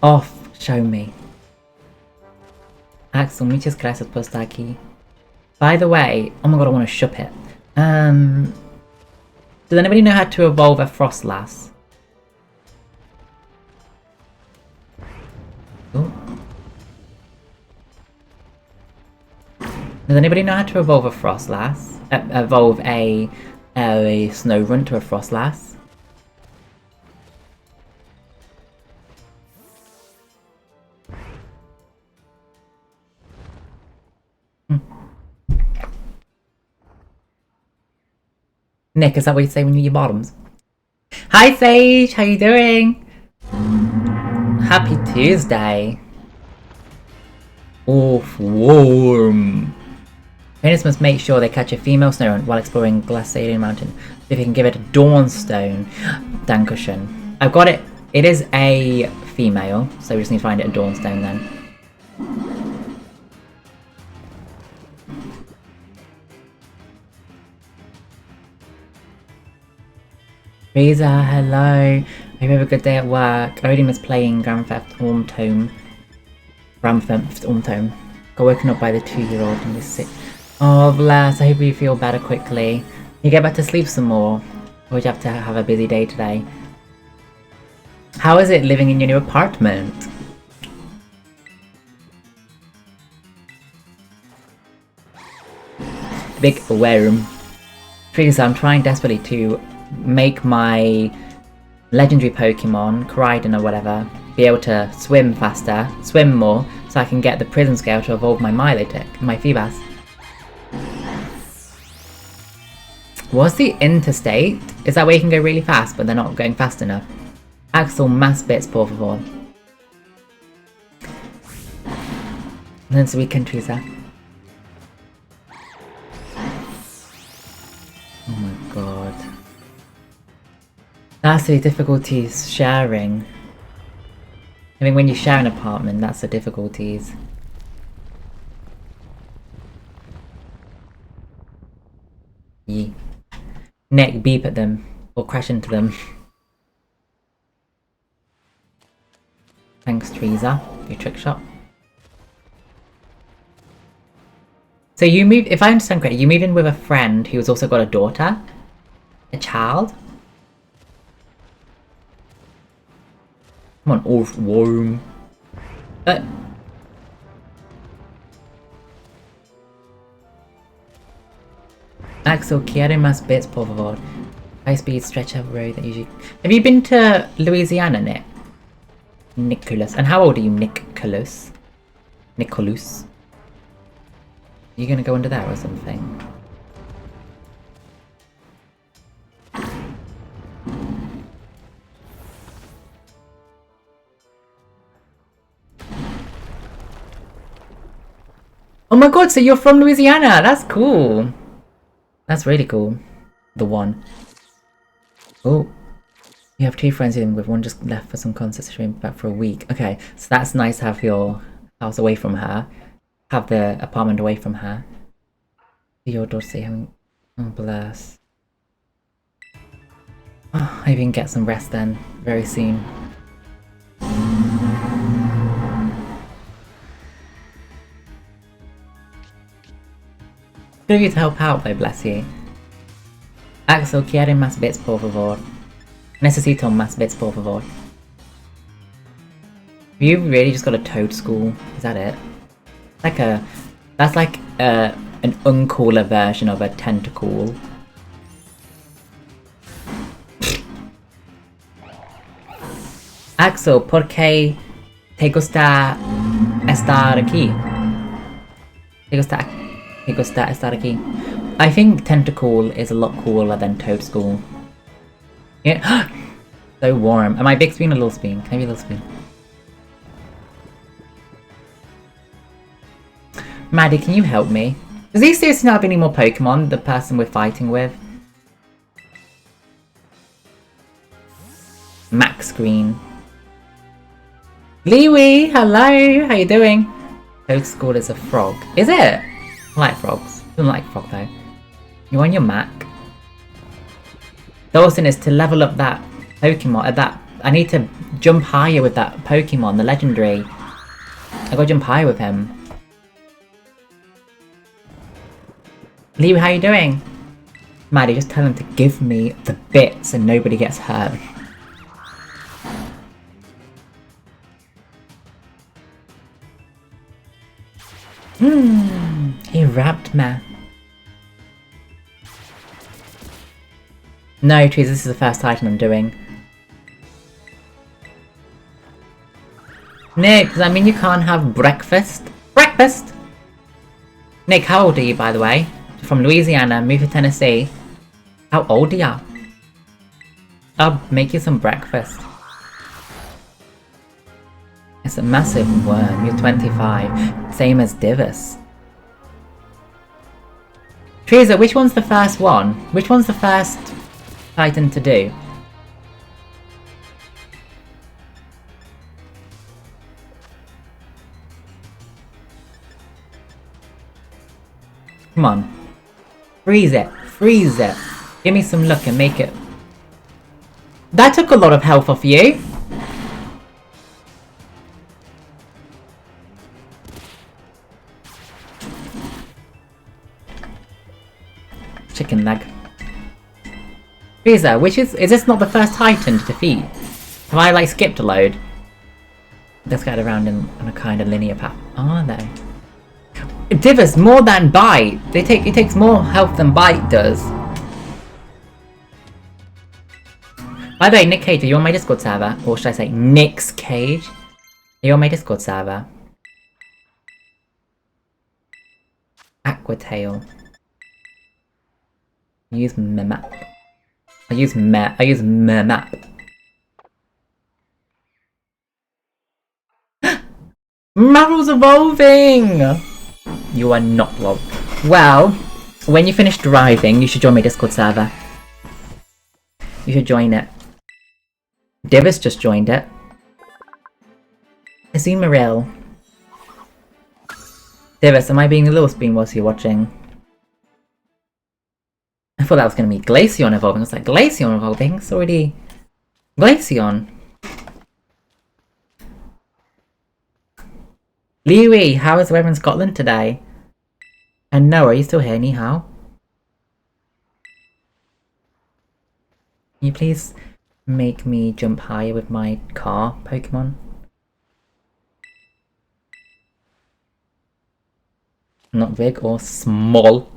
Off, show me. Axel, muchas gracias por estar aquí. By the way, oh my god, I want to shop it. Does anybody know how to evolve a Frostlass? Ooh. Does anybody know how to evolve a Frostlass? Evolve a Snorunt to a Frostlass? Nick, is that what you say when you eat your bottoms? Hi Sage, how you doing? Happy Tuesday. Oh, warm. Trainers must make sure they catch a female snow while exploring Glaciated Mountain. If you can give it a Dawnstone. Dankeschön. I've got it. It is a female, so we just need to find it a Dawnstone then. Reza, hello. I hope you have a good day at work. I already missed playing Grand Theft Auto. Grand Theft Auto. Got woken up by the 2-year-old and he's sick. Oh bless, I hope you feel better quickly. You get back to sleep some more? Or would you have to have a busy day today? How is it living in your new apartment? Big worm. Trees, I'm trying desperately to make my legendary Pokemon, Koraidon or whatever, be able to swim faster, swim more, so I can get the prison scale to evolve my Milotic, my Feebas. What's the interstate? Is that where you can go really fast, but they're not going fast enough? Axel, más bits, por favor. Then so we can choose that. Oh my god. That's the difficulties sharing. I think when you share an apartment, that's the difficulties. Yeah. Nick, beep at them. Or crash into them. Thanks, Teresa. Your trick shot. So you moved, if I understand correctly, you moved in with a friend who's also got a daughter? A child? Come on, off worm. Axel, quiero más bits, por favor. High speed stretch out road that usually... Have you been to Louisiana, Nick? Nicholas. And how old are you, Nicholas? Nicholas? Are you gonna go under there or something? Oh my god, so you're from Louisiana! That's cool! That's really cool. The one. Oh. You have 2 friends you're living with, one just left for some concerts, she'll be back for a week. Okay, so that's nice to have your house away from her. Have the apartment away from her. Your daughter say having... Oh, bless. Oh, I can get some rest then, very soon. Good of you to help out though, bless you. Axel, quiere más bits, por favor. Necesito más bits, por favor. Have you really just got a toad school? Is that it? Like a... That's like an uncooler version of a tentacle. Axel, ¿por qué te gusta estar aquí? Te gusta estar aquí? I think Tentacle is a lot cooler than Toad School. Yeah. So warm. Am I big spoon or little spoon? Can I be a little spoon? Maddie, can you help me? Does he seriously not have any more Pokemon? The person we're fighting with? Max Green. Liwi, hello! How you doing? Toad School is a frog. Is it? I like frogs. Doesn't like frog though. You on your Mac? Dawson is to level up that Pokemon. I need to jump higher with that Pokemon, the legendary. I gotta jump higher with him. Liu, how you doing? Maddie, just tell him to give me the bits and nobody gets hurt. He rapped me. No, Trees, this is the first item I'm doing. Nick, does that mean you can't have breakfast? Breakfast! Nick, how old are you, by the way? From Louisiana, moved to Tennessee. How old are you? I'll make you some breakfast. It's a massive worm. You're 25. Same as Divus. Teresa, which one's the first one? Which one's the first Titan to do? Come on. Freeze it. Freeze it. Give me some luck and make it. That took a lot of health off you. Chicken leg. Teresa, which is this not the first Titan to defeat? Have I like skipped a load? Let's get around on a kind of linear path. Are they? Divas more than Bite. It takes more health than Bite does. By the way, Nick Cage, are you on my Discord server? Or should I say Nick's Cage? Are you on my Discord server? Aquatail. Use map. I use map. Marvel's evolving! You are not logged. Well, when you finish driving, you should join my Discord server. You should join it. Divis just joined it. Azumarill. Divis, am I being a little spoon whilst you're watching? I thought that was going to be Glaceon evolving. I was like, Glaceon evolving? It's already Glaceon. Liwi, how is the weather in Scotland today? And no, are you still here, Ni Hao? Can you please make me jump higher with my car, Pokemon? Not big or small.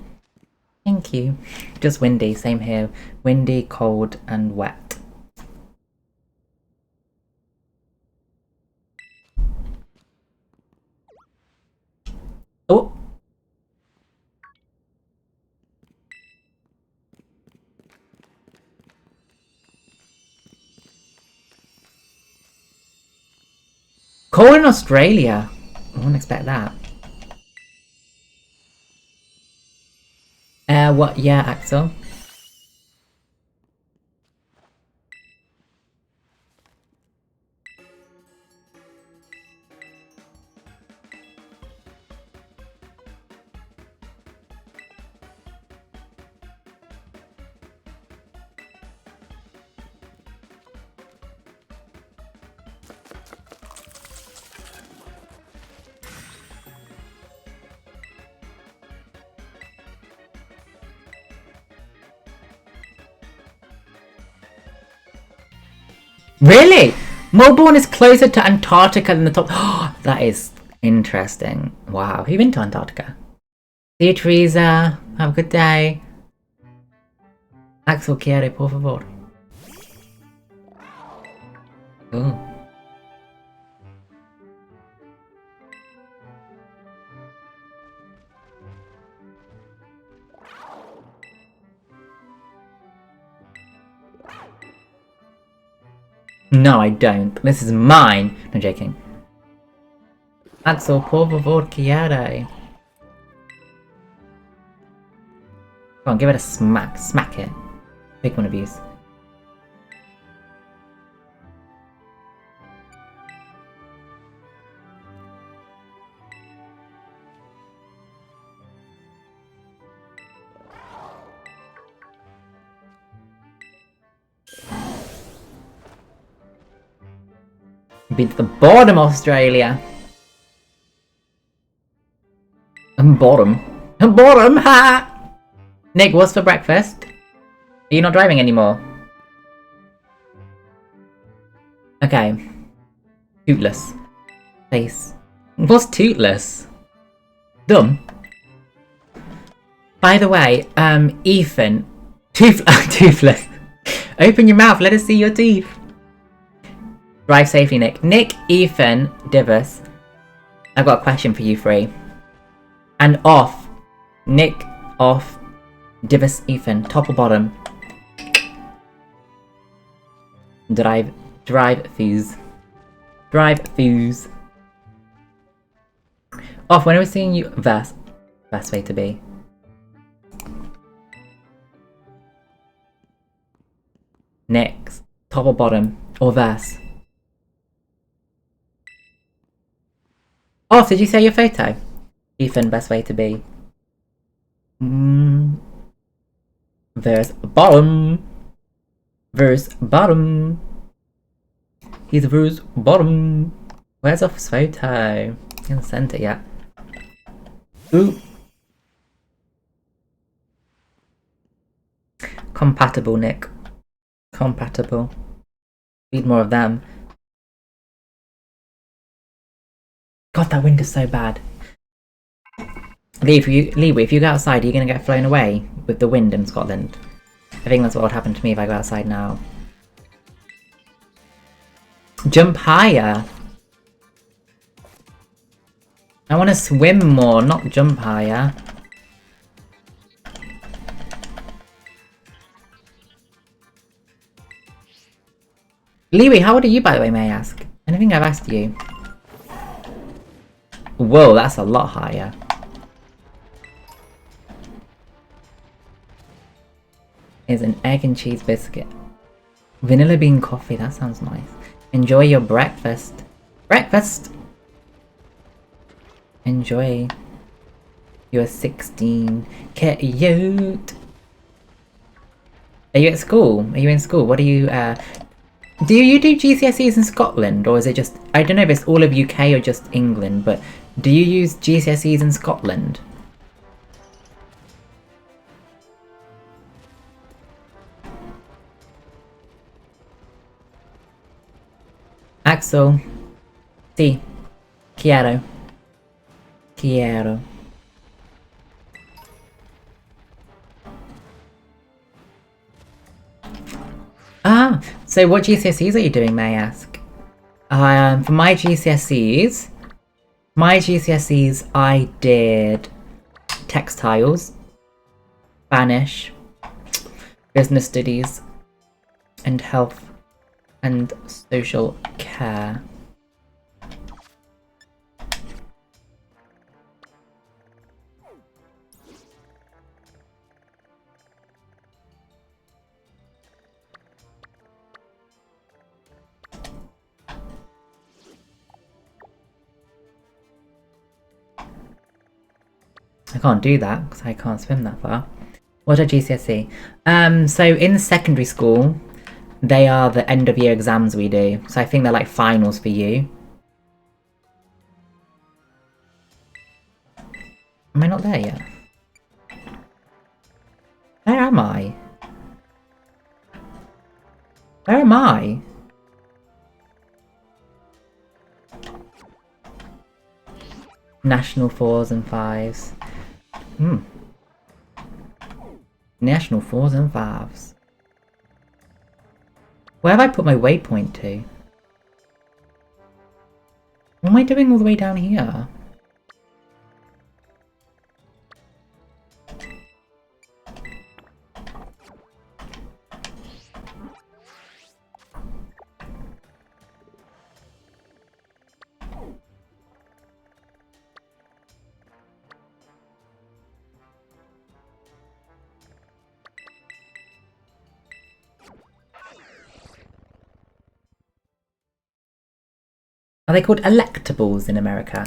Thank you. Just windy, same here. Windy, cold, and wet. Oh! Cold in Australia? I wouldn't expect that. What? Yeah, Axel? Really? Melbourne is closer to Antarctica than the top. That is interesting. Wow. Have you been to Antarctica? See you, Teresa. Have a good day. Axel quiere, por favor. Ooh. No, I don't. This is mine. No, joking. Axel, por favor, quiere. Come on, give it a smack. Smack it. Pick one of these. Been to the bottom, Australia. Bottom. Bottom, ha! Nick, what's for breakfast? Are you not driving anymore? Okay. Toothless. Face. What's toothless? Dumb. By the way, Ethan. Toothless. Open your mouth, let us see your teeth. Drive safely, Nick. Nick, Ethan, Divas. I've got a question for you three. And off. Nick, off. Divas, Ethan. Top or bottom? Drive fuse. Drive fuse. Off, when are we seeing you? Best way to be. Next, top or bottom, or verse? Oh, did you say your photo? Ethan, best way to be. Verse bottom. Verse bottom. He's verse bottom. Where's off his photo? He hasn't sent it yet. Ooh. Compatible, Nick. Compatible. Need more of them. God, that wind is so bad. Lee, if you go outside, are you gonna get flown away with the wind in Scotland? I think that's what would happen to me if I go outside now. Jump higher! I want to swim more, not jump higher. Leeway, how old are you, by the way, may I ask? Anything I've asked you? Whoa, that's a lot higher. Is an egg and cheese biscuit. Vanilla bean coffee, that sounds nice. Enjoy your breakfast. Breakfast! Enjoy. You're 16. Cute! Are you at school? Are you in school? What do you do GCSEs in Scotland? Or is it just... I don't know if it's all of UK or just England, but do you use GCSEs in Scotland? Axel. Sí. Quiero. Quiero. Ah, so what GCSEs are you doing, may I ask? For my GCSEs, I did textiles, Spanish, business studies, and health and social care. I can't do that because I can't swim that far. What are GCSE? So in secondary school, they are the end of year exams we do. So I think they're like finals for you. Am I not there yet? Where am I? Where am I? National 4s and 5s. National 4s and 5s. Where have I put my waypoint to? What am I doing all the way down here? Are they called electables in America?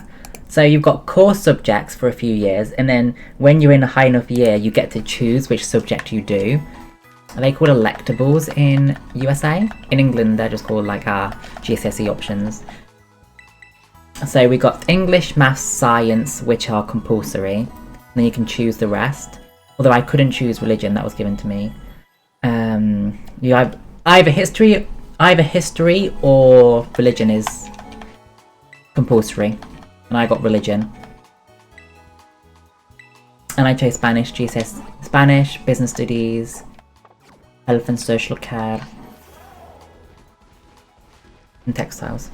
So you've got core subjects for a few years, and then when you're in a high enough year, you get to choose which subject you do. Are they called electables in USA? In England, they're just called like our GCSE options. So we got English, Maths, Science, which are compulsory. Then you can choose the rest. Although I couldn't choose religion, that was given to me. You have either history or religion is compulsory, and I got religion. And I chose Spanish, GCSE, Spanish, business studies, health and social care, and textiles.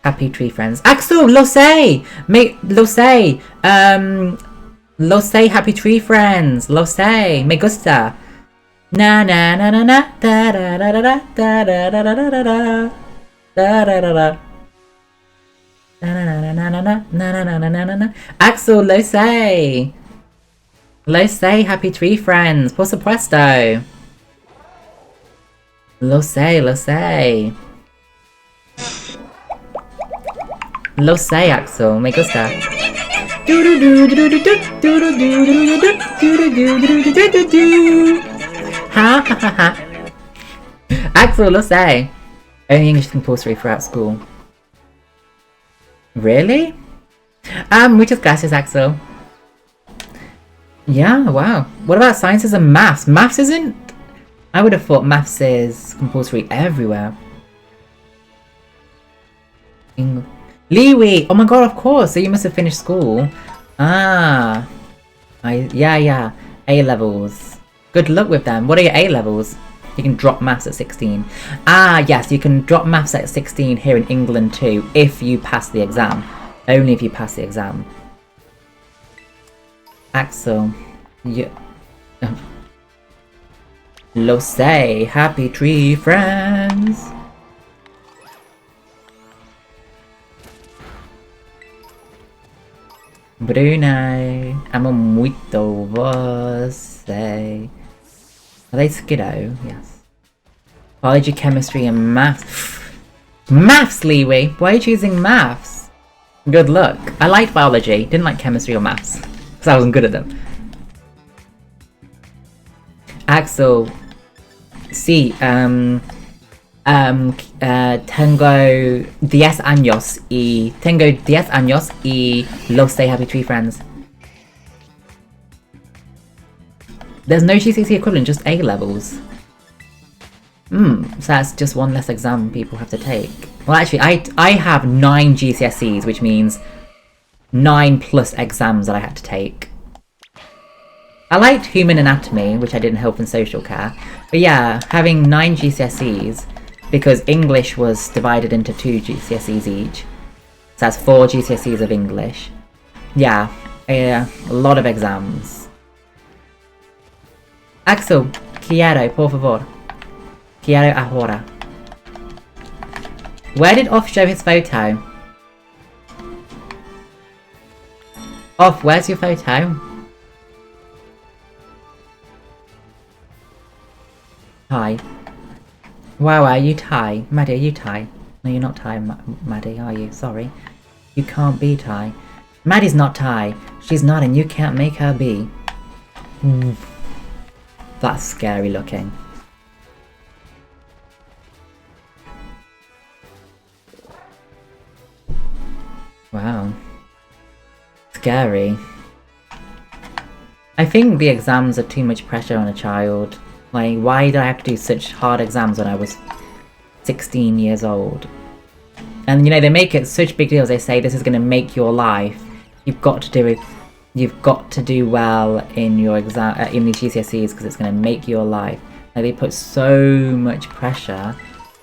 Happy tree friends. Axel, lo sé! Lo sé, happy tree friends. Lo sé, me gusta. Na na na na na da da da da da da da da da da da. Da da da da. Na na na na na na na na na na na na. Axel, lo sé. Lo sé, happy tree friends. Por supuesto. Lo sé, lo sé. Lo sé, Axel. Me gusta. Ha ha ha ha. Axel, lo sé. Only English compulsory throughout school. Really? Muchas gracias, Axel. Yeah, wow. What about sciences and maths? Maths isn't... I would have thought maths is compulsory everywhere. Liwi! Oh my god, of course! So you must have finished school. Ah. Yeah. A-levels. Good luck with them. What are your A-levels? You can drop maths at 16. Ah, yes, you can drop maths at 16 here in England too, if you pass the exam. Only if you pass the exam. Axel. Yeah. Lo sé, happy tree friends. Bruno, amo muito você. Are they Skiddo? Yes. Biology, chemistry, and maths. Maths, Liwi! Why are you choosing maths? Good luck. I liked biology, didn't like chemistry or maths. Because I wasn't good at them. Axel. Sí, tengo 10 años y lo sé, happy tree friends. There's no GCSE equivalent, just A levels. So that's just one less exam people have to take. Well, actually, I have 9 GCSEs, which means 9 plus exams that I had to take. I liked human anatomy, which I did in health and social care. But yeah, having 9 GCSEs, because English was divided into 2 GCSEs each. So that's 4 GCSEs of English. Yeah, a lot of exams. Axel, quiero, por favor. Quiero ahora. Where did Off show his photo? Off, where's your photo? Thai. Wow, are you Thai? Maddie, are you Thai? No, you're not Thai, Maddie, are you? Sorry. You can't be Thai. Maddie's not Thai. She's not, and you can't make her be. That's scary looking. Wow. Scary. I think the exams are too much pressure on a child. Like, why did I have to do such hard exams when I was 16 years old? And you know, they make it such big deals. They say this is going to make your life. You've got to do it. You've got to do well in your exam, in these GCSEs, because it's going to make your life. Like, they put so much pressure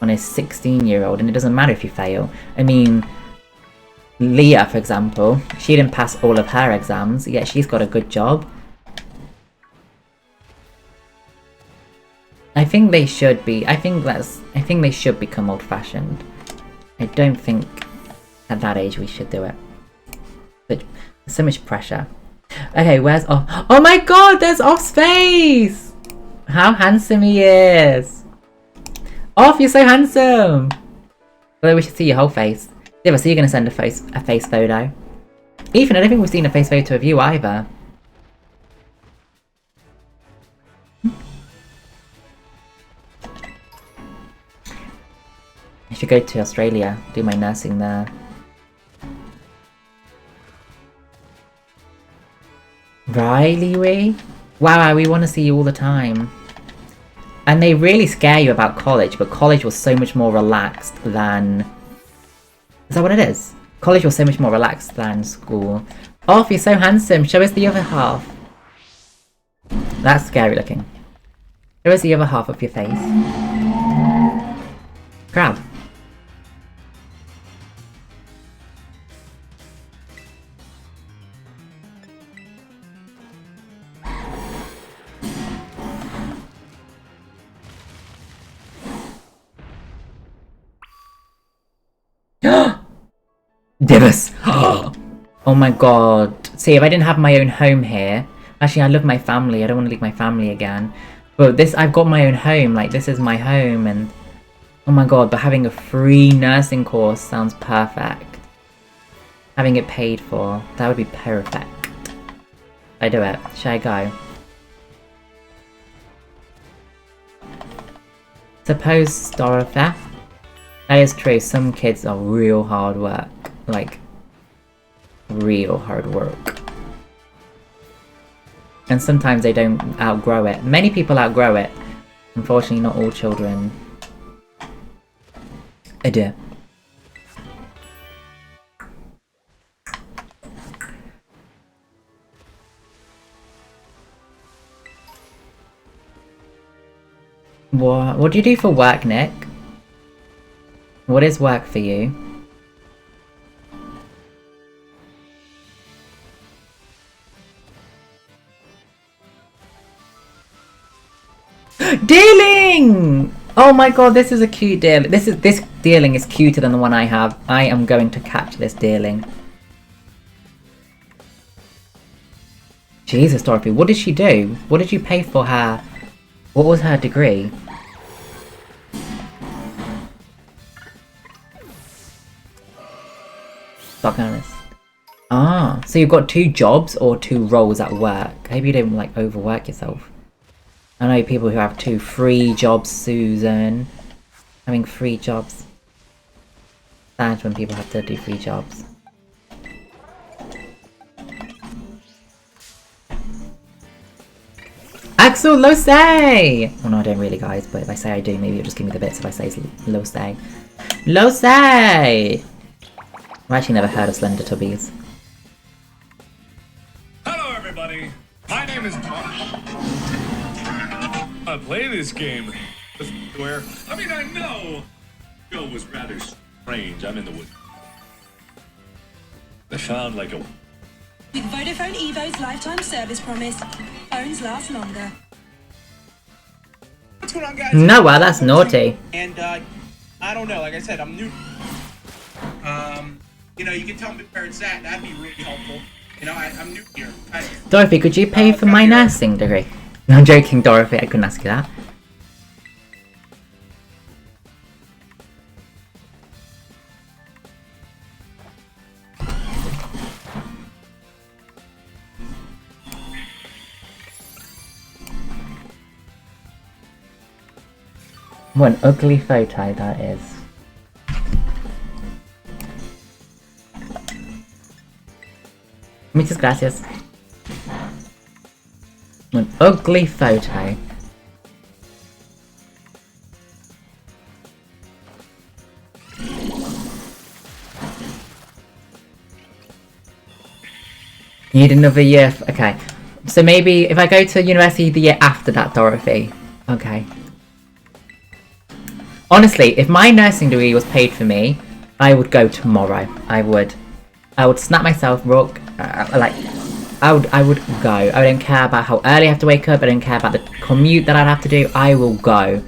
on a 16-year-old, and it doesn't matter if you fail. I mean, Leah, for example, she didn't pass all of her exams, yet she's got a good job. I think they should be. I think they should become old-fashioned. I don't think at that age we should do it. But there's so much pressure. Okay, where's Off? Oh my god, there's Off's face! How handsome he is! Off, you're so handsome! Although we should see your whole face. Yeah, so you're gonna send a face photo. Ethan, I don't think we've seen a face photo of you either. I should go to Australia, do my nursing there. Right, Liwi? Wow, we want to see you all the time. And they really scare you about college, but college was so much more relaxed than... Is that what it is? College was so much more relaxed than school. Off, you're so handsome. Show us the other half. That's scary looking. Show us the other half of your face. Crab. Divas! Oh my god. See, if I didn't have my own home here... Actually, I love my family. I don't want to leave my family again. But I've got my own home, like this is my home, and oh my god, but having a free nursing course sounds perfect. Having it paid for, that would be perfect. I do it. Should I go? Suppose Dorothy. That is true, some kids are real hard work. Like, real hard work. And sometimes they don't outgrow it. Many people outgrow it. Unfortunately, not all children. I do. What do you do for work, Nick? What is work for you? Dealing! Oh my god, this is a cute deal. This dealing is cuter than the one I have. I am going to catch this dealing. Jesus, Dorothy, what did she do? What did you pay for her? What was her degree? Stock analyst. Ah, so you've got 2 jobs or 2 roles at work. I hope you don't like overwork yourself. I know people who have 2 free jobs, Susan. Having 3 jobs. Sad when people have to do 3 jobs. Axel Lose! Well, no, I don't really, guys, but if I say I do, maybe you'll just give me the bits if I say Lose. Lose! I've actually never heard of Slender Tubbies. Hello, everybody. My name is Marsh. I play this game. Where? I mean, I know. Bill was rather strange. I'm in the woods. I found like a. With Vodafone Evo's lifetime service promise, phones last longer. What's going on, guys? No, well, that's naughty. And I don't know. Like I said, I'm new. You know, you can tell me where it's at. That'd be really helpful. You know, I'm new here. Dorothy, could you pay for my nursing degree? No, I'm joking, Dorothy. I couldn't ask you that. What an ugly photo that is. Muchas gracias. An ugly photo. You need another year. Okay. So maybe if I go to university the year after that, Dorothy. Okay. Honestly, if my nursing degree was paid for me, I would go tomorrow. I would snap myself, rock, I would go. I don't care about how early I have to wake up. I don't care about the commute that I'd have to do. I will go.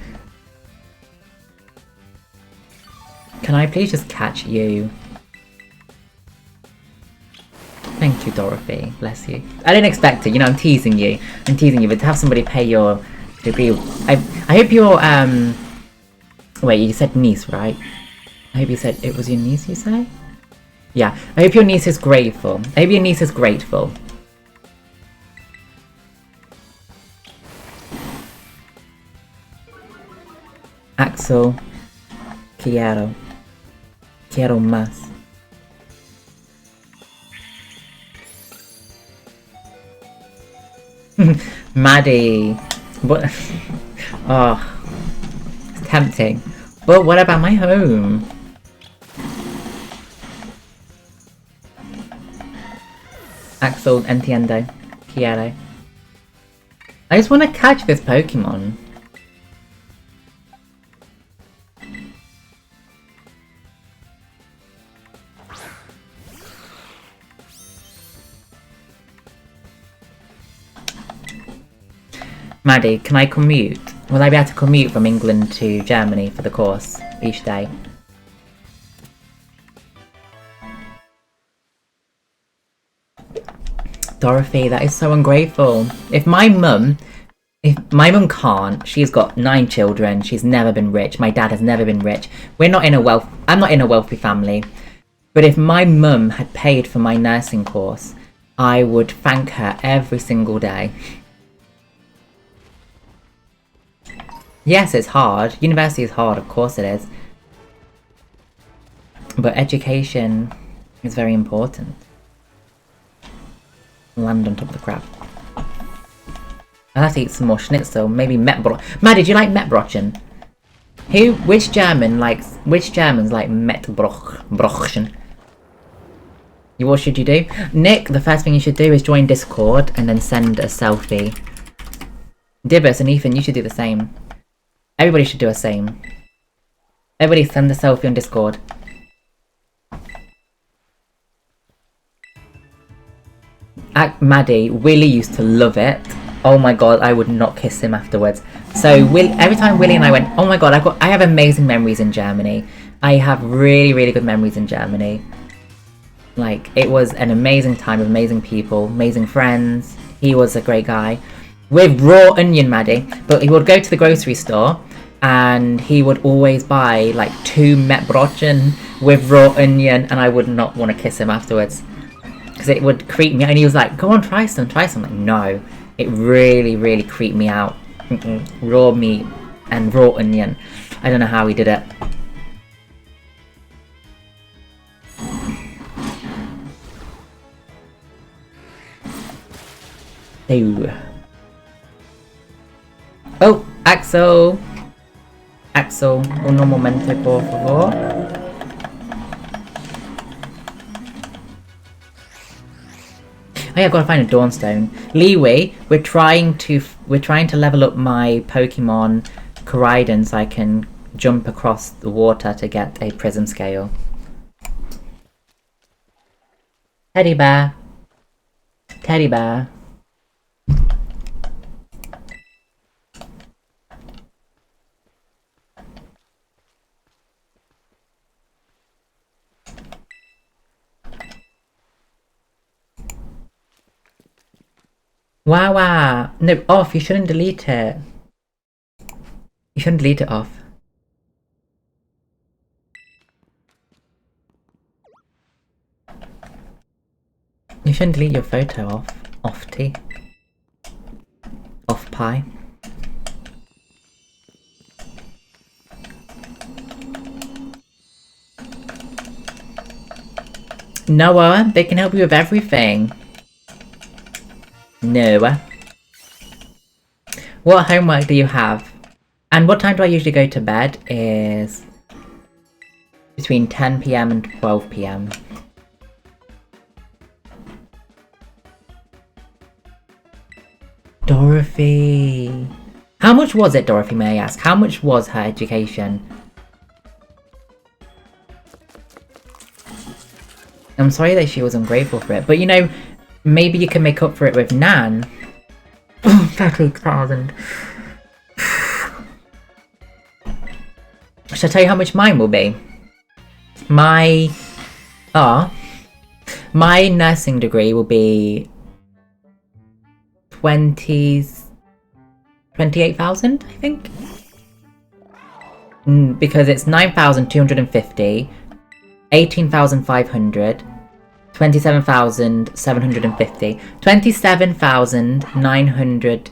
Can I please just catch you? Thank you, Dorothy. Bless you. I didn't expect it. You know, I'm teasing you. But to have somebody pay your degree, I hope your wait, you said niece, right? I hope you said it was your niece. You say? Yeah. I hope your niece is grateful. I hope your niece is grateful. Axel, quiero más. Maddie, what? Oh, it's tempting. But what about my home? Axel, entiendo, quiero. I just want to catch this Pokemon. Maddie, can I commute? Will I be able to commute from England to Germany for the course each day? Dorothy, that is so ungrateful. If my mum If my mum can't, she's got 9 children, she's never been rich, my dad has never been rich. I'm not in a wealthy family. But if my mum had paid for my nursing course, I would thank her every single day. Yes, it's hard. University is hard, of course it is. But education is very important. Land on top of the crab. I'll have to eat some more schnitzel. Maybe Mettbrötchen. Maddie, do you like Mettbrötchen? Which Germans like Mettbrötchen? What should you do? Nick, the first thing you should do is join Discord and then send a selfie. Dibbus and Ethan, you should do the same. Everybody should do the same. Everybody send a selfie on Discord. Maddie, Willie used to love it. Oh my god, I would not kiss him afterwards. So every time Willie and I went, oh my god, I have amazing memories in Germany. I have really, really good memories in Germany. Like, it was an amazing time with amazing people, amazing friends. He was a great guy. With raw onion, Maddie. But he would go to the grocery store and he would always buy like 2 Mettbrötchen with raw onion, and I would not want to kiss him afterwards. Because it would creep me out. And he was like, go on, try some. I'm like, no. It really, really creeped me out. Raw meat and raw onion. I don't know how he did it. Ew. Oh, Axel. Axel, un momento, por favor. Oh yeah, I've got to find a Dawnstone. Leeway, we're trying to level up my Pokemon Koraidon so I can jump across the water to get a prism scale. Teddy bear. Teddy bear. Wow. No, off. You shouldn't delete it. You shouldn't delete it off. You shouldn't delete your photo off. Off-T. Off-Pie. Noah, they can help you with everything. Noah. What homework do you have? And what time do I usually go to bed is between 10 PM and 12 PM. Dorothy. How much was it, Dorothy, may I ask? How much was her education? I'm sorry that she was ungrateful for it, but you know, maybe you can make up for it with Nan. 30,000. Shall I tell you how much mine will be? My nursing degree will be 28,000, I think. Because it's 9,250, 18,500, 27,750, 27,900.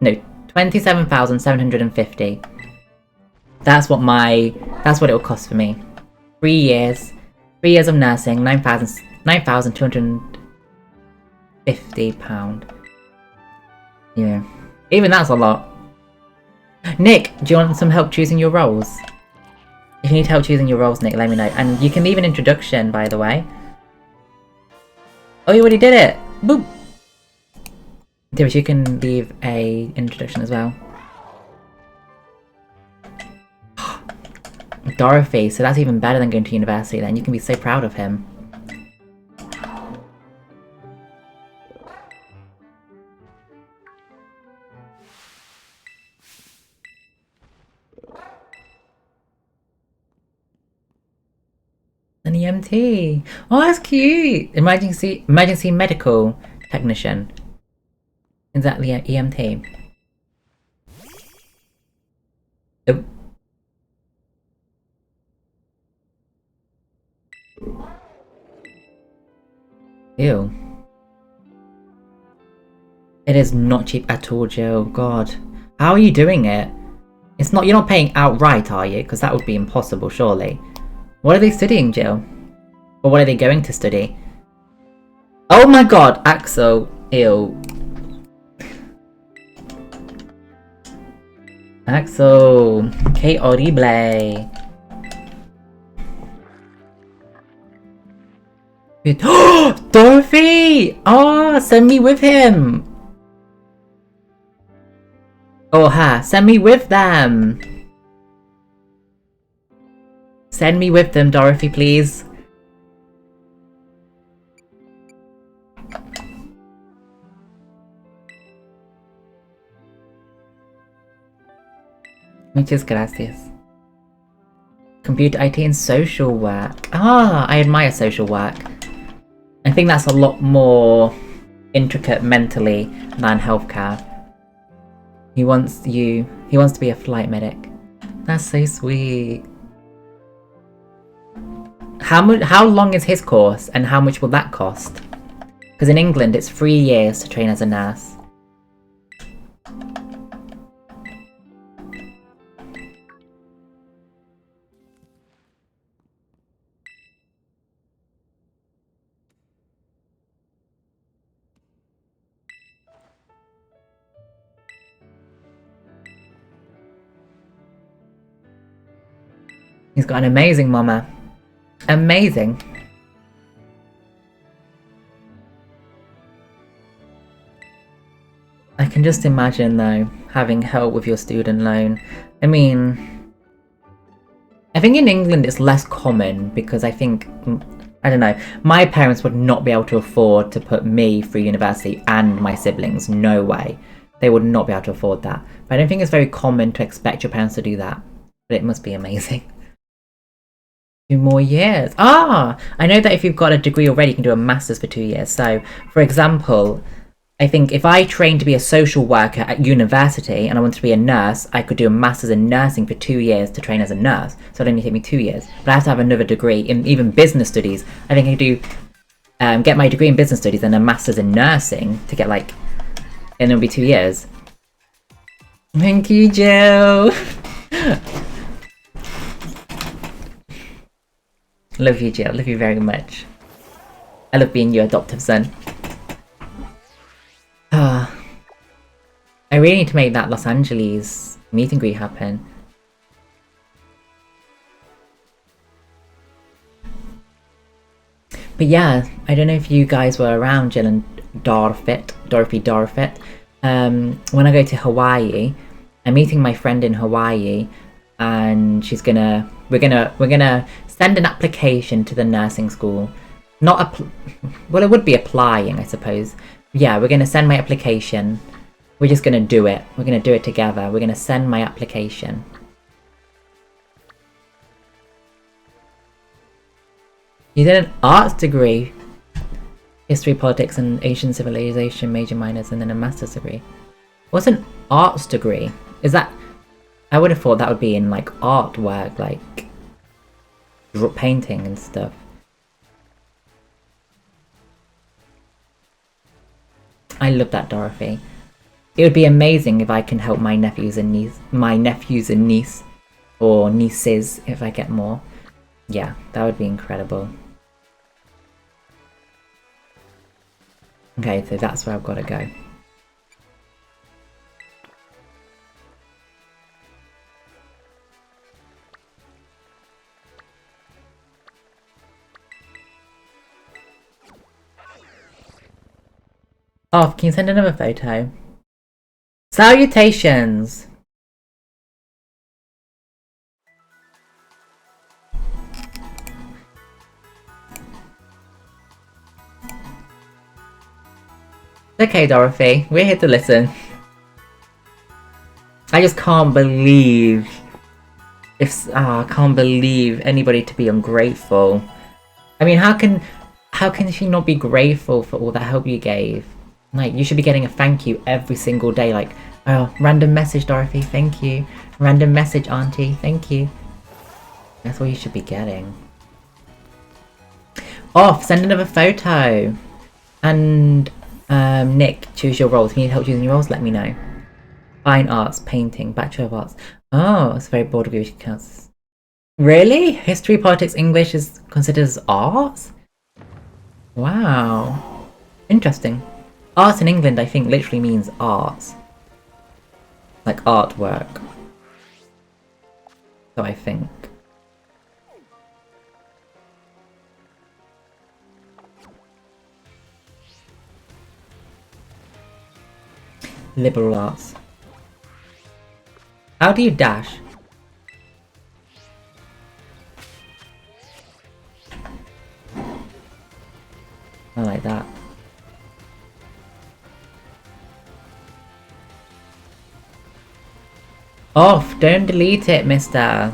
No, 27,750. That's what it will cost for me. 3 years. 3 years of nursing, £9,250. Yeah. Even that's a lot. Nick, do you want some help choosing your roles? If you need help choosing your roles, Nick, let me know. And you can leave an introduction, by the way. Oh, you already did it! Boop! David, you can leave a introduction as well. Dorothy, so that's even better than going to university then. You can be so proud of him. An EMT. Oh, that's cute. Emergency medical technician. Is that the EMT? Oh. Ew. It is not cheap at all, Jill. God. How are you doing it? It's not- you're not paying outright, are you? Because that would be impossible, surely. What are they studying, Jill? Or what are they going to study? Oh my god, Axel. Ew. Axel. Que horrible. Dorothy! Oh, send me with him! Or her. Send me with them! Send me with them, Dorothy, please. Muchas gracias. Computer IT and social work. Ah, I admire social work. I think that's a lot more intricate mentally than healthcare. He wants to be a flight medic. That's so sweet. How long is his course and how much will that cost? Because in England it's 3 years to train as a nurse. He's got an amazing mama. Amazing. I can just imagine though, having help with your student loan. I mean, I think in England it's less common because I don't know, my parents would not be able to afford to put me through university and my siblings, no way. They would not be able to afford that. But I don't think it's very common to expect your parents to do that. But it must be amazing. 2 more years. Ah! I know that if you've got a degree already, you can do a master's for 2 years. So, for example, I think if I trained to be a social worker at university and I wanted to be a nurse, I could do a master's in nursing for 2 years to train as a nurse. So it'd only take me 2 years. But I have to have another degree in even business studies. I think I could do, get my degree in business studies and a master's in nursing to get like, and it'll be 2 years. Thank you, Jill! Love you, Jill. Love you very much. I love being your adoptive son. I really need to make that Los Angeles meet and greet happen. But yeah, I don't know if you guys were around, Jill and Dorothy Dorfit. When I go to Hawaii, I'm meeting my friend in Hawaii, and we're gonna send an application to the nursing school. Well, it would be applying, I suppose. Yeah, we're gonna send my application. We're just gonna do it. We're gonna do it together. We're gonna send my application. You did an arts degree. History, politics, and Asian civilization major minors, and then a master's degree. What's an arts degree? Is that... I would have thought that would be in, like, artwork, like... painting and stuff. I love that, Dorothy. It would be amazing if I can help my nephews and niece, or nieces if I get more. Yeah, that would be incredible. Okay, so that's where I've got to go. Oh, can you send another photo? Salutations! Okay, Dorothy, we're here to listen. I just can't believe... I can't believe anybody to be ungrateful. I mean, how can she not be grateful for all that help you gave? Like, you should be getting a thank you every single day. Like, oh, random message, Dorothy, thank you. Random message, Auntie, thank you. That's what you should be getting. Off, send another photo. And, Nick, choose your roles. If you need help choosing your roles, let me know. Fine arts, painting, Bachelor of Arts. Oh, it's very broad of you. Counts. Really? History, politics, English is considered as arts? Wow. Interesting. Art in England, I think, literally means arts. Like artwork. So I think. Liberal arts. How do you dash? I like that. Off! Don't delete it, mister!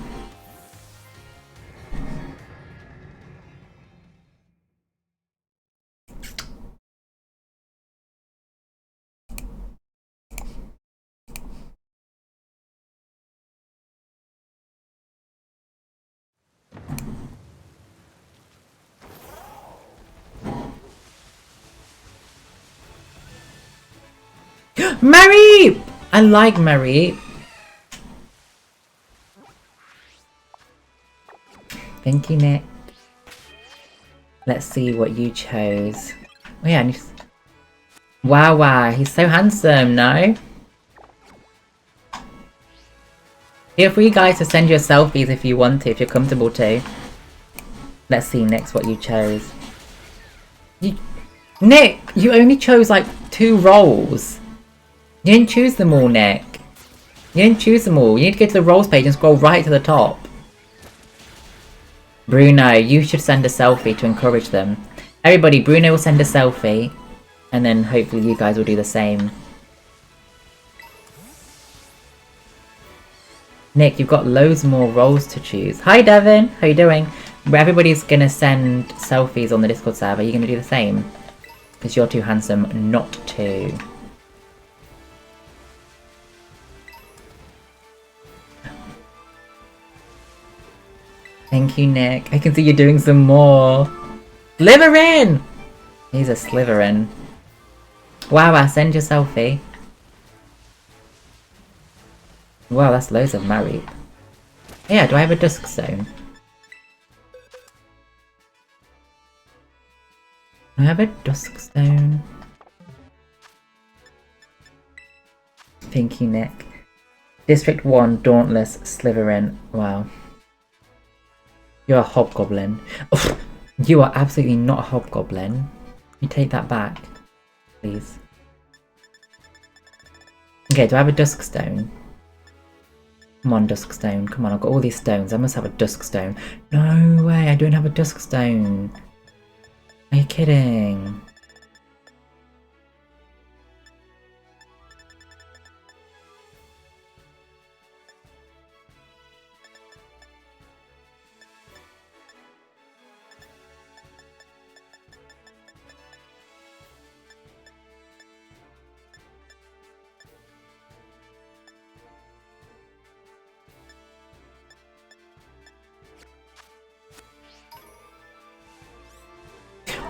Mary! I like Mary. Thank you, Nick. Let's see what you chose. Oh yeah, wow, wow, he's so handsome, no? Feel free, guys, to send your selfies if you want to, if you're comfortable to. Let's see next what you chose. Nick, you only chose like 2 roles. You didn't choose them all, Nick. You didn't choose them all. You need to go to the roles page and scroll right to the top. Bruno, you should send a selfie to encourage them. Everybody, Bruno will send a selfie. And then hopefully you guys will do the same. Nick, you've got loads more roles to choose. Hi Devin, how you doing? Everybody's gonna send selfies on the Discord server. Are you gonna do the same? Because you're too handsome not to. Thank you, Nick. I can see you doing some more. Slytherin! He's a Slytherin. Wow, send your selfie. Wow, that's loads of married. Yeah, do I have a dusk stone? Do I have a dusk stone? Thank you, Nick. District 1, Dauntless, Slytherin. Wow. You're a hobgoblin. Ugh, you are absolutely not a hobgoblin. You take that back, please. Okay, do I have a dusk stone? Come on, dusk stone. Come on, I've got all these stones. I must have a dusk stone. No way, I don't have a dusk stone. Are you kidding?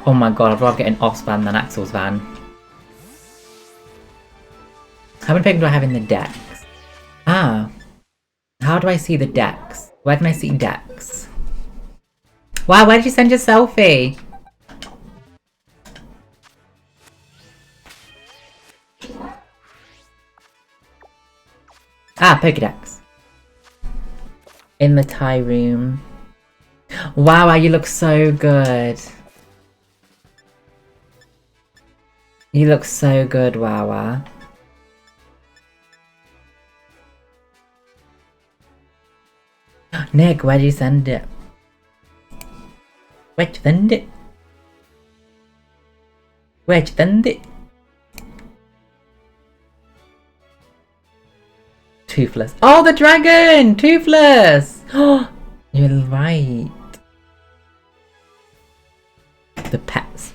Oh my god, I'd rather get an Off's van than Axel's van. How many people do I have in the decks? Ah. How do I see the decks? Where can I see decks? Wow, where did you send your selfie? Ah, Pokedex. In the Thai room. Wow, you look so good. You look so good, Wawa. Nick, where'd you send it? Where'd you send it? Where'd you send it? Toothless. Oh, the dragon! Toothless! Oh, you're right. The pets.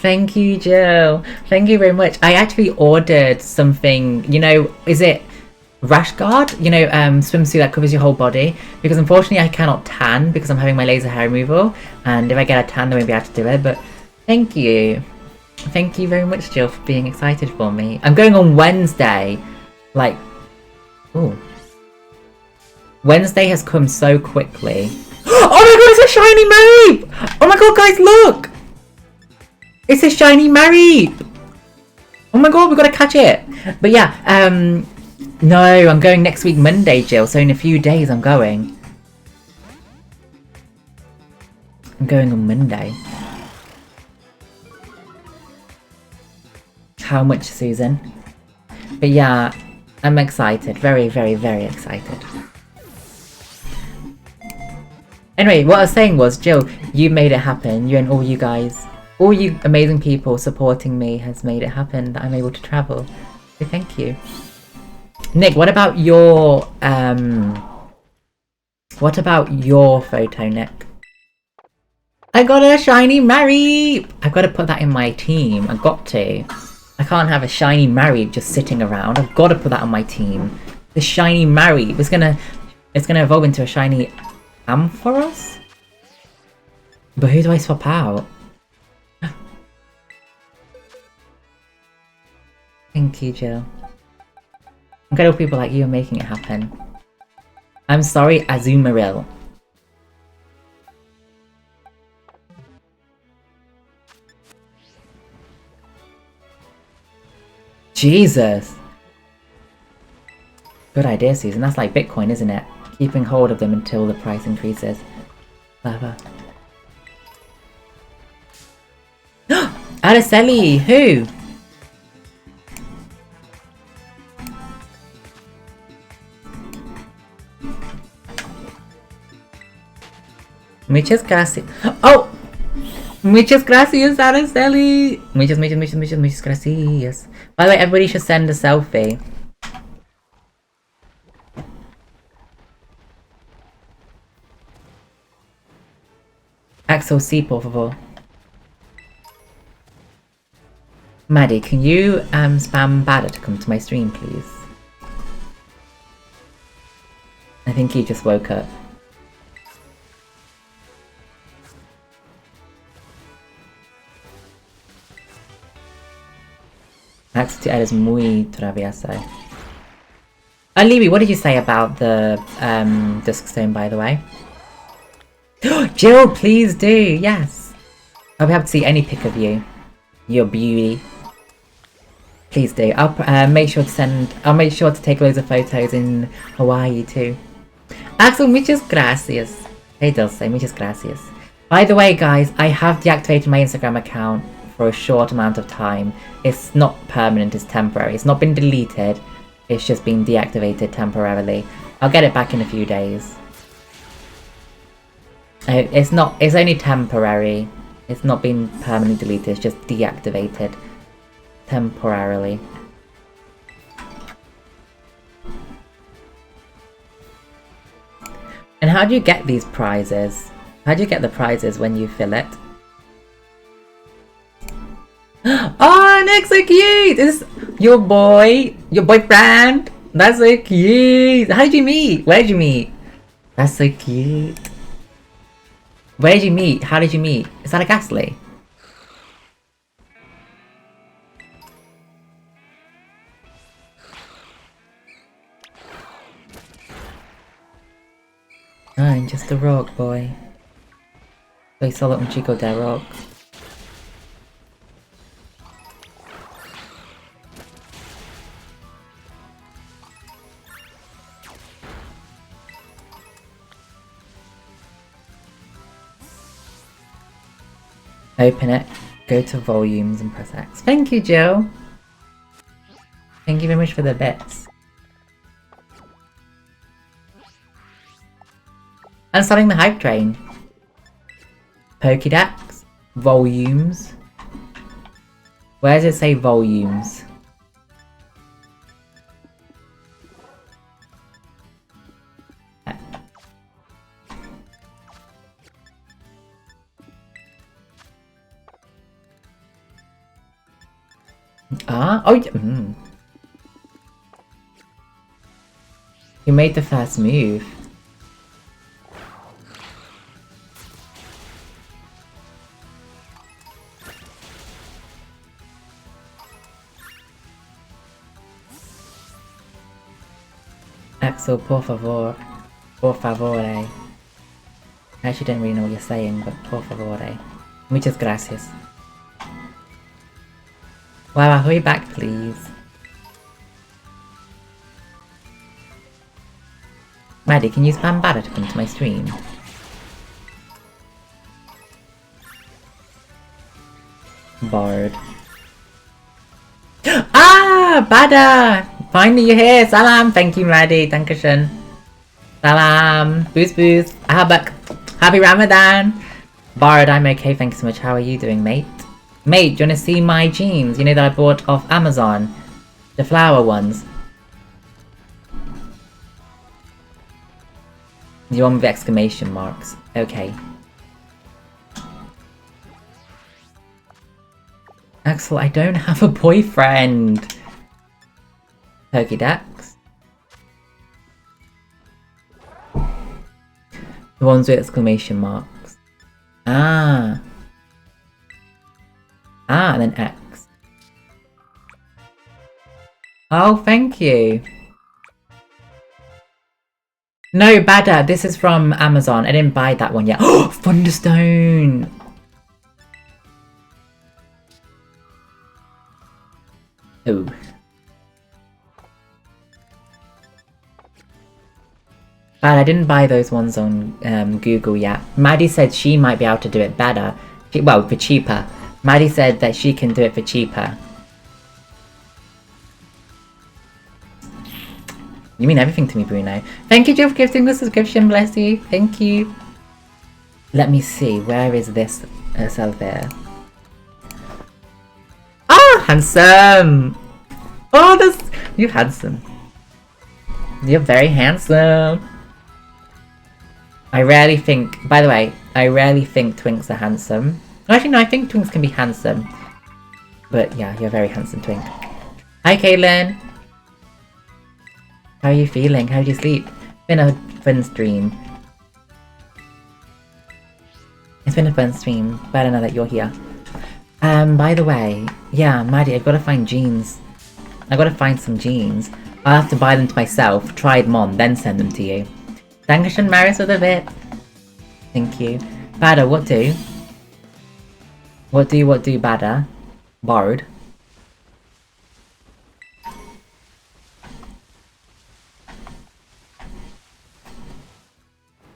Thank you, Jill. Thank you very much. I actually ordered something, you know, is it rash guard? You know, swimsuit that covers your whole body. Because unfortunately I cannot tan because I'm having my laser hair removal. And if I get a tan, then maybe I have to do it. But thank you. Thank you very much, Jill, for being excited for me. I'm going on Wednesday. Like, ooh. Wednesday has come so quickly. Oh my god, it's a shiny Mareep! Oh my god, guys, look! It's a shiny Mareep! Oh my god, we gotta catch it! But yeah, no, I'm going next week Monday, Jill, so in a few days I'm going. I'm going on Monday. How much, Susan? But yeah, I'm excited. Very, very, very excited. Anyway, what I was saying was, Jill, you made it happen. You and all you guys, all you amazing people supporting me has made it happen that I'm able to travel. So thank you. Nick, what about your photo, Nick? I got a shiny Mareep! I've got to put that in my team. I've got to. I can't have a shiny Mareep just sitting around. I've got to put that on my team. The shiny Mareep. It's gonna evolve into a shiny Ampharos? But who do I swap out? Thank you, Jill. Incredible people like you are making it happen. I'm sorry, Azumaril. Jesus! Good idea, Susan. That's like Bitcoin, isn't it? Keeping hold of them until the price increases. Clever. Araceli! Who? Muchas gracias. Oh! Muchas gracias, Araceli! Muchas gracias. By the way, everybody should send a selfie. Axel C, por favor. Maddie, can you spam Bada to come to my stream, please? I think he just woke up. Axel to Ed is muy travieso. Libby, what did you say about the disc stone, by the way? Jill, please do, yes. I'll be happy to see any pic of you. Your beauty. Please do. I'll make sure to take loads of photos in Hawaii too. Axel, muchas gracias. Hey Dulce, muchas gracias. By the way, guys, I have deactivated my Instagram account for a short amount of time. It's not permanent, it's temporary. It's not been deleted. It's just been deactivated temporarily. I'll get it back in a few days. It's only temporary. It's not been permanently deleted, it's just deactivated temporarily. And how do you get these prizes? How do you get the prizes when you fill it? Oh, Nick, so cute! This is your boyfriend! That's so cute! How did you meet? Where did you meet? That's so cute. Where did you meet? How did you meet? Is that a Ghastly? I'm just a rock boy. Soy solo un chico de rock. Open it, go to volumes and press X. Thank you, Joe. Thank you very much for the bits. I'm starting the hype train. Pokédex, volumes. Where does it say volumes? Ah, oh, yeah. You made the first move. Axel, por favor. Por favore. I actually don't really know what you're saying, but por favore. Muchas gracias. Wow, hurry back, please. Maddie, can you spam Bada to come to my stream? Bard. Ah! Bada! Finally you're here! Salam! Thank you, Maddie. Dankeschön. Salam! Boost boost! Ahabak! Happy Ramadan! Bard, I'm okay, thanks so much. How are you doing, mate? Mate, do you wanna see my jeans? You know that I bought off Amazon? The flower ones. You want with exclamation marks. Okay. Axel, I don't have a boyfriend! Turkey ducks. The ones with exclamation marks. Ah. Ah, and then X. Oh, thank you. No, Bada, this is from Amazon. I didn't buy that one yet. Oh, Thunderstone! Oh. Bad, I didn't buy those ones on Google yet. Maddie said she might be able to do it better. Well, for cheaper. Maddie said that she can do it for cheaper. You mean everything to me, Bruno. Thank you, Jill, for gifting the subscription. Bless you. Thank you. Let me see. Where is this cell there? Ah, handsome! Oh, this... You're handsome. You're very handsome. I rarely think... By the way, I rarely think twinks are handsome. Actually, no, I think twinks can be handsome. But yeah, you're a very handsome twink. Hi, Caitlin. How are you feeling? How did you sleep? It's been a fun stream. It's been a fun stream. Better know that you're here. By the way, yeah, Maddie, I've got to find jeans. I've got to find some jeans. I'll have to buy them to myself, try them on, then send them to you. Dankeschön, Maris, with a bit. Thank you. Bada, what do? What do, Bada? Bard.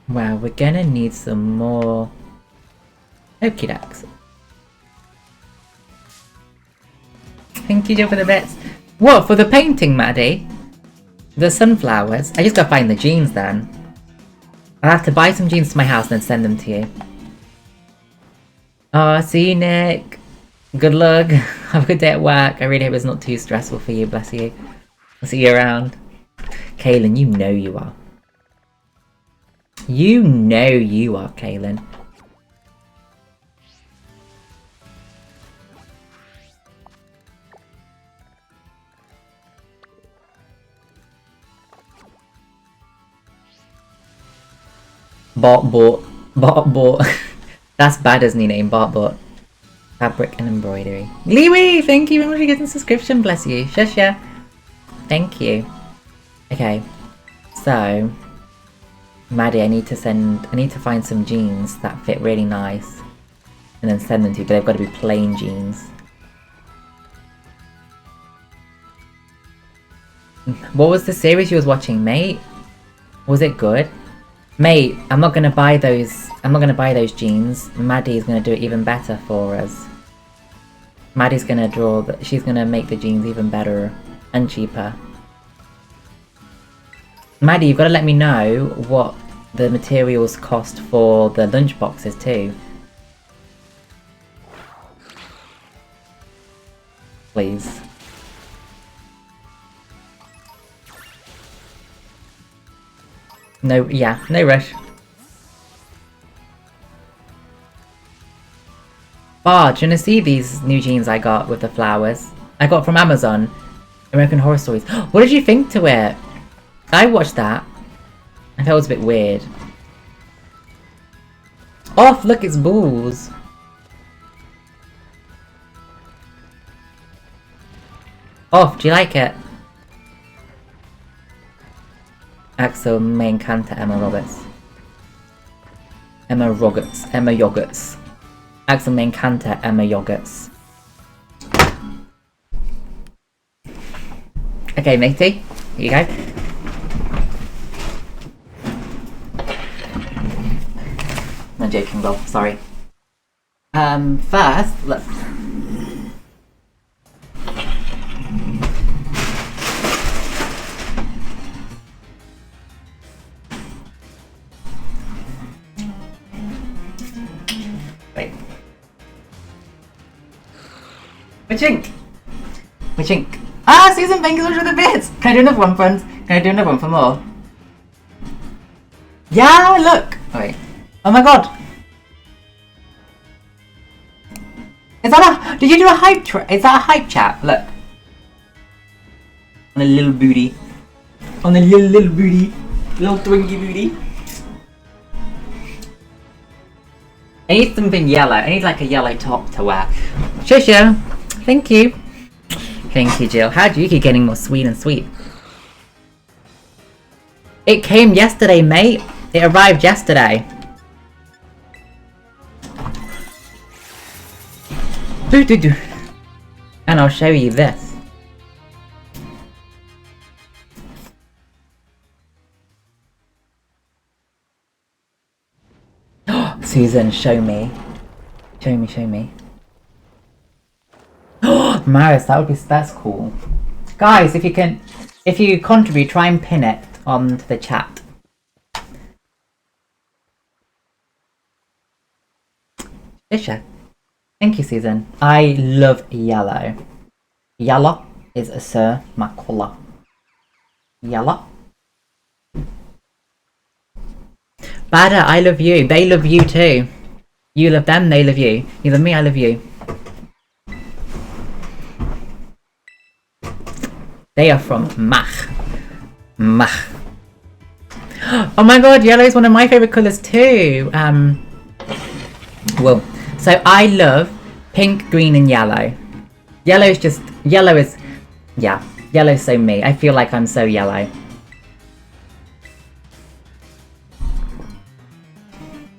Wow, we're gonna need some more... Okie dokes. Thank you, Joe, for the bits. What, for the painting, Maddie? The sunflowers? I just gotta find the jeans then. I'll have to buy some jeans to my house and then send them to you. Oh, see you, Nick. Good luck. Have a good day at work. I really hope it's not too stressful for you, bless you. I'll see you around. Kaylin, you know you are. You know you are, Kaylin. Bot. That's Bada's new name, Bot. Fabric and embroidery. Liwi, thank you very much for getting a subscription, bless you. Shusha. Thank you. Okay, so Maddie, I need to find some jeans that fit really nice and then send them to you, but they've got to be plain jeans. What was the series you was watching, mate? Was it good? Mate, I'm not gonna buy those jeans. Maddie's gonna do it even better for us. Maddie's gonna she's gonna make the jeans even better and cheaper. Maddie, you've got to let me know what the materials cost for the lunch boxes too. Please. No rush. Bar, do you wanna see these new jeans I got with the flowers? I got from Amazon. American Horror Stories. What did you think to it? I watched that. I thought it was a bit weird. Oh, look, it's balls. Oh, do you like it? Axel, main canter, Emma Roberts. Emma Roberts. Emma Yogurts. Axel, main canter, Emma Yogurts. Okay, matey. Here you go. I'm joking, Rob. Sorry. First, look. Wait. Witchink! Witchink. Ah, Susan, thank you so much for the bits! Can I do another one, friends? Can I do another one for more? Yeah, look! Oh, wait. Oh my god! Is that a... Did you do a hype is that a hype chat? Look. On a little booty. On a little booty. Little twinky booty. I need something yellow. I need like a yellow top to wear. Shusha! Thank you. Thank you, Jill. How do you keep getting more sweet and sweet? It came yesterday, mate. It arrived yesterday. Do. And I'll show you this. Susan, show me. Show me. Maris, that's cool. Guys, if you contribute, try and pin it onto the chat. Fisher. Thank you, Susan. I love yellow. Yellow is a sir, my colour. Yellow. Bada, I love you. They love you too. You love them, they love you. You love me, I love you. They are from Mach. Mach. Oh my god, yellow is one of my favourite colours too. Well, so I love pink, green and yellow. Yellow is so me. I feel like I'm so yellow.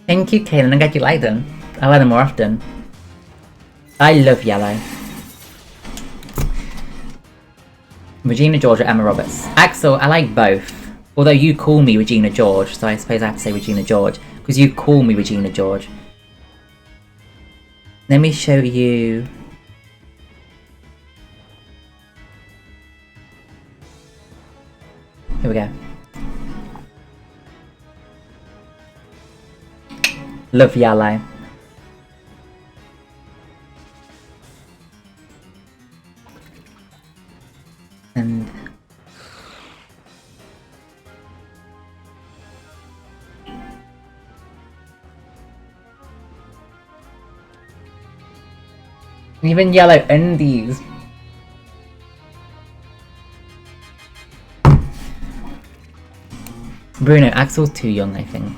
Thank you, Kaylin. I'm glad you like them. I wear them more often. I love yellow. Regina George or Emma Roberts? Axel, I like both. Although you call me Regina George, so I suppose I have to say Regina George. Because you call me Regina George. Let me show you... Here we go. Love yellow. And... even yellow undies. Bruno, Axel's too young, I think.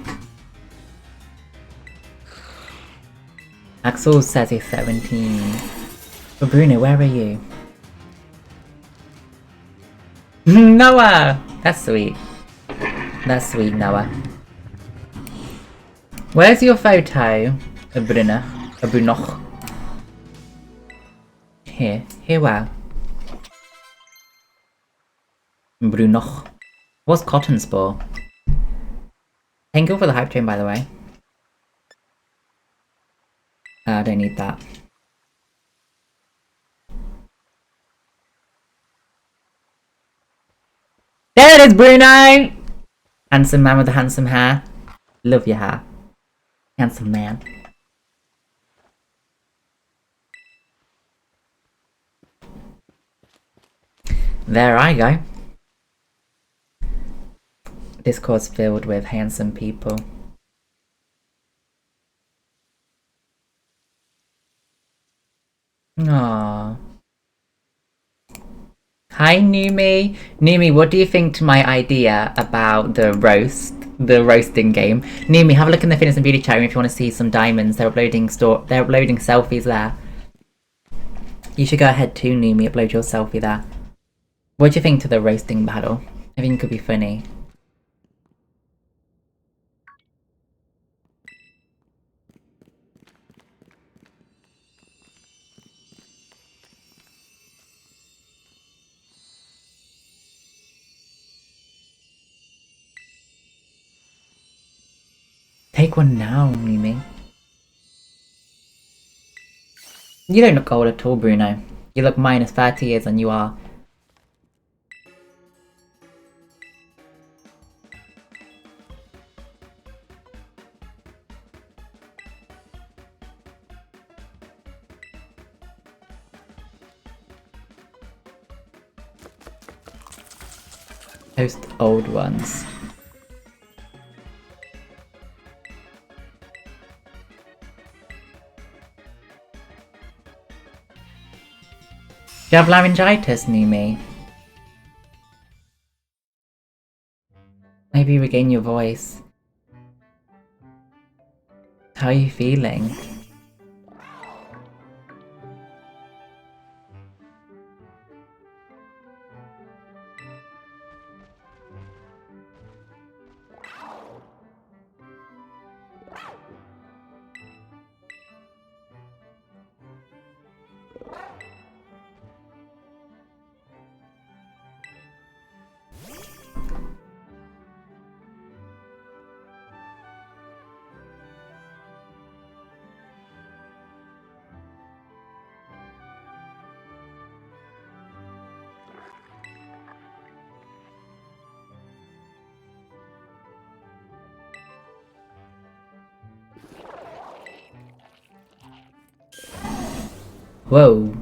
Axel says he's 17. But Bruno, where are you? Noah! That's sweet. That's sweet, Noah. Where's your photo of Bruno? Of Bruno? Here. Here, wow. Bruno. What's cotton spore? Thank you for the hype train, by the way. I don't need that. There it is, Bruno! Handsome man with the handsome hair. Love your hair. Handsome man. There I go. Discord's filled with handsome people. Aww. Hi, Numi. Numi, what do you think to my idea about the roasting game? Numi, have a look in the fitness and beauty chat room if you want to see some diamonds. They're uploading selfies there. You should go ahead too, Numi. Upload your selfie there. What do you think to the roasting battle? I think it could be funny. Take one now, Mimi. You don't look old at all, Bruno. You look minus 30 years than you are. Most old ones. Do you have laryngitis, Numi? Maybe regain your voice. How are you feeling? Whoa.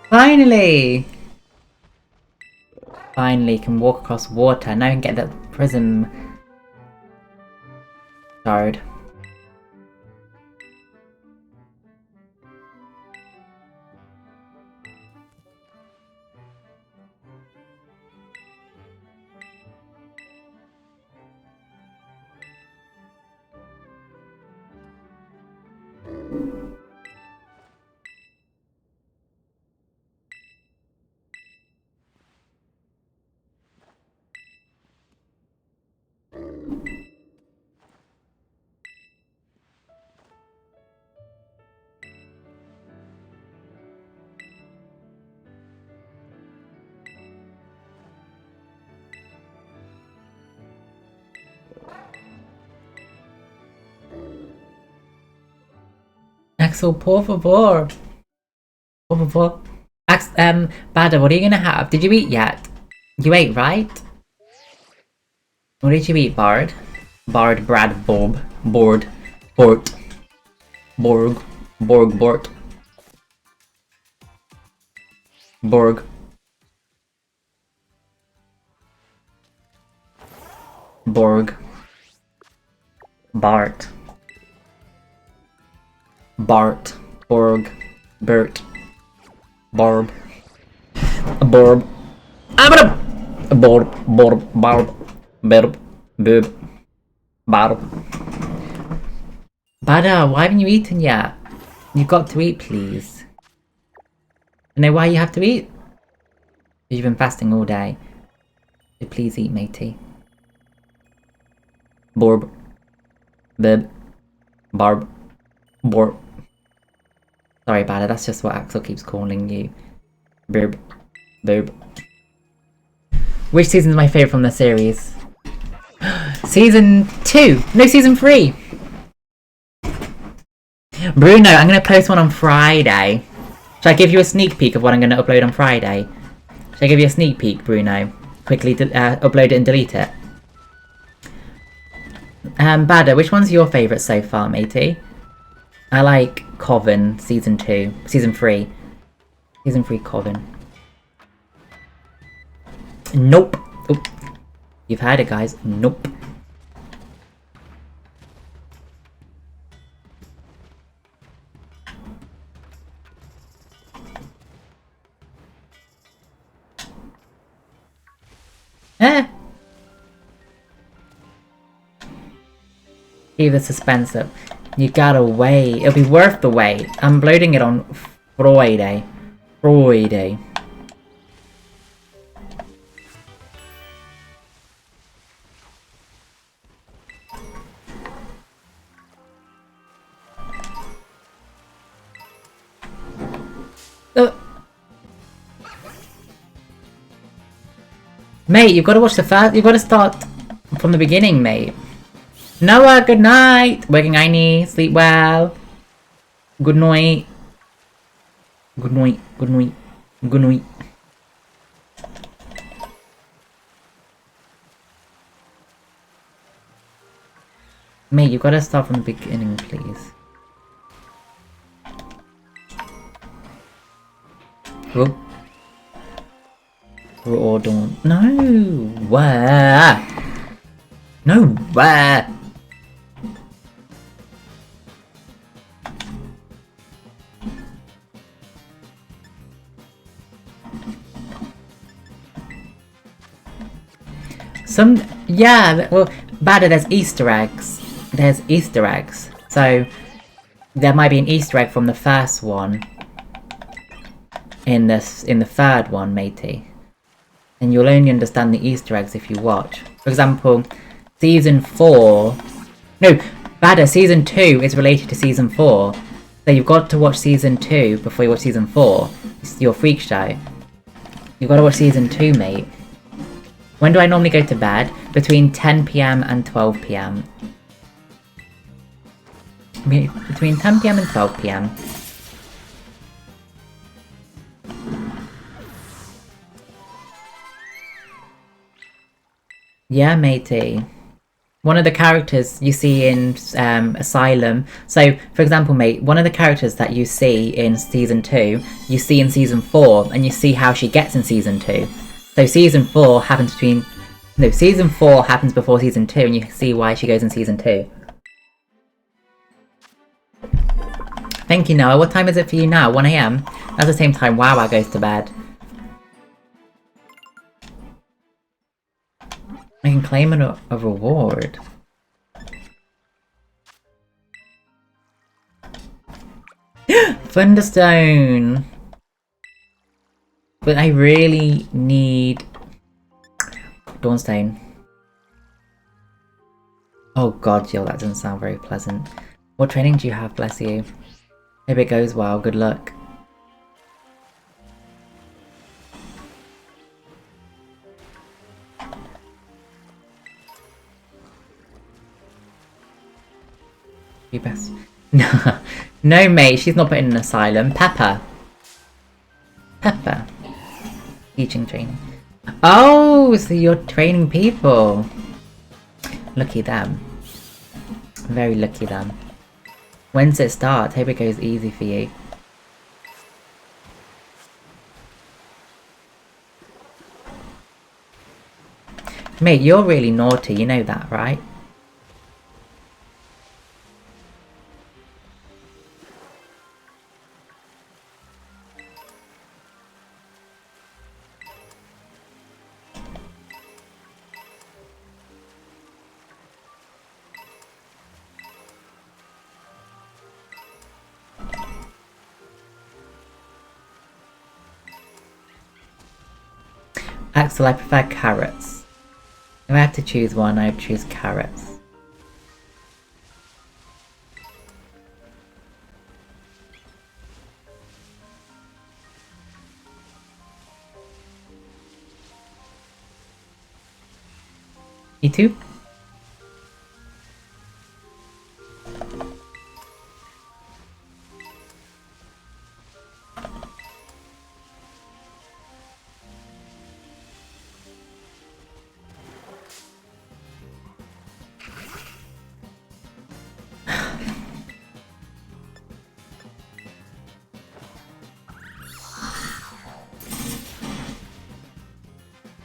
Finally! Finally can walk across water. Now I can get that prism shard. Axel, por favor. Por favor. Bada, what are you gonna have? Did you eat yet? You ate, right? What did you eat, Bard? Bard, Brad, Bob, Board, Bort, Borg, Borg, Bort, Borg. Borg. Bart. Bart. Borg. Bert. Barb. Borb. Abra! Borb. Borb. Barb. Berb. Boob. Barb. Bada, why haven't you eaten yet? You've got to eat, please. You know why you have to eat? Because you've been fasting all day. So please eat, matey. Borb. Bib. Barb. Borb. Sorry about it, that's just what Axel keeps calling you. Bib. Bib. Which season is my favourite from the series? Season 2! No, season 3! Bruno, I'm going to post one on Friday. Should I give you a sneak peek of what I'm going to upload on Friday? Should I give you a sneak peek, Bruno? Quickly upload it and delete it. Bada, which one's your favourite so far, matey? I like Coven, Season 2. Season 3. Season 3 Coven. Nope. Oop. You've heard it, guys. Nope. Eh. Keep the suspense up. You gotta wait. It'll be worth the wait. I'm loading it on Friday. Friday. Mate, you've got to watch the first. You've got to start from the beginning, mate. Noah, good night. Working Aini, sleep well. Good night. Good night. Good night. Good night. Mate, you've got to start from the beginning, please. Oh. We're all done. No! Where? No! Where? Yeah, well, Badder, there's Easter eggs. There's Easter eggs. So, there might be an Easter egg from the first one. In the third one, matey. And you'll only understand the Easter eggs if you watch. For example, Season 4... No, Badder, Season 2 is related to Season 4. So you've got to watch Season 2 before you watch Season 4. It's your freak show. You've got to watch Season 2, mate. When do I normally go to bed? Between 10 PM and 12 PM. Between 10 PM and 12 PM. Yeah, matey. One of the characters you see in Asylum. So, for example, mate, one of the characters that you see in Season 2, you see in Season 4, and you see how she gets in Season 2. So Season 4 happens between... No, Season 4 happens before Season 2, and you see why she goes in Season 2. Thank you, Noah. What time is it for you now? 1 AM? That's the same time Wawa goes to bed. I can claim a reward. Thunderstone! But I really need... Dawnstone. Oh god, Jill, that doesn't sound very pleasant. What training do you have, bless you? Hope it goes well, good luck. You best. No, no, mate, she's not put in an asylum. Pepper. Pepper. Teaching training. Oh, so you're training people. Lucky them. Very lucky them. When's it start? Hope it goes easy for you. Mate, you're really naughty, you know that, right? Axel, I prefer carrots. If I had to choose one, I would choose carrots. Me too?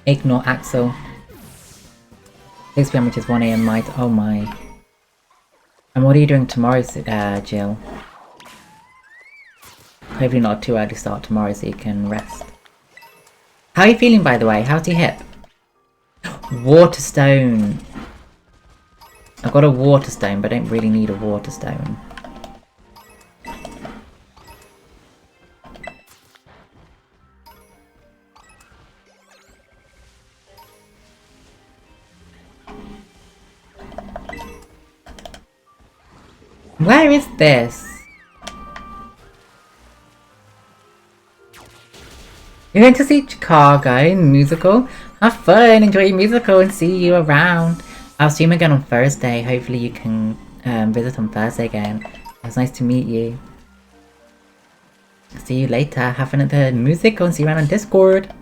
Ignore Axel. 6 PM, which is 1 AM my... Oh my. And what are you doing tomorrow, Jill? Hopefully not a too early start tomorrow so you can rest. How are you feeling, by the way? How's your hip? Water stone. I've got a water stone, but I don't really need a water stone. Where is this? You're going to see Chicago in musical? Have fun, enjoy your musical, and see you around. I'll see you again on Thursday. Hopefully you can visit on Thursday again. It was nice to meet you. See you later. Have fun at the musical and see you around on Discord.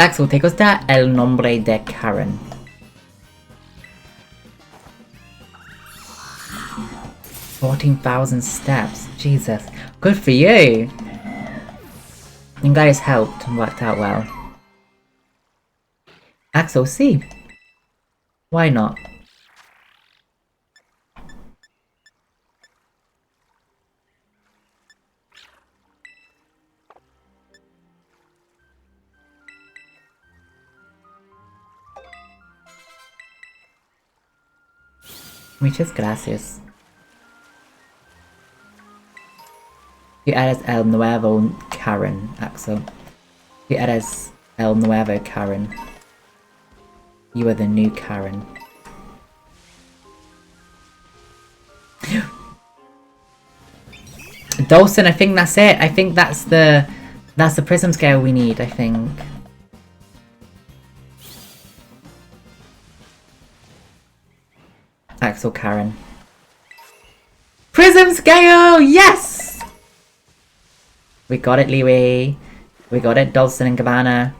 Axel, take us to El Nombre de Karen. $14,000 steps. Jesus. Good for you. You guys helped and worked out well. Axel C. Why not? Muchas gracias. You eres el nuevo Karen, Axel. You eres el nuevo Karen. You are the new Karen. Dawson, I think that's it. I think that's the prism scale we need, I think. Axel Karen. Prism scale! Yes! We got it, Liwi. We got it, Dawson and Gabbana.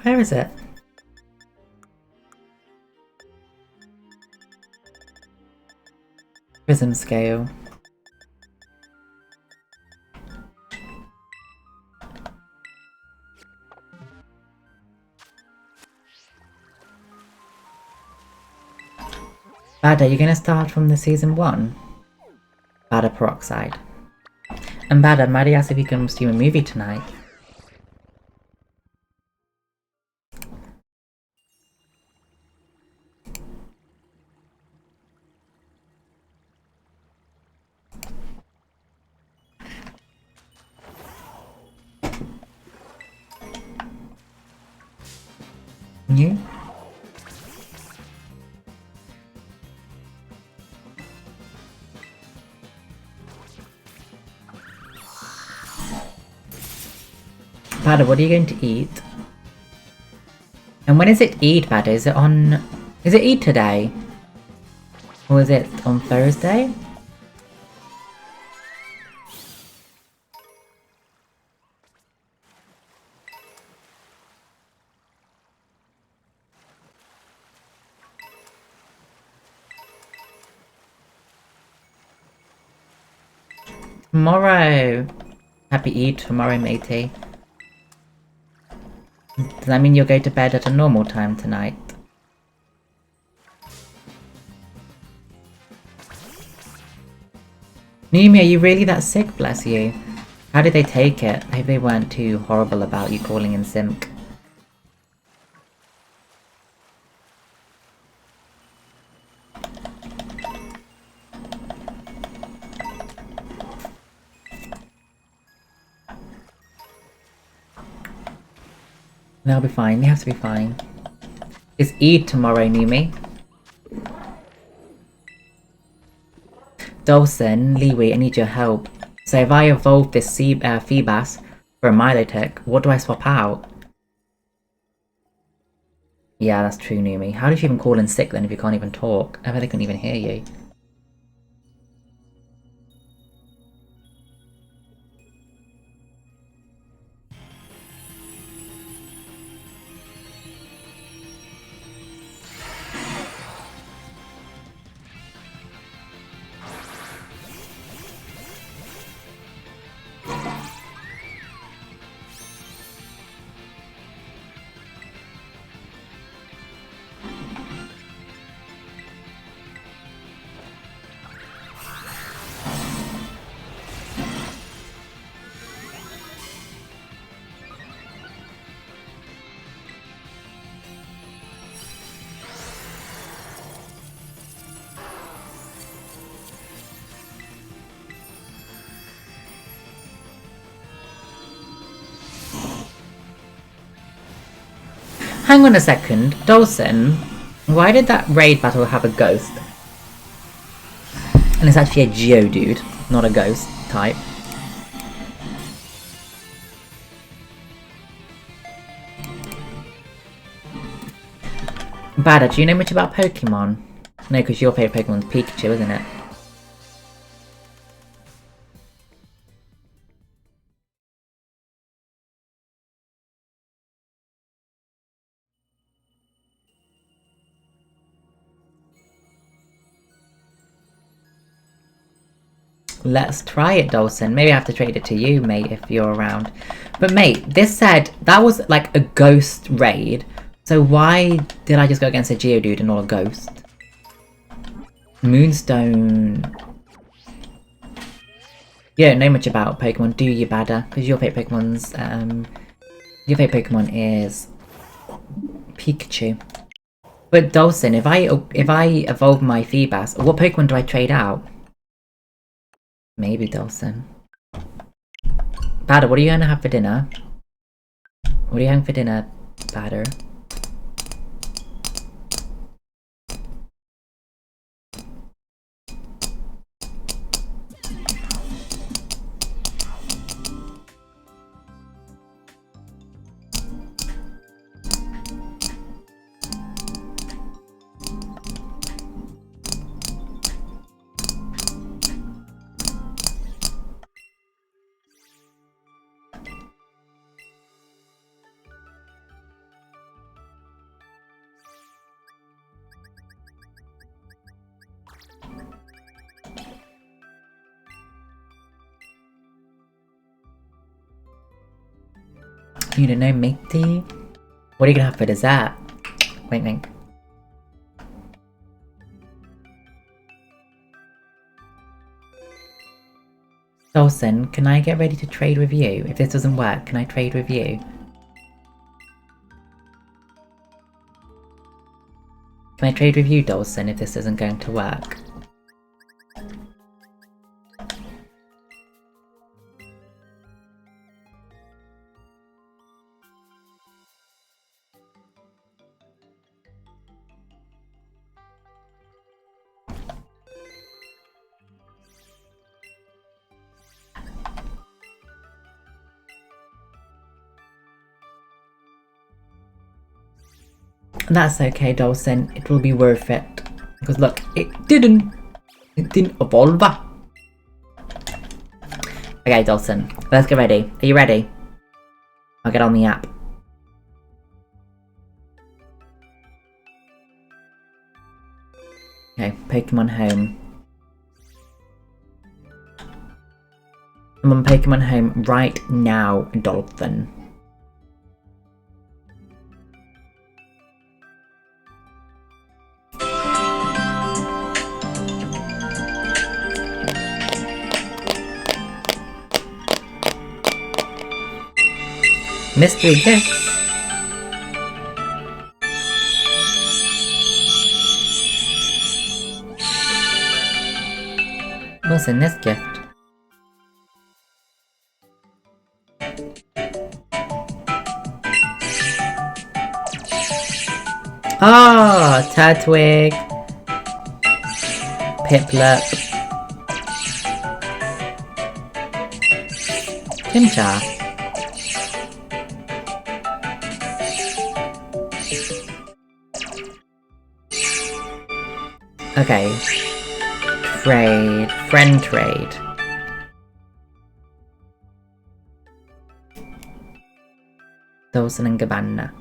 Where is it? Prism scale. Bada, you're gonna start from the season 1? Bada Peroxide. And Bada, might I ask if you can stream a movie tonight? You? Bada, what are you going to eat? And when is it Eid, Bada? Is it on... Is it Eid today? Or is it on Thursday? Tomorrow! Happy Eid tomorrow, matey. Does that mean you'll go to bed at a normal time tonight? Numi, are you really that sick, bless you? How did they take it? I hope they weren't too horrible about you calling in Simk. They'll be fine, they have to be fine. It's Eid tomorrow, Numi. Dawson, Liwi, I need your help. So if I evolve this Feebas for a Milotic, what do I swap out? Yeah, that's true, Numi. How did you even call in sick then if you can't even talk? I bet I couldn't even hear you. Hang on a second, Dawson. Why did that raid battle have a ghost? And it's actually a Geodude, not a ghost type. Bada, do you know much about Pokemon? No, because your favourite Pokemon's Pikachu, isn't it? Let's try it, Dawson. Maybe I have to trade it to you, mate, if you're around. But mate, this said that was like a ghost raid. So why did I just go against a Geodude and not a ghost? Moonstone. You don't know much about Pokemon, do you, Bada? Because your favourite Pokemon's your favourite Pokemon is Pikachu. But Dawson, if I evolve my Feebas, what Pokemon do I trade out? Maybe Dawson. Bada, what are you gonna have for dinner? What are you having for dinner, Bada? You don't know, matey? What are you gonna have for dessert? Wink wink. Dawson, can I get ready to trade with you? If this doesn't work, can I trade with you? Can I trade with you, Dawson, if this isn't going to work? That's okay, Dawson. It will be worth it. Because look, it didn't evolve. Okay, Dawson. Let's get ready. Are you ready? I'll get on the app. Okay, Pokemon Home. I'm on Pokemon Home right now, Dolphin. Mystery gifts. What's in this gift? Ah, Turtwig, Piplup, Chimchar. Okay. Trade. Friend trade. Dawson and Gabbana.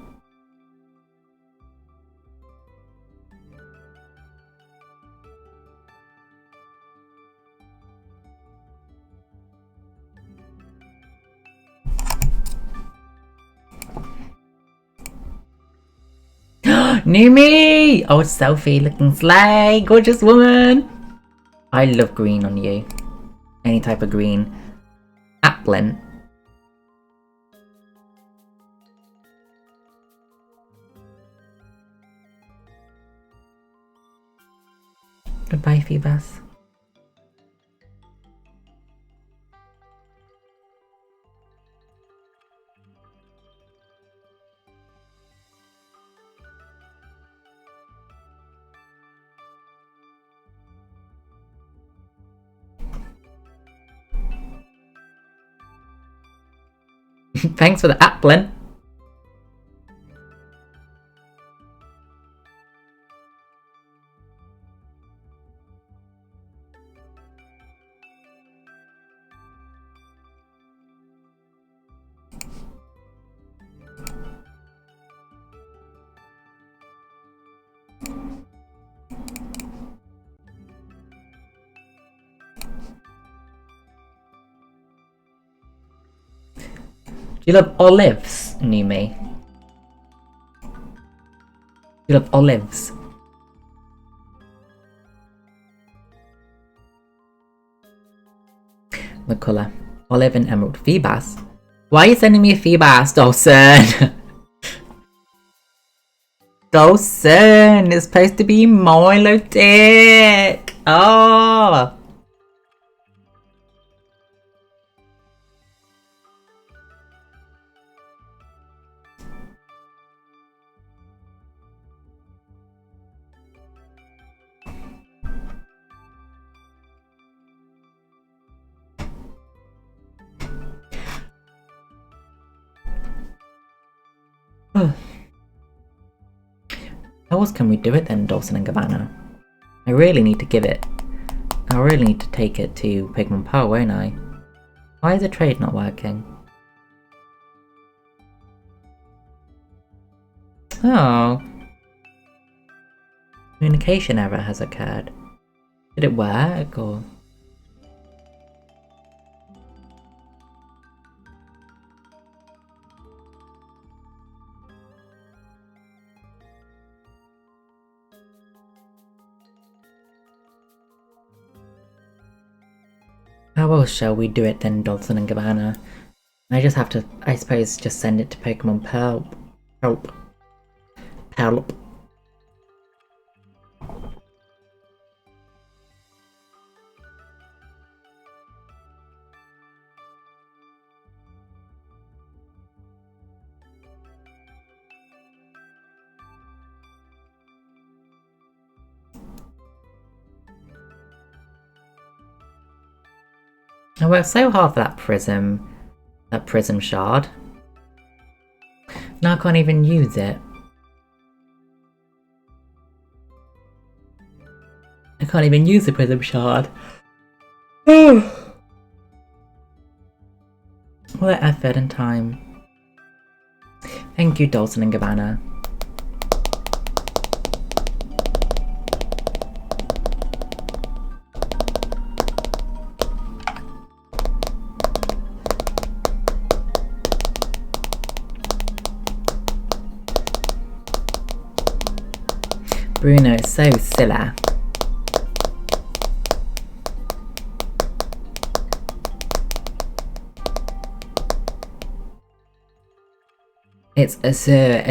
New me! Oh, selfie looking slay! Gorgeous woman! I love green on you. Any type of green. Applin. Goodbye, Phoebus. Thanks for the applin. Do you love olives, Numi? Do you love olives? The colour. Olive and emerald. Feebas? Why are you sending me a Feebas, Dawson? Dawson! It's supposed to be Milo Dick! Oh! How else can we do it then, Dawson and Gabbana? I really need to give it. I really need to take it to Pokemon Pearl, won't I? Why is the trade not working? Oh. Communication error has occurred. Did it work, or...? How else shall we do it then, Dawson and Gabbana? I just have to, I suppose, just send it to Pokemon Pearl. Help. Help. I worked so hard for that prism shard. Now I can't even use it. I can't even use the prism shard. All that effort and time. Thank you, Dawson and Gabbana. Bruno is so silly. It's a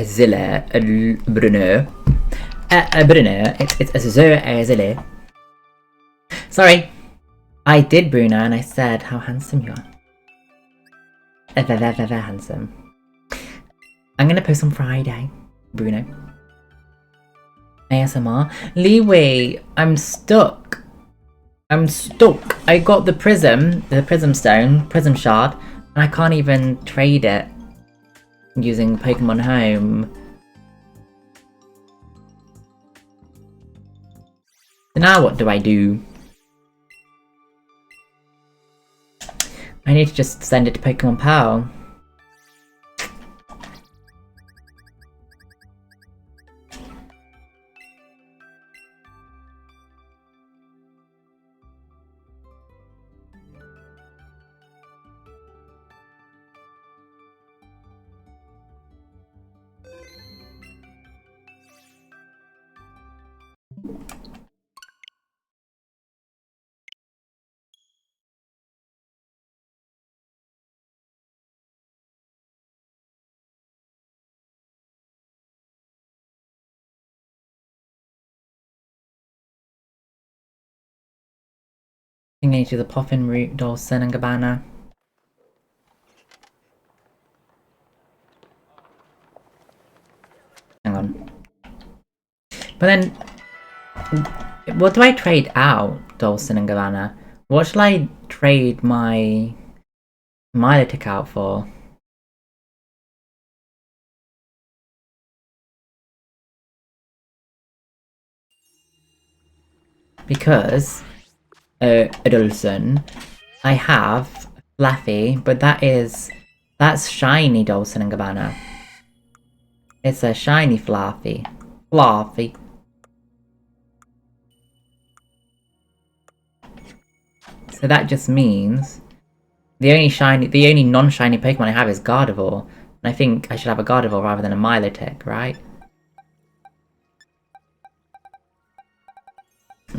zilla, Bruno. Bruno, it's a zilla. Sorry, I did, Bruno, and I said how handsome you are. Very handsome. I'm gonna post on Friday, Bruno. ASMR. Leeway, I'm stuck. I got the prism stone, prism shard, and I can't even trade it using Pokemon Home. So now what do? I need to just send it to Pokemon Pearl. I think I need to do the Poffin route, Dawson and Gabbana. Hang on. But then, what do I trade out, Dawson and Gabbana? What shall I trade my Milotic out for? because, Dawson, I have Fluffy, but that's shiny Dawson and Gabbana. It's a shiny Fluffy. Fluffy. So that just means the only non-shiny Pokemon I have is Gardevoir. And I think I should have a Gardevoir rather than a Milotic, right?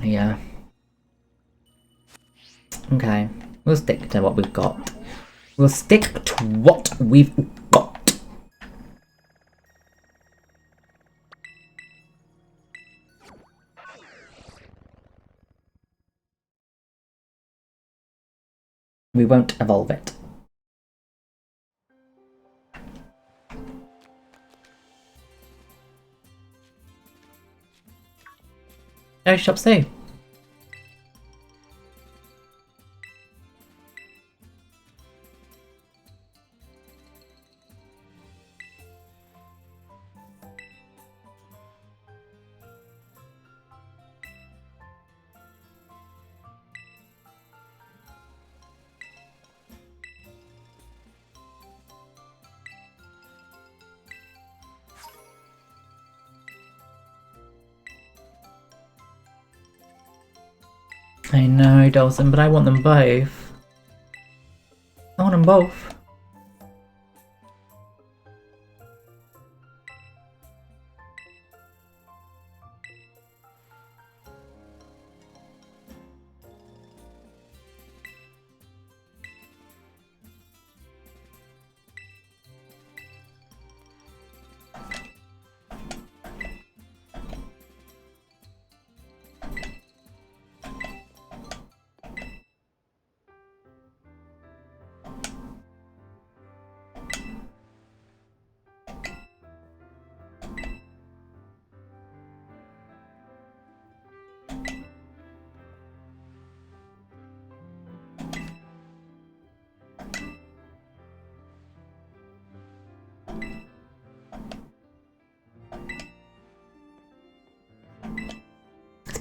Yeah. Okay. We'll stick to what we've got. We'll stick to what we've got. We won't evolve it. Oh, Shop Sue. I know, Dawson, but I want them both. I want them both.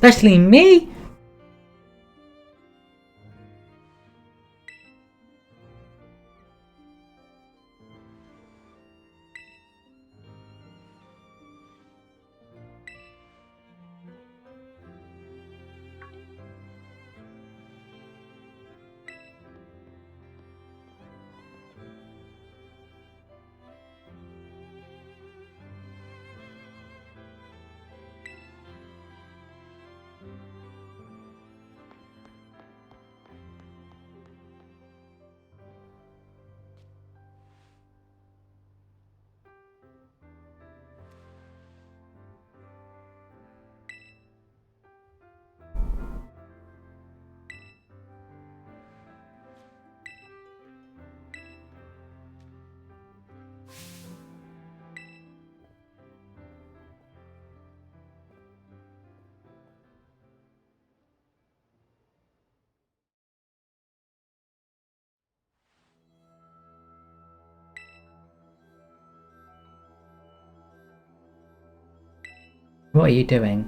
Especially me! What are you doing?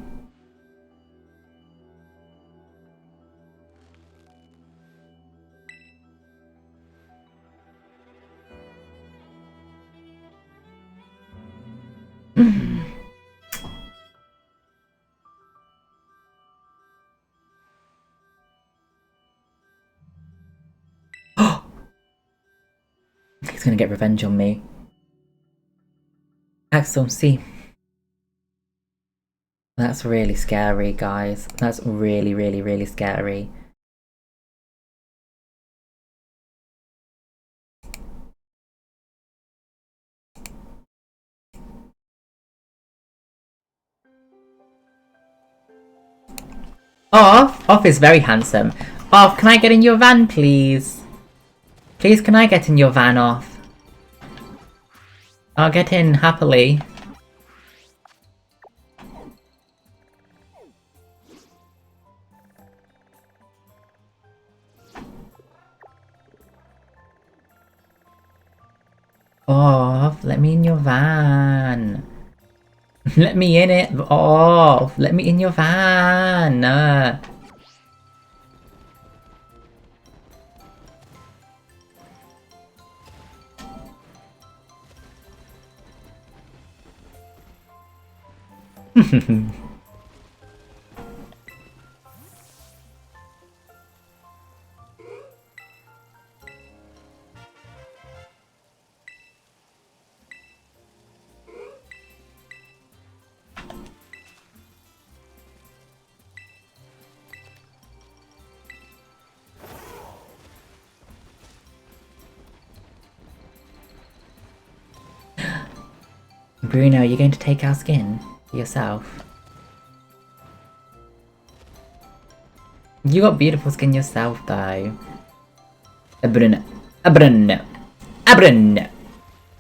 He's gonna get revenge on me. Axel, see. That's really scary, guys. That's really, really, really scary. Off is very handsome. Off, can I get in your van, please? Please, can I get in your van, Off? I'll get in happily. Off, let me in your van. Let me in it. Off, let me in your van. Bruno, are you going to take our skin for yourself? You got beautiful skin yourself, though. Bruno. Bruno. Bruno.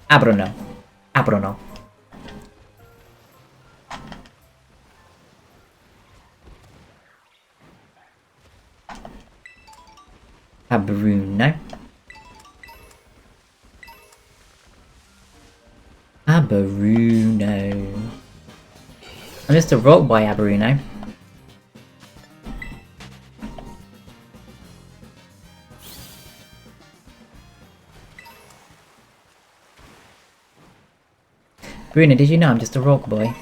Bruno. Bruno. Bruno. Bruno. I'm just a rock boy, Bruno. Bruno, did you know I'm just a rock boy?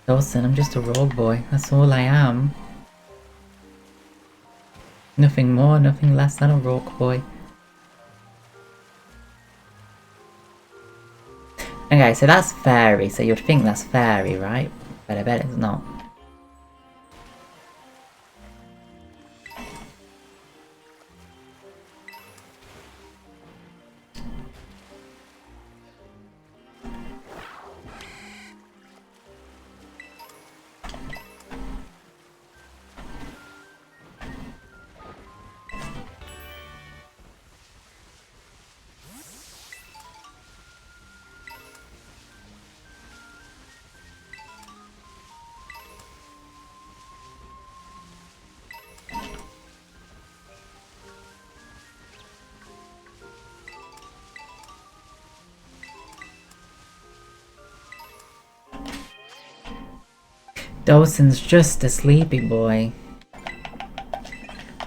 Dawson, I'm just a rogue boy. That's all I am. Nothing more, nothing less than a rogue boy. Okay, so that's fairy, so you'd think that's fairy, right? But I bet it's not. Dawson's just a sleepy boy.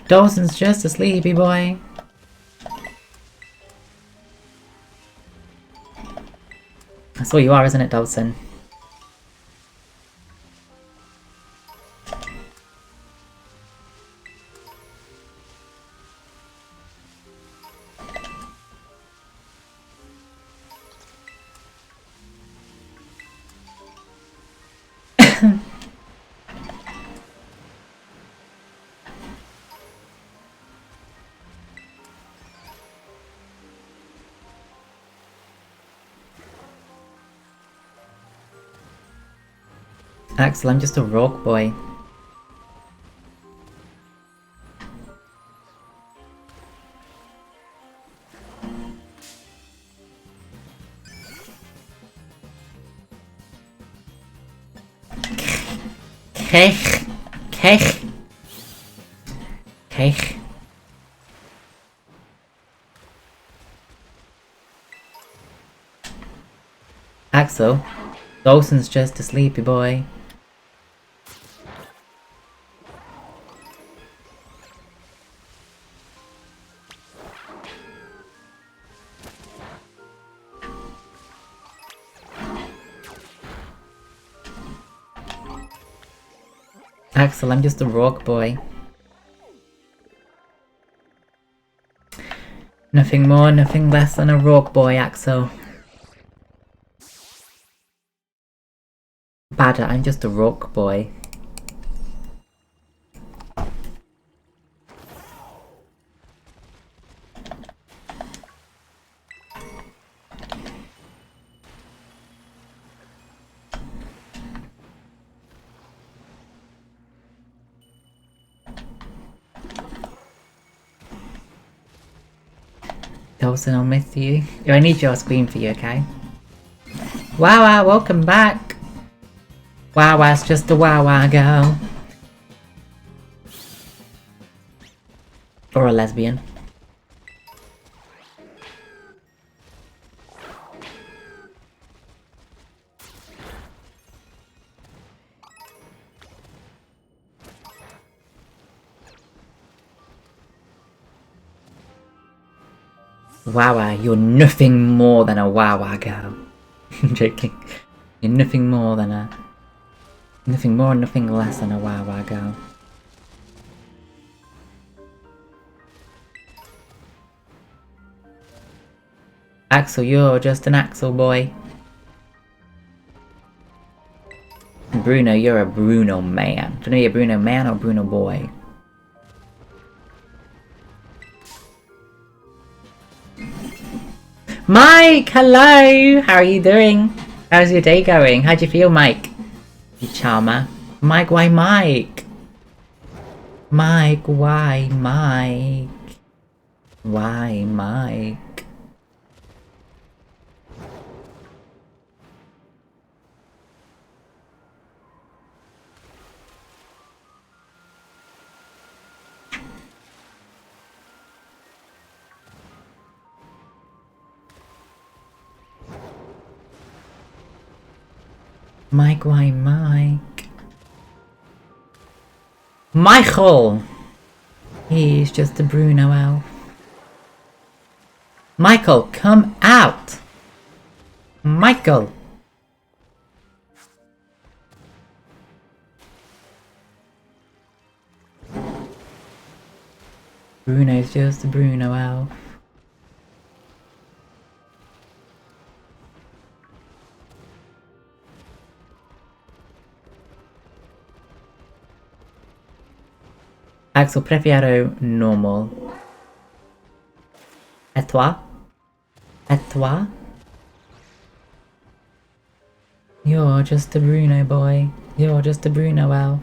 Dawson's just a sleepy boy. That's all you are, isn't it, Dawson? Axel, I'm just a rock boy. Kech. Kech. Kech. Axel, Dawson's just a sleepy boy. Axel, I'm just a rock boy. Nothing more, nothing less than a rock boy, Axel. Badder, I'm just a rock boy. Dawson, I'll miss you. I need your screen for you, okay? Wow, welcome back! Wow, just a wow girl. Or a lesbian. Wawa, you're nothing more than a Wawa girl. I'm joking. You're nothing more than a... Nothing more and nothing less than a Wawa girl. Axel, you're just an Axel boy. Bruno, you're a Bruno man. Do you know you're a Bruno man or Bruno boy? Mike, hello! How are you doing? How's your day going? How'd you feel, Mike? You charmer. Mike, why Mike? Mike, why Mike? Why Mike? Mike, why Mike? Michael! He's just a Bruno elf. Michael, come out! Michael! Bruno's just a Bruno elf. Axel, prefiero normal. Et toi? Et toi? You're just a Bruno boy. You're just a Bruno elf.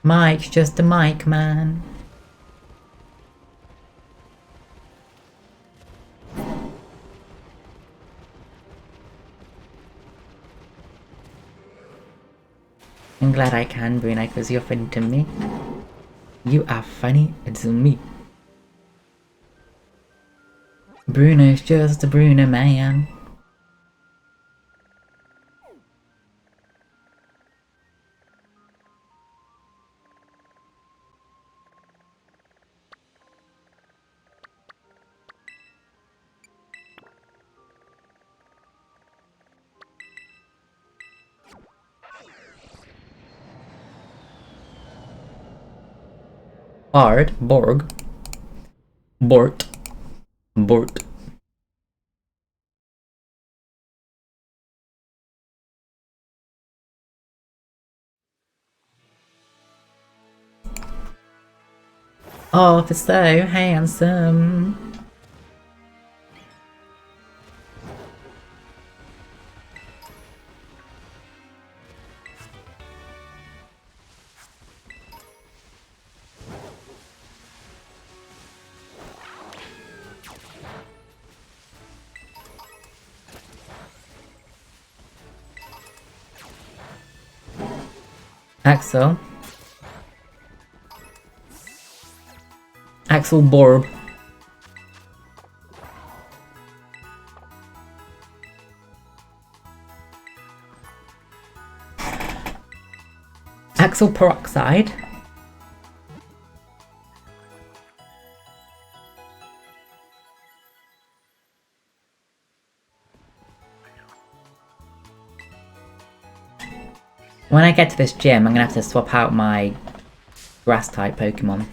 Mike's just a Mike man. I'm glad I can, Bruno, because you're funny to me. You are funny to me. Bruno's just a Bruno man. Bard, Borg, Bort, Bort. Oh, it's so handsome. Axel. Axel Borb. Axel Peroxide. When I get to this gym, I'm gonna have to swap out my grass type Pokemon.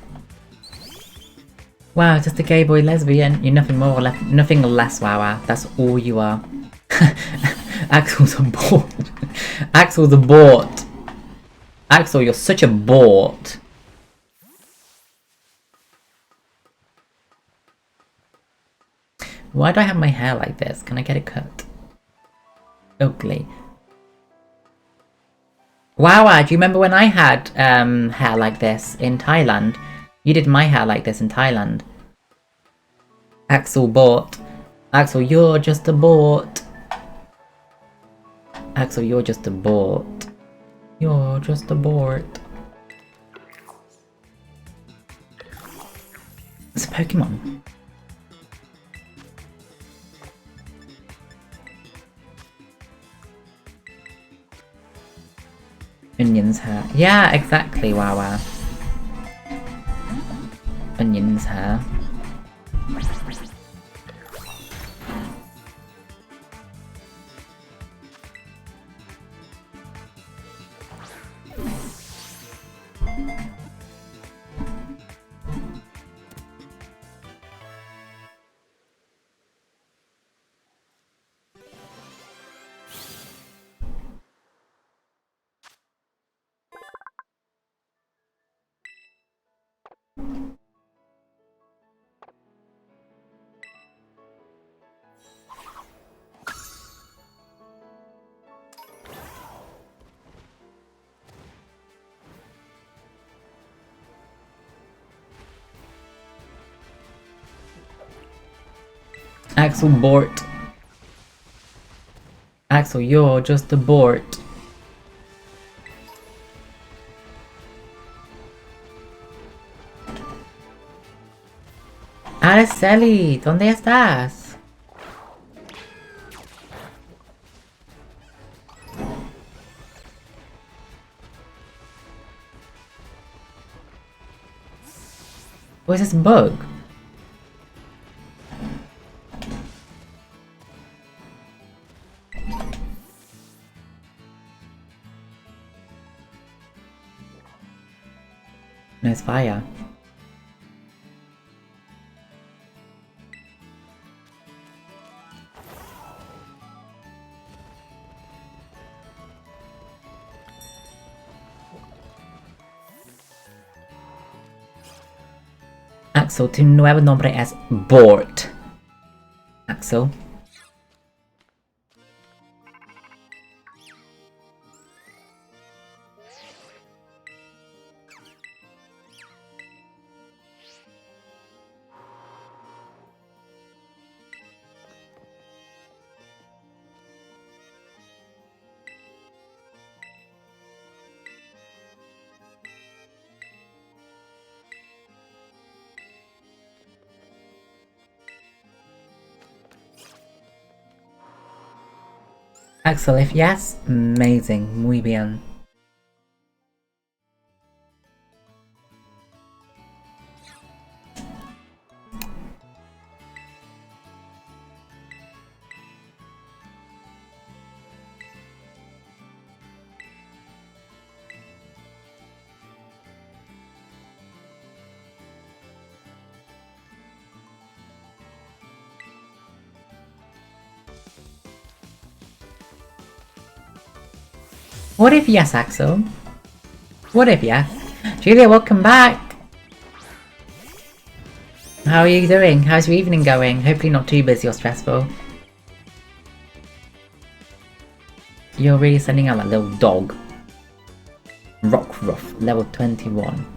Wow, just a gay boy lesbian. You're nothing more or nothing less, wow. That's all you are. Axel's a bort. Axel's a bort. Axel, you're such a bort. Why do I have my hair like this? Can I get it cut? Ugly. Wow, do you remember when I had hair like this in Thailand? You did my hair like this in Thailand. Axel bought. Axel, you're just a bot. Axel, you're just a bot. You're just a bot. It's a Pokemon. Onions hair. Yeah, exactly, Wawa. Onions hair. Axel Bort. Axel, you're just a Bort. Araceli, ¿dónde estás? What is this bug? No, it's fire. Axel, tu nuevo nombre es Bort. Axel. Axel, if yes, amazing, muy bien. What if yes, Axel? What if yes? Julia, welcome back! How are you doing? How's your evening going? Hopefully not too busy or stressful. You're really sending out that little dog. Rockruff, level 21.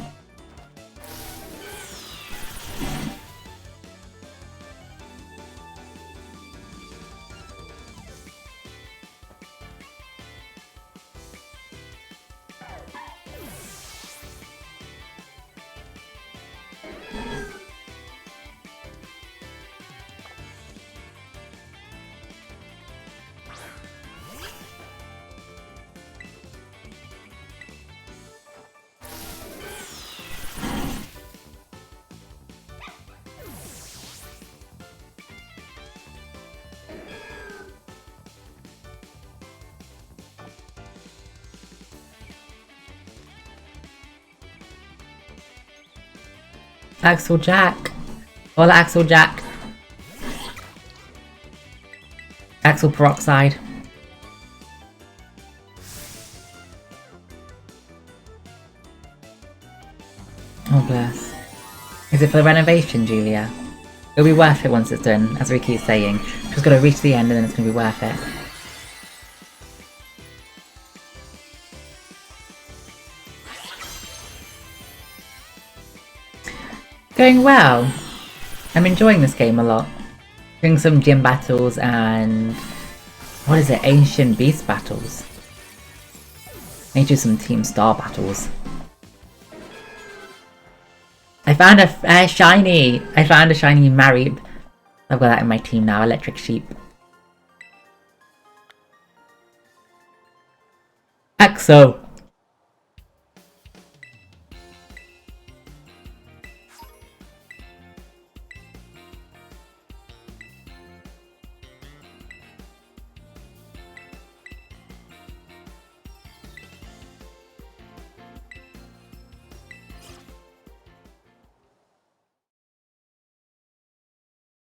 Axel Jack. Hola, Axel Jack. Axel Peroxide. Oh bless. Is it for the renovation, Julia? It'll be worth it once it's done, as we keep saying. Just gotta reach the end and then it's gonna be worth it. Going well. I'm enjoying this game a lot. Doing some gym battles and... what is it? Ancient Beast battles. I need to do some Team Star battles. I found a shiny! I found a shiny Marib. I've got that in my team now, Electric Sheep. Axel!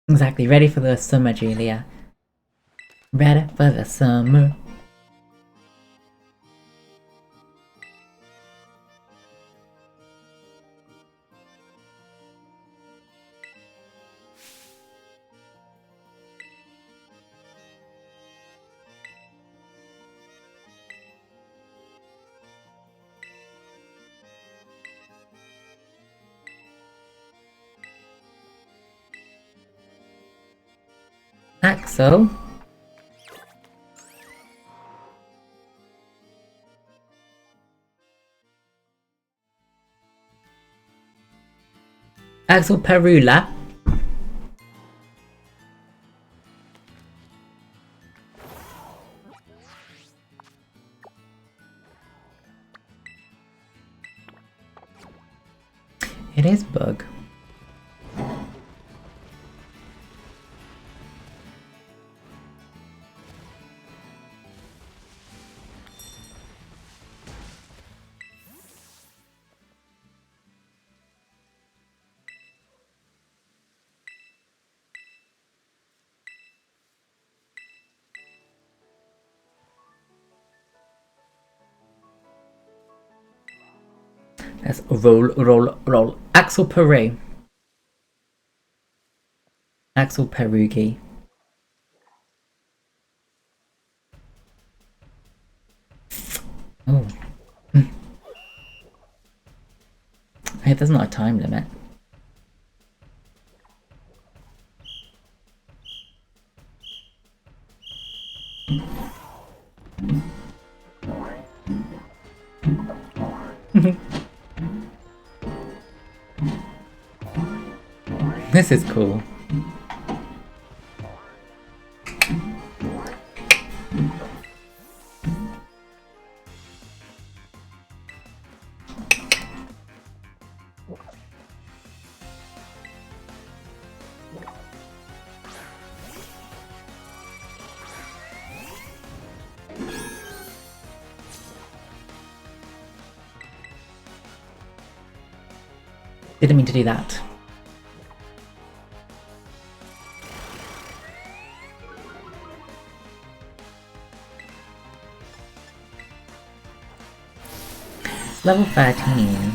Exactly, ready for the summer, Julia. Ready for the summer. Axel? Axel Perula? It is Bug. Let's roll. Axel Peru. Axel Perugi. Oh. Hey, there's not a time limit. This is cool. Didn't mean to do that. Level 13.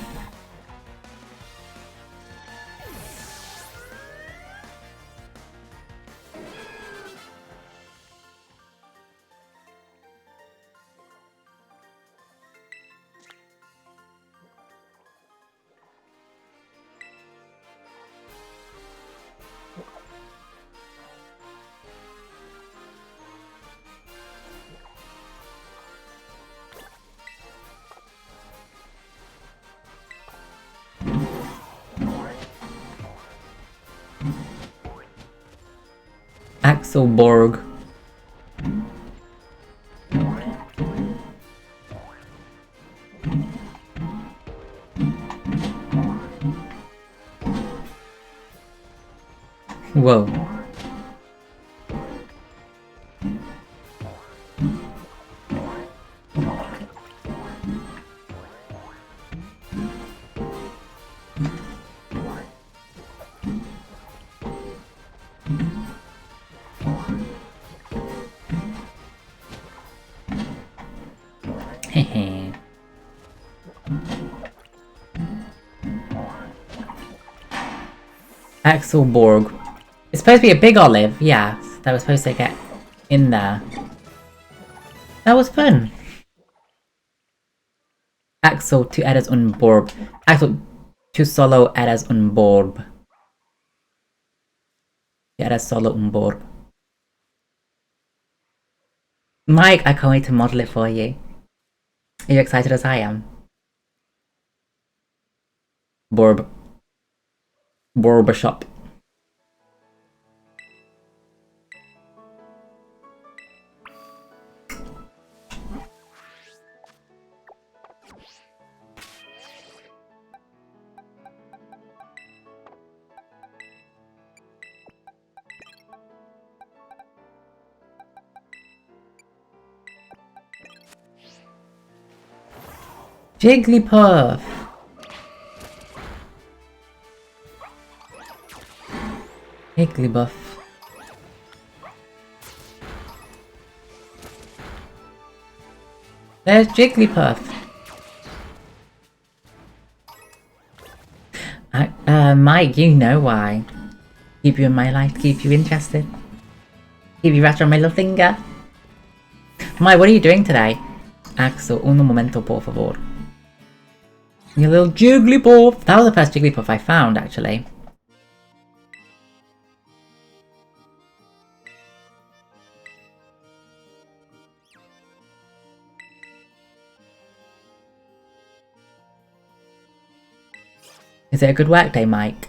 Axel Borg. Whoa. Hehe. Axel Borg. It's supposed to be a big olive, yeah. That was supposed to get in there. That was fun. Axel to Eddas Unborb. Axel to solo Eddas Unborb. Eddas solo Unborb. Mike, I can't wait to model it for you. Are you excited as I am? Borb. Barbershop. Jigglypuff! Jigglypuff. There's Jigglypuff. Mike, you know why. Keep you in my life, keep you interested. Keep you wrapped around my little finger. Mike, what are you doing today? Axel, un momento, por favor. Your little Jigglypuff. That was the first Jigglypuff I found, actually. Is it a good work day, Mike?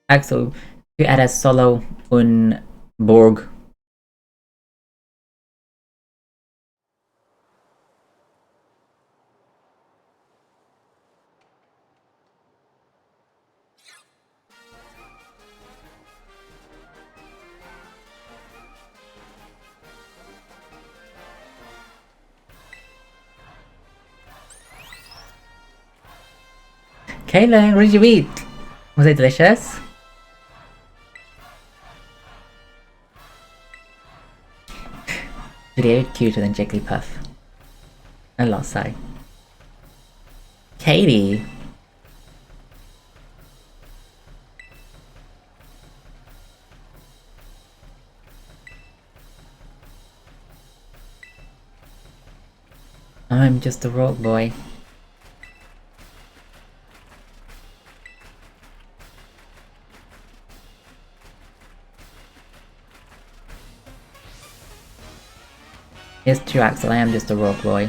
Axel, du eres solo un borg. Kaylin, what did you eat? Was it delicious? Video cuter than Jigglypuff. A lot so. Katie. I'm just a rock boy. It's true, Axel, I am just a rock boy.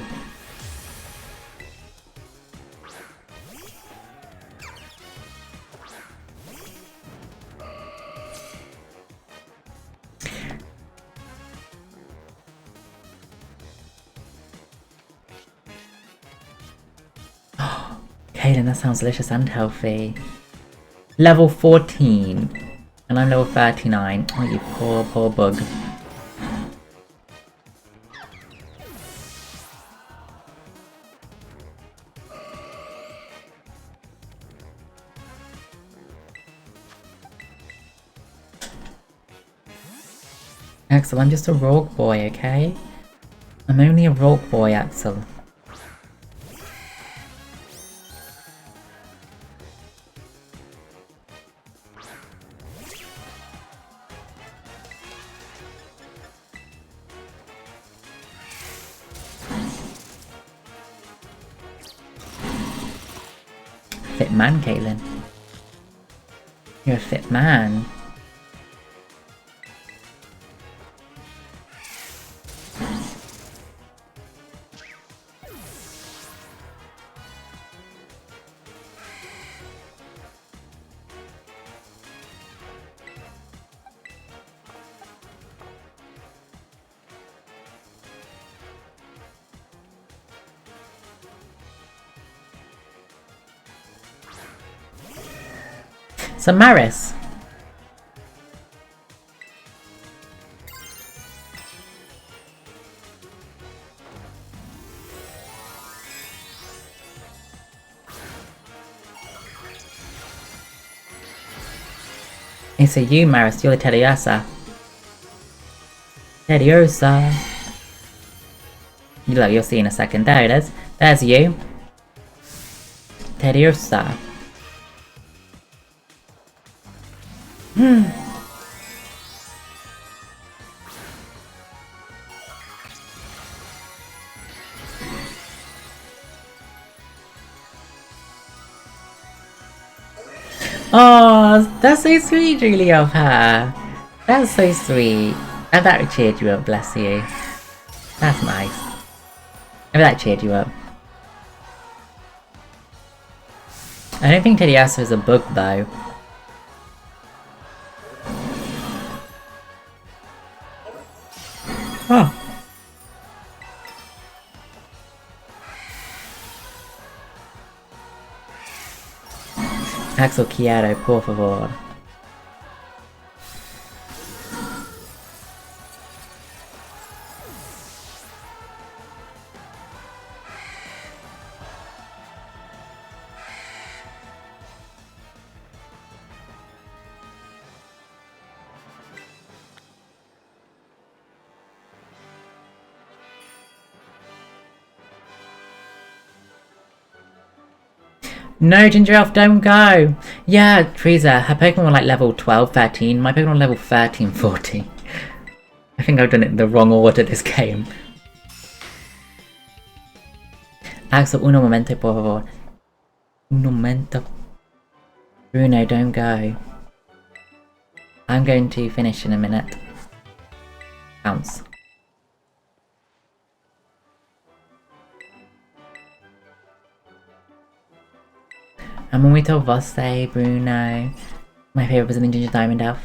Kaden, that sounds delicious and healthy. Level 14. And I'm level 39. Oh, you poor, poor bug. Axel, I'm just a rogue boy, okay? I'm only a rogue boy, Axel. Fit man, Caitlin. You're a fit man. Samaris. It's a you, Maris. You're the Tediosa. Tediosa. You'll see in a second. There it is. There's you. Tediosa. Oh, that's so sweet, really, of her. That's so sweet. And that cheered you up, bless you. That's nice. Maybe that cheered you up. I don't think Tediosa is a bug, though. Oh. Axel quiero, por favor. No, Ginger Elf, don't go! Yeah, Teresa, her Pokemon were like level 12, 13. My Pokemon were level 13, 14. I think I've done it in the wrong order this game. Axel, uno momento, por favor. Un momento. Bruno, don't go. I'm going to finish in a minute. Bounce. I'm muito você, Bruno. My favourite Brazilian Ginger Diamond Elf.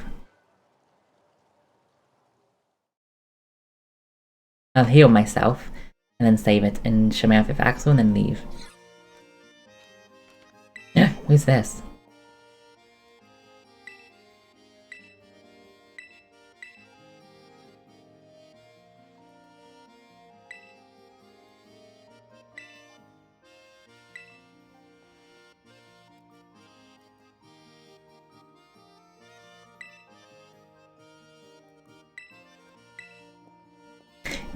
I'll heal myself, and then save it, and show my outfit for Axel, and then leave. Yeah, who's this?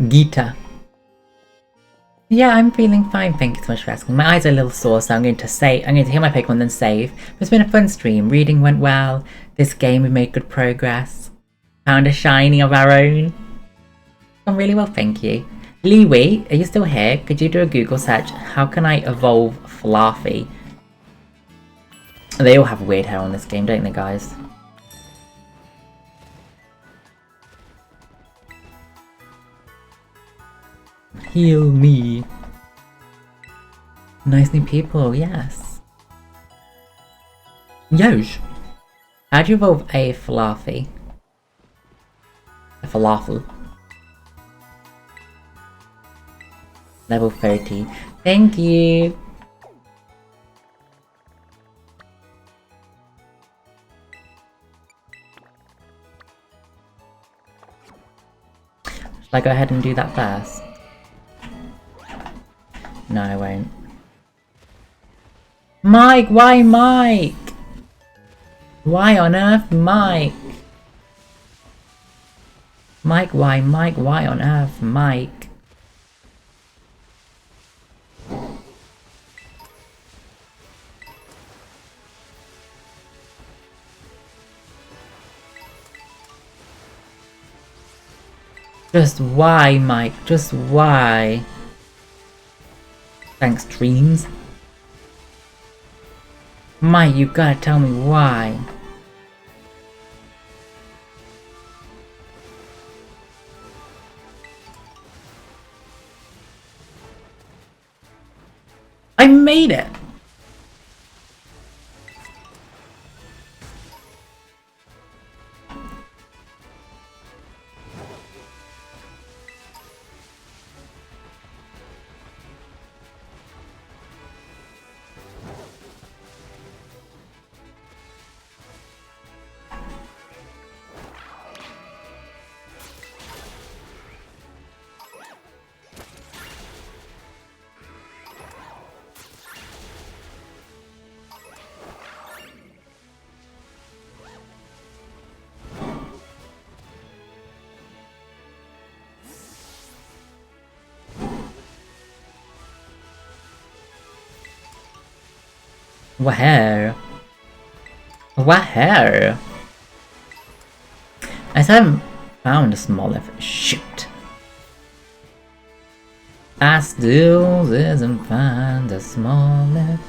Gita. Yeah, I'm feeling fine, thank you so much for asking. My eyes are a little sore, so I'm going to heal my Pokemon, then save. It's been a fun stream. Reading went well. This game we made good progress. Found a shiny of our own. Gone really well, thank you. Liwi, are you still here? Could you do a Google search? How can I evolve Fluffy? They all have weird hair on this game, don't they, guys? Heal me. Nice new people, yes. Yosh. How do you evolve a Fluffy? A falafel. Level 30. Thank you. Should I go ahead and do that first? No, I won't. Mike, why Mike? Why on earth Mike? Mike, why on earth Mike? Just why, Mike? Just why? Thanks, Dreams. Mike, you gotta tell me why. I made it! Wow. Wow. I still haven't found a small leaf. Shoot. I still didn't find a small leaf.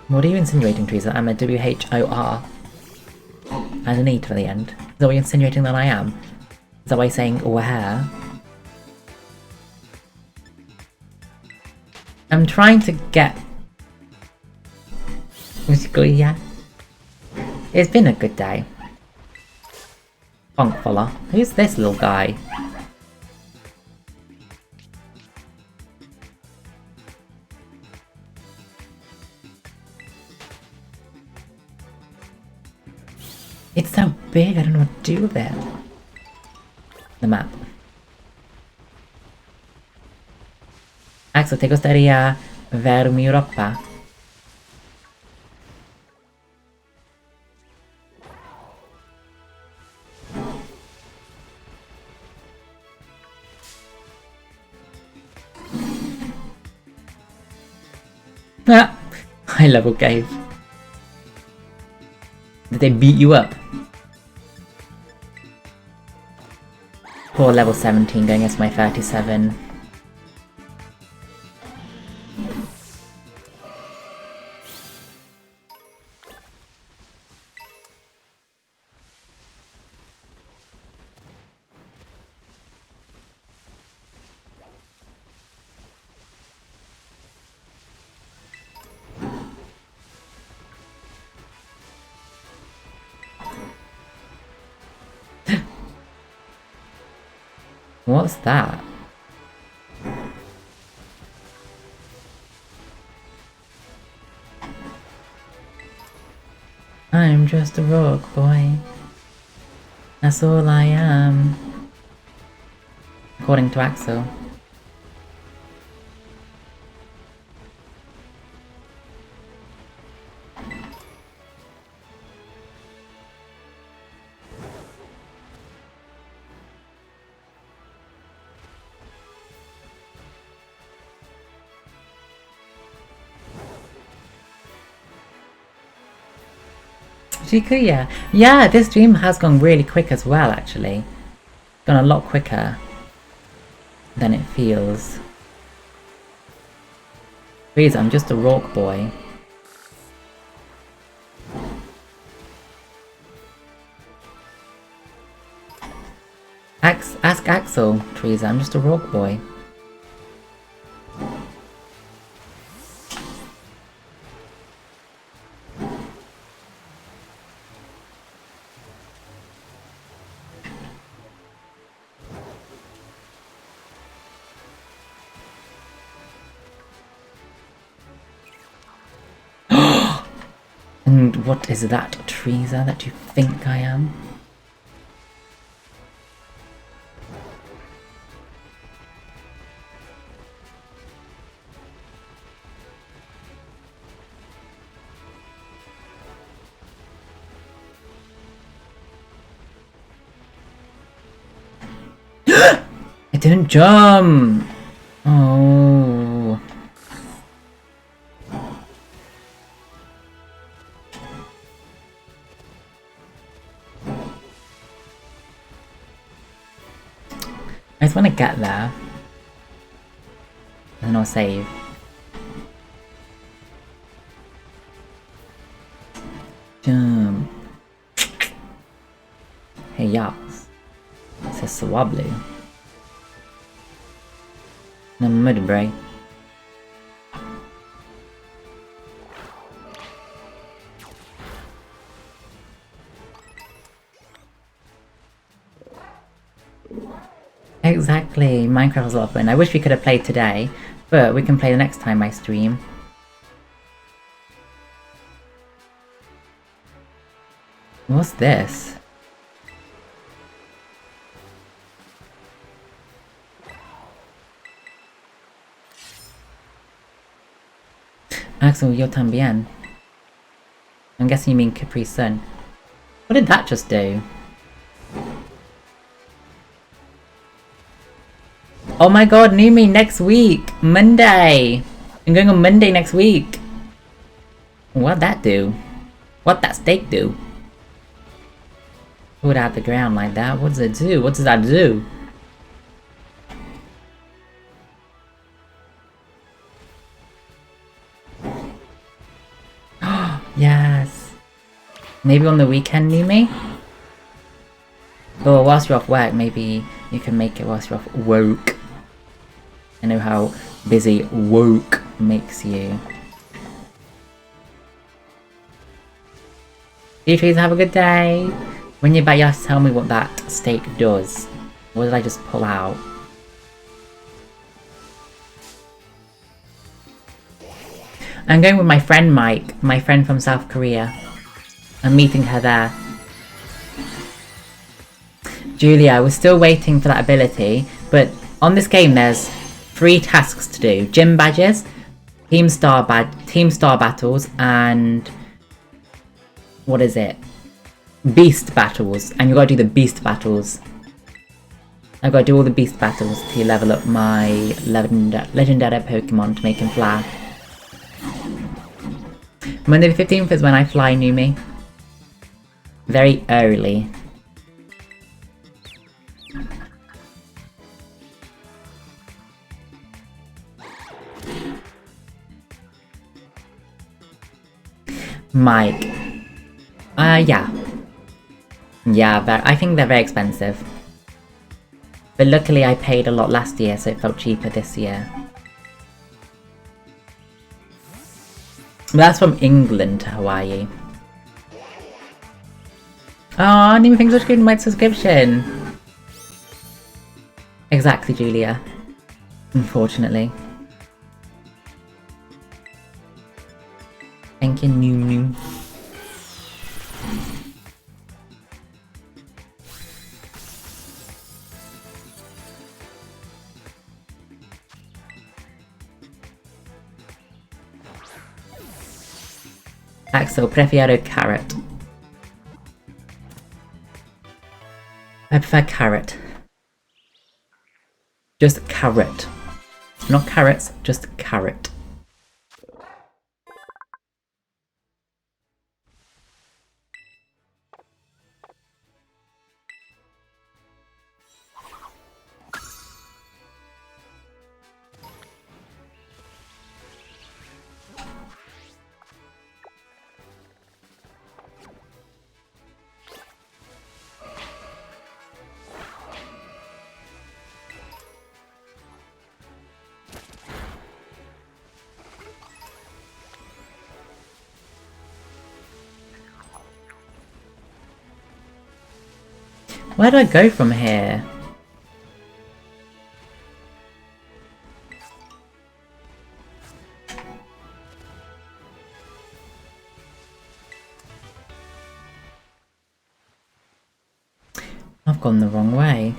What are you insinuating, Teresa? I'm a WHOR. And an E for the end. Is that what you're insinuating that I am? Is that why you're saying where? I'm trying to get... Basically, yeah. It's been a good day. Bonkfella. Who's this little guy? It's so big, I don't know what to do with it. The map. Axel, ¿te gustaría ver mi ropa? Ah, high level cave. Did they beat you up? Poor level 17 going against my 37. What's that? I'm just a rock boy. That's all I am. According to Axel. Shikuya. Yeah, this stream has gone really quick as well, actually. Gone a lot quicker than it feels. Please, I'm just a rock boy. Ask Axel, Teresa, I'm just a rock boy. And what is that, Teresa, that you think I am? I didn't jump! Oh. I just want to get there. And then I'll save. Jump. Hey, yes. It's a swablu. No mudbray. Exactly, Minecraft was a lot of fun. I wish we could have played today, but we can play the next time I stream. What's this? Axel, yo también. I'm guessing you mean Capri Sun. What did that just do? Oh my god, Numi, next week! Monday! I'm going on Monday next week! What'd that do? What'd that steak do? Put it out the ground like that? What does it do? What does that do? Yes! Maybe on the weekend, Numi? Or whilst you're off work, maybe you can make it whilst you're off work. I know how busy work makes you. You trees, have a good day! When you're back, you have to tell me what that steak does. What did I just pull out? I'm going with my friend Mike, my friend from South Korea. I'm meeting her there. Julia, we're still waiting for that ability, but on this game there's 3 tasks to do. Gym badges, team star battles, and what is it? Beast battles, and you gotta do the beast battles. I've gotta do all the beast battles to level up my legendary Pokemon to make him fly. Monday the 15th is when I fly, Numi. Very early. Mike. Yeah. Yeah, I think they're very expensive. But luckily I paid a lot last year, so it felt cheaper this year. But that's from England to Hawaii. Oh, Nima, thanks for giving my subscription. Exactly, Julia. Unfortunately. Thank you, Nunu. Axel, prefiero carrot. I prefer carrot. Just carrot. Not carrots, just carrot. Where do I go from here? I've gone the wrong way.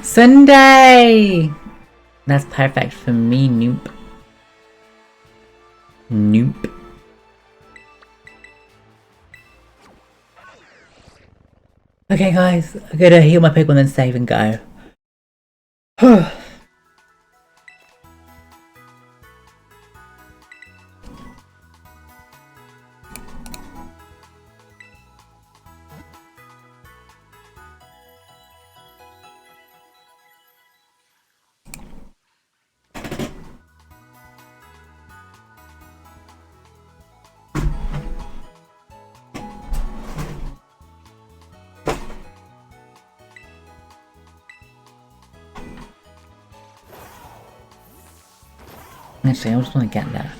Sunday! That's perfect for me, Nope. Nope. Okay guys, I'm gonna heal my Pokemon and save and go. Actually, I just want to get there.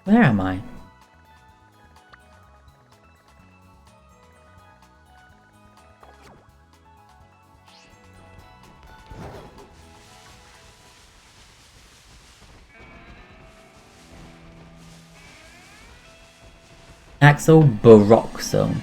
Where am I? Axel Baroxo.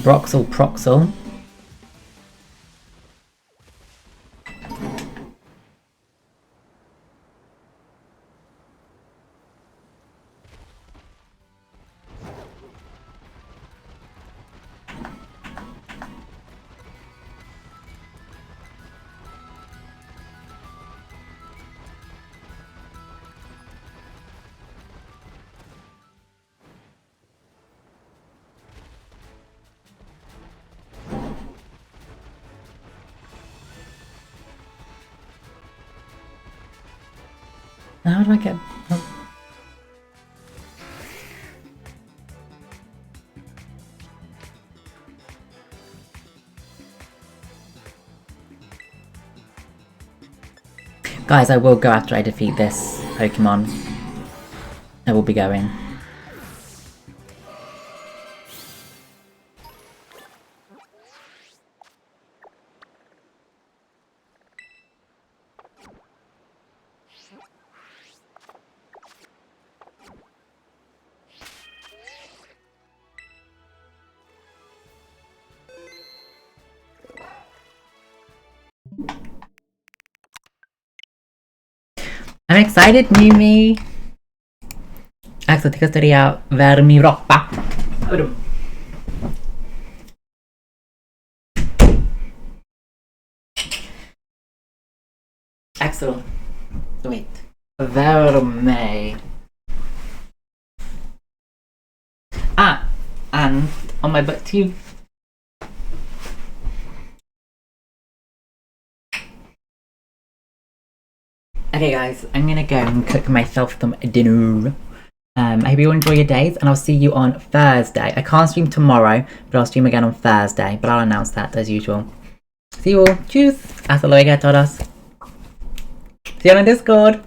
Broxel Proxel. How do I get... Oh. Guys, I will go after I defeat this Pokemon. I will be going. I'm excited, Mimi! Alltså, tycker att jag värmer min roppa. Axel, wait. Värme. Ah, and on my butt too. Okay guys, I'm gonna go and cook myself some dinner. I hope you all enjoy your days and I'll see you on Thursday. I can't stream tomorrow, but I'll stream again on Thursday, but I'll announce that as usual. See you all. Tschüss. Hasta luego a todos. See you on Discord.